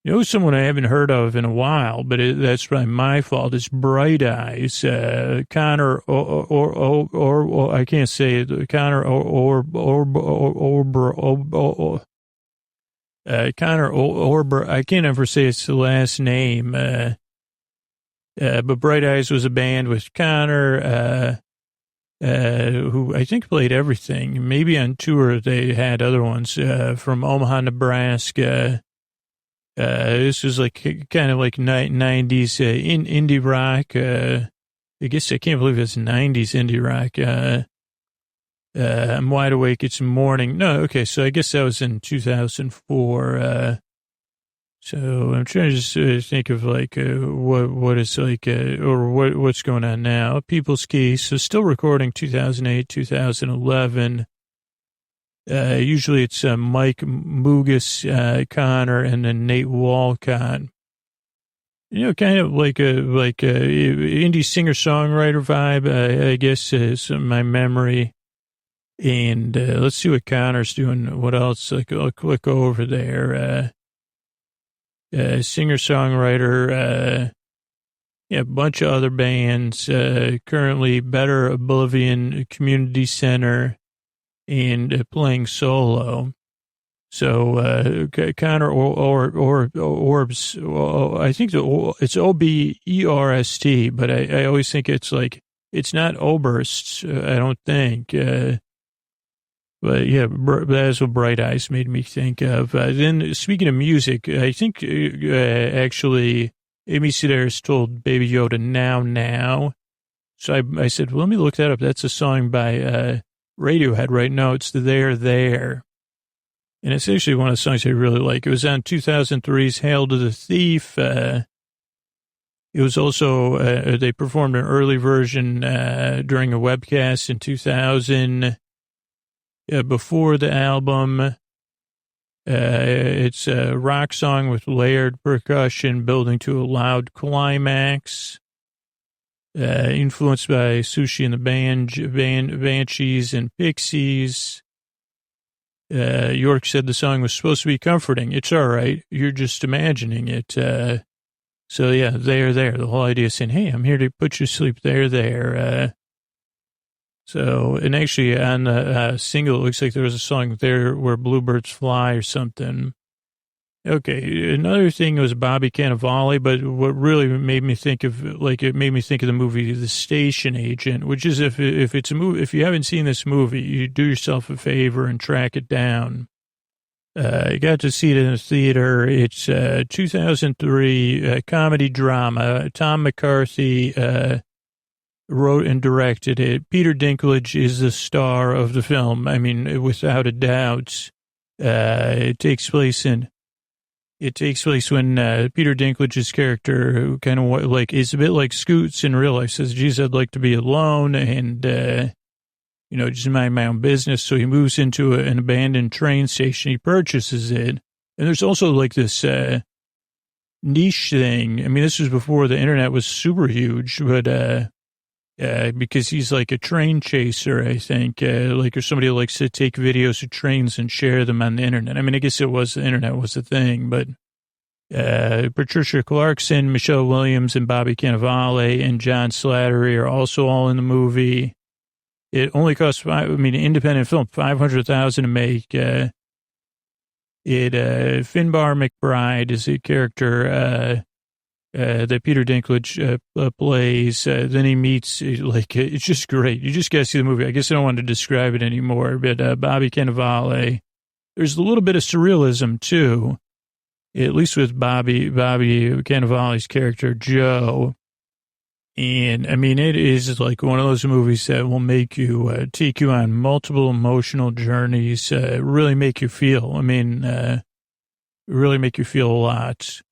You know, someone I haven't heard of in a while, but that's probably my fault. It's Bright Eyes, Connor, or I can't say it, Connor, Connor, I can't ever say it's the last name, but Bright Eyes was a band with Connor, who I think played everything. Maybe on tour they had other ones, from Omaha, Nebraska. This was like kind of like 90s indie rock. I guess I can't believe it's 90s indie rock. I'm wide awake. It's morning. No, okay. So I guess that was in 2004. So I'm trying to just think of like what is like or what's going on now. People's Key. So still recording 2008, 2011. Usually it's Mike Mugas, Connor, and then Nate Walcott. You know, kind of like a indie singer-songwriter vibe, I guess, is my memory. And let's see what Connor's doing. What else? Like, I'll click over there. Singer-songwriter, yeah, a bunch of other bands. Currently, Better Oblivion Community Center. And playing solo. So, Connor Orbs, I think it's Oberst, but I always think it's like, it's not Oberst, I don't think. But yeah, that's what Bright Eyes made me think of. Then speaking of music, I think, actually, Amy Sedaris told Baby Yoda now. So I said, well, let me look that up. That's a song by, Radiohead, right? No, it's the There. And it's actually one of the songs I really like. It was on 2003's Hail to the Thief. It was also, they performed an early version during a webcast in 2000. Before the album, it's a rock song with layered percussion building to a loud climax. Influenced by Sushi and the Banshees and Pixies. York said the song was supposed to be comforting. It's all right. You're just imagining it. So yeah, there. The whole idea is saying, hey, I'm here to put you to sleep. There. So, and actually on the single, it looks like there was a song there where bluebirds fly or something. Okay, another thing was Bobby Cannavale, but what really made me think of, like, it made me think of the movie The Station Agent, which is if it's a movie, if you haven't seen this movie, you do yourself a favor and track it down. I got to see it in the theater. It's 2003 comedy drama. Tom McCarthy wrote and directed it. Peter Dinklage is the star of the film. I mean, without a doubt. It takes place when Peter Dinklage's character, who kind of like is a bit like Scoots in real life, says, geez, I'd like to be alone and, just mind my own business. So he moves into an abandoned train station. He purchases it. And there's also like this niche thing. I mean, this was before the internet was super huge, but because he's like a train chaser, I think, or somebody who likes to take videos of trains and share them on the internet. I mean, I guess the internet was a thing, but Patricia Clarkson, Michelle Williams, and Bobby Cannavale and John Slattery are also all in the movie. It only cost independent film, $500,000 to make. Finbar McBride is a character that Peter Dinklage plays. Then he meets, it's just great. You just got to see the movie. I guess I don't want to describe it anymore, but Bobby Cannavale. There's a little bit of surrealism, too. at least with Bobby Cannavale's character, Joe. And I mean, it is like one of those movies that will make you, take you on multiple emotional journeys, really make you feel. I mean, really make you feel a lot.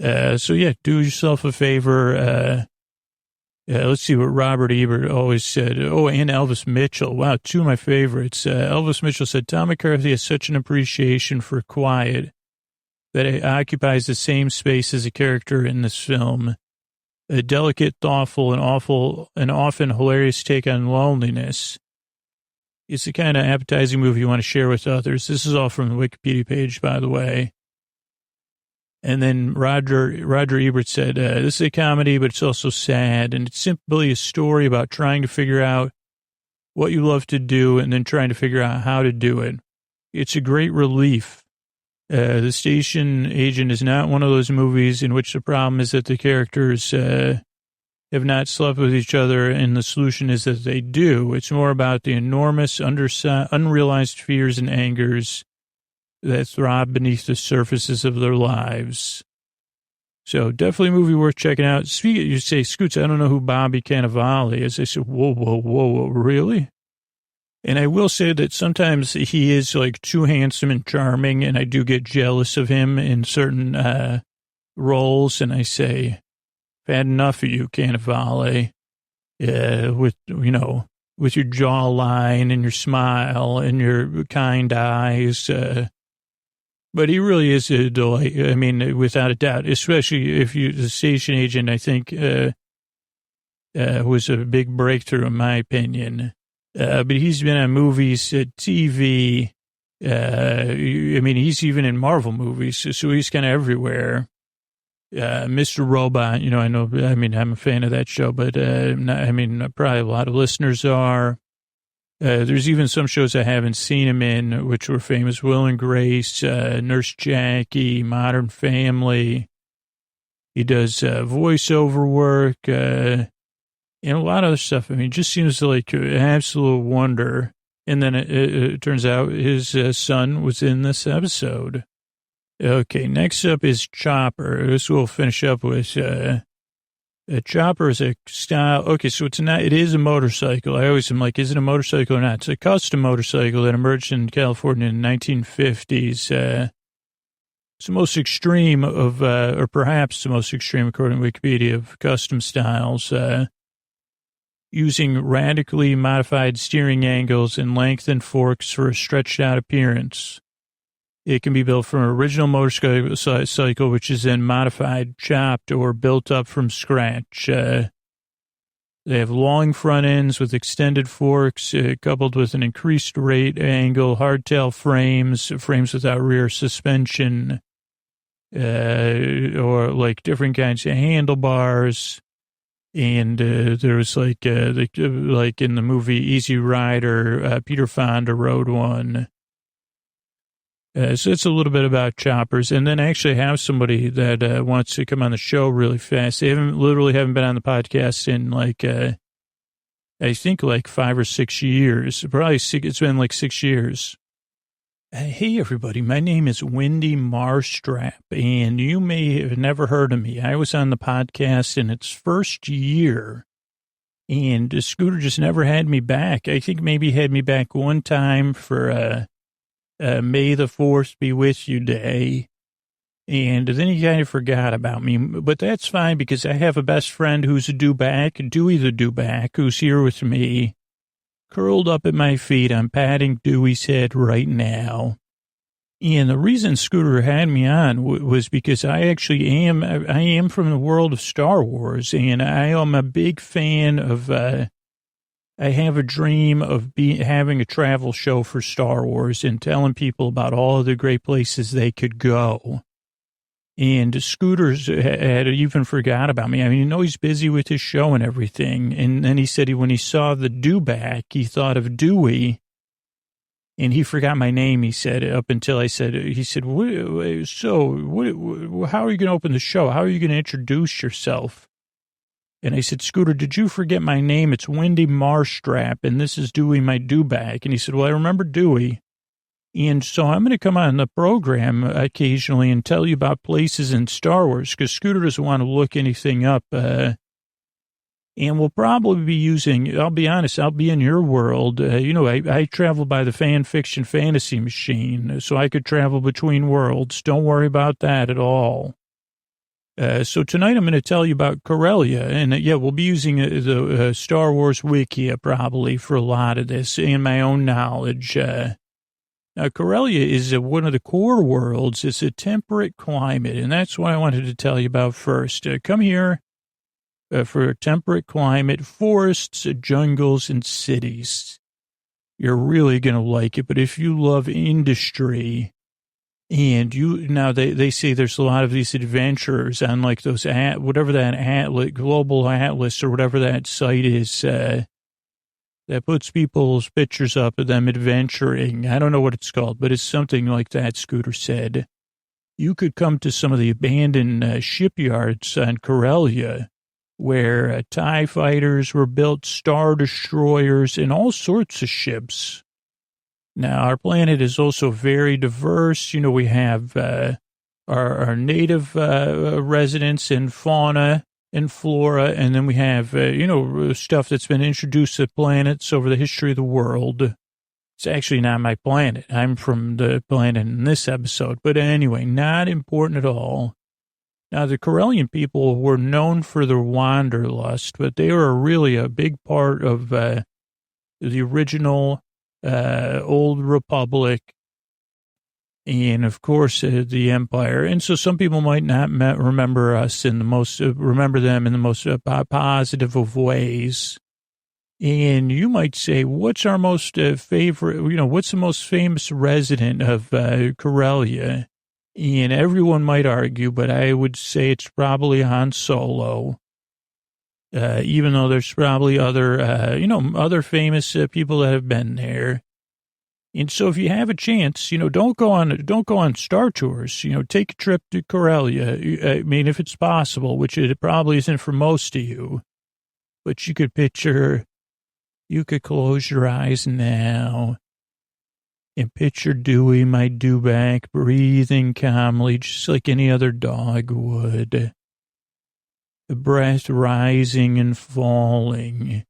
So yeah, do yourself a favor. Let's see what Robert Ebert always said. Oh, and Elvis Mitchell. Wow, two of my favorites. Elvis Mitchell said, Tom McCarthy has such an appreciation for quiet that it occupies the same space as a character in this film. A delicate, thoughtful, and often hilarious take on loneliness. It's the kind of appetizing movie you want to share with others. This is all from the Wikipedia page, by the way. And then Roger Ebert said, this is a comedy, but it's also sad. And it's simply a story about trying to figure out what you love to do and then trying to figure out how to do it. It's a great relief. The Station Agent is not one of those movies in which the problem is that the characters have not slept with each other and the solution is that they do. It's more about the enormous unrealized fears and angers that throb beneath the surfaces of their lives. So definitely a movie worth checking out. Speaking, you say, Scoots, I don't know who Bobby Cannavale is. I said, whoa, really? And I will say that sometimes he is like too handsome and charming, and I do get jealous of him in certain roles. And I say, I've had enough of you, Cannavale, with your jawline and your smile and your kind eyes. But he really is a delight. I mean, without a doubt, especially if the Station Agent, I think, was a big breakthrough in my opinion. But he's been on movies, TV. I mean, he's even in Marvel movies, so he's kind of everywhere. Mr. Robot, I'm a fan of that show, but probably a lot of listeners are. There's even some shows I haven't seen him in, which were famous. Will and Grace, Nurse Jackie, Modern Family. He does voiceover work and a lot of other stuff. I mean, it just seems like an absolute wonder. And then it turns out his son was in this episode. Okay, next up is Chopper. This we'll finish up with. A chopper is a style. Okay, so it is a motorcycle. I always am like, is it a motorcycle or not? It's a custom motorcycle that emerged in California in the 1950s. It's the most extreme of, or perhaps the most extreme, according to Wikipedia, of custom styles, using radically modified steering angles and lengthened forks for a stretched out appearance. It can be built from an original motorcycle, which is then modified, chopped, or built up from scratch. They have long front ends with extended forks, coupled with an increased rate angle, hardtail frames without rear suspension, or like different kinds of handlebars. And there was like in the movie Easy Rider, Peter Fonda rode one. So it's a little bit about choppers. And then I actually have somebody that wants to come on the show really fast. They haven't been on the podcast in I think like 5 or 6 years. Probably it's been like 6 years. Hey, everybody. My name is Wendy Marstrap, and you may have never heard of me. I was on the podcast in its first year, and Scooter just never had me back. I think maybe he had me back one time for May the 4th be with you day. And then he kind of forgot about me, but that's fine because I have a best friend who's a dewback, Dewey the dewback, who's here with me, curled up at my feet. I'm patting Dewey's head right now. And the reason Scooter had me on was because I am from the world of Star Wars, and I am a big fan of, I have a dream of having a travel show for Star Wars and telling people about all of the great places they could go. And Scooter's had even forgot about me. I mean, he's busy with his show and everything. And then he said when he saw the dewback, he thought of Dewey. And he forgot my name, he said, up until he said, how are you going to open the show? How are you going to introduce yourself? And I said, Scooter, did you forget my name? It's Wendy Marstrap, and this is Dewey, my dewback. And he said, well, I remember Dewey. And so I'm going to come on the program occasionally and tell you about places in Star Wars because Scooter doesn't want to look anything up. And we'll probably be using, I'll be honest, I'll be in your world. I travel by the fan fiction fantasy machine, so I could travel between worlds. Don't worry about that at all. So tonight I'm going to tell you about Corellia. And we'll be using the Star Wars Wikia probably for a lot of this and my own knowledge. Now, Corellia is one of the core worlds. It's a temperate climate, and that's what I wanted to tell you about first. Come here for a temperate climate, forests, jungles, and cities. You're really going to like it, but if you love industry, and they say there's a lot of these adventurers on like those, whatever that atlas, global atlas or whatever that site is, that puts people's pictures up of them adventuring. I don't know what it's called, but it's something like that, Scooter said. You could come to some of the abandoned shipyards on Corellia where TIE fighters were built, Star Destroyers, and all sorts of ships. Now, our planet is also very diverse. We have our native residents and fauna and flora, and then we have, stuff that's been introduced to planets over the history of the world. It's actually not my planet. I'm from the planet in this episode. But anyway, not important at all. Now, the Corellian people were known for their wanderlust, but they were really a big part of the original Old Republic and, of course, the Empire. And so some people might not remember us remember them in the most positive of ways. And you might say, what's our most favorite, what's the most famous resident of Corellia? And everyone might argue, but I would say it's probably Han Solo. Even though there's probably other famous people that have been there. And so if you have a chance, don't go on Star Tours, take a trip to Corellia. I mean, if it's possible, which it probably isn't for most of you, but you could close your eyes now and picture Dewey, my dewback, breathing calmly, just like any other dog would. The breath rising and falling.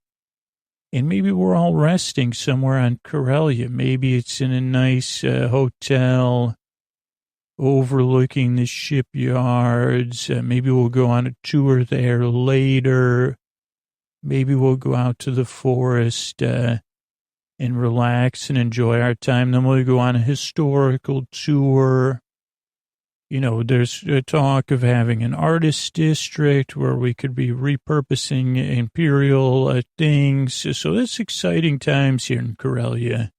And maybe we're all resting somewhere on Corellia. Maybe it's in a nice hotel overlooking the shipyards. Maybe we'll go on a tour there later. Maybe we'll go out to the forest and relax and enjoy our time. Then we'll go on a historical tour. There's a talk of having an artist district where we could be repurposing imperial things. So that's exciting times here in Corellia.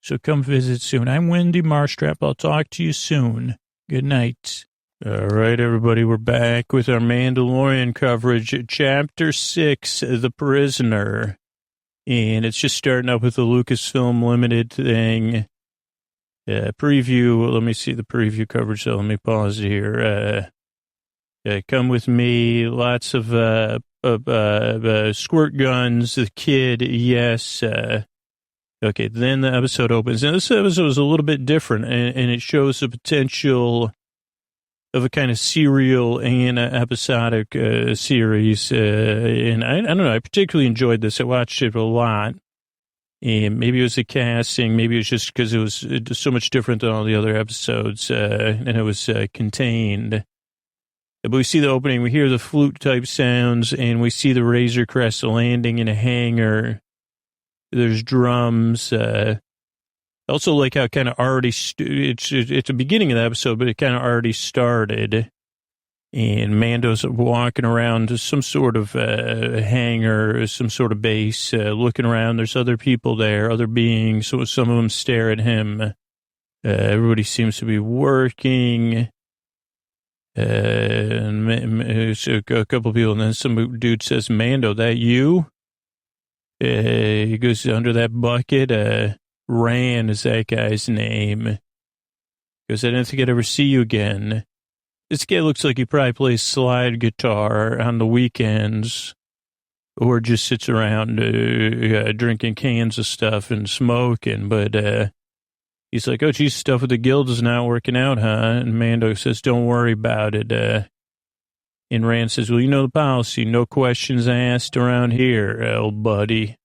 So come visit soon. I'm Wendy Marstrap. I'll talk to you soon. Good night. All right, everybody. We're back with our Mandalorian coverage. Chapter 6, The Prisoner. And it's just starting up with the Lucasfilm Limited thing. Preview, let me see the preview coverage, so let me pause here. Come with me, lots of squirt guns, the kid, yes. Okay, then the episode opens. And this episode is a little bit different, and it shows the potential of a kind of serial and episodic series. And I don't know, I particularly enjoyed this. I watched it a lot. And maybe it was the casting, maybe it was just because it was so much different than all the other episodes, and it was contained. But we see the opening, we hear the flute-type sounds, and we see the Razor Crest landing in a hangar. There's drums. Also like how it kind of already, it's the beginning of the episode, but it kind of already started. And Mando's walking around to some sort of hangar, some sort of base, looking around. There's other people there, other beings. So some of them stare at him. Everybody seems to be working. And so a couple of people, and then some dude says, Mando, that you? He goes under that bucket. Ran is that guy's name. He goes, I didn't think I'd ever see you again. This guy looks like he probably plays slide guitar on the weekends or just sits around drinking cans of stuff and smoking. But He's like, oh, geez, stuff with the guild is not working out, huh? And Mando says, don't worry about it. And Rand says, well, you know the policy. No questions asked around here, old buddy.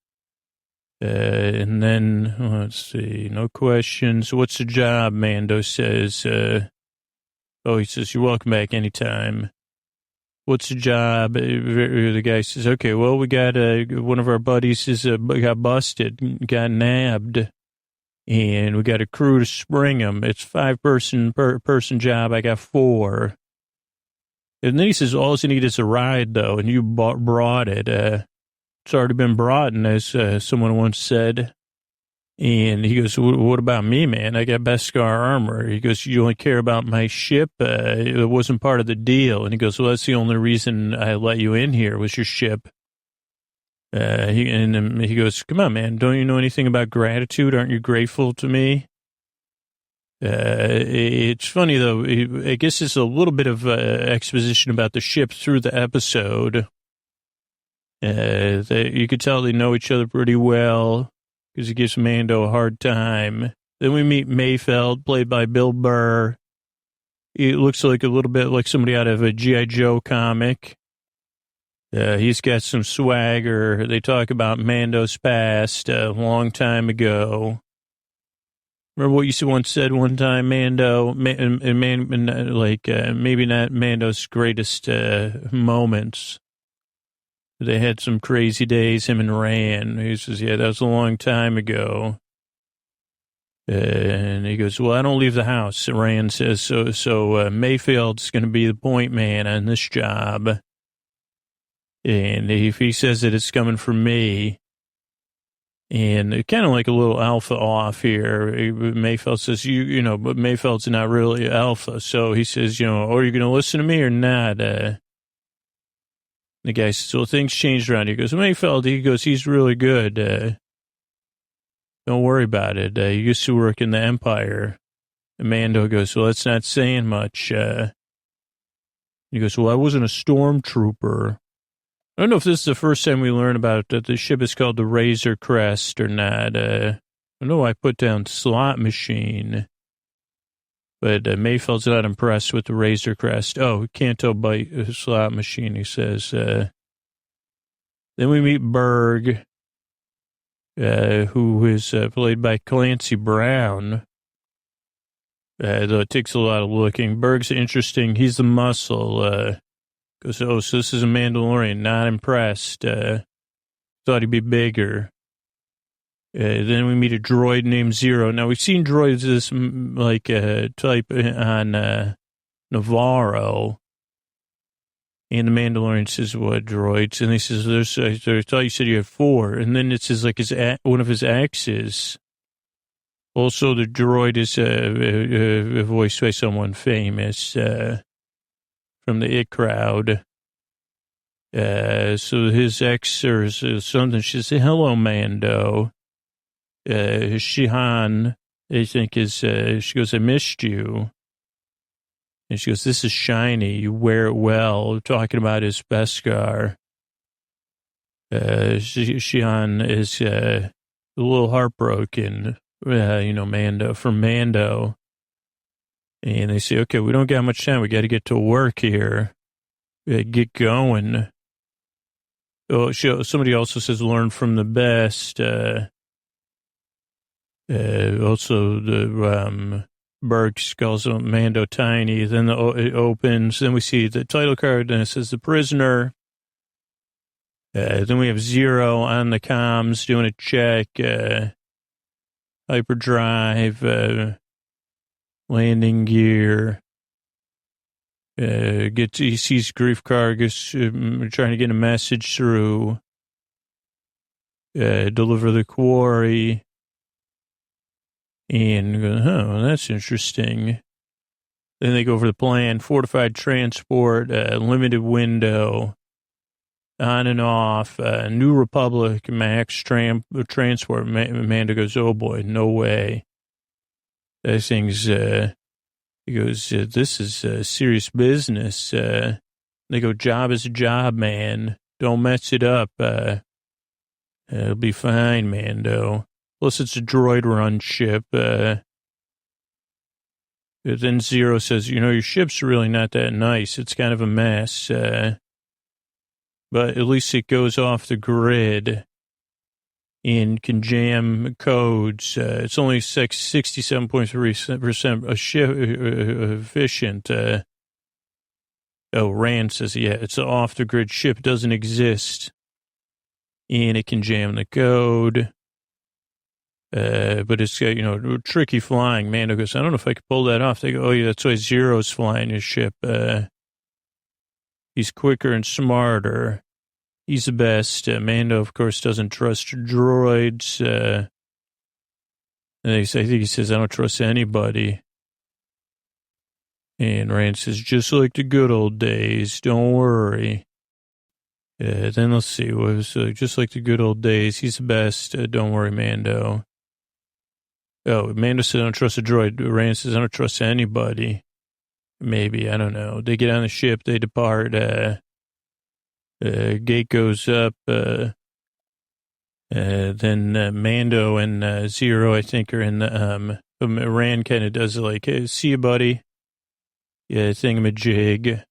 And then, let's see, no questions. What's the job? Mando says, he says, you're welcome back anytime. What's the job? The guy says, okay, well, we got one of our buddies got busted, got nabbed, and we got a crew to spring him. It's 5-person person job. I got 4. And then he says, all you need is a ride, though, and you brought it. It's already been brought in, as someone once said. And he goes, what about me, man? I got Beskar armor. He goes, you only care about my ship? It wasn't part of the deal. And he goes, well, that's the only reason I let you in here was your ship. He goes, come on, man. Don't you know anything about gratitude? Aren't you grateful to me? It's funny, though. I guess it's a little bit of exposition about the ship through the episode. You could tell they know each other pretty well because he gives Mando a hard time. Then we meet Mayfeld, played by Bill Burr. He looks like a little bit like somebody out of a G.I. Joe comic. He's got some swagger. They talk about Mando's past a long time ago. Remember what you once said one time, Mando? Maybe not Mando's greatest moments. They had some crazy days, him and Rand. He says, yeah, that was a long time ago. And he goes, well, I don't leave the house. Rand says, so Mayfield's going to be the point man on this job. And if he says that it's coming from me, and kind of like a little alpha off here, Mayfeld says, but Mayfeld's not really alpha. So he says, are you going to listen to me or not? The guy says, well, things changed around here. He goes, Mayfeld, he's really good. Don't worry about it. He used to work in the Empire. And Mando goes, well, that's not saying much. He goes, well, I wasn't a stormtrooper. I don't know if this is the first time we learn about that the ship is called the Razor Crest or not. I know I put down slot machine. But Mayfeld's not impressed with the Razor Crest. Oh, Canto by slot machine, he says. Then we meet Berg, who is played by Clancy Brown. Though it takes a lot of looking. Berg's interesting. He's the muscle. Goes, so this is a Mandalorian. Not impressed. Thought he'd be bigger. Then we meet a droid named Zero. Now, we've seen droids this type on Navarro. And the Mandalorian says, what droids? And he says, I thought you said you had 4. And then it says, like, one of his exes. Also, the droid is voiced by someone famous from the It crowd. So his ex or something, she says, hello, Mando. Shihan, I think she goes, I missed you. And she goes, this is shiny. You wear it well. Talking about his Beskar. Shihan is a little heartbroken, Mando, from Mando. And they say, okay, we don't got much time. We got to get to work here. Get going. Oh, somebody also says, learn from the best. Also, the Berg calls Mando tiny. Then it opens. Then we see the title card, and it says the prisoner. Then we have Zero on the comms doing a check. Hyperdrive, landing gear. He sees Grief Kargas trying to get a message through. Deliver the quarry. And go, well, that's interesting. Then they go over the plan, fortified transport, limited window, on and off, New Republic, max transport. Amanda goes, oh boy, no way. That thing's, he goes, this is serious business. They go, job is a job, man. Don't mess it up. It'll be fine, Mando. Plus, it's a droid run ship. Then Zero says, your ship's really not that nice. It's kind of a mess. But at least it goes off the grid and can jam codes. It's only 67.3% efficient. Rand says, yeah, it's an off-the-grid ship. It doesn't exist. And it can jam the code. But it's got, tricky flying. Mando goes, I don't know if I could pull that off. They go, oh, yeah, that's why Zero's flying his ship. He's quicker and smarter. He's the best. Mando, of course, doesn't trust droids. I think he says, I don't trust anybody. And Rand says, just like the good old days, don't worry. Then let's see. What was just like the good old days? He's the best. Don't worry, Mando. Oh, Mando says, I don't trust a droid. Rand says, I don't trust anybody. Maybe, I don't know. They get on the ship, they depart. Gate goes up. Then Mando and Zero, I think, are in the, Rand kind of does like, hey, see you, buddy. Yeah, thingamajig.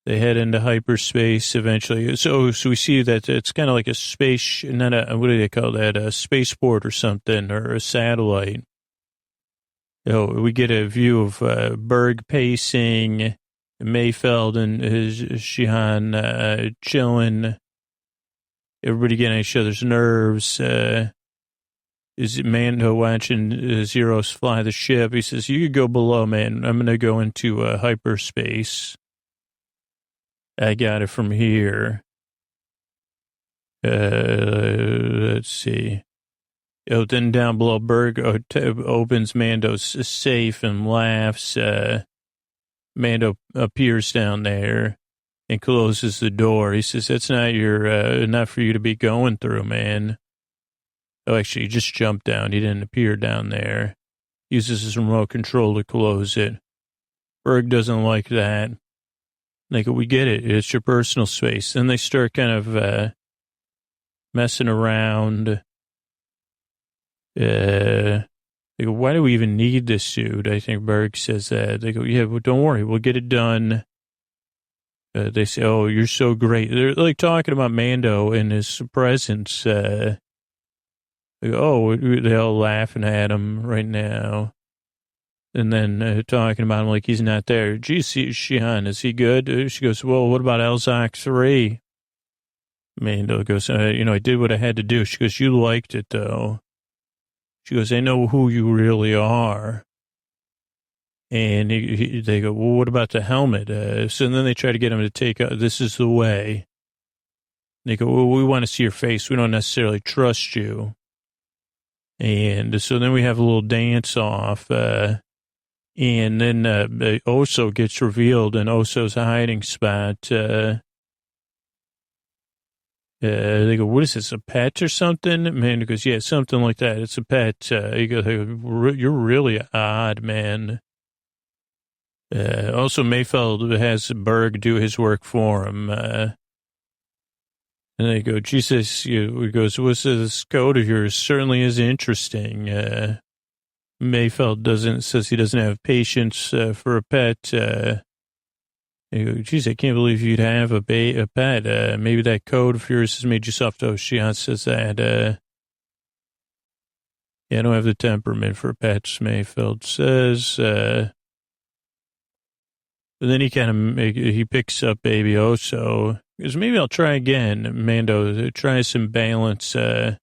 They head into hyperspace eventually. So we see that it's kind of like a space, not a, what do they call that? A spaceport or something, or a satellite. We get a view of Berg pacing, Mayfeld and Shihan chilling. Everybody getting on each other's nerves. Is Mando watching Zeros fly the ship? He says, you could go below, man. I'm going to go into hyperspace. I got it from here. Let's see. Then down below, Berg opens Mando's safe and laughs. Mando appears down there and closes the door. He says, that's not not for you to be going through, man. Oh, actually, he just jumped down. He didn't appear down there. Uses his remote control to close it. Berg doesn't like that. Like, we get it. It's your personal space. Then they start kind of messing around. They go, why do we even need this suit? I think Berg says that. They go, yeah, well, don't worry. We'll get it done. They say, oh, you're so great. They're like talking about Mando and his presence. They go, oh, they're all laughing at him right now. And then talking about him like he's not there. Gee, Shihan, is he good? She goes, well, what about Elzak 3? Mando goes, I did what I had to do. She goes, you liked it, though. She goes, I know who you really are. And they go, well, what about the helmet? So then they try to get him to take, this is the way. They go, well, we want to see your face. We don't necessarily trust you. And so then we have a little dance off. And then Oso gets revealed in Oso's hiding spot. They go, what is this, a pet or something? Man goes, yeah, something like that. It's a pet. He goes, you're really odd, man. Also, Mayfeld has Berg do his work for him. And they go, Jesus, he goes, what's this code of yours? Certainly is interesting. Mayfeld says he doesn't have patience for a pet. They go, geez, I can't believe you'd have a pet. Maybe that code of yours has made you soft. Oh, Shihan says that. Yeah, I don't have the temperament for pets, Mayfeld says. But then he he picks up Baby Oso. Because maybe I'll try again, Mando, try some balance, not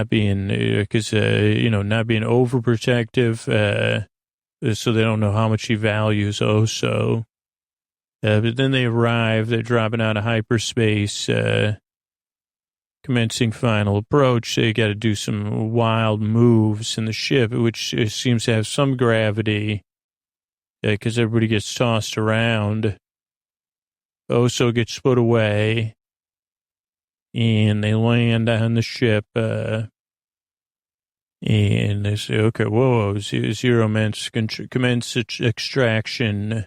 being, not being overprotective, so they don't know how much he values Oso. But then they arrive, they're dropping out of hyperspace, commencing final approach. They got to do some wild moves in the ship, which seems to have some gravity, because everybody gets tossed around. Oso gets put away, and they land on the ship, and they say, okay, whoa, Zero commence extraction.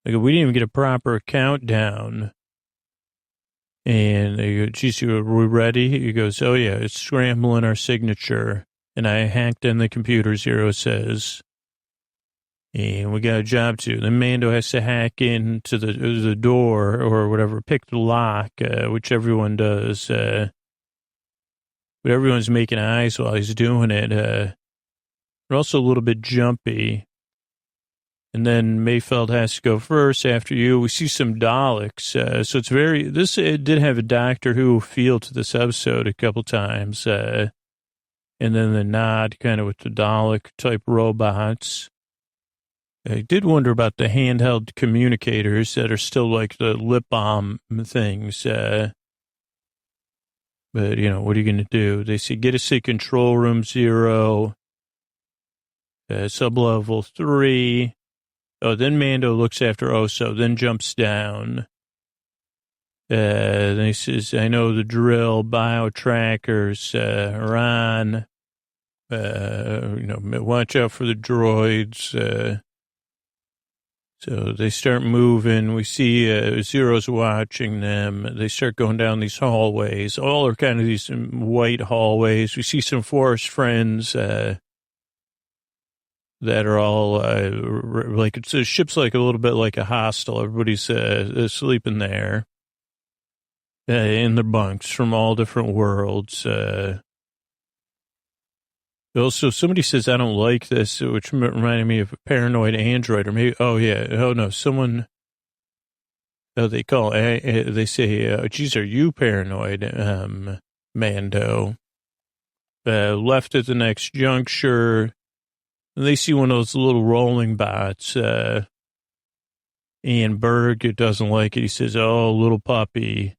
Like, we didn't even get a proper countdown. And they go, geez, are we ready? He goes, oh, yeah, it's scrambling our signature. And I hacked in the computer, Zero says. And we got a job to do. Then Mando has to hack into the door or whatever, pick the lock, which everyone does. But everyone's making eyes while he's doing it. They're also a little bit jumpy. And then Mayfeld has to go first after you. We see some Daleks. So it's it did have a Doctor Who feel to this episode a couple times. And then the nod kind of with the Dalek type robots. I did wonder about the handheld communicators that are still like the lip balm things. But, what are you going to do? They say, get us to control room 0, sublevel 3. Oh, then Mando looks after Oso, then jumps down. Then he says, I know the drill, bio trackers are on. Watch out for the droids. So they start moving. We see Zero's watching them. They start going down these hallways. All are kind of these white hallways. We see some forest friends that are all like the ship's like a little bit like a hostel. Everybody's sleeping there in their bunks from all different worlds. Also, somebody says, I don't like this, which reminded me of a paranoid android, or maybe, they say, geez, are you paranoid, Mando? Left at the next juncture, and they see one of those little rolling bots, and Berg doesn't like it. He says, oh, little puppy.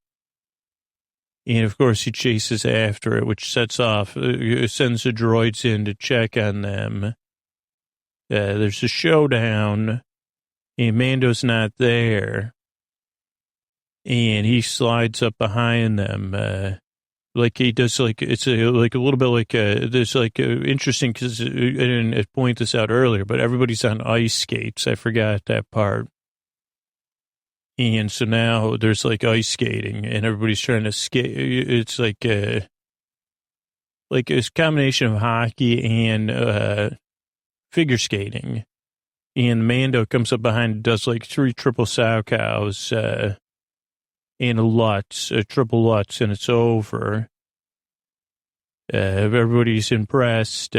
And, of course, he chases after it, which sends the droids in to check on them. There's a showdown, and Mando's not there. And he slides up behind them, like he does, like, it's a little bit like, there's like, interesting, because I didn't point this out earlier, but everybody's on ice skates. I forgot that part. And so now there's like ice skating and everybody's trying to skate. It's like a combination of hockey and figure skating. And Mando comes up behind and does like 3 triple sow cows and a triple Lutz, and it's over. Everybody's impressed.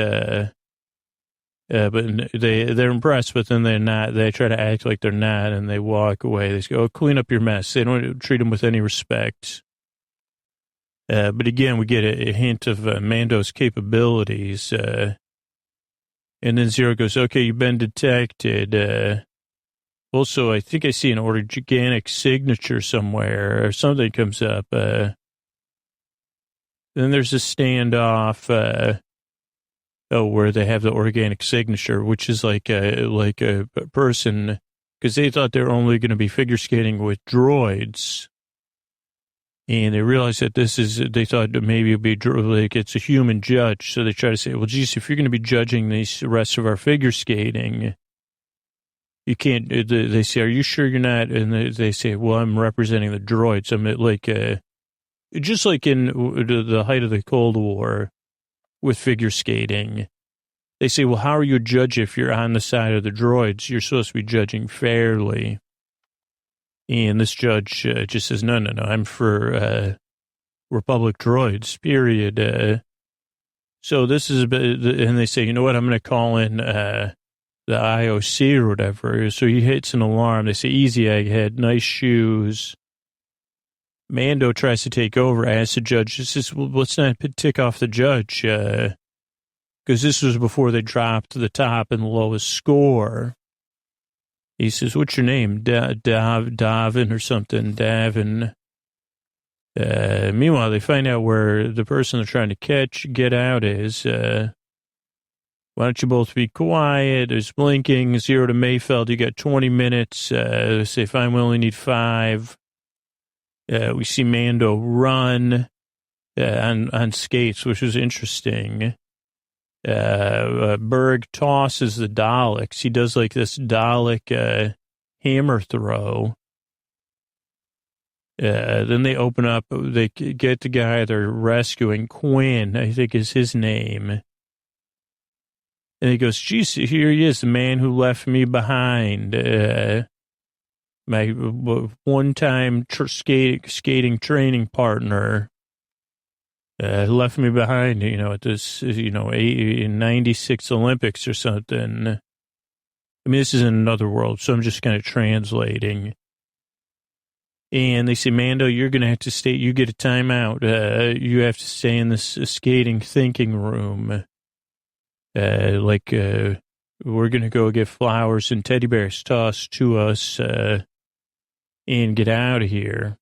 But they're impressed, but then they're not. They try to act like they're not, and they walk away. They go, clean up your mess. They don't treat them with any respect. But again, we get a hint of Mando's capabilities. And then Zero goes, okay, you've been detected. Also, I think I see an organic signature somewhere, or something comes up. Then there's a standoff. Where they have the organic signature, which is like a person, because they thought they were only going to be figure skating with droids, and they realized that they thought that maybe it'd be like it's a human judge, so they try to say, well, geez, if you're going to be judging the rest of our figure skating, you can't. They say, are you sure you're not? And they say, well, I'm representing the droids. I'm like just like in the height of the Cold War. With figure skating, they say, well, how are you a judge if you're on the side of the droids? You're supposed to be judging fairly. And this judge just says, no, I'm for Republic droids, period. So this is, and they say, you know what, I'm going to call in the IOC or whatever. So he hits an alarm. They say, easy, egghead, nice shoes. Mando tries to take over, asks the judge, says, well, let's not tick off the judge, because this was before they dropped the top and lowest score. He says, what's your name? Davin or something, Davin. Meanwhile, they find out where the person they're trying to get out is. Why don't you both be quiet? There's blinking. Zero to Mayfeld, you got 20 minutes. They say, fine, we only need 5. We see Mando run on skates, which was interesting. Berg tosses the Daleks. He does like this Dalek hammer throw. Then they open up. They get the guy they're rescuing, Quinn, I think is his name. And he goes, geez, here he is, the man who left me behind. My one-time skating training partner left me behind, at this, in 96 Olympics or something. I mean, this is in another world, so I'm just kind of translating. And they say, Mando, you're going to have to stay. You get a timeout. You have to stay in this skating thinking room. We're going to go get flowers and teddy bears tossed to us and get out of here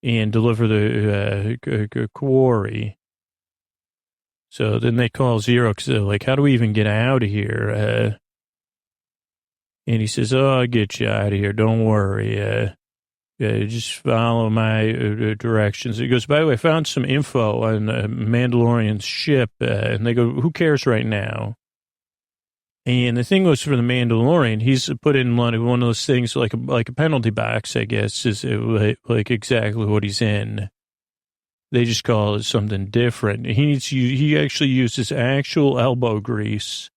and deliver the quarry. So then they call Zero because they're like, how do we even get out of here? And he says, oh, I'll get you out of here. Don't worry. Just follow my directions. He goes, by the way, I found some info on Mandalorian's ship. And they go, who cares right now? And the thing was for the Mandalorian, he's put in one of those things like a penalty box, I guess, is like exactly what he's in. They just call it something different. He actually uses actual elbow grease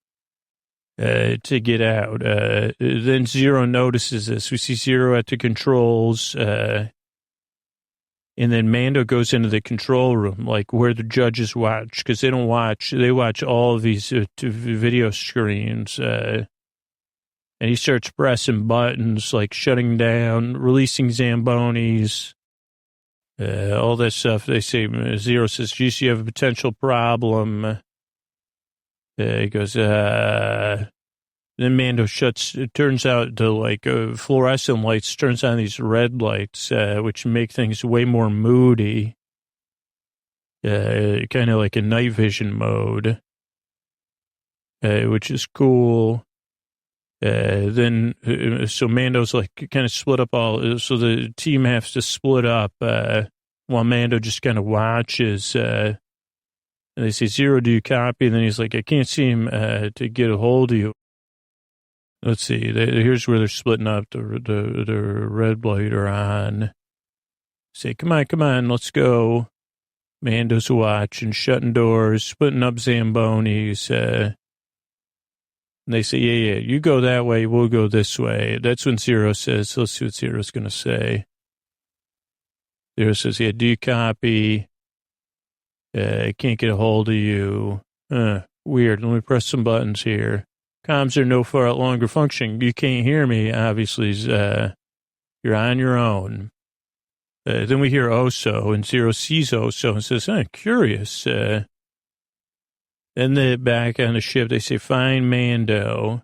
to get out. Then Zero notices this. We see Zero at the controls, and then Mando goes into the control room, like where the judges watch, because they watch all of these video screens, and he starts pressing buttons, like shutting down, releasing Zambonis, all that stuff. They say, Zero says, geez, you have a potential problem. He goes, then Mando it turns out the fluorescent lights, turns on these red lights, which make things way more moody, kind of like a night vision mode, which is cool. Then, so Mando's like kind of split up so the team has to split up, while Mando just kind of watches, and they say, Zero, do you copy? And then he's like, I can't seem to get a hold of you. Let's see. Here's where they're splitting up. The red light are on. Say, come on, let's go. Mando's watching, shutting doors, splitting up Zambonis. And they say, yeah, you go that way, we'll go this way. That's when Zero says, let's see what Zero's going to say. Zero says, yeah, do you copy? I can't get a hold of you. Weird. Let me press some buttons here. Comms are no far longer functioning. You can't hear me, obviously. You're on your own. Then we hear Oso, and Zero sees Oso and says, curious. Then they back on the ship, they say, find Mando.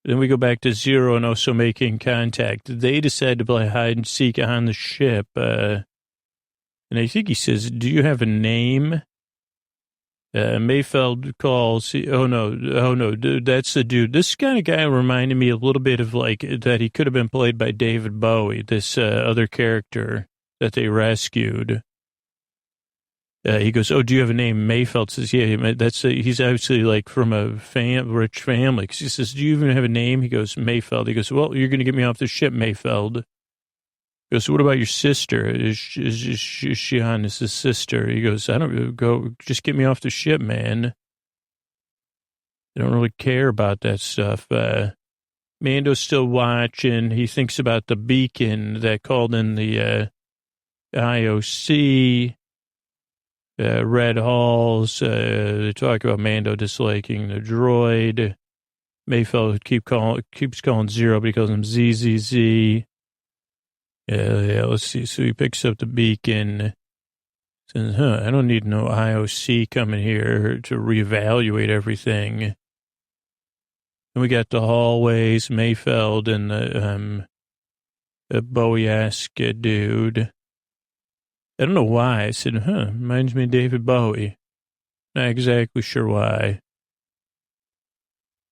Then we go back to Zero and Oso making contact. They decide to play hide and seek on the ship. And I think he says, do you have a name? Mayfeld calls, oh no, that's the dude. This kind of guy reminded me a little bit of like that he could have been played by David Bowie, this other character that they rescued. He goes, oh, do you have a name? Mayfeld says, yeah, he's obviously like from a rich family. 'Cause he says, do you even have a name? He goes, Mayfeld. He goes, well, you're going to get me off the ship, Mayfeld. He goes, what about your sister? Is she on as his sister? He goes, I don't go, just get me off the ship, man. I don't really care about that stuff. Mando's still watching. He thinks about the beacon that called in the IOC, Red Halls. They talk about Mando disliking the droid. Mayfeld keeps calling Zero, but he calls him ZZZ. Yeah, let's see. So he picks up the beacon. Says, I don't need no IOC coming here to reevaluate everything. And we got the hallways, Mayfeld and the Bowie-esque dude. I don't know why. I said, reminds me of David Bowie. Not exactly sure why.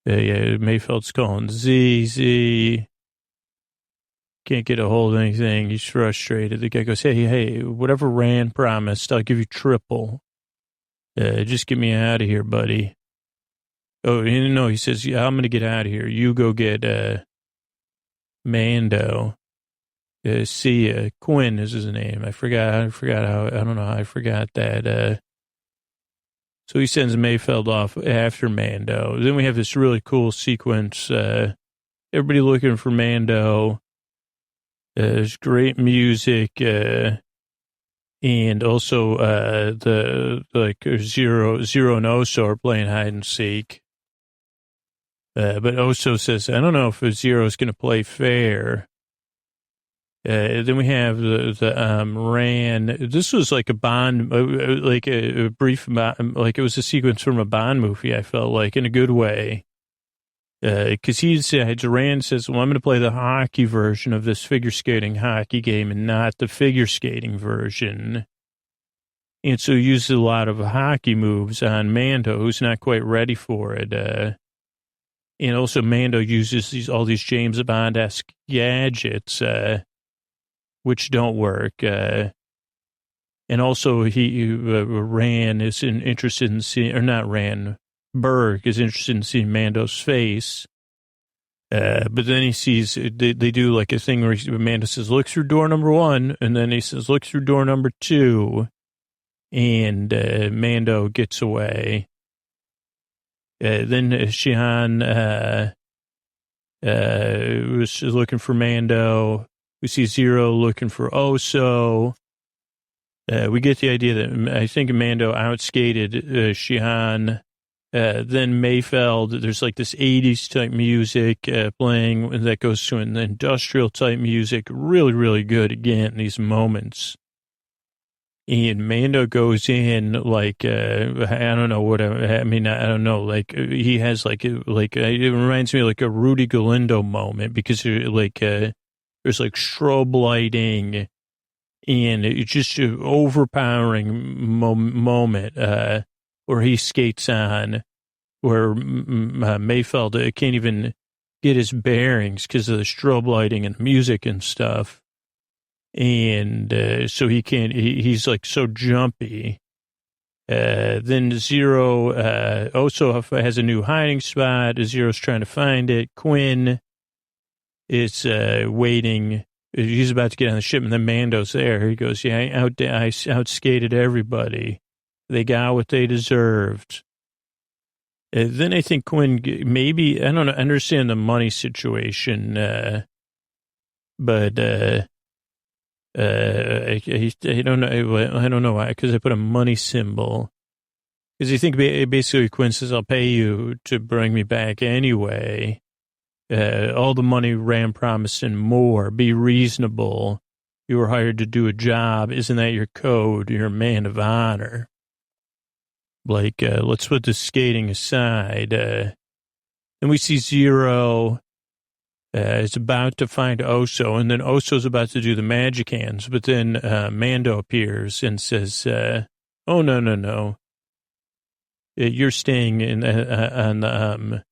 Yeah, Mayfeld's calling ZZ. Can't get a hold of anything. He's frustrated. The guy goes, hey, whatever Rand promised, I'll give you triple. Just get me out of here, buddy. Oh, no, he says, yeah, I'm going to get out of here. You go get Mando. See ya. Quinn is his name. I forgot how, I don't know how I forgot that. So he sends Mayfeld off after Mando. Then we have this really cool sequence. Everybody looking for Mando. There's great music. And also the Zero and Oso are playing hide and seek. But Oso says, I don't know if Zero is going to play fair. Then we have the Ran. This was like a Bond, like a brief, like it was a sequence from a Bond movie, I felt like, in a good way. Because Rand says, well, I'm going to play the hockey version of this figure skating hockey game and not the figure skating version. And so he uses a lot of hockey moves on Mando, who's not quite ready for it. And also Mando uses all these James Bond-esque gadgets, which don't work. And also Rand is interested in seeing, or not Rand, Berg is interested in seeing Mando's face. But then he sees, they do like a thing where Mando says, look through door number 1. And then he says, look through door number 2. And Mando gets away. Then Shihan was looking for Mando. We see Zero looking for Oso. We get the idea that I think Mando outskated Shihan. Then Mayfeld, there's like this 80s type music playing that goes to an industrial type music. Really, really good again, these moments. And Mando goes in like, I don't know what, I mean, I don't know, like he has like it reminds me of like a Rudy Galindo moment because like, there's like strobe lighting and it's just an overpowering moment, where he skates on, where Mayfeld can't even get his bearings because of the strobe lighting and music and stuff. And so he can't, he's like so jumpy. Then Zero also has a new hiding spot. Zero's trying to find it. Quinn is waiting. He's about to get on the ship, and then Mando's there. He goes, yeah, I outskated everybody. They got what they deserved. Then I think Quinn, maybe, I don't know, understand the money situation, but I don't know. I don't know why, because I put a money symbol. Because I think basically Quinn says, I'll pay you to bring me back anyway. All the money Ram promised and more. Be reasonable. You were hired to do a job. Isn't that your code? You're a man of honor. Like, let's put the skating aside. And we see Zero is about to find Oso, and then Oso's about to do the magic hands, but then Mando appears and says, oh, no. You're staying on the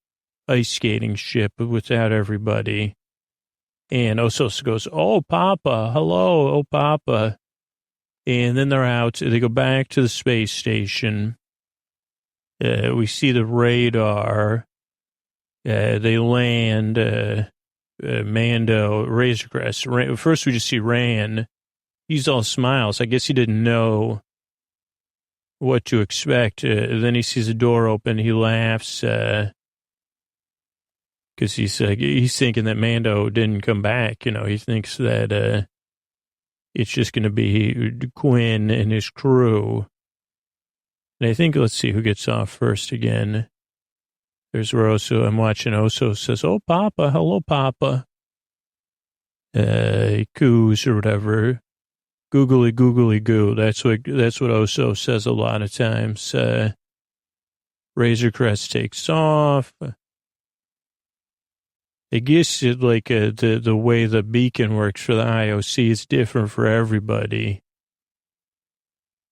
ice skating ship without everybody. And Oso goes, oh, Papa, hello, oh, Papa. And then they're out. They go back to the space station. We see the radar. They land, Mando, Razor Crest. First, we just see Rand. He's all smiles. I guess he didn't know what to expect. Then he sees the door open. He laughs because he's thinking that Mando didn't come back. You know, he thinks that it's just going to be Quinn and his crew. And I think, let's see who gets off first again. There's where I'm watching Oso says, oh, Papa, hello, Papa. He coos or whatever. Googly goo. That's what Oso says a lot of times. Razor Crest takes off. I guess the way the beacon works for the IOC is different for everybody.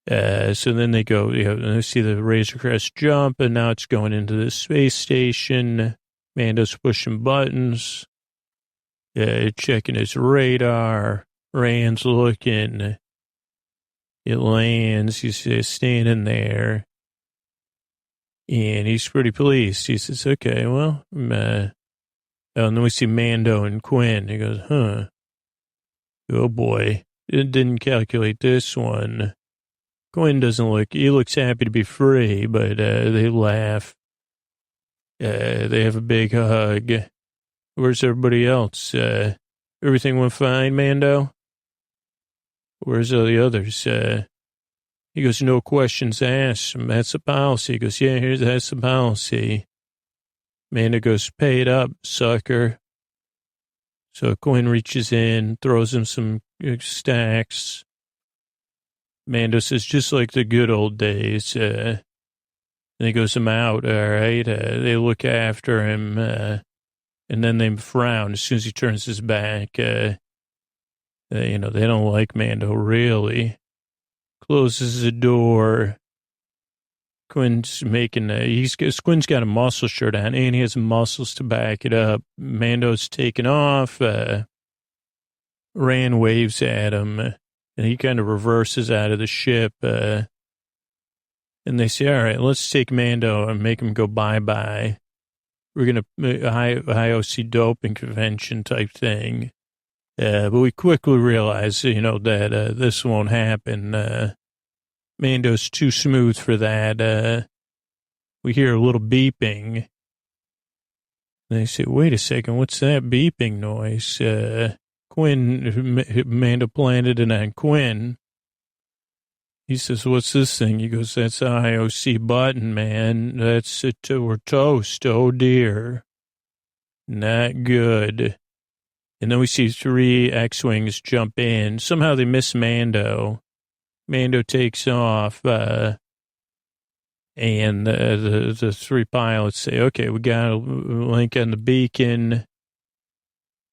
So then they go, they see the Razor Crest jump, and now it's going into the space station. Mando's pushing buttons, checking his radar. Rand's looking. It lands. He's standing there. And he's pretty pleased. He says, okay, well, and then we see Mando and Quinn. He goes, huh. Oh, boy. It didn't calculate this one. Quinn doesn't he looks happy to be free, but they laugh. They have a big hug. Where's everybody else? Everything went fine, Mando? Where's all the others? He goes, no questions asked. That's the policy. He goes, yeah, that's the policy. Mando goes, pay it up, sucker. So Quinn reaches in, throws him some stacks. Mando says, just like the good old days. And he goes, I'm out, all right? They look after him, and then they frown as soon as he turns his back. They don't like Mando, really. Closes the door. Quinn's Quinn's got a muscle shirt on, and he has muscles to back it up. Mando's taken off. Rand waves at him, and he kind of reverses out of the ship. And they say, all right, let's take Mando and make him go bye-bye. We're going to IOC doping convention type thing. But we quickly realize, that this won't happen. Mando's too smooth for that. We hear a little beeping. And they say, wait a second, what's that beeping noise? Mando planted it on Quinn. He says, what's this thing? He goes, that's the IOC button, man. That's it. We're toast. Oh, dear. Not good. And then we see 3 X-Wings jump in. Somehow they miss Mando. Mando takes off, and the 3 pilots say, okay, we got a link on the beacon.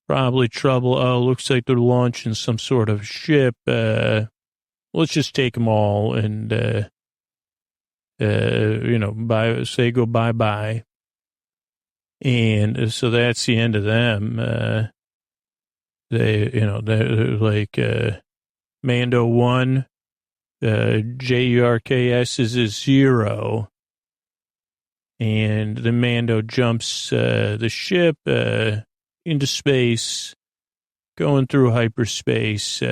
Probably trouble. Oh, looks like they're launching some sort of ship. Let's just take them all and, say go bye-bye. And so that's the end of them. They're like, Mando 1, JURKS is a 0. And the Mando jumps the ship into space, going through hyperspace.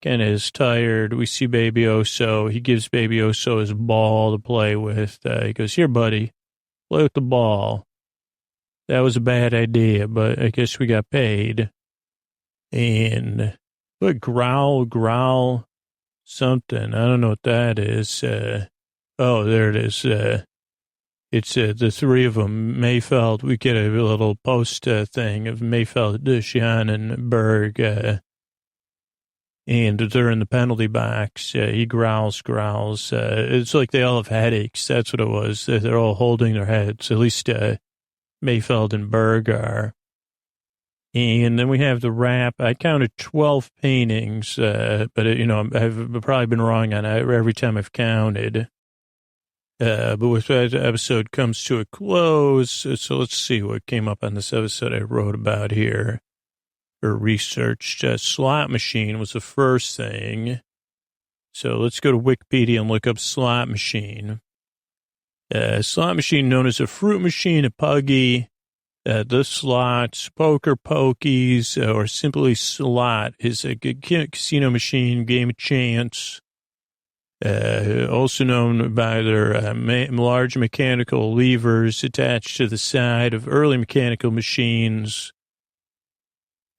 Kind of is tired. We see Baby Oso. He gives Baby Oso his ball to play with. He goes, here, buddy, play with the ball. That was a bad idea, but I guess we got paid. And look, growl, something. I don't know what that is. There it is. It's the 3 of them. Mayfeld, we get a little post thing of Mayfeld, Sean, and Berg. And they're in the penalty box. He growls. It's like they all have headaches. That's what it was. They're all holding their heads. At least Mayfeld and Berg are. And then we have the wrap. I counted 12 paintings, but, I've probably been wrong on it every time I've counted. But with that episode comes to a close. So let's see what came up on this episode I wrote about here or researched. Slot machine was the first thing. So let's go to Wikipedia and look up slot machine. Slot machine known as a fruit machine, a puggy, the slots, poker pokies, or simply slot is a casino machine, game of chance. Also known by their large mechanical levers attached to the side of early mechanical machines.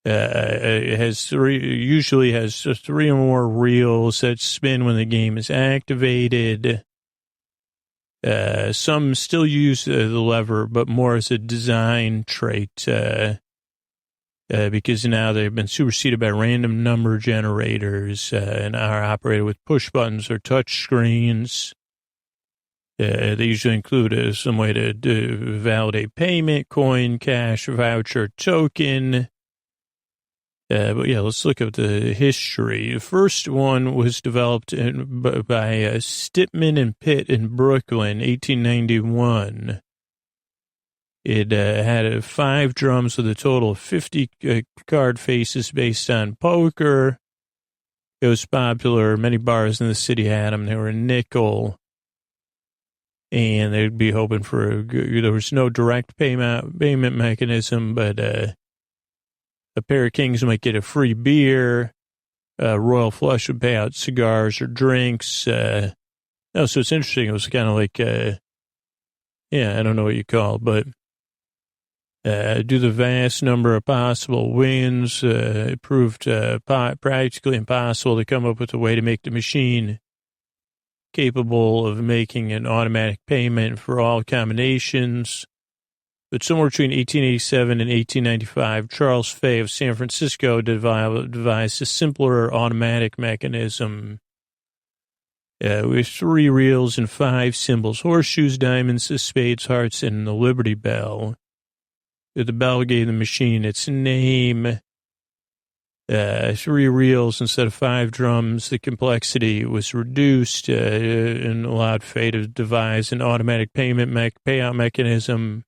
It usually has 3 or more reels that spin when the game is activated. Some still use the lever, but more as a design trait, because now they've been superseded by random number generators, and are operated with push buttons or touch screens. They usually include some way to validate payment, coin, cash, voucher, token. But yeah, let's look at the history. The first one was developed by Stipman and Pitt in Brooklyn, 1891. It had 5 drums with a total of 50 card faces based on poker. It was popular. Many bars in the city had them. They were a nickel. And they'd be hoping for there was no direct payment mechanism, but a pair of kings might get a free beer. Royal Flush would pay out cigars or drinks. So it's interesting. It was kind of like, I don't know what you call it, but due to the vast number of possible wins, it proved practically impossible to come up with a way to make the machine capable of making an automatic payment for all combinations. But somewhere between 1887 and 1895, Charles Fay of San Francisco devised a simpler automatic mechanism with 3 reels and 5 symbols: horseshoes, diamonds, spades, hearts, and the Liberty Bell. The bell gave the machine its name. 3 reels instead of 5 drums. The complexity was reduced and allowed Fay to devise an automatic payout mechanism.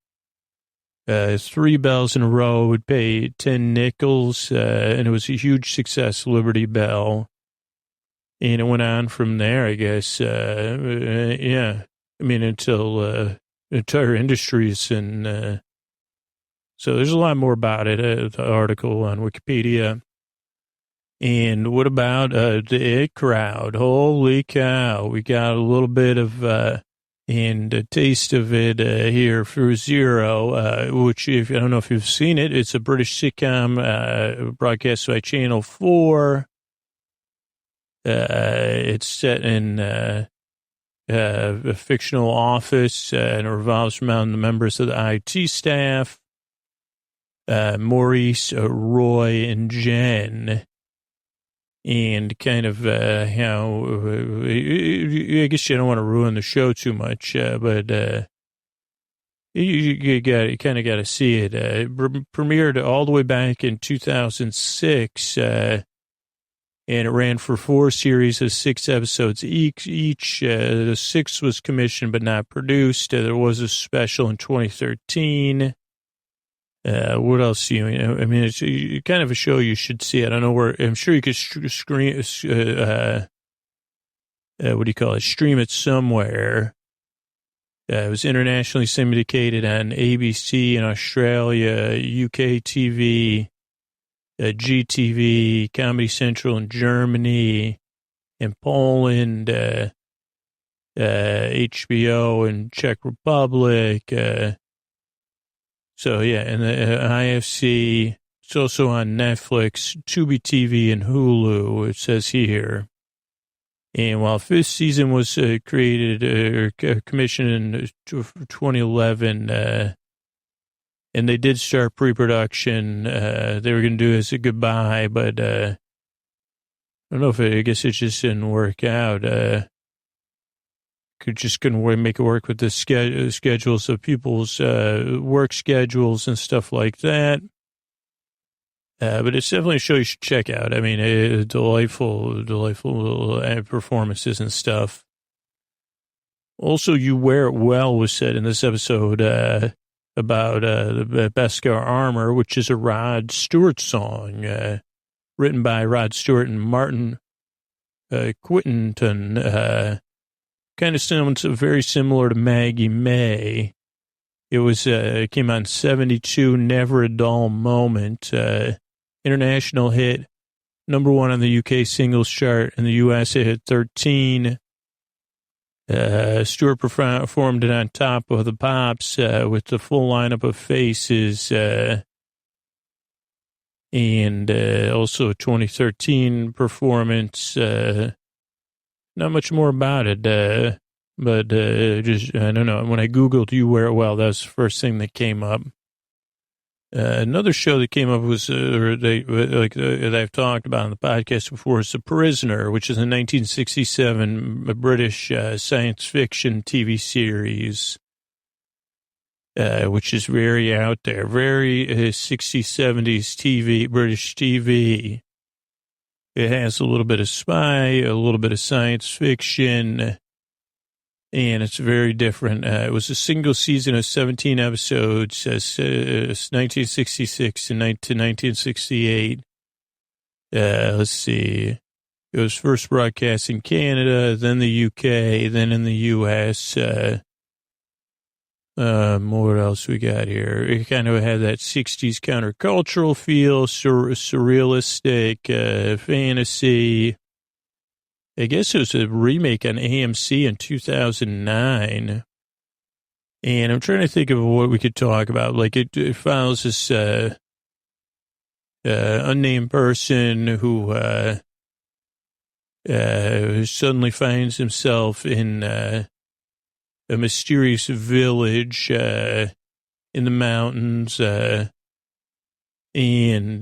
3 bells in a row would pay 10 nickels, and it was a huge success, Liberty Bell. And it went on from there, I guess. Until entire industries. And so there's a lot more about it, the article on Wikipedia. And what about the It Crowd? Holy cow. We got a little bit of, and a taste of it here for Zero, which, I don't know if you've seen it, it's a British sitcom broadcast by Channel 4. It's set in a fictional office, and it revolves around the members of the IT staff, Maurice, Roy, and Jen. And kind of how, I guess you don't want to ruin the show too much, but you kind of got to see it. Premiered all the way back in 2006, and it ran for 4 series of 6 episodes each. The 6th was commissioned but not produced. There was a special in 2013. What else do you know? I mean, it's kind of a show you should see. I don't know where, I'm sure you could stream it somewhere. It was internationally syndicated on ABC in Australia, UK TV, GTV, Comedy Central in Germany, in Poland, HBO in Czech Republic, so, and the IFC, it's also on Netflix, Tubi TV, and Hulu, it says here. And while 5th season was created or commissioned in 2011, and they did start pre-production, they were going to do as a goodbye, but I don't know if I guess it just didn't work out. Couldn't make it work with the schedules of people's work schedules and stuff like that. But it's definitely a show you should check out. I mean, delightful performances and stuff. Also, You Wear It Well was said in this episode about the Beskar Armor, which is a Rod Stewart song written by Rod Stewart and Martin Quittenton. Kind of sounds very similar to Maggie May. It was it came on 72, Never a Dull Moment. International hit, number 1 on the UK singles chart. In the US, it hit 13. Stewart performed it on Top of the Pops with the full lineup of Faces. And also a 2013 performance. Not much more about it, but just, I don't know. When I Googled You Wear It Well, that was the first thing that came up. Another show that came up was, that I've talked about on the podcast before, is The Prisoner, which is a 1967 British science fiction TV series, which is very out there, very 60s, 70s TV, British TV. It has a little bit of spy, a little bit of science fiction, and it's very different. It was a single season of 17 episodes, 1966 to 1968. Let's see. It was first broadcast in Canada, then the UK, then in the US. What else we got here? It kind of had that 60s countercultural feel, surrealistic, fantasy. I guess it was a remake on AMC in 2009. And I'm trying to think of what we could talk about. Like it follows this unnamed person who suddenly finds himself in a mysterious village in the mountains, and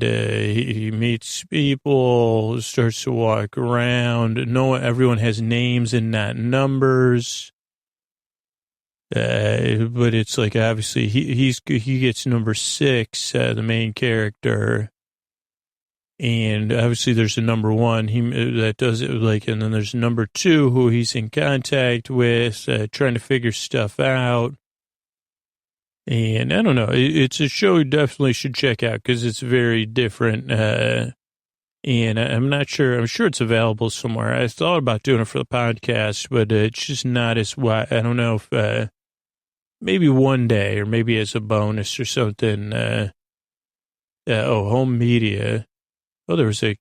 he meets people, starts to walk around. Everyone has names and not numbers. But it's like obviously he gets number 6, the main character, and obviously there's a number 1 that does it like, and then there's number 2 who he's in contact with, trying to figure stuff out. And I don't know, it's a show you definitely should check out because it's very different. And I'm not sure. I'm sure it's available somewhere. I thought about doing it for the podcast, but it's just not as wide. I don't know if. Maybe one day, or maybe as a bonus or something. Home media. Oh, there was a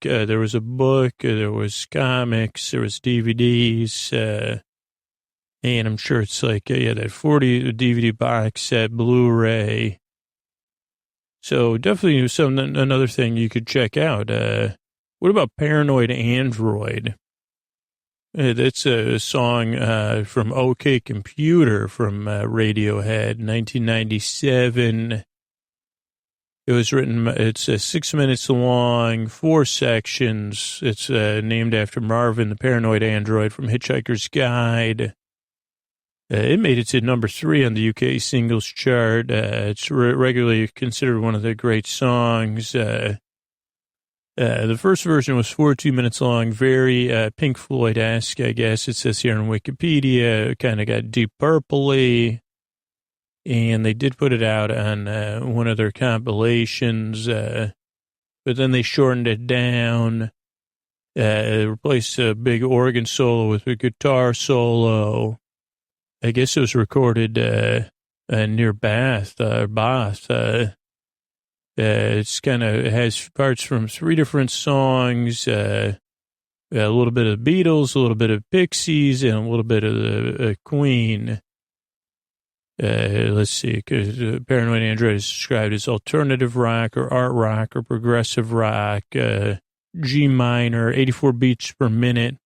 book, there was comics, there was DVDs, and I'm sure it's like that 40 DVD box set, Blu-ray. So definitely another thing you could check out. What about Paranoid Android? That's a song from OK Computer from Radiohead, 1997. It was written, it's 6 minutes long, 4 sections. It's named after Marvin, the paranoid android from Hitchhiker's Guide. It made it to number 3 on the UK singles chart. It's regularly considered one of the great songs. The first version was 14 minutes long, very Pink Floyd-esque, I guess. It says here on Wikipedia. It kind of got Deep Purple-y. And they did put it out on one of their compilations, but then they shortened it down, replaced a big organ solo with a guitar solo. I guess it was recorded near Bath. It's kind of has parts from 3 different songs, a little bit of the Beatles, a little bit of Pixies, and a little bit of the Queen. Let's see, because Paranoid Android is described as alternative rock or art rock or progressive rock, G minor, 84 beats per minute,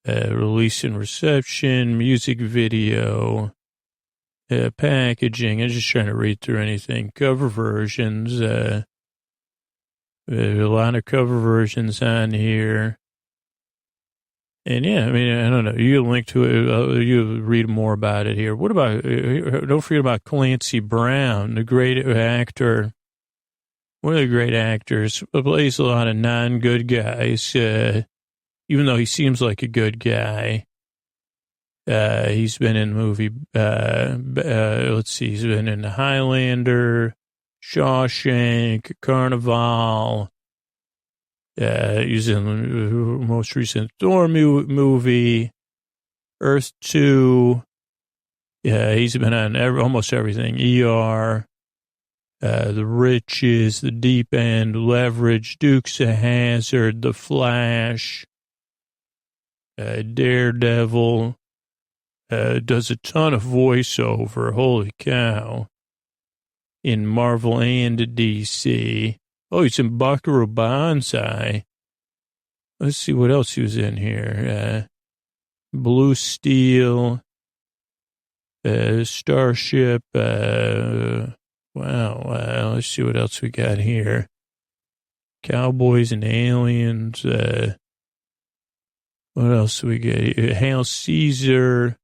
release and reception, music video, packaging. I'm just trying to read through anything. Cover versions, a lot of cover versions on here. And yeah, I mean, I don't know. You can link to it. You read more about it here. What about, don't forget about Clancy Brown, the great actor. One of the great actors. Plays a lot of non-good guys, even though he seems like a good guy. He's been in the movie, let's see, he's been in The Highlander, Shawshank, Carnival. He's in the most recent Thor movie, Earth 2. Yeah, he's been on almost everything. ER, The Riches, The Deep End, Leverage, Dukes of Hazzard, The Flash, Daredevil. Does a ton of voiceover. Holy cow. In Marvel and DC. Oh, he's in Buckaroo Banzai. Let's see what else he was in here. Blue Steel, Starship. Wow. Let's see what else we got here. Cowboys and Aliens. What else do we get? Hail Caesar.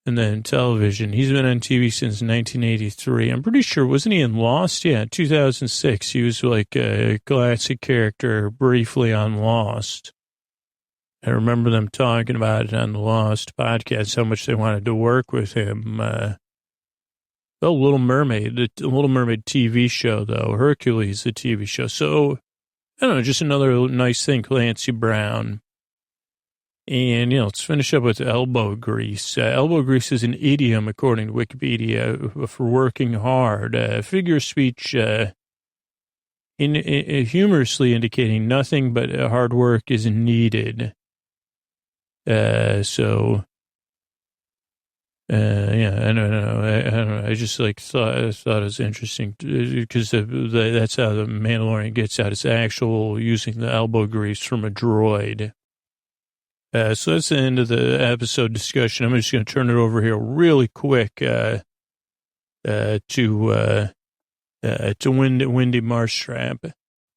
And then television. He's been on TV since 1983. I'm pretty sure, wasn't he in Lost? Yeah, 2006. He was like a classic character briefly on Lost. I remember them talking about it on the Lost podcast, how much they wanted to work with him. Little Mermaid, the Little Mermaid TV show, though. Hercules, the TV show. So, I don't know, just another nice thing, Clancy Brown. And, let's finish up with elbow grease. Elbow grease is an idiom, according to Wikipedia, for working hard. Figure of speech humorously indicating nothing but hard work is needed. Yeah, I don't know. I just thought it was interesting because that's how the Mandalorian gets out his actual using the elbow grease from a droid. So that's the end of the episode discussion. I'm just going to turn it over here really quick to Wendy Marstrap.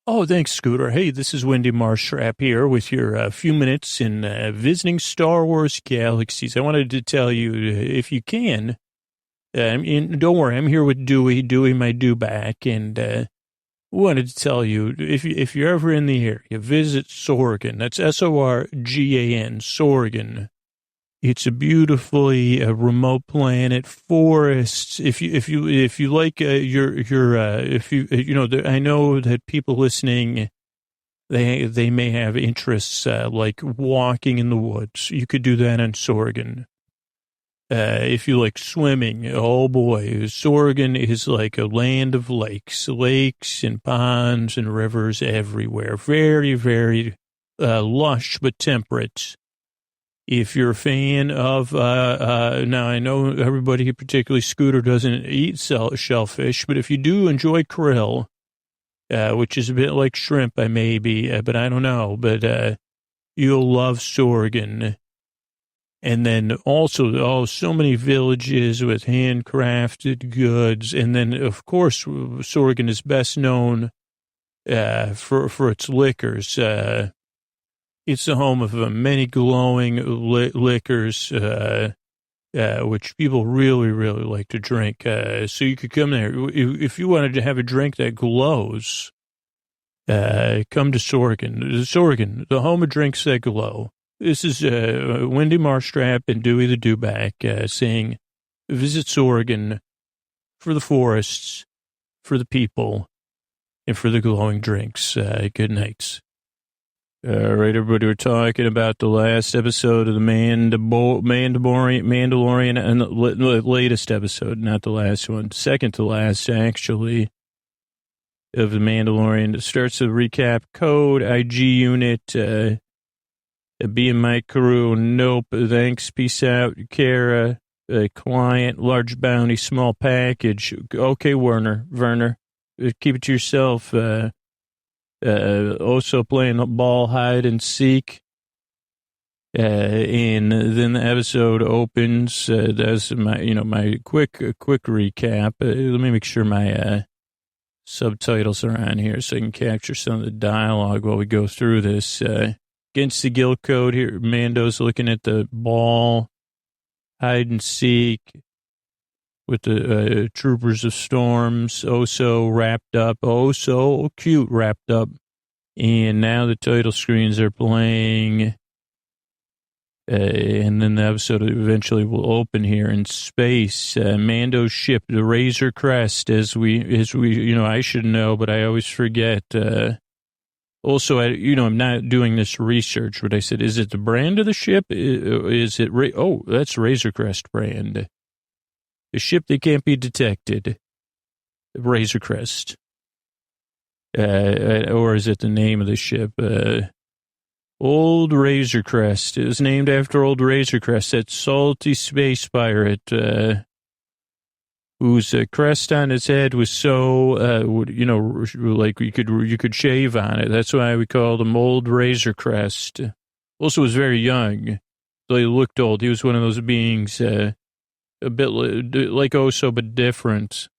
Oh, thanks, Scooter. Hey, this is Wendy Marstrap here with your few minutes in visiting Star Wars galaxies. I wanted to tell you, if you can, don't worry, I'm here with Dewey, my dewback, and wanted to tell you, if you're ever in the area, visit Sorgan. That's Sorgan, Sorgan. It's a beautifully remote planet, forests. If you like I know that people listening, they may have interests like walking in the woods. You could do that on Sorgan. If you like swimming, oh boy, Sorgan is like a land of lakes and ponds and rivers everywhere. Very, very lush but temperate. If you're a fan of, now I know everybody, particularly Scooter, doesn't eat shellfish, but if you do enjoy krill, which is a bit like shrimp, but I don't know, but you'll love Sorgan. And then also, so many villages with handcrafted goods. And then, of course, Sorgan is best known for its liquors. It's the home of many glowing liquors, which people really, really like to drink. So you could come there. If you wanted to have a drink that glows, come to Sorgan. Sorgan, the home of drinks that glow. This is Wendy Marstrap and Dewey the Dewback saying, visit Sorgan for the forests, for the people, and for the glowing drinks. Good night. All right, everybody, we're talking about the last episode of the Mandalorian, and the latest episode, not the last one, second to last, actually, of the Mandalorian. It starts with recap code, IG unit, be in my crew, nope, thanks, peace out, Kara, client, large bounty, small package, okay, Werner, keep it to yourself, also playing ball hide and seek. And then the episode opens. That's my quick recap. Let me make sure my subtitles are on here so I can capture some of the dialogue while we go through this. Against the guild code here, Mando's looking at the ball hide and seek with the Troopers of Storms, oh so wrapped up, oh so cute wrapped up. And now the title screens are playing, and then the episode eventually will open here in space. Mando's ship, the Razor Crest, as we, I should know, but I always forget. Also, I'm not doing this research, but I said, is it the brand of the ship? Is it, that's Razor Crest brand. The ship that can't be detected, Razor Crest. Or is it the name of the ship? Old Razor Crest. It was named after Old Razor Crest, that salty space pirate, whose crest on his head was so, like you could shave on it. That's why we called him Old Razor Crest. Also was very young, though he looked old. He was one of those beings, a bit like Oso, but different.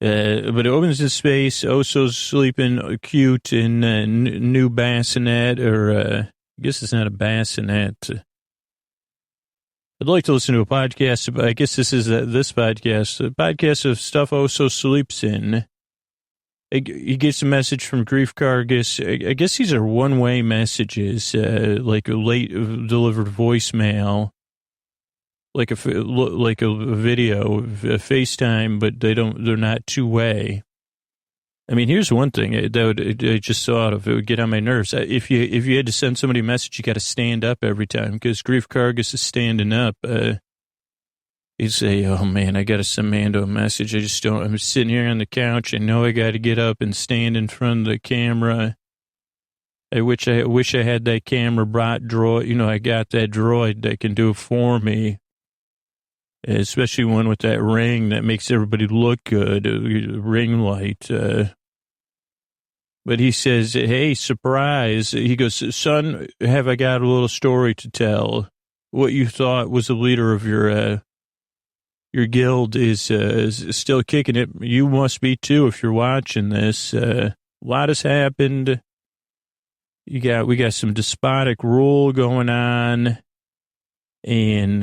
But it opens to space. Oso's sleeping cute in a new bassinet, or I guess it's not a bassinet. I'd like to listen to a podcast, but I guess this is this podcast, a podcast of stuff Oso sleeps in. He gets a message from Grief Cargus. I guess these are one-way messages, like a late delivered voicemail. Like a video, a FaceTime, but they're not two-way. I mean, here's one thing I just thought of. It would get on my nerves. If you had to send somebody a message, you got to stand up every time because Grief Kargas is standing up. You say, oh man, I got to send Mando a message. I just don't, I'm sitting here on the couch. I know I got to get up and stand in front of the camera. I wish I had that camera brought droid. You know, I got that droid that can do it for me. Especially one with that ring that makes everybody look good, ring light. But he says, hey, surprise. He goes, son, have I got a little story to tell? What you thought was the leader of your guild is still kicking it. You must be too if you're watching this. A lot has happened. We got some despotic rule going on. And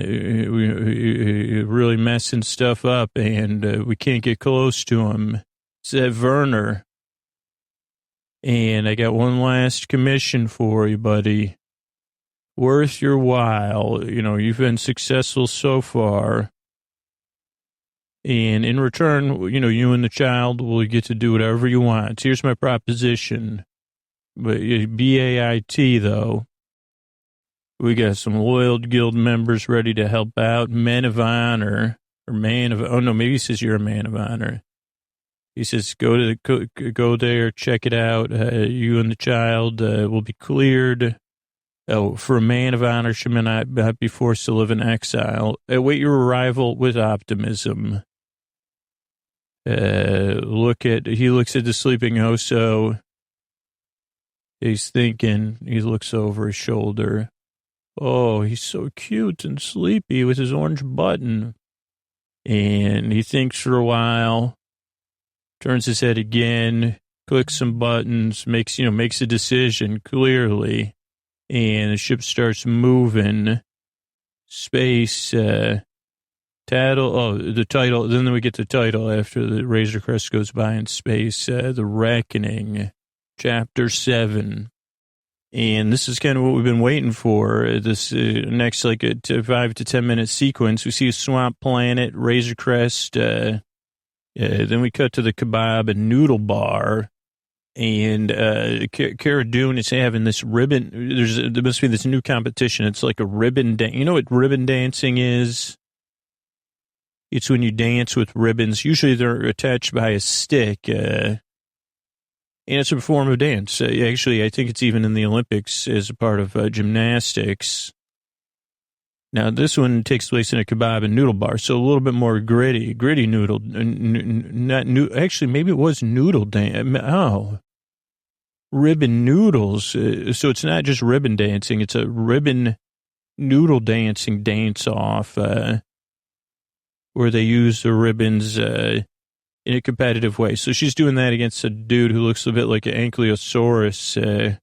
really messing stuff up, and we can't get close to him. Said Werner. And I got one last commission for you, buddy. Worth your while. You know, you've been successful so far. And in return, you know, you and the child will get to do whatever you want. Here's my proposition. But BAIT, though. We got some loyal guild members ready to help out. Men of honor, or oh no, maybe he says you're a man of honor. He says, go there, check it out. You and the child will be cleared. Oh, for a man of honor should not be forced to live in exile. Await your arrival with optimism. He looks at the sleeping Oso. He's thinking, he looks over his shoulder. Oh, he's so cute and sleepy with his orange button. And he thinks for a while, turns his head again, clicks some buttons, makes a decision clearly. And the ship starts moving. Space, the title, then we get the title after the Razor Crest goes by in space, The Reckoning, Chapter 7. And this is kind of what we've been waiting for. This next, like a 5 to 10 minute sequence. We see a swamp planet, Razor Crest. Then we cut to the kebab and noodle bar. And Cara Dune is having this ribbon. There must be this new competition. It's like a ribbon dance. You know what ribbon dancing is? It's when you dance with ribbons. Usually they're attached by a stick. And it's a form of dance. Actually, I think it's even in the Olympics as a part of gymnastics. Now, this one takes place in a kebab and noodle bar, so a little bit more gritty noodle. Actually, maybe it was noodle dance. Oh, ribbon noodles. So it's not just ribbon dancing; it's a ribbon noodle dancing dance-off where they use the ribbons in a competitive way. So she's doing that against a dude who looks a bit like an ankylosaurus.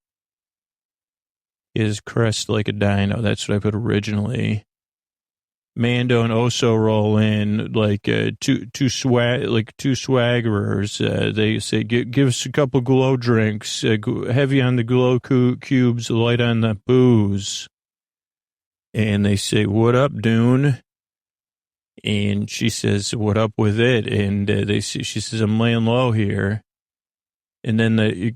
His crest like a dino. That's what I put originally. Mando and Oso roll in like two swaggerers. They say, give us a couple glow drinks, heavy on the glow cubes, light on the booze. And they say, what up, Dune? And she says, what up with it? And she says, I'm laying low here. And then the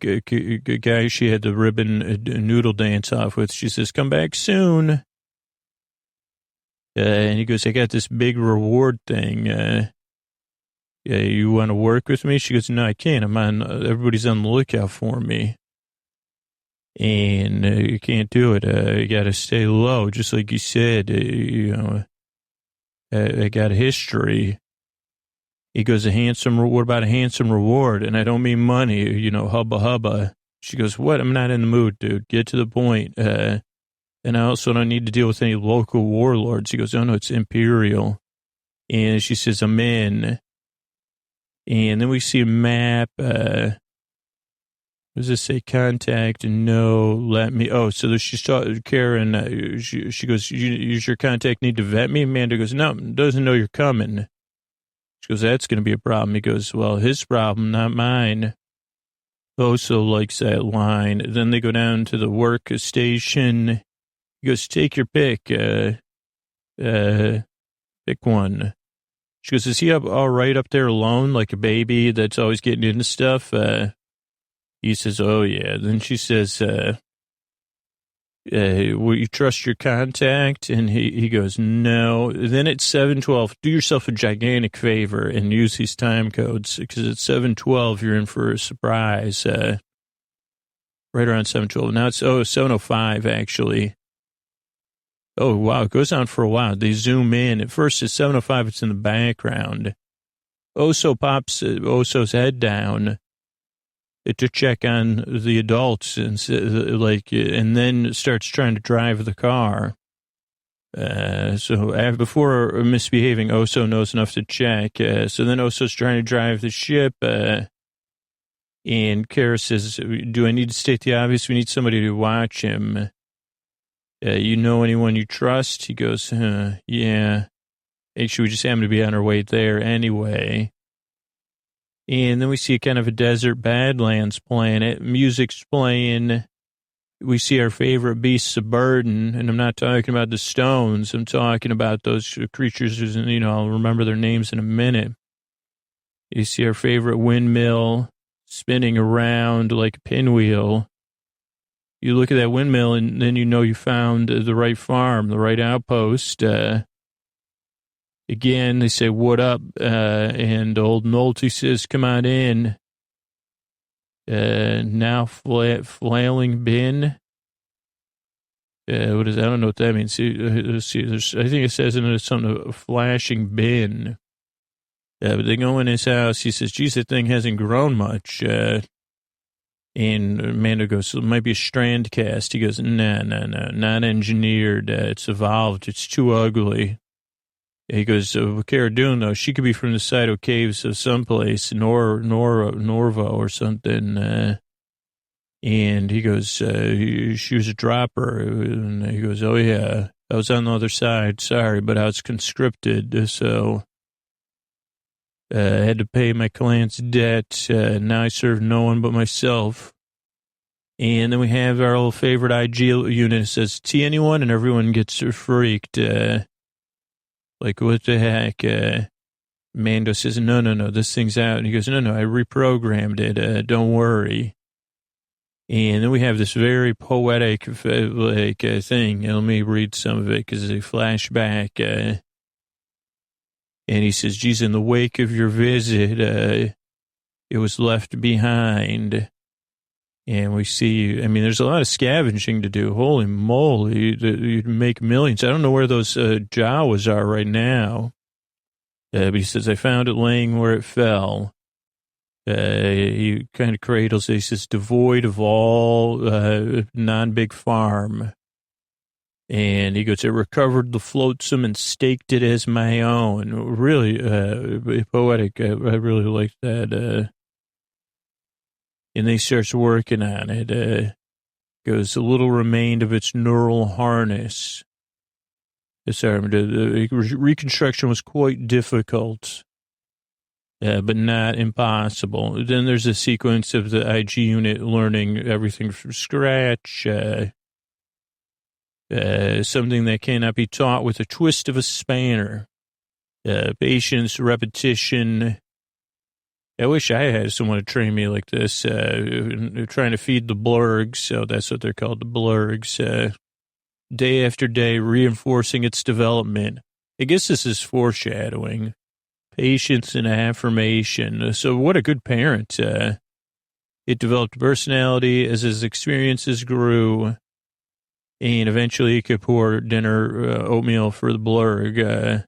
guy she had the ribbon noodle dance off with, she says, come back soon. And he goes, I got this big reward thing. You want to work with me? She goes, no, I can't. Everybody's on the lookout for me. And you can't do it. You got to stay low, just like you said. I got a history. He goes, what about a handsome reward? And I don't mean money, hubba hubba. She goes, what? I'm not in the mood, dude. Get to the point. And I also don't need to deal with any local warlords. He goes, oh no, it's Imperial. And she says, I'm in. And then we see a map. What does this say? Contact, no, let me. Oh, so she's talking, Karen, she goes, use your contact need to vet me? Amanda goes, no, doesn't know you're coming. She goes, that's going to be a problem. He goes, well, his problem, not mine. Oso likes that line. Then they go down to the work station. He goes, take your pick. Pick one. She goes, is he all right up there alone, like a baby that's always getting into stuff? He says, oh, yeah. Then she says, will you trust your contact? And he goes, no. Then at 7:12, do yourself a gigantic favor and use these time codes, because at 7:12, you're in for a surprise. Right around 7:12. Now it's 7:05, actually. Oh, wow. It goes on for a while. They zoom in. At first, at 7:05, it's in the background. Oso pops Oso's head down to check on the adults and then starts trying to drive the car. So before misbehaving, Oso knows enough to check. So then Oso's trying to drive the ship. And Kara says, do I need to state the obvious? We need somebody to watch him. You know anyone you trust? He goes, yeah. Actually, we just happen to be on our way there anyway. And then we see kind of a desert Badlands planet. Music's playing. We see our favorite beasts of burden. And I'm not talking about the stones. I'm talking about those creatures, I'll remember their names in a minute. You see our favorite windmill spinning around like a pinwheel. You look at that windmill and then you found the right farm, the right outpost. Again, they say, what up? And old Nolte says, come on in. Now flailing bin. What is that? I don't know what that means. See, I think it says in it something, a flashing bin. But they go in his house. He says, geez, that thing hasn't grown much. And Amanda goes, so it might be a strand cast. He goes, no, not engineered. It's evolved. It's too ugly. He goes, what Cara doing, though? She could be from the Saito Caves of someplace, Norvo or something. And he goes, she was a dropper. And he goes, oh, yeah, I was on the other side. Sorry, but I was conscripted, so I had to pay my clan's debt. Now I serve no one but myself. And then we have our little favorite IG unit. It says, T anyone? And everyone gets freaked. Like, what the heck? Mando says, no, this thing's out. And he goes, no, I reprogrammed it. Don't worry. And then we have this very poetic, thing. Let me read some of it because it's a flashback. And he says, geez, in the wake of your visit, it was left behind. And we see, there's a lot of scavenging to do. Holy moly, you'd make millions. I don't know where those Jawas are right now. But he says, I found it laying where it fell. He kind of cradles it. He says, devoid of all non-big farm. And he goes, I recovered the flotsam and staked it as my own. Really poetic. I really like that. And he starts working on it. Goes, a little remained of its neural harness. The reconstruction was quite difficult, but not impossible. Then there's a sequence of the IG unit learning everything from scratch. Something that cannot be taught with a twist of a spanner. Patience, repetition. I wish I had someone to train me like this. Trying to feed the blurgs, so that's what they're called, the blurgs. Day after day, reinforcing its development. I guess this is foreshadowing. Patience and affirmation. So what a good parent. It developed personality as his experiences grew. And eventually he could pour dinner, oatmeal for the blurg,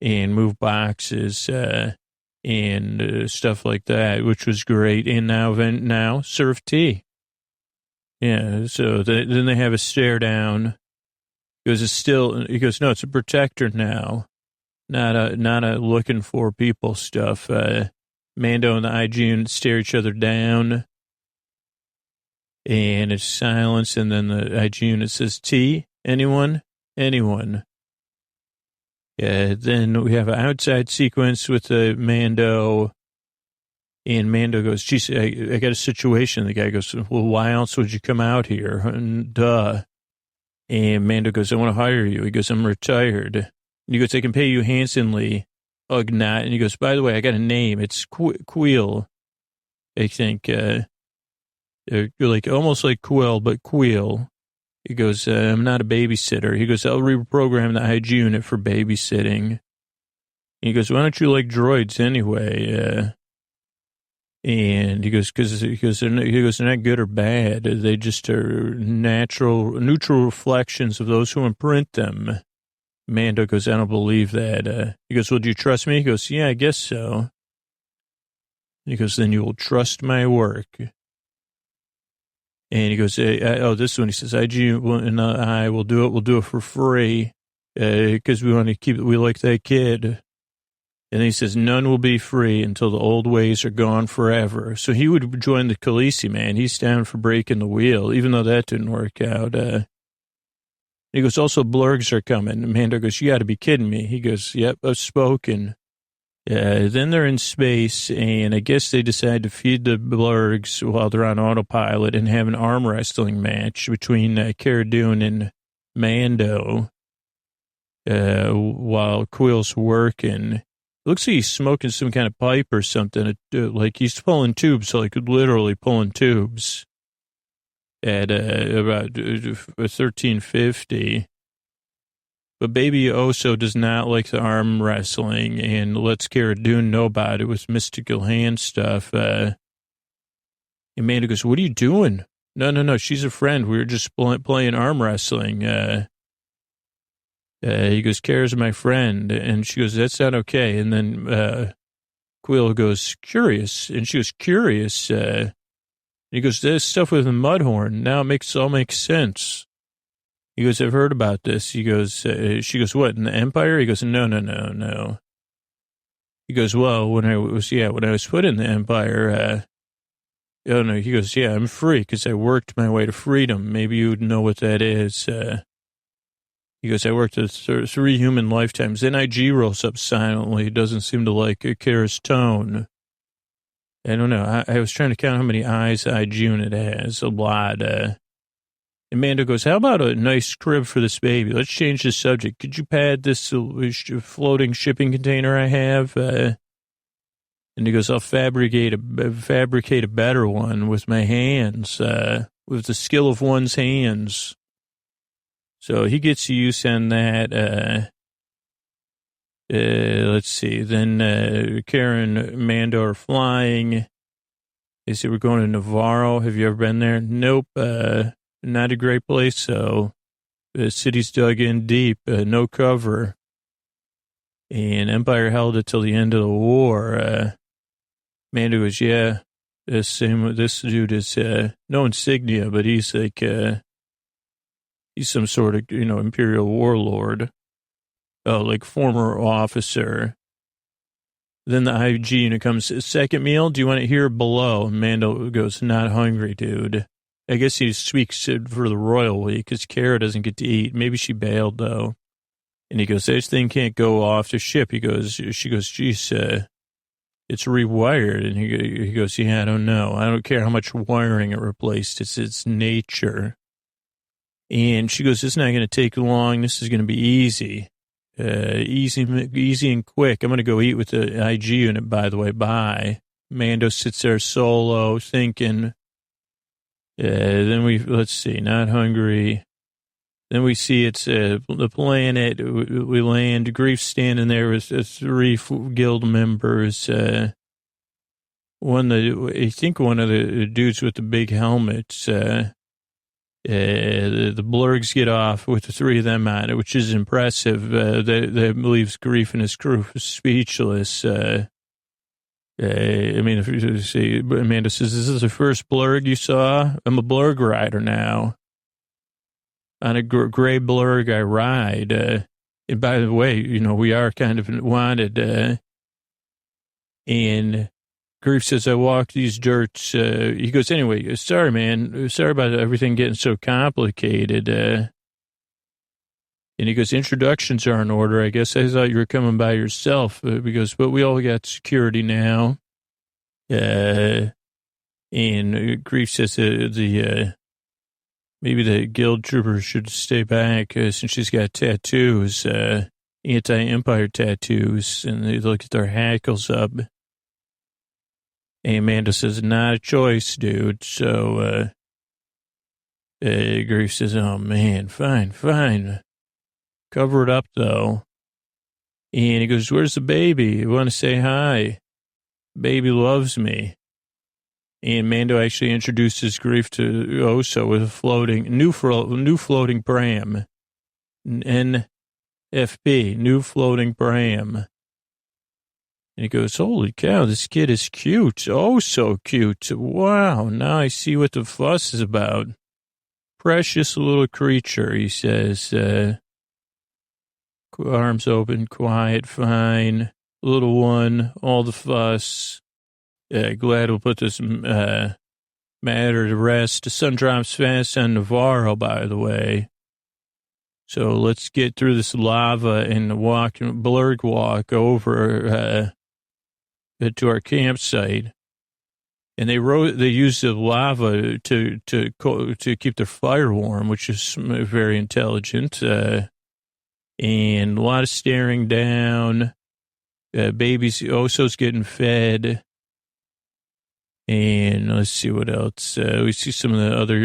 and move boxes, and stuff like that, which was great. And now serve tea. Yeah, so then they have a stare down. He goes, no, it's a protector now. Not a looking for people stuff. Mando and the IG unit stare each other down. And it's silence, and then the IG unit says, T, anyone? Anyone. Then we have an outside sequence with the Mando, and Mando goes, geez, I got a situation. The guy goes, well, why else would you come out here? Duh. And Mando goes, I want to hire you. He goes, I'm retired. And he goes, I can pay you handsomely. Ugnaught. And he goes, by the way, I got a name. It's Queel, I think. Like almost like Quill, but Queel. He goes, I'm not a babysitter. He goes, I'll reprogram the IG unit for babysitting. And he goes, why don't you like droids anyway? And he goes, they're not good or bad. They just are neutral reflections of those who imprint them. Mando goes, I don't believe that. He goes, well, do you trust me? He goes, yeah, I guess so. He goes, then you will trust my work. And he goes, this one, he says, IG and I will do it. We'll do it for free because we want to keep it. We like that kid. And he says, none will be free until the old ways are gone forever. So he would join the Khaleesi, man. He's down for breaking the wheel, even though that didn't work out. He goes, also, blurgs are coming. And Mando goes, you got to be kidding me. He goes, yep, I've spoken. Then they're in space, and I guess they decide to feed the blurgs while they're on autopilot and have an arm wrestling match between Cara Dune and Mando while Quill's working. Looks like he's smoking some kind of pipe or something, like he's pulling tubes, like literally pulling tubes at about 1350. But Baby Oso does not like the arm wrestling and lets Cara Dune know about it with mystical hand stuff. Amanda goes, what are you doing? No, she's a friend. We were just playing arm wrestling. He goes, Cara's my friend. And she goes, that's not okay. And then Quill goes, curious. And she goes, curious. He goes, there's stuff with the Mudhorn. Now it all makes sense. He goes, I've heard about this. He goes, she goes, what, in the Empire? He goes, no. He goes, well, when I was put in the Empire, oh no, he goes, yeah, I'm free because I worked my way to freedom. Maybe you'd know what that is. He goes, I worked 3 human lifetimes. Then IG rolls up silently. He doesn't seem to like Kara's tone. I don't know. I was trying to count how many eyes IG unit has. A lot. Amanda goes, how about a nice crib for this baby? Let's change the subject. Could you pad this floating shipping container I have? And he goes, I'll fabricate a better one with my hands, with the skill of one's hands. So he gets use on that. Let's see. Then Karen and Mando are flying. They say, we're going to Navarro. Have you ever been there? Nope. Not a great place. So the city's dug in deep, no cover. And Empire held it till the end of the war. Mando goes, yeah, this dude is no insignia, but he's like, he's some sort of, Imperial warlord. Oh, like former officer. Then the IG unit comes, second meal, do you want it here or below? And Mando goes, not hungry, dude. I guess he speaks for the royal week because Cara doesn't get to eat. Maybe she bailed, though. And he goes, this thing can't go off the ship. She goes, geez, it's rewired. And he goes, yeah, I don't know. I don't care how much wiring it replaced. It's its nature. And she goes, it's not going to take long. This is going to be easy. Easy and quick. I'm going to go eat with the IG unit, by the way. Bye. Mando sits there solo thinking. Then let's see, not hungry. Then we see it's the planet. We land. Grief's standing there with 3 guild members. I think one of the dudes with the big helmets. The blurgs get off with the 3 of them on it, which is impressive. That leaves Grief and his crew speechless. If you see, Amanda says, is this the first blurg you saw? I'm a blurg rider now. On a gray blurg I ride. And by the way, we are kind of wanted. And Grief says, I walk these dirts. He goes, anyway, sorry, man. Sorry about everything getting so complicated. And he goes, introductions are in order. I guess I thought you were coming by yourself. Because, but we all got security now. And Grief says maybe the guild trooper should stay back since she's got tattoos. anti-empire tattoos, and they look at their hackles up. And Amanda says, not a choice, dude. So, Grief says, oh, man, fine. Cover it up, though. And he goes, where's the baby? I want to say hi. Baby loves me. And Mando actually introduces Grief to Oso with a new floating pram. NFP, new floating pram. And he goes, holy cow, this kid is cute. Oh, so cute. Wow, now I see what the fuss is about. Precious little creature, he says. Arms open, quiet, fine. Little one, all the fuss. Glad we'll put this matter to rest. The sun drops fast on Navarro, by the way. So let's get through this lava and blurg walk over to our campsite. And they used the lava to keep their fire warm, which is very intelligent. And a lot of staring down. Babies, Oso's getting fed. And let's see what else. We see some of the other,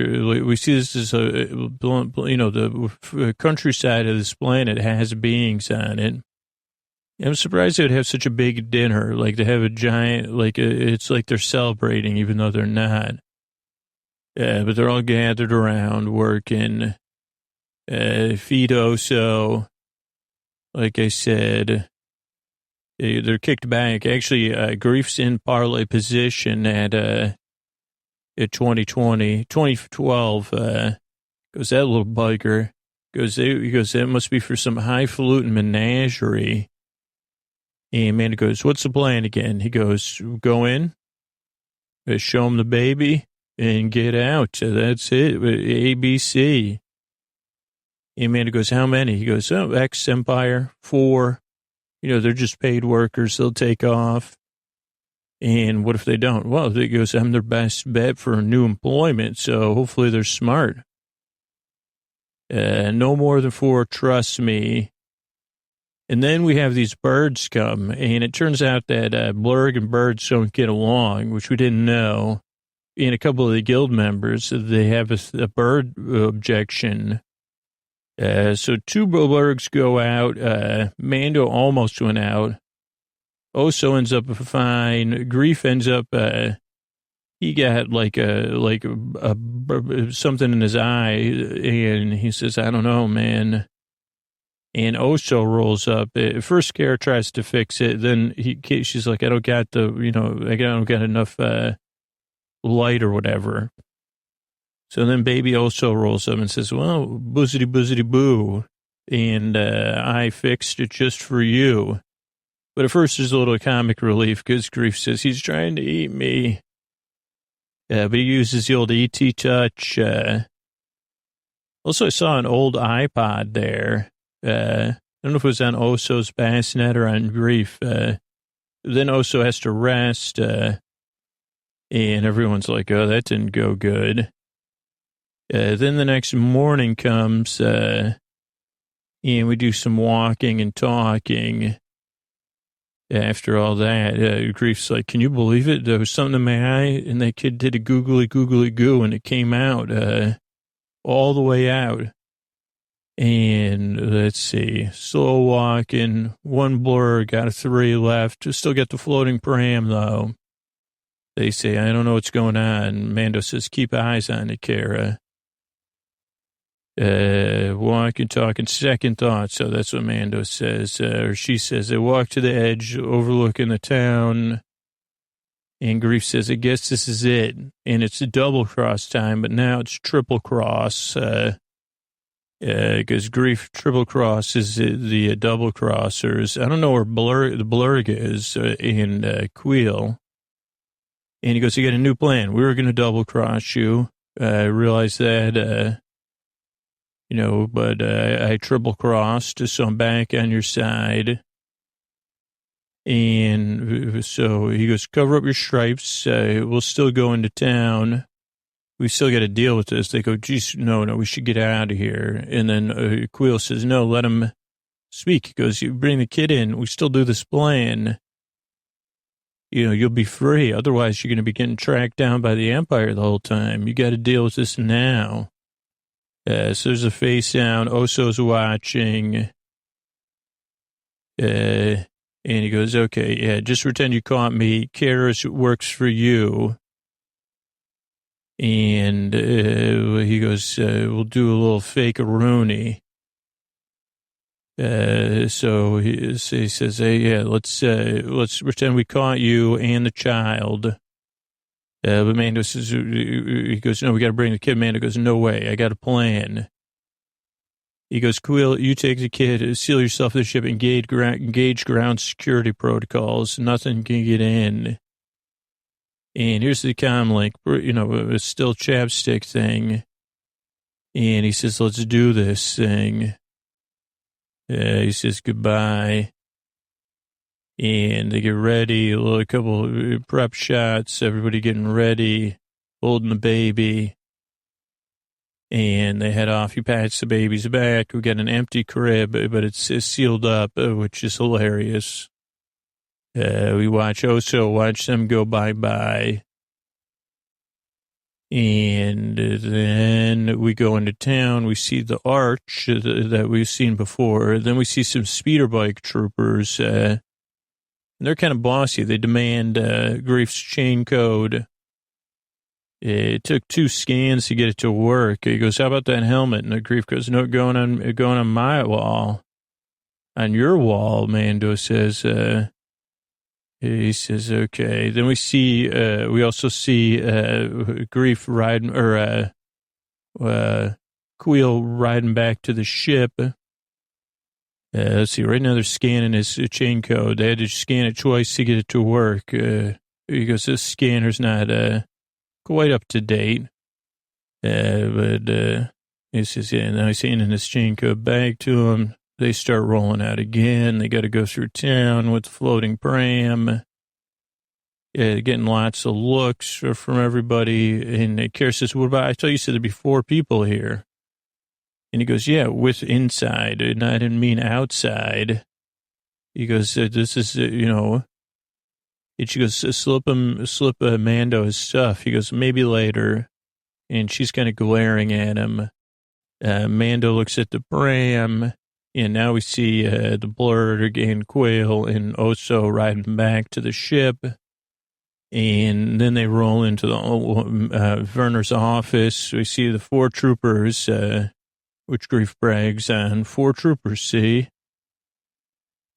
we see this as the countryside of this planet has beings on it. I'm surprised they would have such a big dinner, like to have a giant, it's like they're celebrating, even though they're not. But they're all gathered around working. Feed Oso, like I said. They're kicked back. Actually, Grief's in parlay position at 2012. Goes, that little bugger. He goes, that must be for some highfalutin menagerie. And Amanda goes, what's the plan again? He goes, go in, show him the baby, and get out. That's it. ABC. Amanda goes, how many? He goes, X-Empire, 4. They're just paid workers. They'll take off. And what if they don't? Well, he goes, I'm their best bet for new employment, so hopefully they're smart. No more than 4, trust me. And then we have these birds come, and it turns out that blurg and birds don't get along, which we didn't know. And a couple of the guild members, they have a bird objection. So 2 blurgs go out. Mando almost went out. Oso ends up fine. Grief ends up, he got something in his eye, and he says, I don't know, man. And Oso rolls up. First, Kara tries to fix it. Then she's like, I don't got I don't got enough light or whatever. So then baby Oso rolls up and says, well, boozity boo. And I fixed it just for you. But at first there's a little comic relief because Grief says he's trying to eat me. But he uses the old E.T. touch. Also, I saw an old iPod there. I don't know if it was on Oso's bassinet or on Grief. Then Oso has to rest. And everyone's like, oh, that didn't go good. Then the next morning comes, and we do some walking and talking. After all that, Grief's like, can you believe it? There was something in my eye, and that kid did a googly goo, and it came out, all the way out. And let's see, slow walking, 1 blur, got a 3 left. Still got the floating pram, though. They say, I don't know what's going on. Mando says, keep eyes on it, Kara. Walking, talking, second thought. So that's what Mando says, or she says. They walk to the edge, overlooking the town. And Grief says, I guess this is it. And it's a double cross time, but now it's triple cross. Because Grief triple cross is the double crossers. I don't know where the blurg is in Queel. And he goes, you got a new plan. We were going to double cross you. I realized that. But I triple crossed, so I'm back on your side. And so he goes, cover up your stripes. We'll still go into town. We still got to deal with this. They go, geez, no, we should get out of here. And then Queel says, no, let him speak. He goes, you bring the kid in. We still do this plan. You'll be free. Otherwise, you're going to be getting tracked down by the Empire the whole time. You got to deal with this now. So there's a face down. Oso's watching. And he goes, okay, yeah, just pretend you caught me. Karis works for you. And he goes, we'll do a little fake-a-rooney. So he says, hey, yeah, let's pretend we caught you and the child. But Mando says, he goes, no, we got to bring the kid. Mando goes, no way, I got a plan. He goes, Quill, you take the kid, seal yourself in the ship, engage ground security protocols. Nothing can get in. And here's the comlink, a still chapstick thing. And he says, let's do this thing. He says goodbye. And they get ready, a couple prep shots, everybody getting ready, holding the baby. And they head off. He pats the baby's back. We got an empty crib, but it's sealed up, which is hilarious. We watch them go bye-bye. And then we go into town. We see the arch that we've seen before. Then we see some speeder bike troopers. They're kind of bossy. They demand Grief's chain code. It took 2 scans to get it to work. He goes, how about that helmet? And the Grief goes, no, going on my wall. On your wall, Mando says. He says, okay. Then we also see Grief riding, or Queel riding back to the ship. Let's see, right now they're scanning his chain code. They had to scan it twice to get it to work. He goes, this scanner's not quite up to date. But he says, yeah, now he's handing his chain code back to him. They start rolling out again. They got to go through town with the floating pram. Yeah, getting lots of looks from everybody. And Kara says, what about, I thought you said there'd be 4 people here. And he goes, yeah, with inside. And I didn't mean outside. He goes, this is, And she goes, slip Mando his stuff. He goes, maybe later. And she's kind of glaring at him. Mando looks at the pram. And now we see the Blurred again, Quail and Oso riding back to the ship. And then they roll into the Werner's office. We see the 4 troopers, which Grief brags on. 4 troopers, see?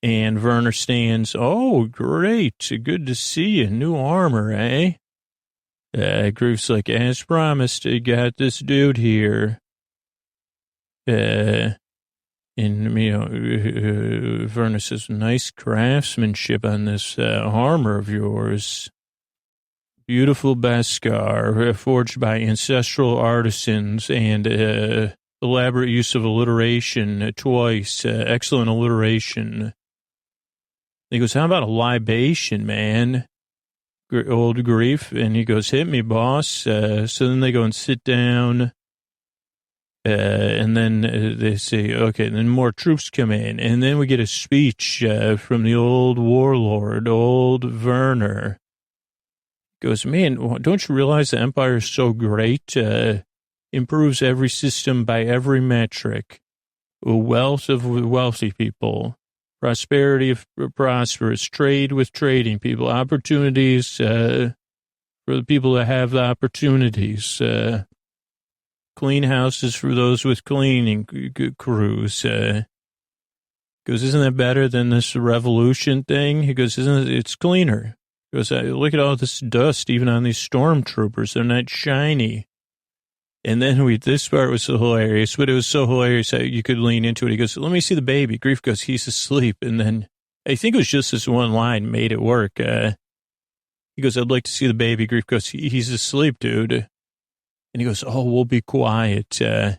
And Werner stands, oh, great. Good to see you. New armor, eh? Grief's like, as promised, I got this dude here. And, Werner says, nice craftsmanship on this armor of yours. Beautiful Beskar, forged by ancestral artisans and elaborate use of alliteration twice. Excellent alliteration. He goes, how about a libation, man? Old Grief. And he goes, hit me, boss. So then they go and sit down. And then they say, okay, and then more troops come in. And then we get a speech from the old warlord, old Werner. He goes, man, don't you realize the Empire is so great? Improves every system by every metric. Wealth of wealthy people. Prosperity of prosperous. Trade with trading people. Opportunities for the people that have the opportunities. Clean houses for those with cleaning crews. Goes, isn't that better than this revolution thing? He goes, it's cleaner. He goes, look at all this dust, even on these stormtroopers. They're not shiny. And then this part was so hilarious, but it was so hilarious that you could lean into it. He goes, let me see the baby. Grief goes, he's asleep. And then I think it was just this one line made it work. He goes, I'd like to see the baby. Grief goes, he's asleep, dude. And he goes, oh, we'll be quiet. It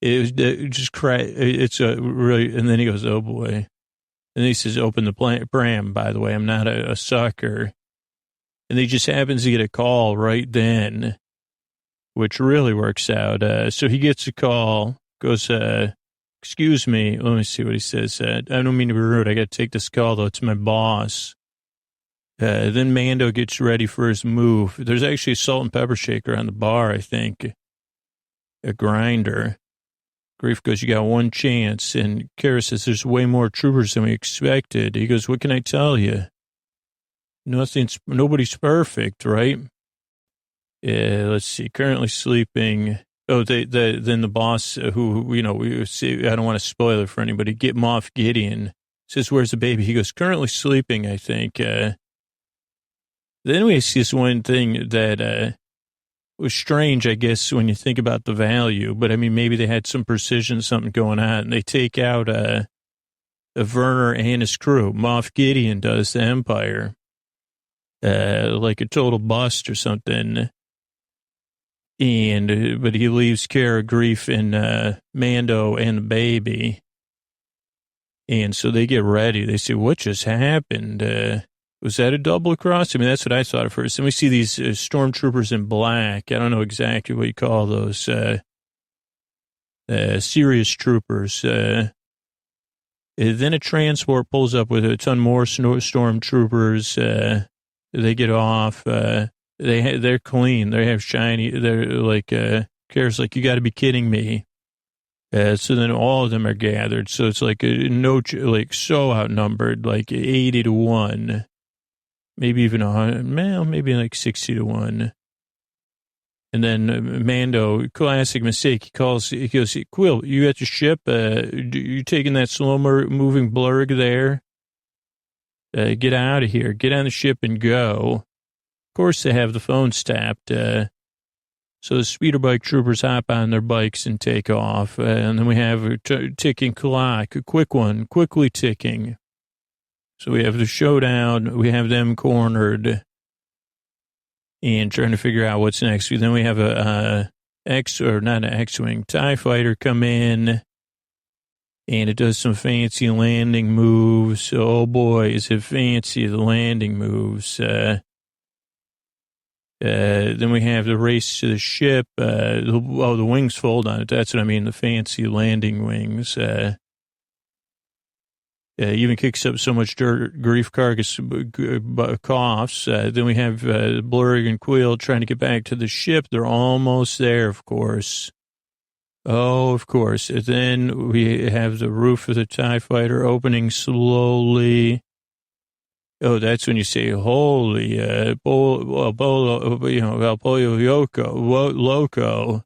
was just cry. It's a really, and then he goes, oh boy. And then he says, open the pram, by the way. I'm not a sucker. And he just happens to get a call right then, which really works out. So he gets a call, goes, excuse me. Let me see what he says. I don't mean to be rude. I got to take this call, though. It's my boss. Then Mando gets ready for his move. There's actually a salt and pepper shaker on the bar, I think. A grinder. Grief goes, you got one chance. And Kara says, there's way more troopers than we expected. He goes, what can I tell you? Nobody's perfect, right? Let's see. Currently sleeping. Oh, then the boss, who we see, I don't want to spoil it for anybody. Moff Gideon says, where's the baby? He goes, currently sleeping, I think. Then we see this one thing that was strange, I guess, when you think about the value. But, I mean, maybe they had some precision, something going on. And they take out a Werner and his crew. Moff Gideon does the Empire. Like a total bust or something. But he leaves Cara, Grief, and Mando and the baby. And so they get ready. They say, what just happened? Was that a double cross? I mean, that's what I thought at first. Then we see these stormtroopers in black. I don't know exactly what you call those. Serious troopers. Then a transport pulls up with a ton more stormtroopers. They get off. They're clean. They have shiny. They're like, Kara's like, you got to be kidding me. So then all of them are gathered. So it's like so outnumbered, like 80-1. Maybe even 100, well, maybe like 60-1. And then Mando, classic mistake, he goes, Quill, you at the ship? You taking that slow-moving blurg there? Get out of here. Get on the ship and go. Of course, they have the phones tapped. So the speeder bike troopers hop on their bikes and take off. And then we have a ticking clock, a quick one, quickly ticking. So we have the showdown. We have them cornered and trying to figure out what's next. Then we have not an X-Wing, TIE fighter come in, and it does some fancy landing moves. Oh, boy, is it fancy, the landing moves. Then we have the race to the ship. The wings fold on it. That's what I mean, the fancy landing wings. Even kicks up so much dirt, Grief Carcass coughs. Then we have Blurg and Quill trying to get back to the ship. They're almost there, of course. Oh, of course. And then we have the roof of the TIE fighter opening slowly. Oh, that's when you say, holy, El Pollo Loco.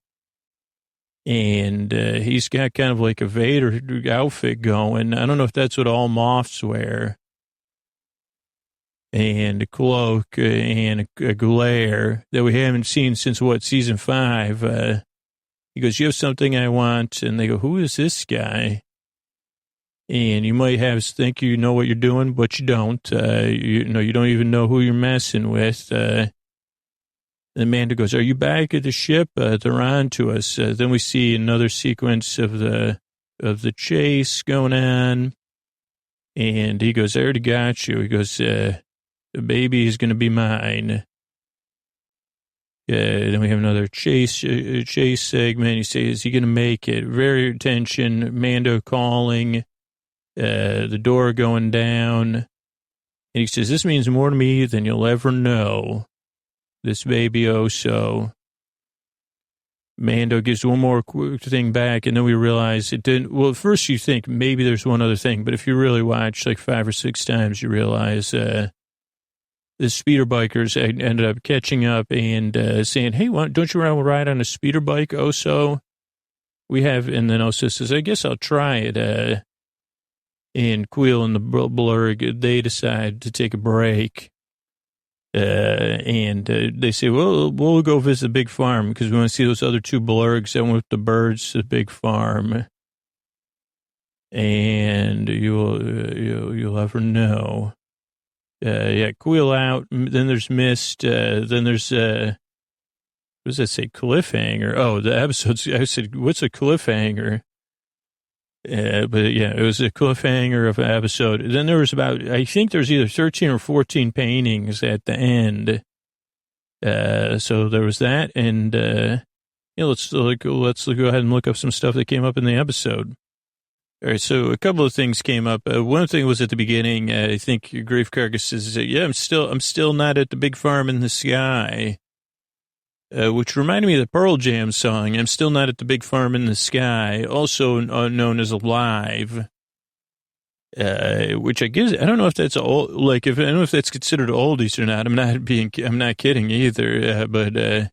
And he's got kind of like a Vader outfit going. I don't know if that's what all Moffs wear. And a cloak and a glare that we haven't seen since, season 5. He goes, you have something I want? And they go, who is this guy? And you might think you know what you're doing, but you don't. You don't even know who you're messing with. And Amanda goes, are you back at the ship? They're on to us. Then we see another sequence of the chase going on. And he goes, I already got you. He goes, the baby is going to be mine. Then we have another chase segment. He says, is he going to make it? Very tension. Mando calling, the door going down. And he says, this means more to me than you'll ever know. This baby so. Mando gives one more quick thing back, and then we realize it didn't. Well, at first you think maybe there's one other thing, but if you really watch like 5 or 6 times, you realize the speeder bikers ended up catching up and saying, hey, don't you want to ride on a speeder bike, Oso? We have, and then Oso says, I guess I'll try it. And Quill and the Blurg, they decide to take a break. And they say, well, we'll go visit the big farm because we want to see those other 2 blurgs that went with the birds to the big farm. And you'll ever know. Quill out. Then there's Mist. Then there's, what does that say? Cliffhanger. Oh, the episodes. I said, what's a cliffhanger? But yeah, it was a cliffhanger of an episode. Then there was I think there's either 13 or 14 paintings at the end. So there was that. And, let's go ahead and look up some stuff that came up in the episode. All right, so a couple of things came up. One thing was at the beginning. I think Grave Carcass says, "Yeah, I'm still not at the big farm in the sky," which reminded me of the Pearl Jam song. "I'm still not at the big farm in the sky," also known as "Alive," which I guess I don't know if that's old. Like, if I don't know if that's considered oldies or not. I'm not kidding either. But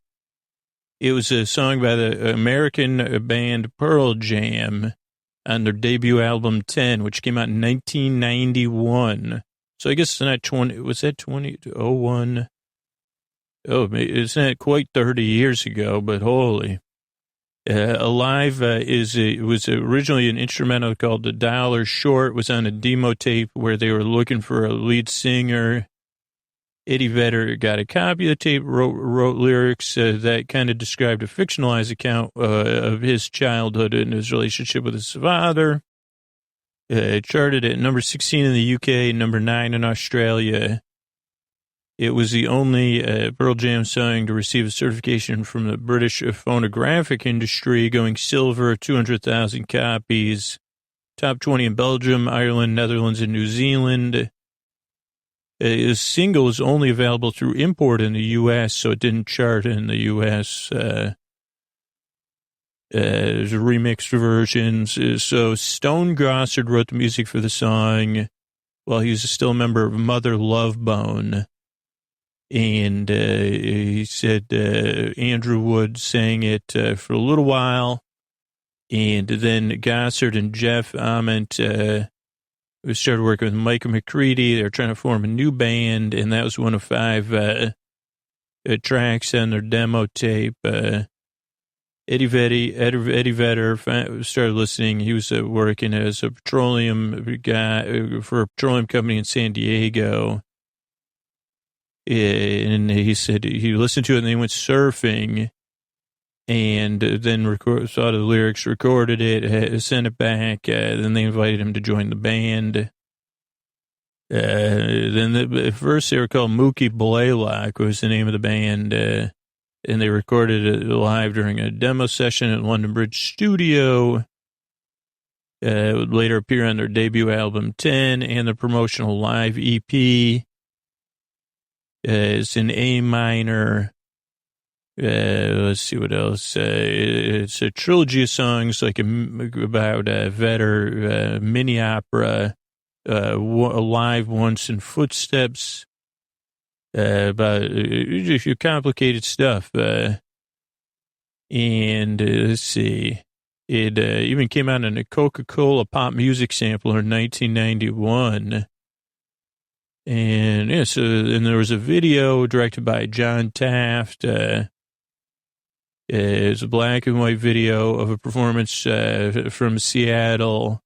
it was a song by the American band Pearl Jam on their debut album 10, which came out in 1991. So I guess it's not 20, was that 2001? Oh, it's not quite 30 years ago, but holy. Alive was originally an instrumental called The Dollar Short, was on a demo tape where they were looking for a lead singer. Eddie Vedder got a copy of the tape, wrote lyrics that kind of described a fictionalized account of his childhood and his relationship with his father. It charted at number 16 in the UK, number 9 in Australia. It was the only Pearl Jam song to receive a certification from the British phonographic industry, going silver, 200,000 copies. Top 20 in Belgium, Ireland, Netherlands, and New Zealand. His single is only available through import in the U.S., so it didn't chart in the U.S. There's remixed versions. So Stone Gossard wrote the music for the song while he was still a member of Mother Love Bone. And he said Andrew Wood sang it for a little while. And then Gossard and Jeff Ament we started working with Mike McCready. They were trying to form a new band, and that was one of 5 tracks on their demo tape. Eddie Vedder started listening. He was working as a petroleum guy for a petroleum company in San Diego. And he said he listened to it, and they went surfing, and then saw the lyrics, recorded it, sent it back. Then they invited him to join the band. Then at first they were called Mookie Blaylock was the name of the band, and they recorded it live during a demo session at London Bridge Studio. It would later appear on their debut album 10 and the promotional live EP. It's in A minor. Let's see what else. It's a trilogy of songs like about Vedder, mini opera, Alive Once in Footsteps, about complicated stuff. And let's see. It even came out in a Coca-Cola pop music sampler in 1991. And yeah, so and there was a video directed by John Taft. It's a black and white video of a performance from Seattle.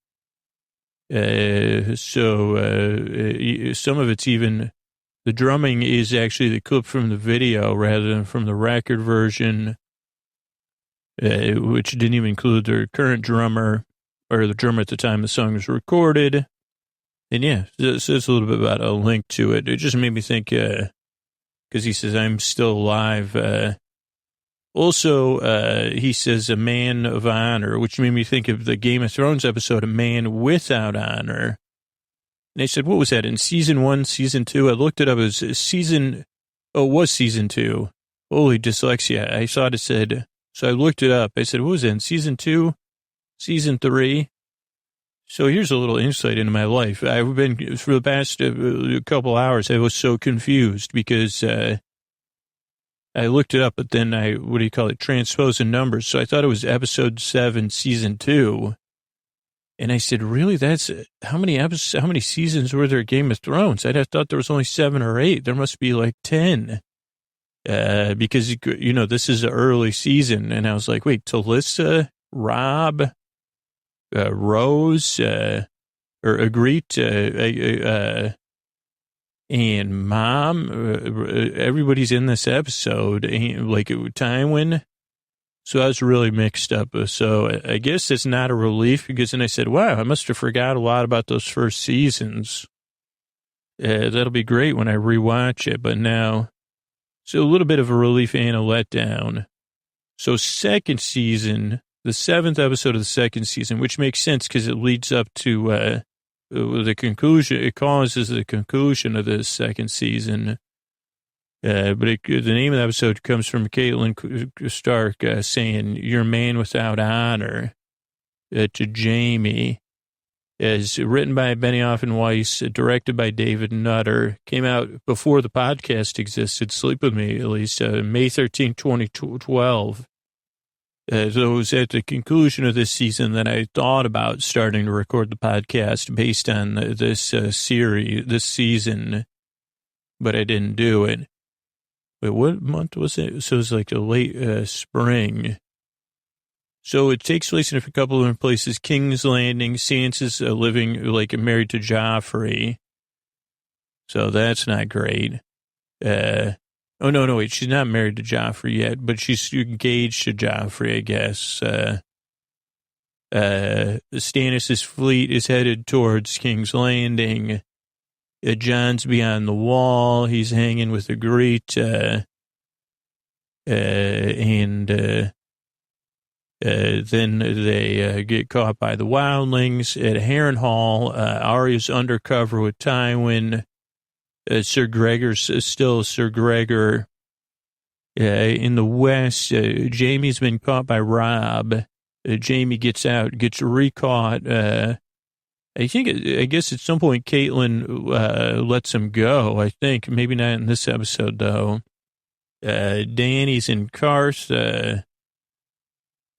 So some of it's even, the drumming is actually the clip from the video rather than from the record version, which didn't even include their current drummer or the drummer at the time the song was recorded. And yeah, so it's a little bit about a link to it. It just made me think, because he says, I'm still alive. Also, he says a man of honor, which made me think of the Game of Thrones episode, A Man Without Honor. And I said, what was that, in season 1, season 2? I looked it up. It was it was season 2. Holy dyslexia. I saw it said, so I looked it up. I said, what was that, in season 2, season 3? So here's a little insight into my life. I've been, for the past couple hours, I was so confused because I looked it up, but then transposing numbers. So I thought it was episode 7, season 2. And I said, really, that's, how many seasons were there of Game of Thrones? I thought there was only 7 or 8. There must be like 10. Because, this is an early season. And I was like, wait, Talissa, Rob, Rose, or Agreed, and Mom, everybody's in this episode, like Tywin. So I was really mixed up. So I guess it's not a relief because then I said, wow, I must have forgot a lot about those first seasons. That'll be great when I rewatch it. But now, so a little bit of a relief and a letdown. So second season, the 7th episode of the second season, which makes sense because it leads up to the conclusion. It causes the conclusion of the second season. But the name of the episode comes from Caitlin Stark saying, "You're a man without honor," to Jamie. Is written by Benioff and Weiss, directed by David Nutter. Came out before the podcast existed. Sleep With Me, at least, May 13, 2012. So it was at the conclusion of this season that I thought about starting to record the podcast based on this series, this season, but I didn't do it. Wait, what month was it? So it was like the late spring. So it takes place in a couple of different places. King's Landing. Sansa's living, like, married to Joffrey. So that's not great. Oh, no, wait. She's not married to Joffrey yet, but she's engaged to Joffrey, I guess. Stannis' fleet is headed towards King's Landing. Jon's beyond the wall. He's hanging with a great, then they get caught by the wildlings at Harrenhal. Arya's undercover with Tywin. Sir Gregor's still Sir Gregor. In the west, Jamie's been caught by Robb. Jamie gets out, gets recaught. I guess at some point Caitlin lets him go. I think maybe not in this episode though. Dany's in Karth.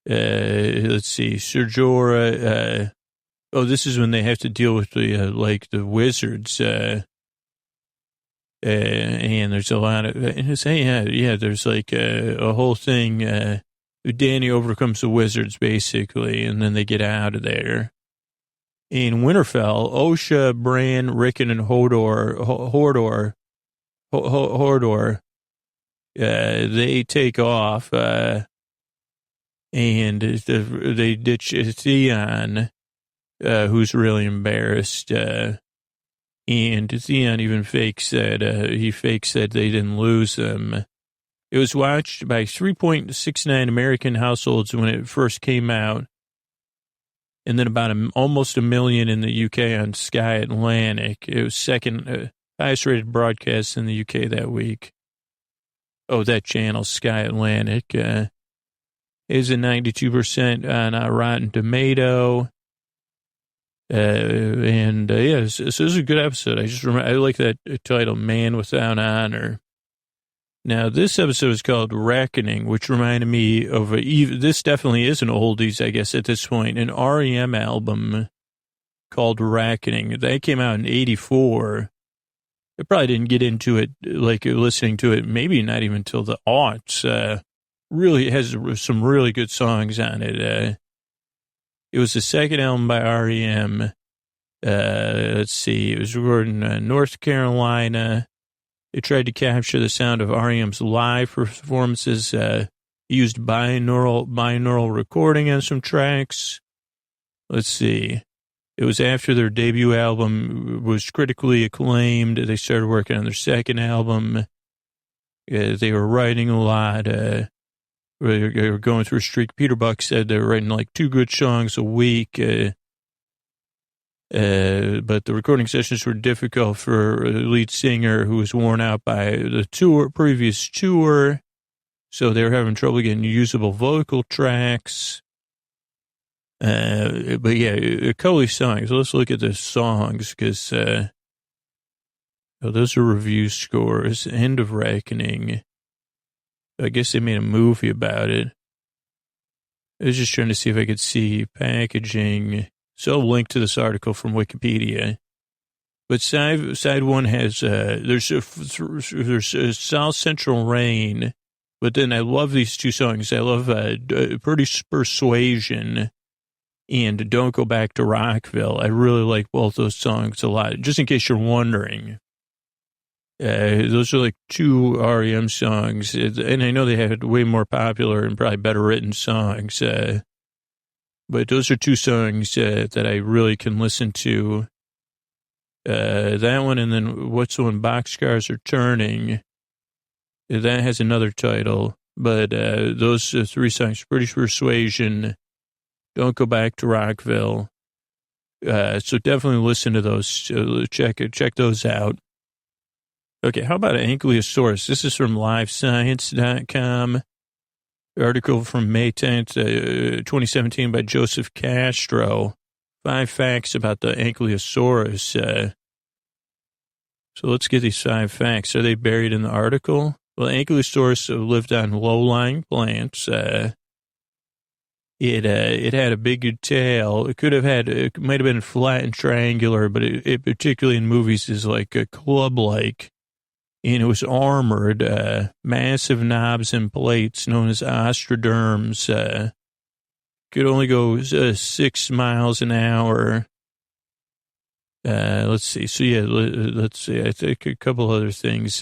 Let's see, Ser Jorah. This is when they have to deal with the the wizards. And there's a lot of, there's like a whole thing. Dany overcomes the wizards basically, and then they get out of there. In Winterfell, Osha, Bran, Rickon, and Hodor, they take off. And they ditch Theon, who's really embarrassed. And Theon even fakes that they didn't lose them. It was watched by 3.69 American households when it first came out, and then about almost 1 million in the UK on Sky Atlantic. It was second highest rated broadcast in the UK that week. Oh, that channel, Sky Atlantic. Is a 92% on Rotten Tomato. So this is a good episode. I like that title, Man Without Honor. Now, this episode is called Reckoning, which reminded me of this definitely is an oldies, I guess, at this point, an REM album called Reckoning. That came out in 1984. I probably didn't get into it, like listening to it, maybe not even until the aughts. Really has some really good songs on it. It was the second album by REM. Let's see, it was recorded in North Carolina. They tried to capture the sound of REM's live performances. Used binaural recording on some tracks. Let's see. It was after their debut album was critically acclaimed. They started working on their second album. They were writing a lot. They were going through a streak. Peter Buck said they were writing like 2 good songs a week. But the recording sessions were difficult for the lead singer who was worn out by the previous tour. So they were having trouble getting usable vocal tracks. But yeah, a couple of songs. Let's look at the songs because those are review scores. End of Reckoning. I guess they made a movie about it. I was just trying to see if I could see packaging. So I'll link to this article from Wikipedia. But side one has, there's South Central Rain. But then I love these 2 songs. I love Pretty Persuasion and Don't Go Back to Rockville. I really like both those songs a lot. Just in case you're wondering. Those are like 2 REM songs, and I know they had way more popular and probably better written songs, but those are 2 songs that I really can listen to. That one, and then what's the one, Boxcars Are Turning, that has another title, but those 3 songs, British Persuasion, Don't go back to Rockville. So definitely listen to those. Check those out. Okay, how about Ankylosaurus? This is from livescience.com. Article from May 10th, 2017 by Joseph Castro. 5 facts about the Ankylosaurus. So let's get these 5 facts. Are they buried in the article? Well, Ankylosaurus lived on low-lying plants. It had a big tail. It might have been flat and triangular, but it particularly in movies is like a club-like. And it was armored, massive knobs and plates known as ostroderms. Could only go 6 miles an hour. Let's see. So yeah, let's see. I think a couple other things.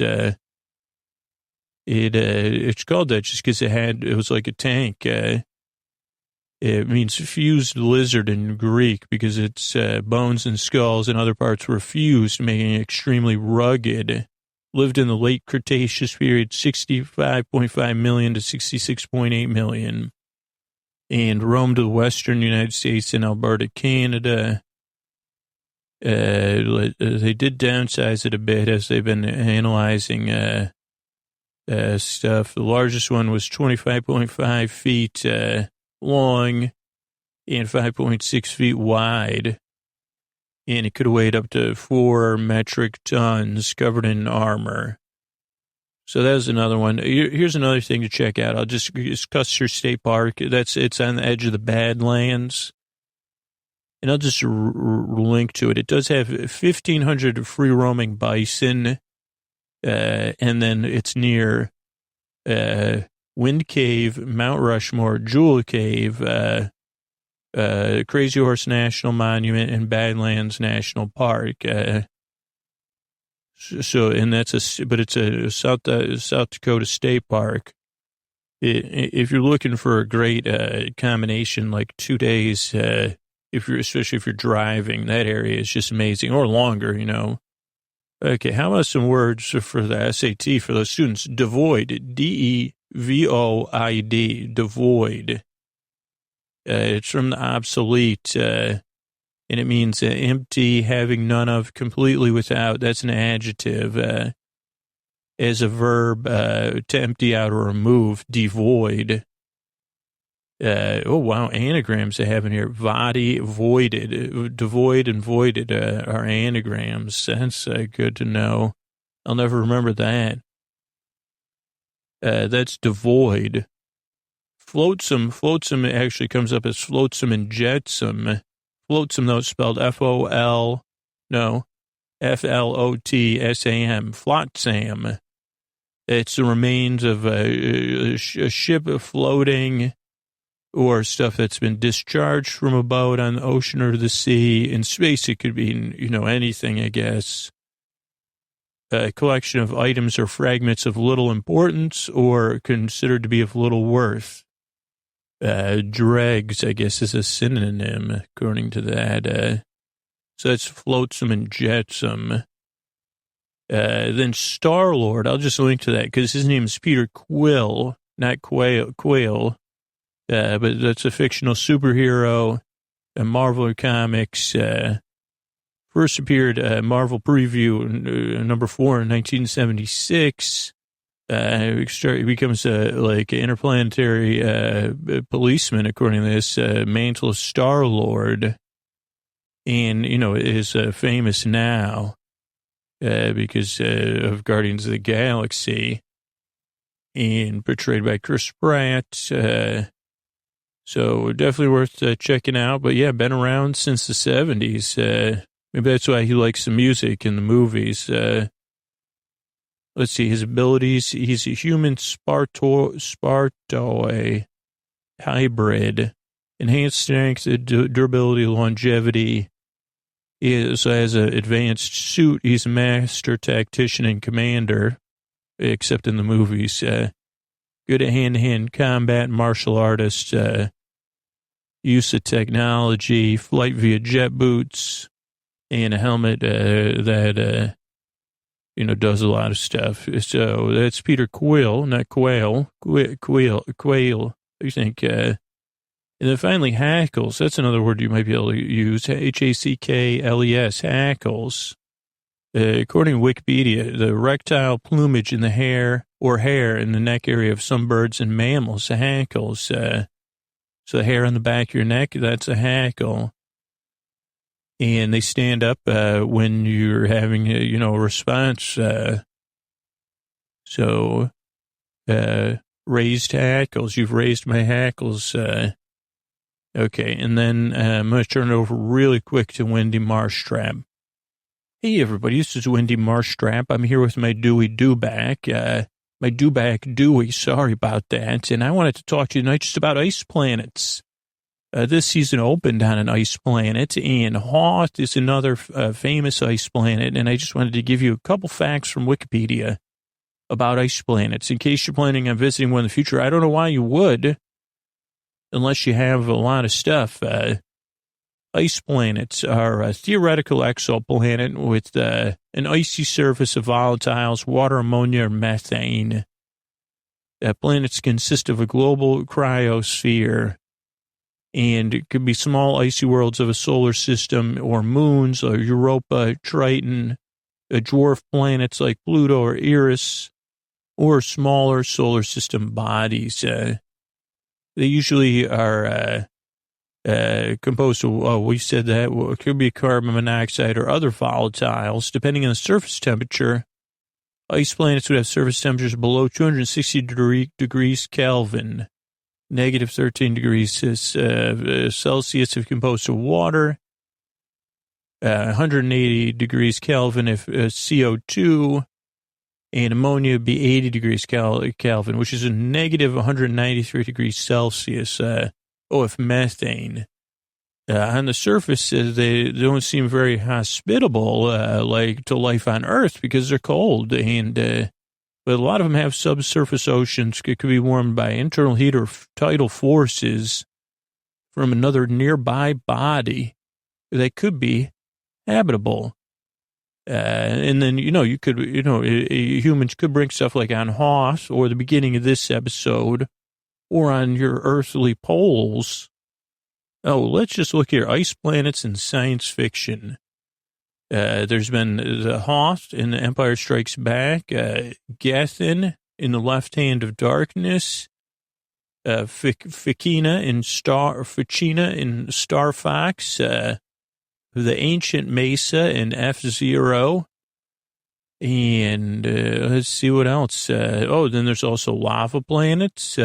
It's called that just because it was like a tank. It means fused lizard in Greek because its bones and skulls and other parts were fused, making it extremely rugged. Lived in the late Cretaceous period, 65.5 million to 66.8 million, and roamed the western United States and Alberta, Canada. They did downsize it a bit as they've been analyzing stuff. The largest one was 25.5 feet long and 5.6 feet wide. And it could have weighed up to 4 metric tons covered in armor. So that was another one. Here's another thing to check out. It's Custer State Park. It's on the edge of the Badlands. And I'll just link to it. It does have 1,500 free-roaming bison. And then it's near Wind Cave, Mount Rushmore, Jewel Cave, Crazy Horse National Monument, and Badlands National Park. And it's a South Dakota State Park. If you're looking for a great combination, like 2 days, especially if you're driving, that area is just amazing, or longer, Okay, how about some words for the SAT for those students? Devoid, D-E-V-O-I-D, devoid. It's from the obsolete, and it means empty, having none of, completely without. That's an adjective. As a verb, to empty out or remove, devoid. Oh, wow, anagrams I have in here. Vadi, voided. Devoid and voided are anagrams. That's good to know. I'll never remember that. That's devoid. Flotsam actually comes up as flotsam and jetsam. Flotsam, though, spelled F-L-O-T-S-A-M. Flotsam. It's the remains of a ship floating or stuff that's been discharged from a boat on the ocean or the sea. In space, it could be, anything, I guess. A collection of items or fragments of little importance or considered to be of little worth. Dregs, I guess, is a synonym, according to that. So that's flotsam and jetsam. Then Star-Lord, I'll just link to that because his name is Peter Quill, not Quail. But that's a fictional superhero, a Marvel Comics. First appeared Marvel Preview number 4 in 1976. He becomes like an interplanetary policeman, according to this, mantle of Star-Lord. And, is famous now because of Guardians of the Galaxy and portrayed by Chris Pratt. So definitely worth checking out. But yeah, been around since the 70s. Maybe that's why he likes the music in the movies. Let's see, his abilities. He's a human Spartoid hybrid. Enhanced strength, durability, longevity. He also has an advanced suit. He's a master tactician and commander, except in the movies. Good at hand-to-hand combat, martial artist, use of technology, flight via jet boots, and a helmet that does a lot of stuff. So that's Peter Quill, not Quail. Quail. What do you think? And then finally, hackles. That's another word you might be able to use. Hackles, hackles. According to Wikipedia, the erectile plumage in the hair in the neck area of some birds and mammals, the hackles. So the hair on the back of your neck, that's a hackle. And they stand up when you're having, a response. Raised hackles. You've raised my hackles. Okay, and then I'm going to turn it over really quick to Wendy Marstrap. Hey, everybody, this is Wendy Marstrap. I'm here with my Dewey Dewback. My Dewback Dewey, sorry about that. And I wanted to talk to you tonight just about ice planets. This season opened on an ice planet, and Hoth is another famous ice planet. And I just wanted to give you a couple facts from Wikipedia about ice planets in case you're planning on visiting one in the future. I don't know why you would, unless you have a lot of stuff. Ice planets are a theoretical exoplanet with an icy surface of volatiles, water, ammonia, or methane. Planets consist of a global cryosphere, and it could be small icy worlds of a solar system or moons or Europa, Triton, dwarf planets like Pluto or Eris, or smaller solar system bodies. They usually are composed of, we said that, it could be carbon monoxide or other volatiles. Depending on the surface temperature, ice planets would have surface temperatures below 260 degrees Kelvin, negative 13 degrees Celsius if composed of water, 180 degrees Kelvin if CO2, and ammonia would be 80 degrees Kelvin, which is a negative 193 degrees Celsius. If methane. On the surface, they don't seem very hospitable, like to life on Earth because they're cold. But a lot of them have subsurface oceans. It could be warmed by internal heat or tidal forces from another nearby body that could be habitable. And then, humans could bring stuff like on Hoth or the beginning of this episode, or on your earthly poles. Let's just look here. Ice planets and science fiction. There's been the Hoth in The Empire Strikes Back, Gethin in The Left Hand of Darkness, Ficina in Star Fox, The Ancient Mesa in F-Zero, and let's see what else. Then there's also lava planets,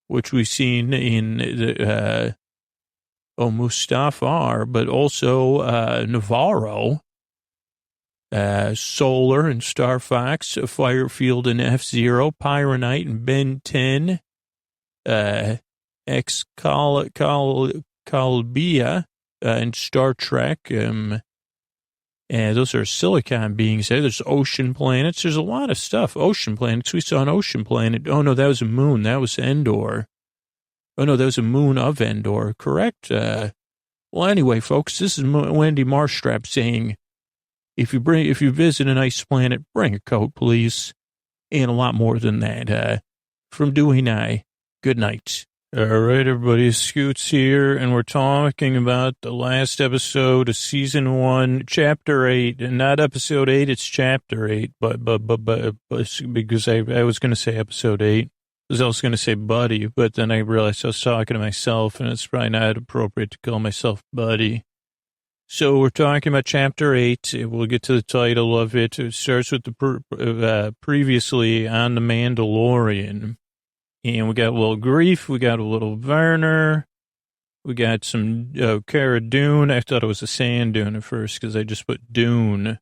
which we've seen in the, Mustafar, but also Navarro, Solar and Star Fox, Firefield and F-Zero, Pyronite and Ben 10, Excalibia and Star Trek, and those are silicon beings. There's ocean planets. There's a lot of stuff. Ocean planets. We saw an ocean planet. Oh, no, that was a moon. That was Endor. Oh, no, that was a moon of Endor. Correct? Well, anyway, folks, this is Wendy Marstrap saying, if you visit an ice planet, bring a coat, please. And a lot more than that. From Dewey and I, good night. All right, everybody, Scoots here, and we're talking about the last episode of season 1, chapter 8, and not episode 8, it's chapter 8, but because I was going to say episode 8, because I was going to say buddy, but then I realized I was talking to myself, and it's probably not appropriate to call myself buddy. So we're talking about chapter 8. We'll get to the title of it. It starts with the previously on the Mandalorian. And we got a little Grief, we got a little Werner, we got some Cara Dune. I thought it was a sand dune at first because I just put Dune.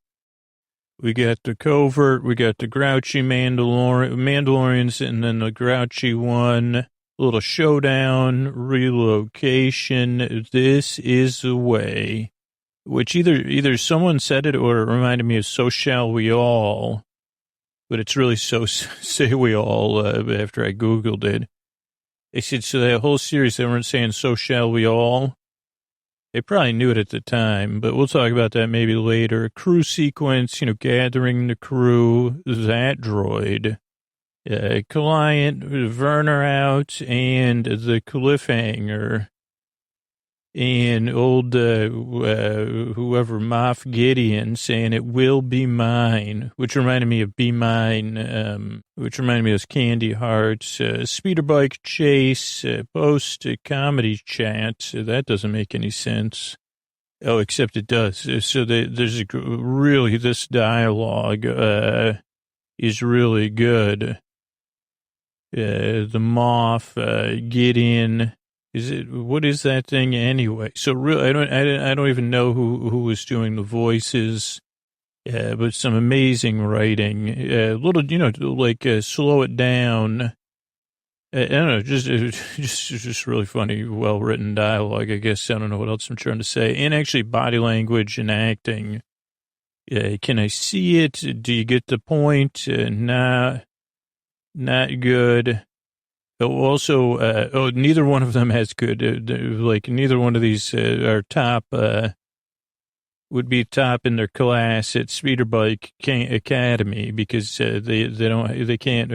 We got the Covert, we got the grouchy Mandalorians, and then the grouchy one. A little showdown, relocation. This is the way. Which either someone said it or it reminded me of So Shall We All. But it's really So Say We All after I Googled it. They said, so that whole series, they weren't saying So Shall We All. They probably knew it at the time, but we'll talk about that maybe later. Crew sequence, gathering the crew, that droid. client, Werner out, and the cliffhanger. And old, whoever, Moff Gideon saying it will be mine, which reminded me of Be Mine, which reminded me of those Candy Hearts, speeder bike chase, post comedy chat. That doesn't make any sense. Oh, except it does. So there's really, this dialogue, is really good. The Moff, Gideon. What is that thing anyway? So really, I don't even know who was doing the voices, but some amazing writing. Little, slow it down. I don't know, just really funny, well written dialogue. I guess I don't know what else I'm trying to say. And actually, body language and acting. Can I see it? Do you get the point? Nah, not good. Also, neither one of them has good, neither one of these are top, would be top in their class at Speeder Bike Academy because they can't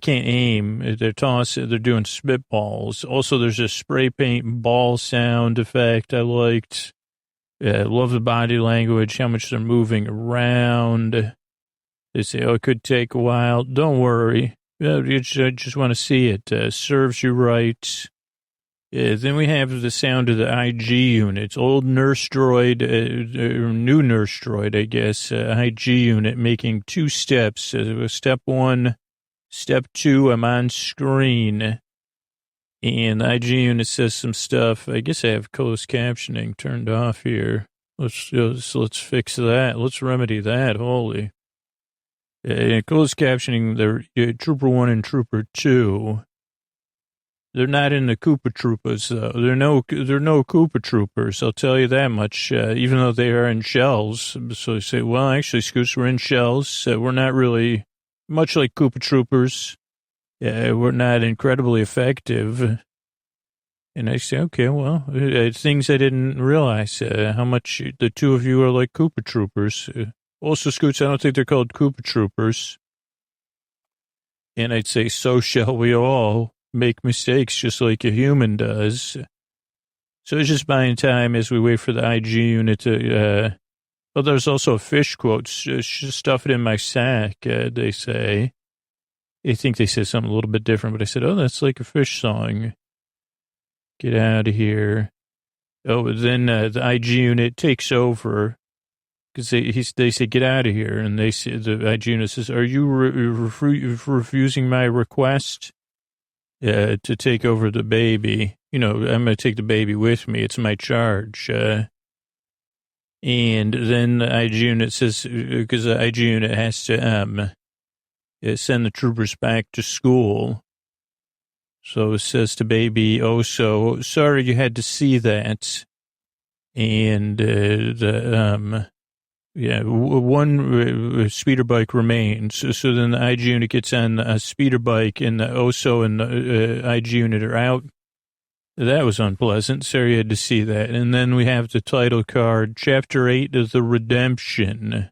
aim. They're doing spitballs. Also, there's a spray paint ball sound effect I liked. Love the body language, how much they're moving around. They say, it could take a while. Don't worry. I just want to see it. Serves you right. Then we have the sound of the IG unit. Old nurse droid, new nurse droid, I guess. IG unit making 2 steps. Step 1, step 2, I'm on screen. And the IG unit says some stuff. I guess I have closed captioning turned off here. Let's fix that. Let's remedy that. Holy. Closed captioning, they're Trooper 1 and Trooper 2. They're not in the Koopa Troopas, though. They're no Koopa Troopers, I'll tell you that much, even though they are in shells. So they say, well, actually, Scoots, we're in shells. We're not really much like Koopa Troopers. We're not incredibly effective. And I say, okay, well, things I didn't realize, how much the two of you are like Koopa Troopers. Also, Scoots, I don't think they're called Koopa Troopers. And I'd say, so shall we all make mistakes just like a human does. So it's just buying time as we wait for the IG unit to, well, there's also a fish quote, stuff it in my sack, they say. I think they said something a little bit different, but I said, that's like a fish song. Get out of here. Oh, then the IG unit takes over. Because they say, get out of here. And they say, the IG unit says, are you refusing my request to take over the baby? I'm going to take the baby with me. It's my charge. And then the IG unit says, because the IG unit has to send the troopers back to school. So it says to baby, so sorry you had to see that. And one speeder bike remains. So then the IG unit gets on a speeder bike, and the Oso and the IG unit are out. That was unpleasant. Sorry you had to see that. And then we have the title card, Chapter 8 of the Redemption.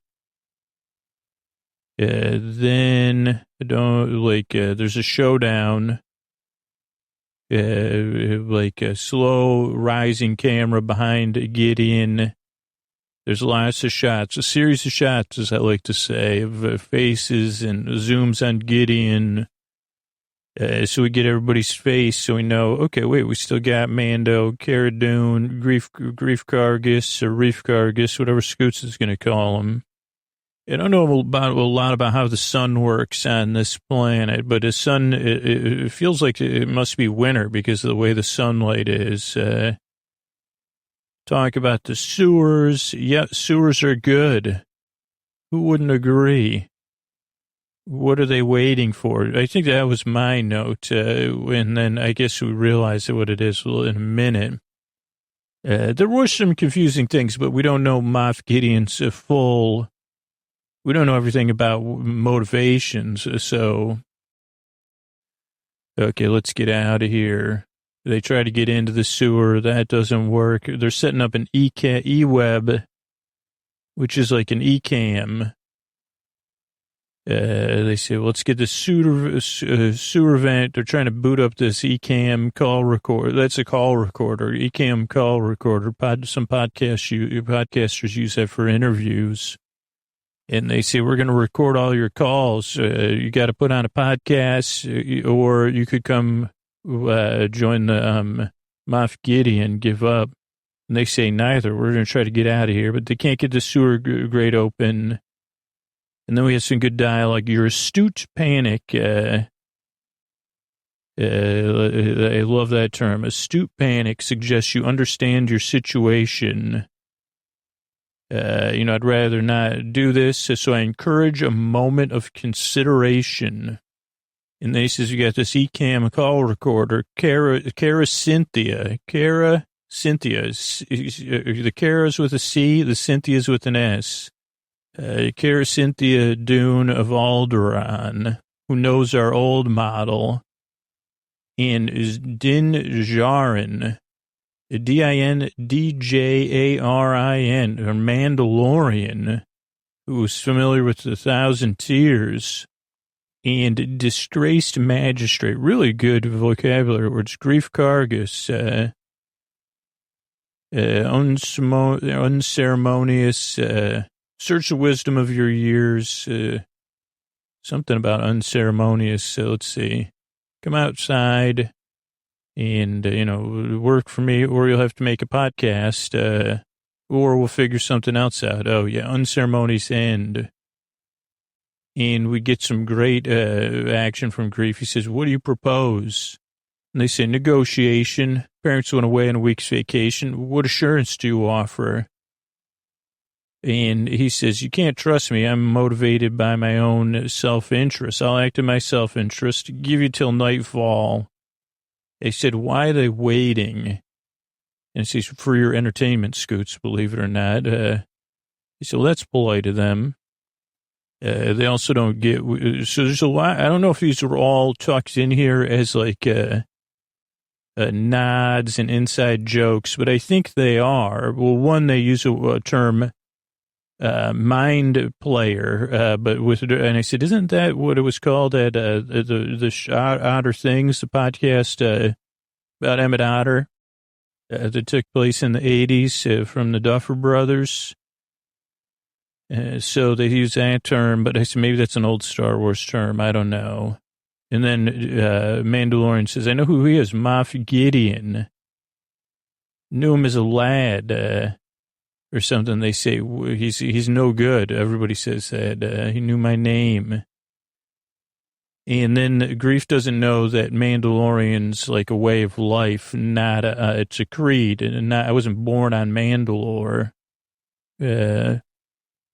Then, there's a showdown. A slow rising camera behind Gideon. There's lots of shots, a series of shots, as I like to say, of faces and zooms on Gideon. So we get everybody's face so we know, okay, wait, we still got Mando, Cara Dune, Grief Kargas, or Reef Kargas, whatever Scoots is going to call him. I don't know a lot about how the sun works on this planet, but the sun, it feels like it must be winter because of the way the sunlight is. Talk about the sewers. Yeah, sewers are good. Who wouldn't agree? What are they waiting for? I think that was my note. And then I guess we realize what it is in a minute. There were some confusing things, but we don't know Moff Gideon's full. We don't know everything about motivations. So, okay, let's get out of here. They try to get into the sewer. That doesn't work. They're setting up an E-web, which is like an E-cam. They say, well, let's get this sewer vent. They're trying to boot up this eCam call recorder. That's a call recorder, eCam call recorder. Some podcasters use that for interviews. And they say, we're going to record all your calls. You got to put on a podcast, or you could come join the Moff Gideon, give up. And they say neither. We're going to try to get out of here, but they can't get the sewer grate open. And then we have some good dialogue. Your astute panic. I love that term. Astute panic suggests you understand your situation. I'd rather not do this, so I encourage a moment of consideration. And then he says, you got this eCam call recorder, Cara Cynthia. The Cara's with a C, the Cynthia's with an S. Cara Cynthia Dune of Alderaan, who knows our old model, and is Din Djarin, Dindjarin, or Mandalorian, who's familiar with the Thousand Tears, and disgraced magistrate. Really good vocabulary words. Grief Kargas, unceremonious, search the wisdom of your years. Something about unceremonious. So let's see. Come outside and, work for me, or you'll have to make a podcast, or we'll figure something else out. Oh, yeah, unceremonious end. And we get some great action from Grief. He says, what do you propose? And they say, negotiation. Parents went away on a week's vacation. What assurance do you offer? And he says, you can't trust me. I'm motivated by my own self-interest. I'll act in my self-interest, give you till nightfall. They said, why are they waiting? And he says, for your entertainment, Scoots, believe it or not. He said, well, that's polite of them. They also don't get, so there's a lot, I don't know if these are all tucked in here as like nods and inside jokes, but I think they are. Well, one, they use a term, mind player, but and I said, isn't that what it was called at the Otter Things, the podcast about Emmett Otter that took place in the 80s from the Duffer Brothers? So they use that term, but I said, maybe that's an old Star Wars term. I don't know. And then Mandalorian says, I know who he is, Moff Gideon. Knew him as a lad, or something. They say, he's no good. Everybody says that. He knew my name. And then Grief doesn't know that Mandalorian's like a way of life, not it's a creed. And I wasn't born on Mandalore.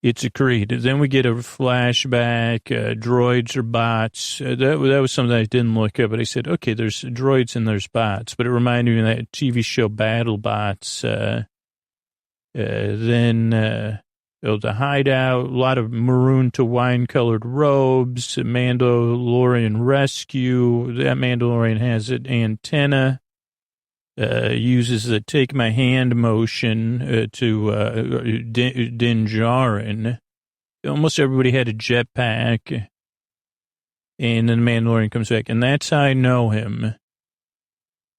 It's a creed. Then we get a flashback, droids or bots. That was something I didn't look at, but I said, okay, there's droids and there's bots. But it reminded me of that TV show Battle Bots. Then the hideout, a lot of maroon to wine-colored robes, Mandalorian rescue. That Mandalorian has an antenna. Uses the take my hand motion to Din Djarin. Almost everybody had a jetpack. And then the Mandalorian comes back, and that's how I know him.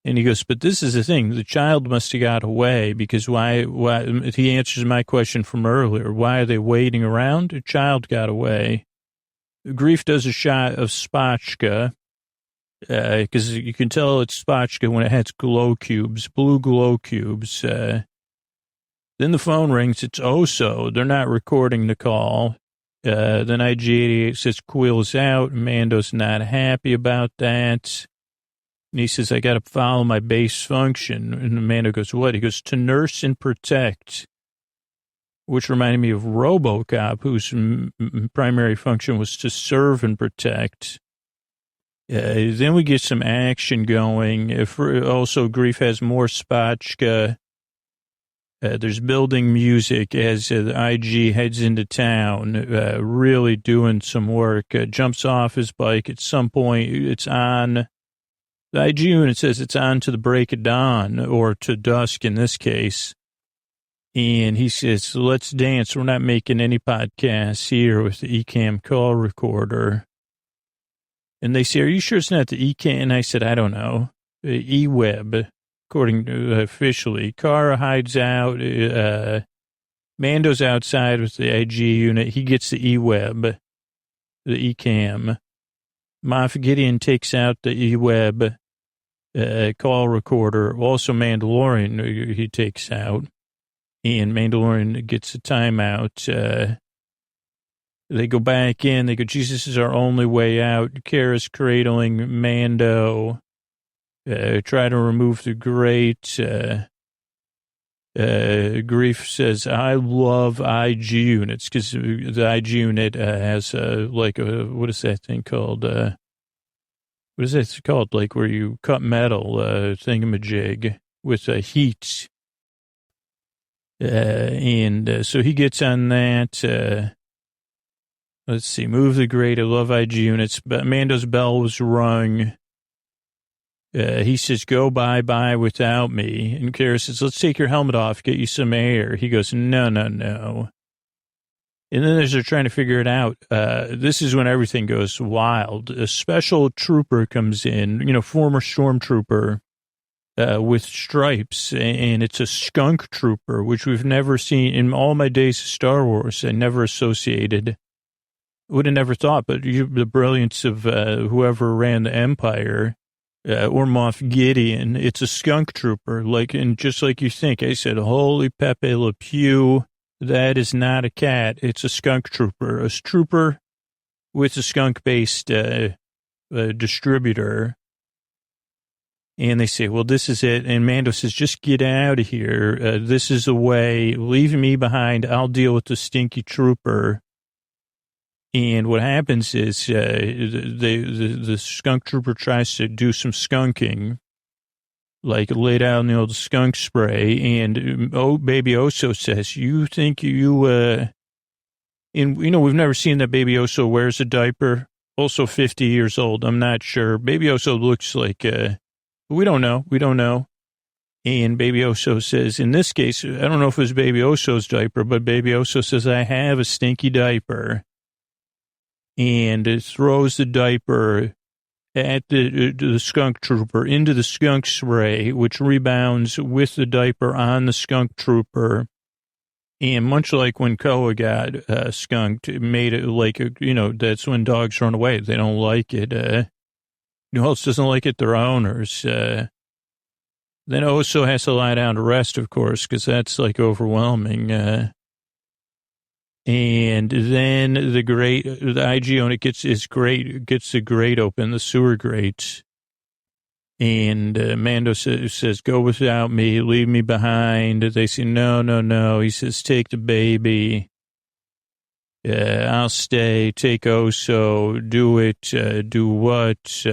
And he goes, but this is the thing. The child must have got away because why, he answers my question from earlier. Why are they waiting around? A child got away. Grief does a shot of Spotchka. Because you can tell it's Spotchka when it has glow cubes, blue glow cubes. Then the phone rings. It's Oso. They're not recording the call. Then IG-88 says Quill's out. Mando's not happy about that. And he says, I got to follow my base function. And Mando goes, what? He goes, to nurse and protect, which reminded me of RoboCop, whose primary function was to serve and protect. Then we get some action going. Also, Grief has more Spotchka. There's building music as IG heads into town, really doing some work. Jumps off his bike. At some point, it's on. The IG unit says it's on to the break of dawn, or to dusk in this case. And he says, let's dance. We're not making any podcasts here with the eCam call recorder. And they say, are you sure it's not the eCam? And I said, I don't know. eWeb, according to officially. Kara hides out. Mando's outside with the IG unit. He gets the eWeb, the eCam. Moff Gideon takes out the eWeb call recorder. Also Mandalorian he takes out. And Mandalorian gets a timeout. They go back in. They go, Jesus is our only way out. Kara's cradling Mando. Try to remove the grate. Grief says, I love IG units because the IG unit has what is that thing called? What is that called? Like where you cut metal, thingamajig with heat. So he gets on that. Let's see, move the grate. I love IG units. But Mando's bell was rung. He says, go bye-bye without me. And Kara says, let's take your helmet off, get you some air. He goes, no. And then as they're trying to figure it out, this is when everything goes wild. A special trooper comes in, former stormtrooper with stripes, and it's a skunk trooper, which we've never seen in all my days of Star Wars. I never associated. Would have never thought, but the brilliance of whoever ran the Empire. Or Moff Gideon, it's a skunk trooper, and just like you think, I said, holy Pepe Le Pew, that is not a cat, it's a skunk trooper, a trooper with a skunk-based distributor. And they say, well, this is it, and Mando says, just get out of here, this is the way, leave me behind, I'll deal with the stinky trooper. And what happens is the skunk trooper tries to do some skunking, like lay down the old skunk spray. And Baby Oso says, you think we've never seen that Baby Oso wears a diaper. Also 50 years old. I'm not sure. Baby Oso looks like, we don't know. And Baby Oso says, in this case, I don't know if it was Baby Oso's diaper, but Baby Oso says, I have a stinky diaper. And it throws the diaper at the skunk trooper into the skunk spray, which rebounds with the diaper on the skunk trooper. And much like when Koa got skunked, it made it like, that's when dogs run away. They don't like it. Who else doesn't like it? Their owners. Then Oso has to lie down to rest, of course, because that's like overwhelming. And then the IG unit gets the grate open, the sewer grate. And Mando says, go without me, leave me behind. They say, no. He says, take the baby. I'll stay, take Oso, do it, do what?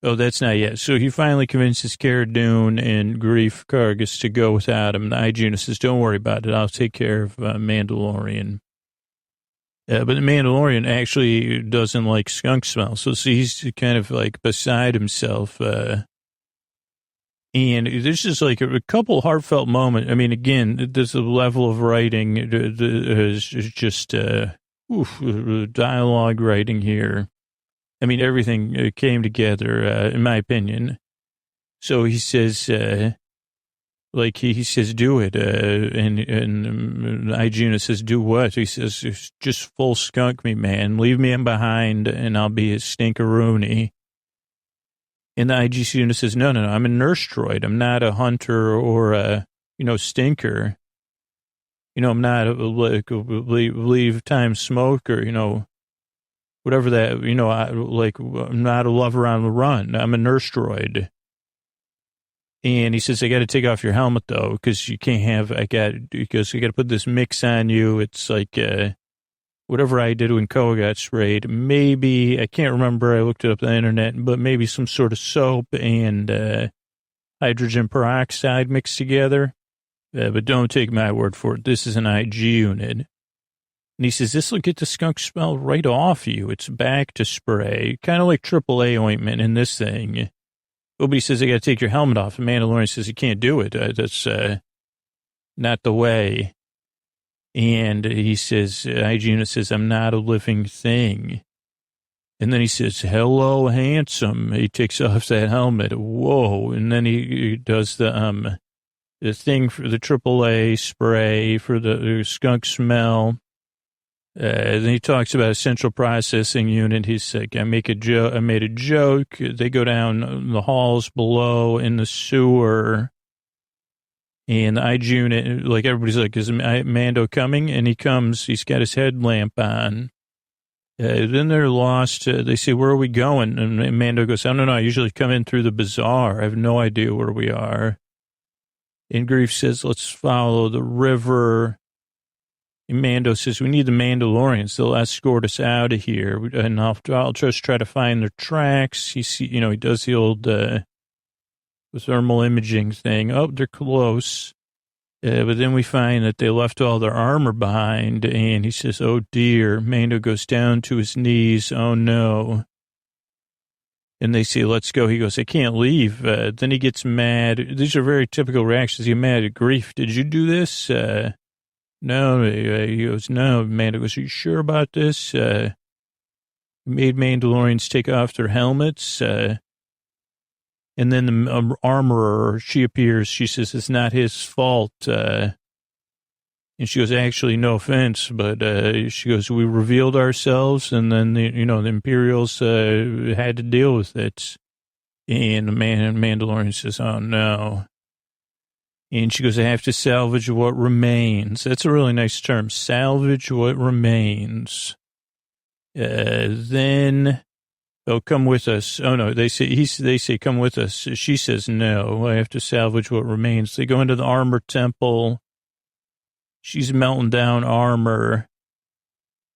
Oh, that's not yet. So he finally convinces Cara Dune and Grief Kargas to go without him. The IG unit says, don't worry about it. I'll take care of Mandalorian. But the Mandalorian actually doesn't like skunk smell. So he's kind of like beside himself. And this is like a couple heartfelt moments. I mean, again, there's a level of writing is just dialogue writing here. I mean, everything came together, in my opinion. So he says, he says, do it. And IG unit says, do what? He says, just full skunk me, man. Leave me in behind and I'll be a stinkeroony. And the IG unit says, no, I'm a nurse droid. I'm not a hunter or a, stinker. I'm not a leave time smoker, whatever that, I'm not a lover on the run. I'm a nurse droid. And he says, I got to take off your helmet, though, because you can't have, I got to put this mix on you. It's like whatever I did when Koa got sprayed. Maybe, I can't remember, I looked it up on the internet, but maybe some sort of soap and hydrogen peroxide mixed together. But don't take my word for it. This is an IG unit. And he says, this will get the skunk smell right off you. It's back to spray. Kind of like AAA ointment in this thing. But he says, I got to take your helmet off. And Mandalorian says, you can't do it. not the way. And he says, IG unit says, I'm not a living thing. And then he says, hello, handsome. He takes off that helmet. Whoa. And then he does the thing for the AAA spray for the skunk smell. Then he talks about a central processing unit. He's like, I made a joke. They go down the halls below in the sewer. And the IG unit, like everybody's like, is Mando coming? And he comes, he's got his headlamp on. Then they're lost. They say, where are we going? And Mando goes, I don't know. I usually come in through the bazaar. I have no idea where we are. And Grief says, let's follow the river. And Mando says, we need the Mandalorians. They'll escort us out of here. And I'll just try to find their tracks. He does the old thermal imaging thing. Oh, they're close. But then we find that they left all their armor behind. And he says, oh, dear. Mando goes down to his knees. Oh, no. And they say, let's go. He goes, I can't leave. Then he gets mad. These are very typical reactions. He's mad at Grief. Did you do this? No. He goes, no. Mando goes, are you sure about this? Made Mandalorians take off their helmets. And then the armorer, she appears. She says, it's not his fault. And she goes, actually, no offense. But she goes, we revealed ourselves. And then, the Imperials had to deal with it. And the Mandalorian says, oh, no. And she goes, I have to salvage what remains. That's a really nice term, salvage what remains. Then, oh, come with us. Oh, no, they say, come with us. She says, no, I have to salvage what remains. They go into the armor temple. She's melting down armor.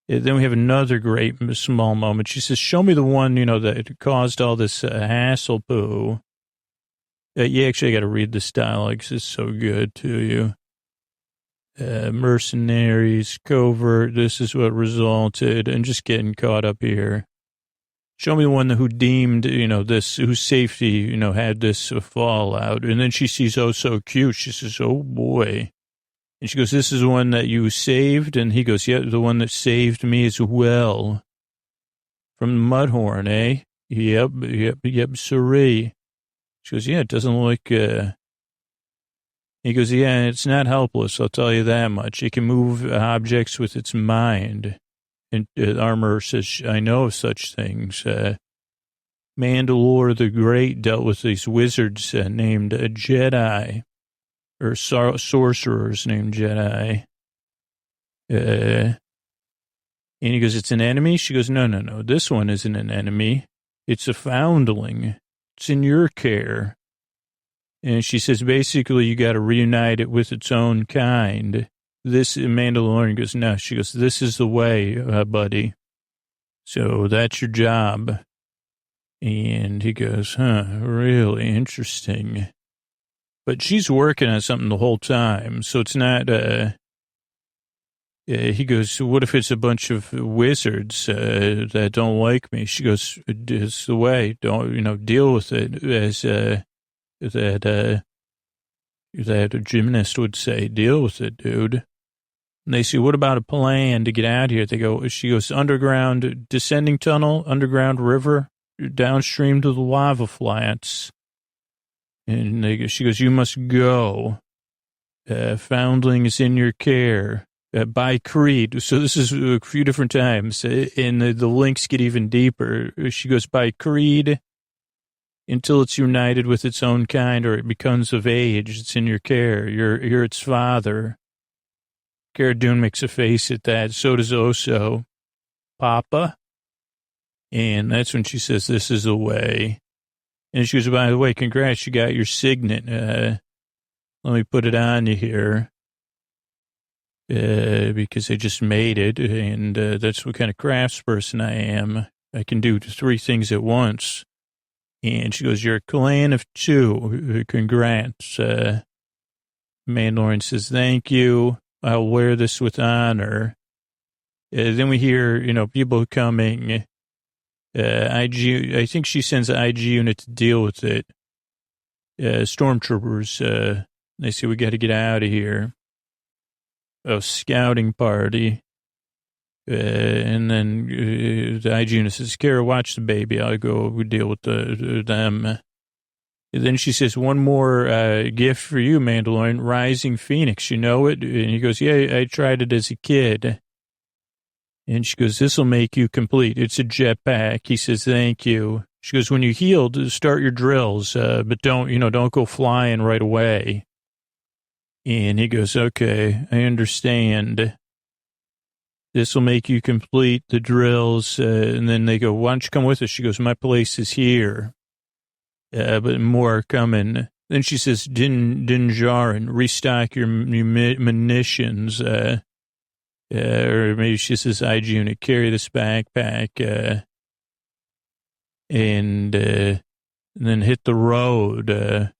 Then we have another great small moment. She says, show me the one, that caused all this hassle poo. Yeah, actually, I got to read this dialogue 'cause it's so good to you. Mercenaries, covert, this is what resulted, and just getting caught up here. Show me the one who deemed, this, whose safety, had this fallout. And then she sees, oh, so cute. She says, oh, boy. And she goes, this is the one that you saved? And he goes, yeah, the one that saved me as well. From the Mudhorn, eh? Yep, siree. She goes, yeah, it doesn't look, He goes, yeah, it's not helpless, I'll tell you that much. It can move objects with its mind. And Armor says, I know of such things. Mandalore the Great dealt with these wizards named Jedi, or sorcerers named Jedi. And he goes, it's an enemy? She goes, no, this one isn't an enemy. It's a foundling. It's in your care. And she says, basically, you got to reunite it with its own kind. This Mandalorian goes, no. She goes, this is the way, buddy. So that's your job. And he goes, really interesting. But she's working on something the whole time. So it's not, he goes, so what if it's a bunch of wizards that don't like me? She goes, it's the way. Don't, deal with it as that a gymnast would say, deal with it, dude. And they say, what about a plan to get out of here? She goes, underground descending tunnel, underground river, downstream to the lava flats. And she goes, you must go. Foundling is in your care. By Creed. So this is a few different times. And the links get even deeper. She goes, by Creed, until it's united with its own kind or it becomes of age. It's in your care. You're its father. Cara Dune makes a face at that. So does Oso. Papa. And that's when she says, this is the way. And she goes, by the way, congrats, you got your signet. Let me put it on you here. Because I just made it, and that's what kind of craftsperson I am. I can do 3 things at once. And she goes, you're a clan of 2. Congrats. Mandalorian says, thank you. I'll wear this with honor. Then we hear, people coming. I think she sends an IG unit to deal with it. Stormtroopers, they say, we got to get out of here. scouting party. And then the hygienist says, Kara, watch the baby. I'll go deal with them. And then she says, one more gift for you, Mandalorian, Rising Phoenix. You know it? And he goes, yeah, I tried it as a kid. And she goes, this will make you complete. It's a jetpack. He says, thank you. She goes, when you healed, start your drills, but don't go flying right away. And he goes, okay, I understand. This will make you complete the drills. And then they go, why don't you come with us? She goes, my place is here. But more are coming. Then she says, Din Djarin, restock your munitions. Or maybe she says, IG unit, carry this backpack. And then hit the road. And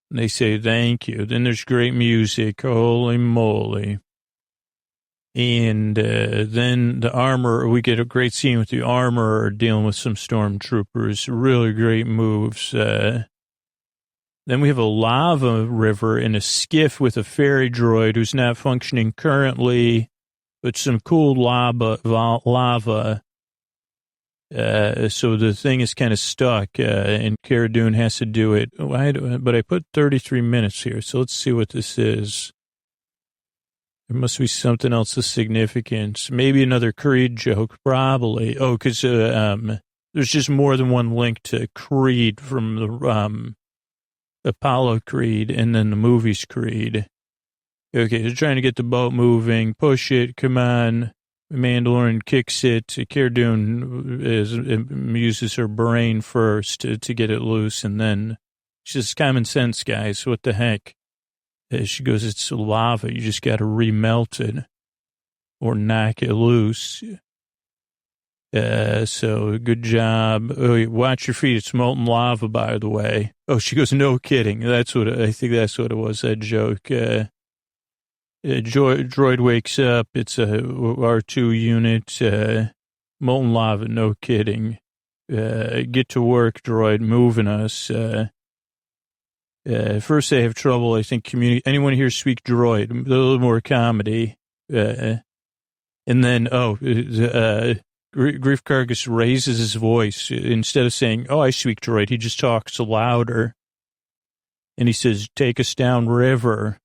they say, thank you. Then there's great music. Holy moly. And then the armor, we get a great scene with the armor dealing with some stormtroopers. Really great moves. Then we have a lava river and a skiff with a ferry droid who's not functioning currently, but some cool lava. So the thing is kind of stuck, and Cara Dune has to do it. But I put 33 minutes here, so let's see what this is. There must be something else of significance. Maybe another Creed joke, probably. Oh, because there's just more than one link to Creed from the Apollo Creed and then the movies Creed. Okay, they're trying to get the boat moving. Push it, come on. Mandalorian kicks it. Cara Dune uses her brain first to get it loose, and then she says, common sense, guys. What the heck? She goes, it's lava. You just got to remelt it or knock it loose. So good job. Oh, watch your feet. It's molten lava, by the way. Oh, she goes, no kidding. I think that's what it was, that joke. Droid wakes up. It's a R2 unit. Molten lava, no kidding. Get to work, droid, moving us. First they have trouble, I think, anyone here speak droid, a little more comedy. And then, Grief Kargas raises his voice. Instead of saying, oh, I speak droid, he just talks louder. And he says, take us down river.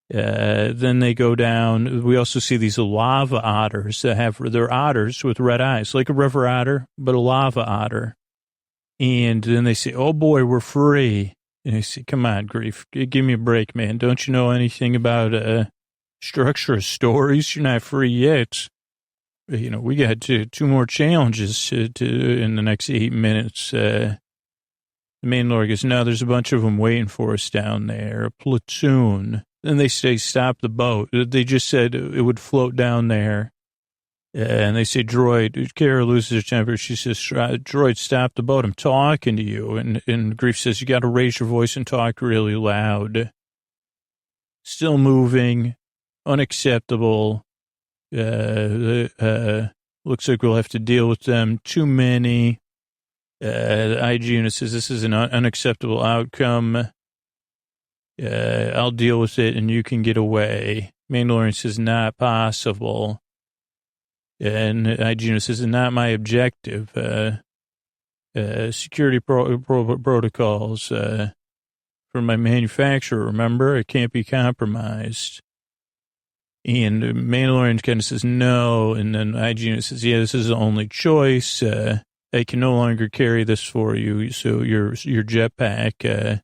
Then they go down. We also see these lava otters that they're otters with red eyes, like a river otter, but a lava otter. And then they say, oh boy, we're free. And I say, come on, Grief, give me a break, man. Don't you know anything about structure of stories? You're not free yet. We got two more challenges to in the next 8 minutes. The Mandalorian goes, no, there's a bunch of them waiting for us down there, a platoon. Then they say, stop the boat. They just said it would float down there. And they say, droid, Cara loses her temper. She says, droid, stop the boat. I'm talking to you. And Grief says, you got to raise your voice and talk really loud. Still moving. Unacceptable. Looks like we'll have to deal with them. Too many. The IG unit says, this is an unacceptable outcome. I'll deal with it and you can get away. Mandalorian says, not possible. And IG says, not my objective. Security protocols from my manufacturer, remember? It can't be compromised. And Mandalorian kind of says, no. And then IG says, yeah, this is the only choice. I can no longer carry this for you. So your jetpack,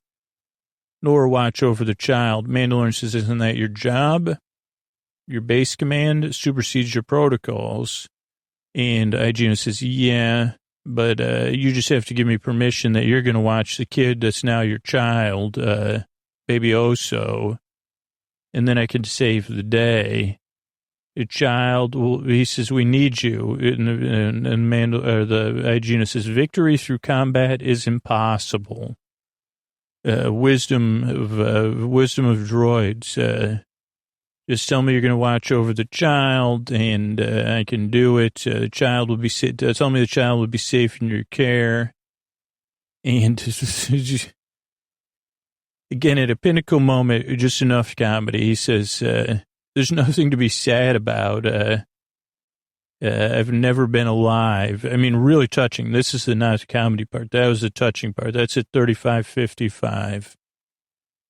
nor watch over the child. Mandalorian says, isn't that your job? Your base command supersedes your protocols. And IG says, yeah, but you just have to give me permission that you're going to watch the kid that's now your child, baby Oso, and then I can save the day. The child, he says, we need you. And the IG says, victory through combat is impossible. Wisdom of droids. Just tell me you're going to watch over the child, and I can do it. The child will be tell me the child will be safe in your care. And again, at a pinnacle moment, just enough comedy. He says, There's nothing to be sad about. I've never been alive. I mean, really touching. This is the not comedy part. That was the touching part. That's at 35:55.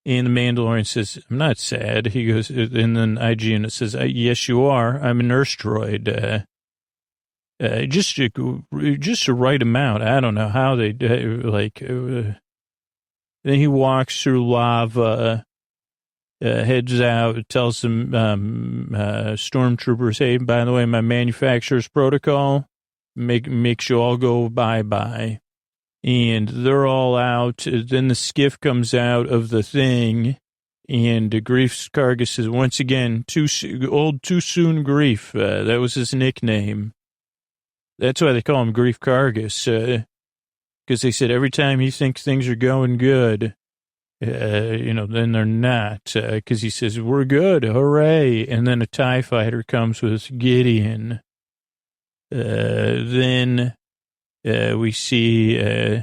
And the Mandalorian says, I'm not sad. He goes, and then IGN says, yes, you are. I'm a nurse droid. Just to write him out. I don't know how they, then he walks through lava, heads out, tells some stormtroopers, hey, by the way, my manufacturer's protocol makes you all go bye-bye. And they're all out. Then the skiff comes out of the thing, and Grief's Kargas says, once again, too soon Grief. That was his nickname. That's why they call him Grief Kargas, because they said every time he thinks things are going good, then they're not, because he says, we're good, hooray. And then a TIE fighter comes with Gideon. Then we see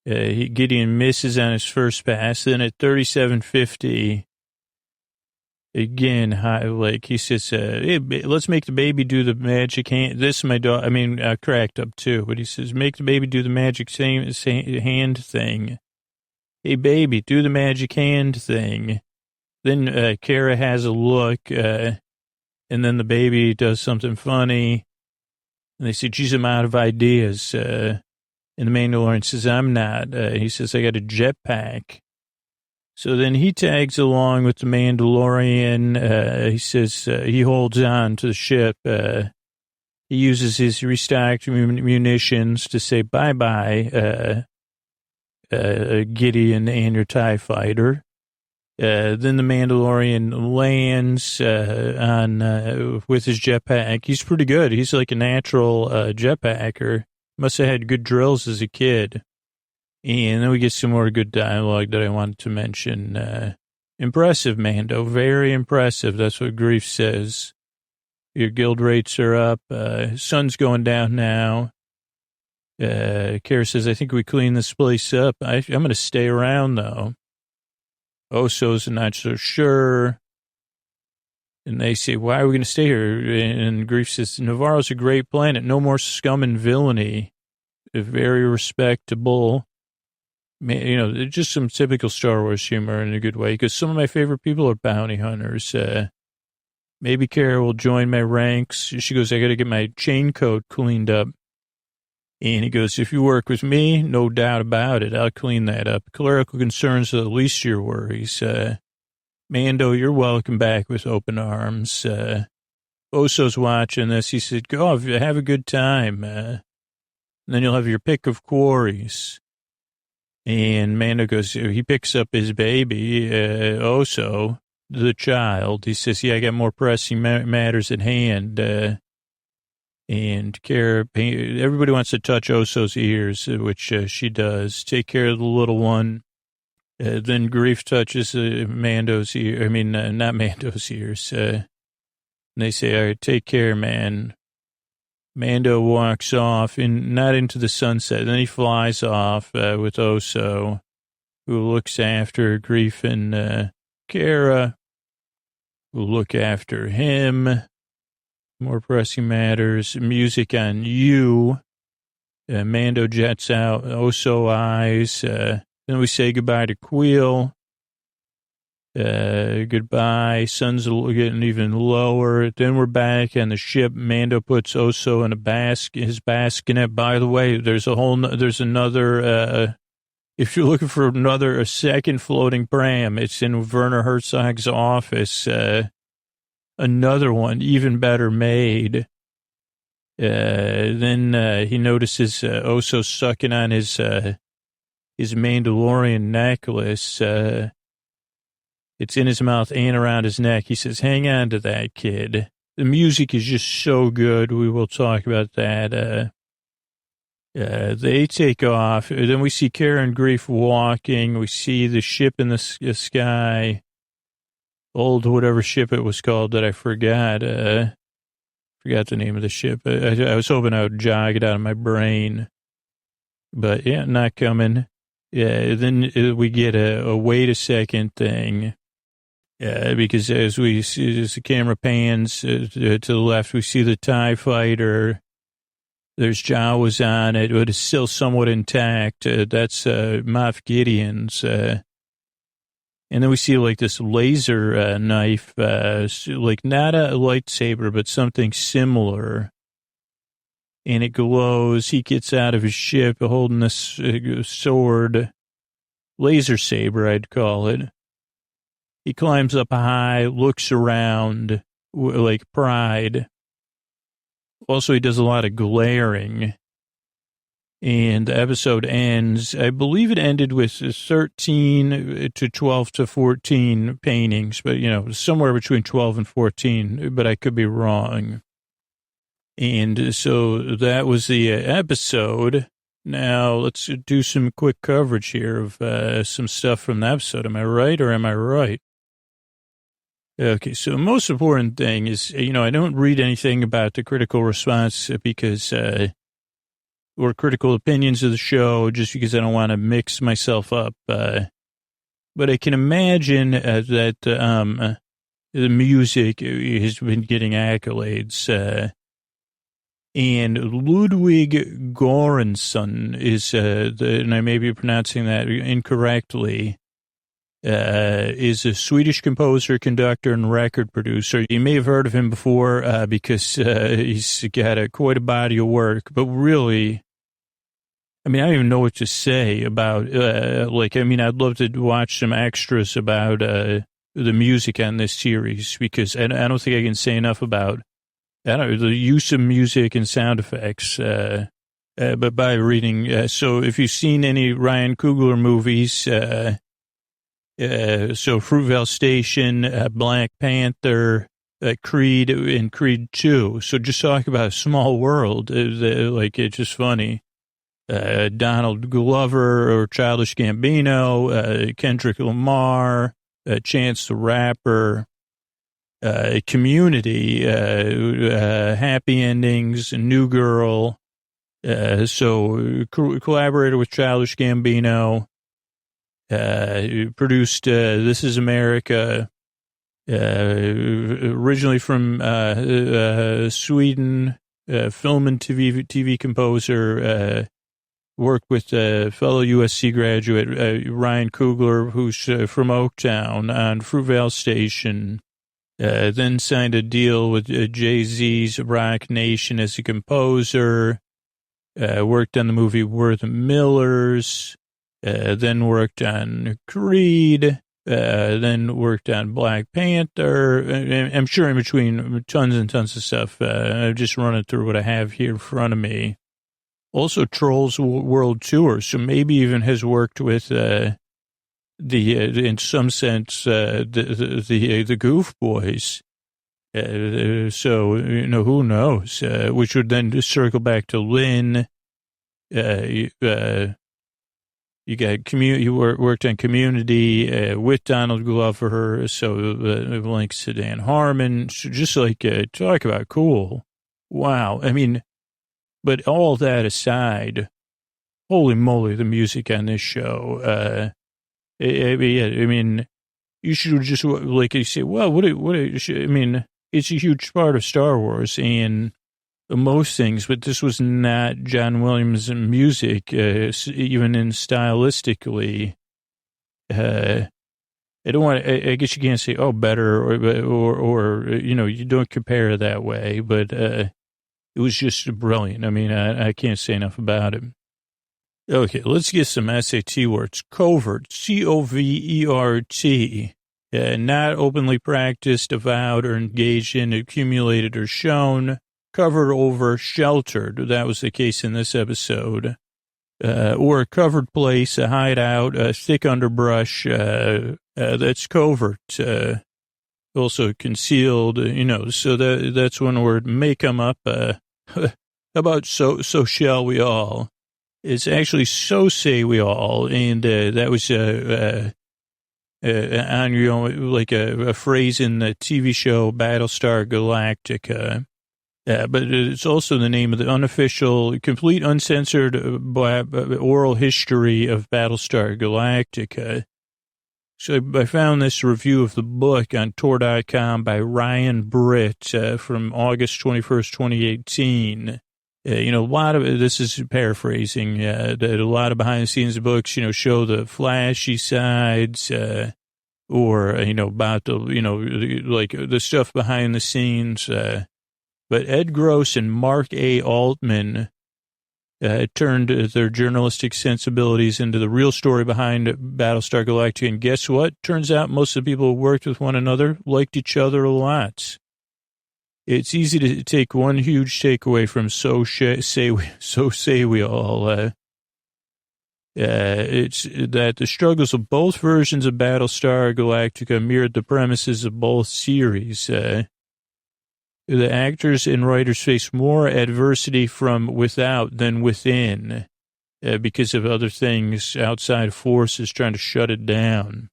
Gideon misses on his first pass. Then at 37:50, again, he says, hey, let's make the baby do the magic hand. This is my dog. I mean, cracked up too. But he says, make the baby do the magic hand thing. Hey, baby, do the magic hand thing. Then Kara has a look, and then the baby does something funny. And they say, geez, I'm out of ideas. And the Mandalorian says, I'm not. He says, I got a jetpack. So then he tags along with the Mandalorian. He says he holds on to the ship. He uses his restocked munitions to say bye-bye, Gideon and your TIE fighter. Then the Mandalorian lands with his jetpack. He's pretty good. He's like a natural jetpacker. Must have had good drills as a kid. And then we get some more good dialogue that I wanted to mention. Impressive, Mando. Very impressive. That's what Grief says. Your guild rates are up. Sun's going down now. Kara says, I think we clean this place up. I'm going to stay around, though. Oso's not so sure. And they say, why are we going to stay here? And Grief says, Navarro's a great planet. No more scum and villainy. Very respectable. Just some typical Star Wars humor in a good way. Because some of my favorite people are bounty hunters. Maybe Kara will join my ranks. She goes, I got to get my chain code cleaned up. And he goes, if you work with me, no doubt about it, I'll clean that up. Clerical concerns are the least of your worries. Mando, you're welcome back with open arms. Oso's watching this. He said, go, have a good time. And then you'll have your pick of quarries. And Mando goes, he picks up his baby, Oso, the child. He says, yeah, I got more pressing matters at hand. And Kara, everybody wants to touch Oso's ears, which she does. Take care of the little one. Then Grief touches Mando's ear. I mean, not Mando's ears. And they say, all right, take care, man. Mando walks off, not into the sunset. Then he flies off with Oso, who looks after Grief and Kara, who look after him. More pressing matters. Music on you. Mando jets out. Oso eyes. Then we say goodbye to Queel. Goodbye. Sun's getting even lower. Then we're back on the ship. Mando puts Oso in his bassinet. By the way, there's another, if you're looking for a second floating pram, it's in Werner Herzog's office. Another one, even better made. Then he notices Oso sucking on his Mandalorian necklace. It's in his mouth and around his neck. He says, hang on to that, kid. The music is just so good. We will talk about that. They take off. Then we see Kara and Grief walking. We see the ship in the sky. Old whatever ship it was called that I forgot. Forgot the name of the ship. I was hoping I would jog it out of my brain. But, yeah, not coming. Yeah, then we get a wait a second thing. Because as the camera pans to the left, we see the TIE fighter. There's Jawas on it, but it's still somewhat intact. That's Moff Gideon's. And then we see like this laser knife, like not a lightsaber, but something similar. And it glows. He gets out of his ship holding this sword, laser saber, I'd call it. He climbs up high, looks around like pride. Also, he does a lot of glaring. And the episode ends, I believe it ended with 13 to 12 to 14 paintings, but, somewhere between 12 and 14, but I could be wrong. And so that was the episode. Now, let's do some quick coverage here of some stuff from the episode. Am I right or am I right? Okay, so the most important thing is, I don't read anything about the critical response because, or critical opinions of the show just because I don't want to mix myself up. But I can imagine that the music has been getting accolades. And Ludwig Göransson is, and I may be pronouncing that incorrectly, is a Swedish composer, conductor, and record producer. You may have heard of him before because he's got quite a body of work. But really, I don't even know what to say about, I'd love to watch some extras about the music on this series because I don't think I can say enough about the use of music and sound effects. But by reading, so if you've seen any Ryan Coogler movies, so Fruitvale Station, Black Panther, Creed, and Creed 2. So just talk about a small world. It's just funny. Donald Glover or Childish Gambino, Kendrick Lamar, Chance the Rapper, Community, Happy Endings, New Girl. So collaborator with Childish Gambino. Produced This Is America, originally from Sweden, film and TV composer, worked with fellow USC graduate Ryan Coogler, who's from Oaktown on Fruitvale Station, then signed a deal with Jay-Z's Rock Nation as a composer, worked on the movie We're the Millers, then worked on Creed, then worked on Black Panther. I'm sure in between tons and tons of stuff. I'm just running through what I have here in front of me. Also Trolls World Tour, so maybe even has worked with in some sense the Goof Boys. So who knows? Which would then circle back to Lynn. You got you worked on Community with Donald Glover, so links to Dan Harmon. So just talk about cool. Wow. But all that aside, holy moly, the music on this show. You should just, like you say, well, it's a huge part of Star Wars and most things, but this was not John Williams' music, even in stylistically. I guess you can't say, oh, better, or you don't compare it that way, but it was just brilliant. I can't say enough about it. Okay, let's get some SAT words. Covert, C-O-V-E-R-T. Not openly practiced, avowed, or engaged in, accumulated, or shown. Covered over, sheltered. That was the case in this episode. Or a covered place, a hideout, a thick underbrush. That's covert. Also concealed, so that's one word. May come up. How about so shall we all? It's actually so say we all. And that was like a phrase in the TV show Battlestar Galactica. But it's also the name of the unofficial, complete, uncensored oral history of Battlestar Galactica. So I found this review of the book on Tor.com by Ryan Britt from August 21st, 2018. A lot of this is paraphrasing. That a lot of behind the scenes books, show the flashy sides, or about the, like the stuff behind the scenes. But Ed Gross and Mark A. Altman turned their journalistic sensibilities into the real story behind Battlestar Galactica. And guess what? Turns out most of the people who worked with one another liked each other a lot. It's easy to take one huge takeaway from So Say We All. It's that the struggles of both versions of Battlestar Galactica mirrored the premises of both series. The actors and writers face more adversity from without than within because of other things, outside forces trying to shut it down.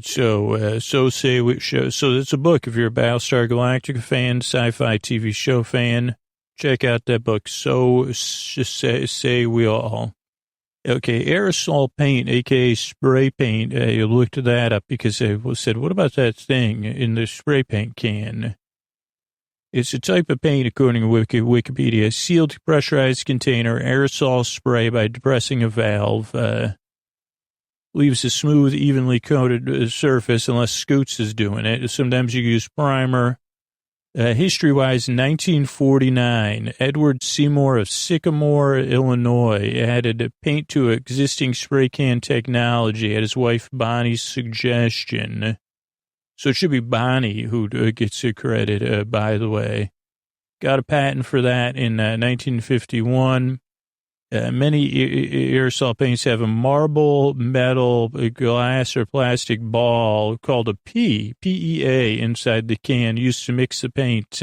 So it's a book. If you're a Battlestar Galactica fan, sci-fi TV show fan, check out that book. So say we all. Okay, aerosol paint, a.k.a. spray paint. You looked that up because I said, what about that thing in the spray paint can? It's a type of paint, according to Wikipedia, a sealed pressurized container, aerosol spray by depressing a valve. Leaves a smooth, evenly coated surface unless Scoots is doing it. Sometimes you use primer. History-wise, 1949, Edward Seymour of Sycamore, Illinois, added paint to existing spray can technology at his wife Bonnie's suggestion. So it should be Bonnie who gets the credit, by the way. Got a patent for that in 1951. Many aerosol paints have a marble, metal, glass, or plastic ball called a PEA, inside the can used to mix the paint.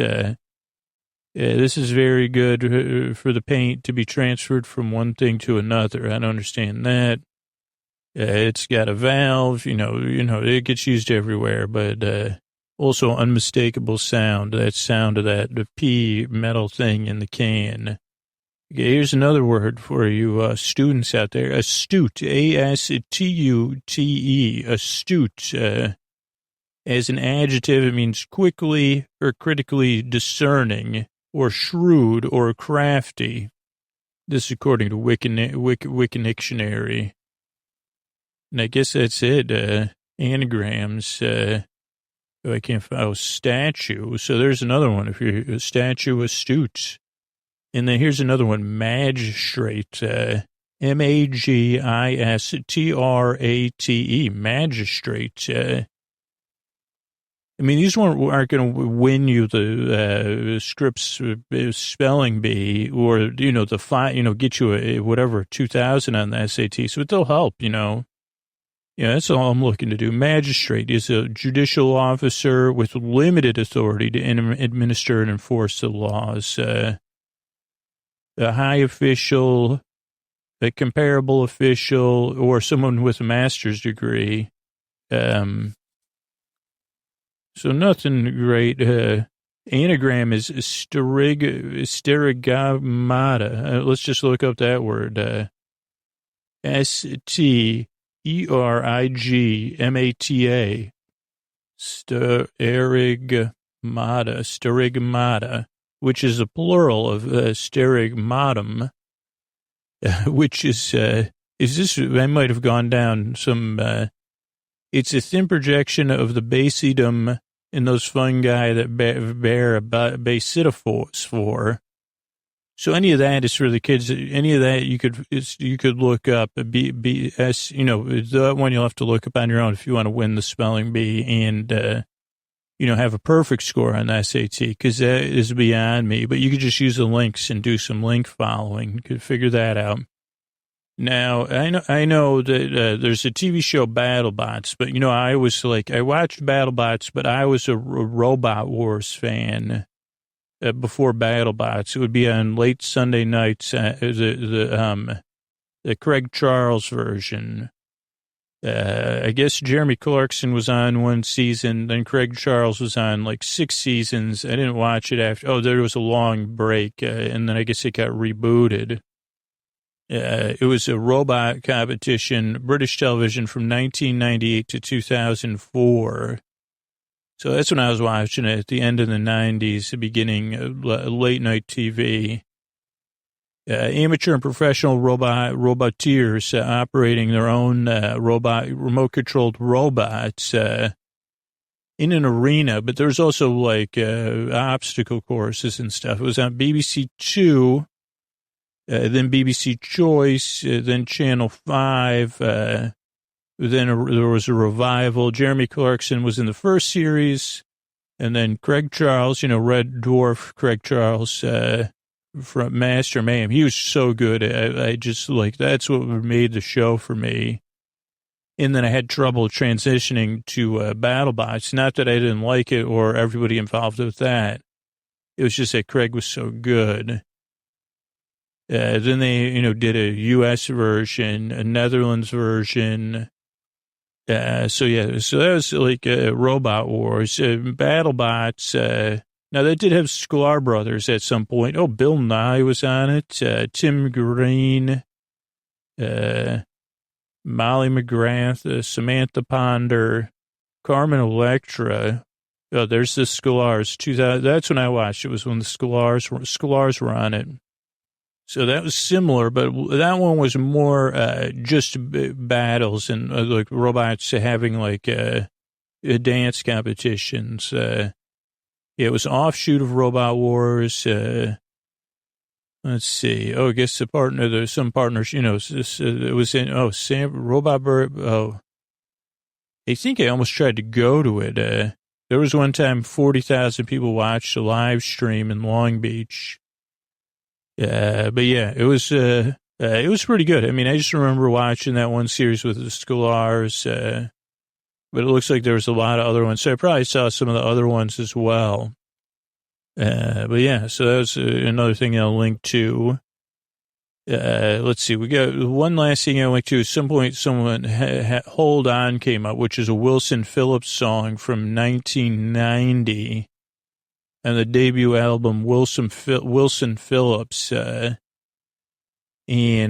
This is very good for the paint to be transferred from one thing to another. I don't understand that. It's got a valve, it gets used everywhere, but also unmistakable sound, that sound of the P metal thing in the can. Okay, here's another word for you students out there. Astute, A-S-T-U-T-E, astute. As an adjective, it means quickly or critically discerning, or shrewd or crafty. This is according to Wikidictionary. And I guess that's it. Anagrams. I can't find statue. So there's another one. If you're a statue, astute. And then here's another one, magistrate, M-A-G-I-S-T-R-A-T-E, magistrate. These aren't going to win you the Scripps spelling bee or, get you a, whatever, 2,000 on the SAT. So they'll help, Yeah, that's all I'm looking to do. Magistrate is a judicial officer with limited authority to administer and enforce the laws. A high official, a comparable official, or someone with a master's degree. So nothing great. Anagram is sterigmata. Let's just look up that word. S-T-E-R-I-G-M-A-T-A. Sterigmata, which is a plural of sterigmatum, which is this, I might have gone down some, it's a thin projection of the basidium in those fungi that bear a basidophore. So any of that is for the kids. Any of that you could look up. B-S, the one you'll have to look up on your own if you want to win the spelling bee and, have a perfect score on the SAT, because that is beyond me. But you could just use the links and do some link following. You could figure that out. Now, I know that there's a TV show, BattleBots, but, I watched BattleBots, but I was a Robot Wars fan before BattleBots. It would be on late Sunday nights, the Craig Charles version. I guess Jeremy Clarkson was on one season, then Craig Charles was on like 6 seasons. I didn't watch it after. Oh, there was a long break, and then I guess it got rebooted. It was a robot competition, British television from 1998 to 2004. So that's when I was watching it at the end of the 90s, the beginning of late night TV. Amateur and professional roboteers operating their own remote-controlled robots in an arena, but there's also like obstacle courses and stuff. It was on BBC Two, then BBC Choice, then Channel 5. Then there was a revival. Jeremy Clarkson was in the first series, and then Craig Charles, Red Dwarf Craig Charles, from Master Mayhem. He was so good. I just like, that's what made the show for me. And then I had trouble transitioning to BattleBots. Not that I didn't like it or everybody involved with that. It was just that Craig was so good. Then they, did a U.S. version, a Netherlands version. So that was like Robot Wars, BattleBots. Now, that did have Sklar Brothers at some point. Oh, Bill Nye was on it. Tim Green, Molly McGrath, Samantha Ponder, Carmen Electra. Oh, there's the Scolars. 2000. That's when I watched. It was when the Scolars were on it. So that was similar, but that one was more just battles and like robots having like dance competitions. It was offshoot of Robot Wars. Let's see. Oh, I guess there's some partners, it was in, Sam, Robot Bird. Oh, I think I almost tried to go to it. There was one time 40,000 people watched a live stream in Long Beach. But yeah, it was pretty good. I mean, I just remember watching that one series with the Scolars, but it looks like there was a lot of other ones. So I probably saw some of the other ones as well. But yeah, so that was another thing I'll link to. Let's see. We got one last thing I'll link to. At some point, someone Hold On came up, which is a Wilson Phillips song from 1990. And the debut album, Wilson Phillips. And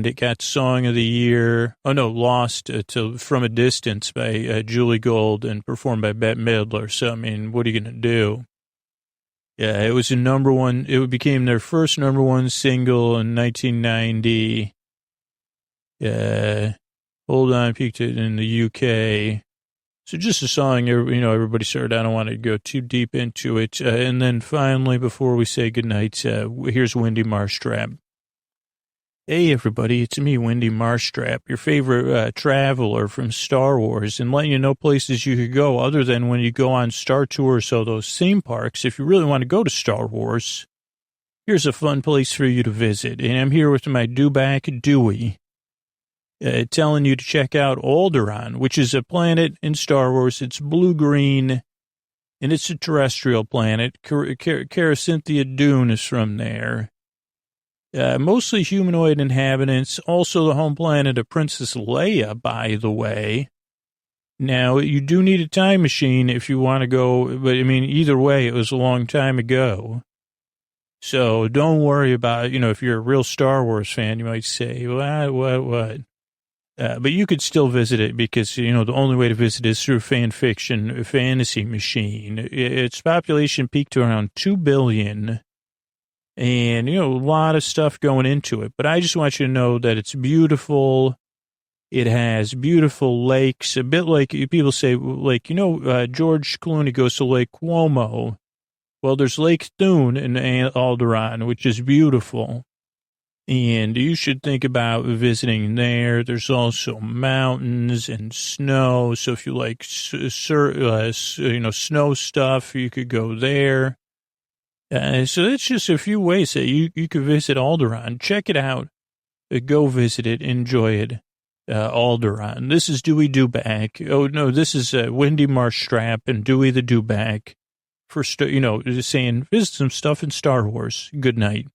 it got Song of the Year. Oh, no, Lost to From a Distance by Julie Gold and performed by Bette Midler. So, I mean, what are you going to do? Yeah, it was a number one. It became their first number one single in 1990. Hold On peaked it in the UK. So just a song, everybody started. I don't want to go too deep into it. And then finally, before we say goodnight, here's Wendy Marstrap. Hey, everybody, it's me, Wendy Marstrap, your favorite traveler from Star Wars, and letting you know places you could go other than when you go on Star Tours or those theme parks. If you really want to go to Star Wars, here's a fun place for you to visit. And I'm here with my Dewback Dewey, telling you to check out Alderaan, which is a planet in Star Wars. It's blue-green, and it's a terrestrial planet. Caracynthia Dune is from there. Mostly humanoid inhabitants, also the home planet of Princess Leia, by the way. Now, you do need a time machine if you want to go, but I mean, either way, it was a long time ago. So don't worry about, if you're a real Star Wars fan, you might say, what? But you could still visit it because, the only way to visit is through fan fiction, fantasy machine. Its population peaked to around 2 billion. And, a lot of stuff going into it. But I just want you to know that it's beautiful. It has beautiful lakes, a bit like people say, like, George Clooney goes to Lake Como. Well, there's Lake Thun in Alderaan, which is beautiful. And you should think about visiting there. There's also mountains and snow. So if you like, snow stuff, you could go there. So that's just a few ways that you could visit Alderaan. Check it out. Go visit it. Enjoy it. Alderaan. This is Dewey Dewback. Oh, no, this is Wendy Marstrap and Dewey the Dewback for, just saying, visit some stuff in Star Wars. Good night.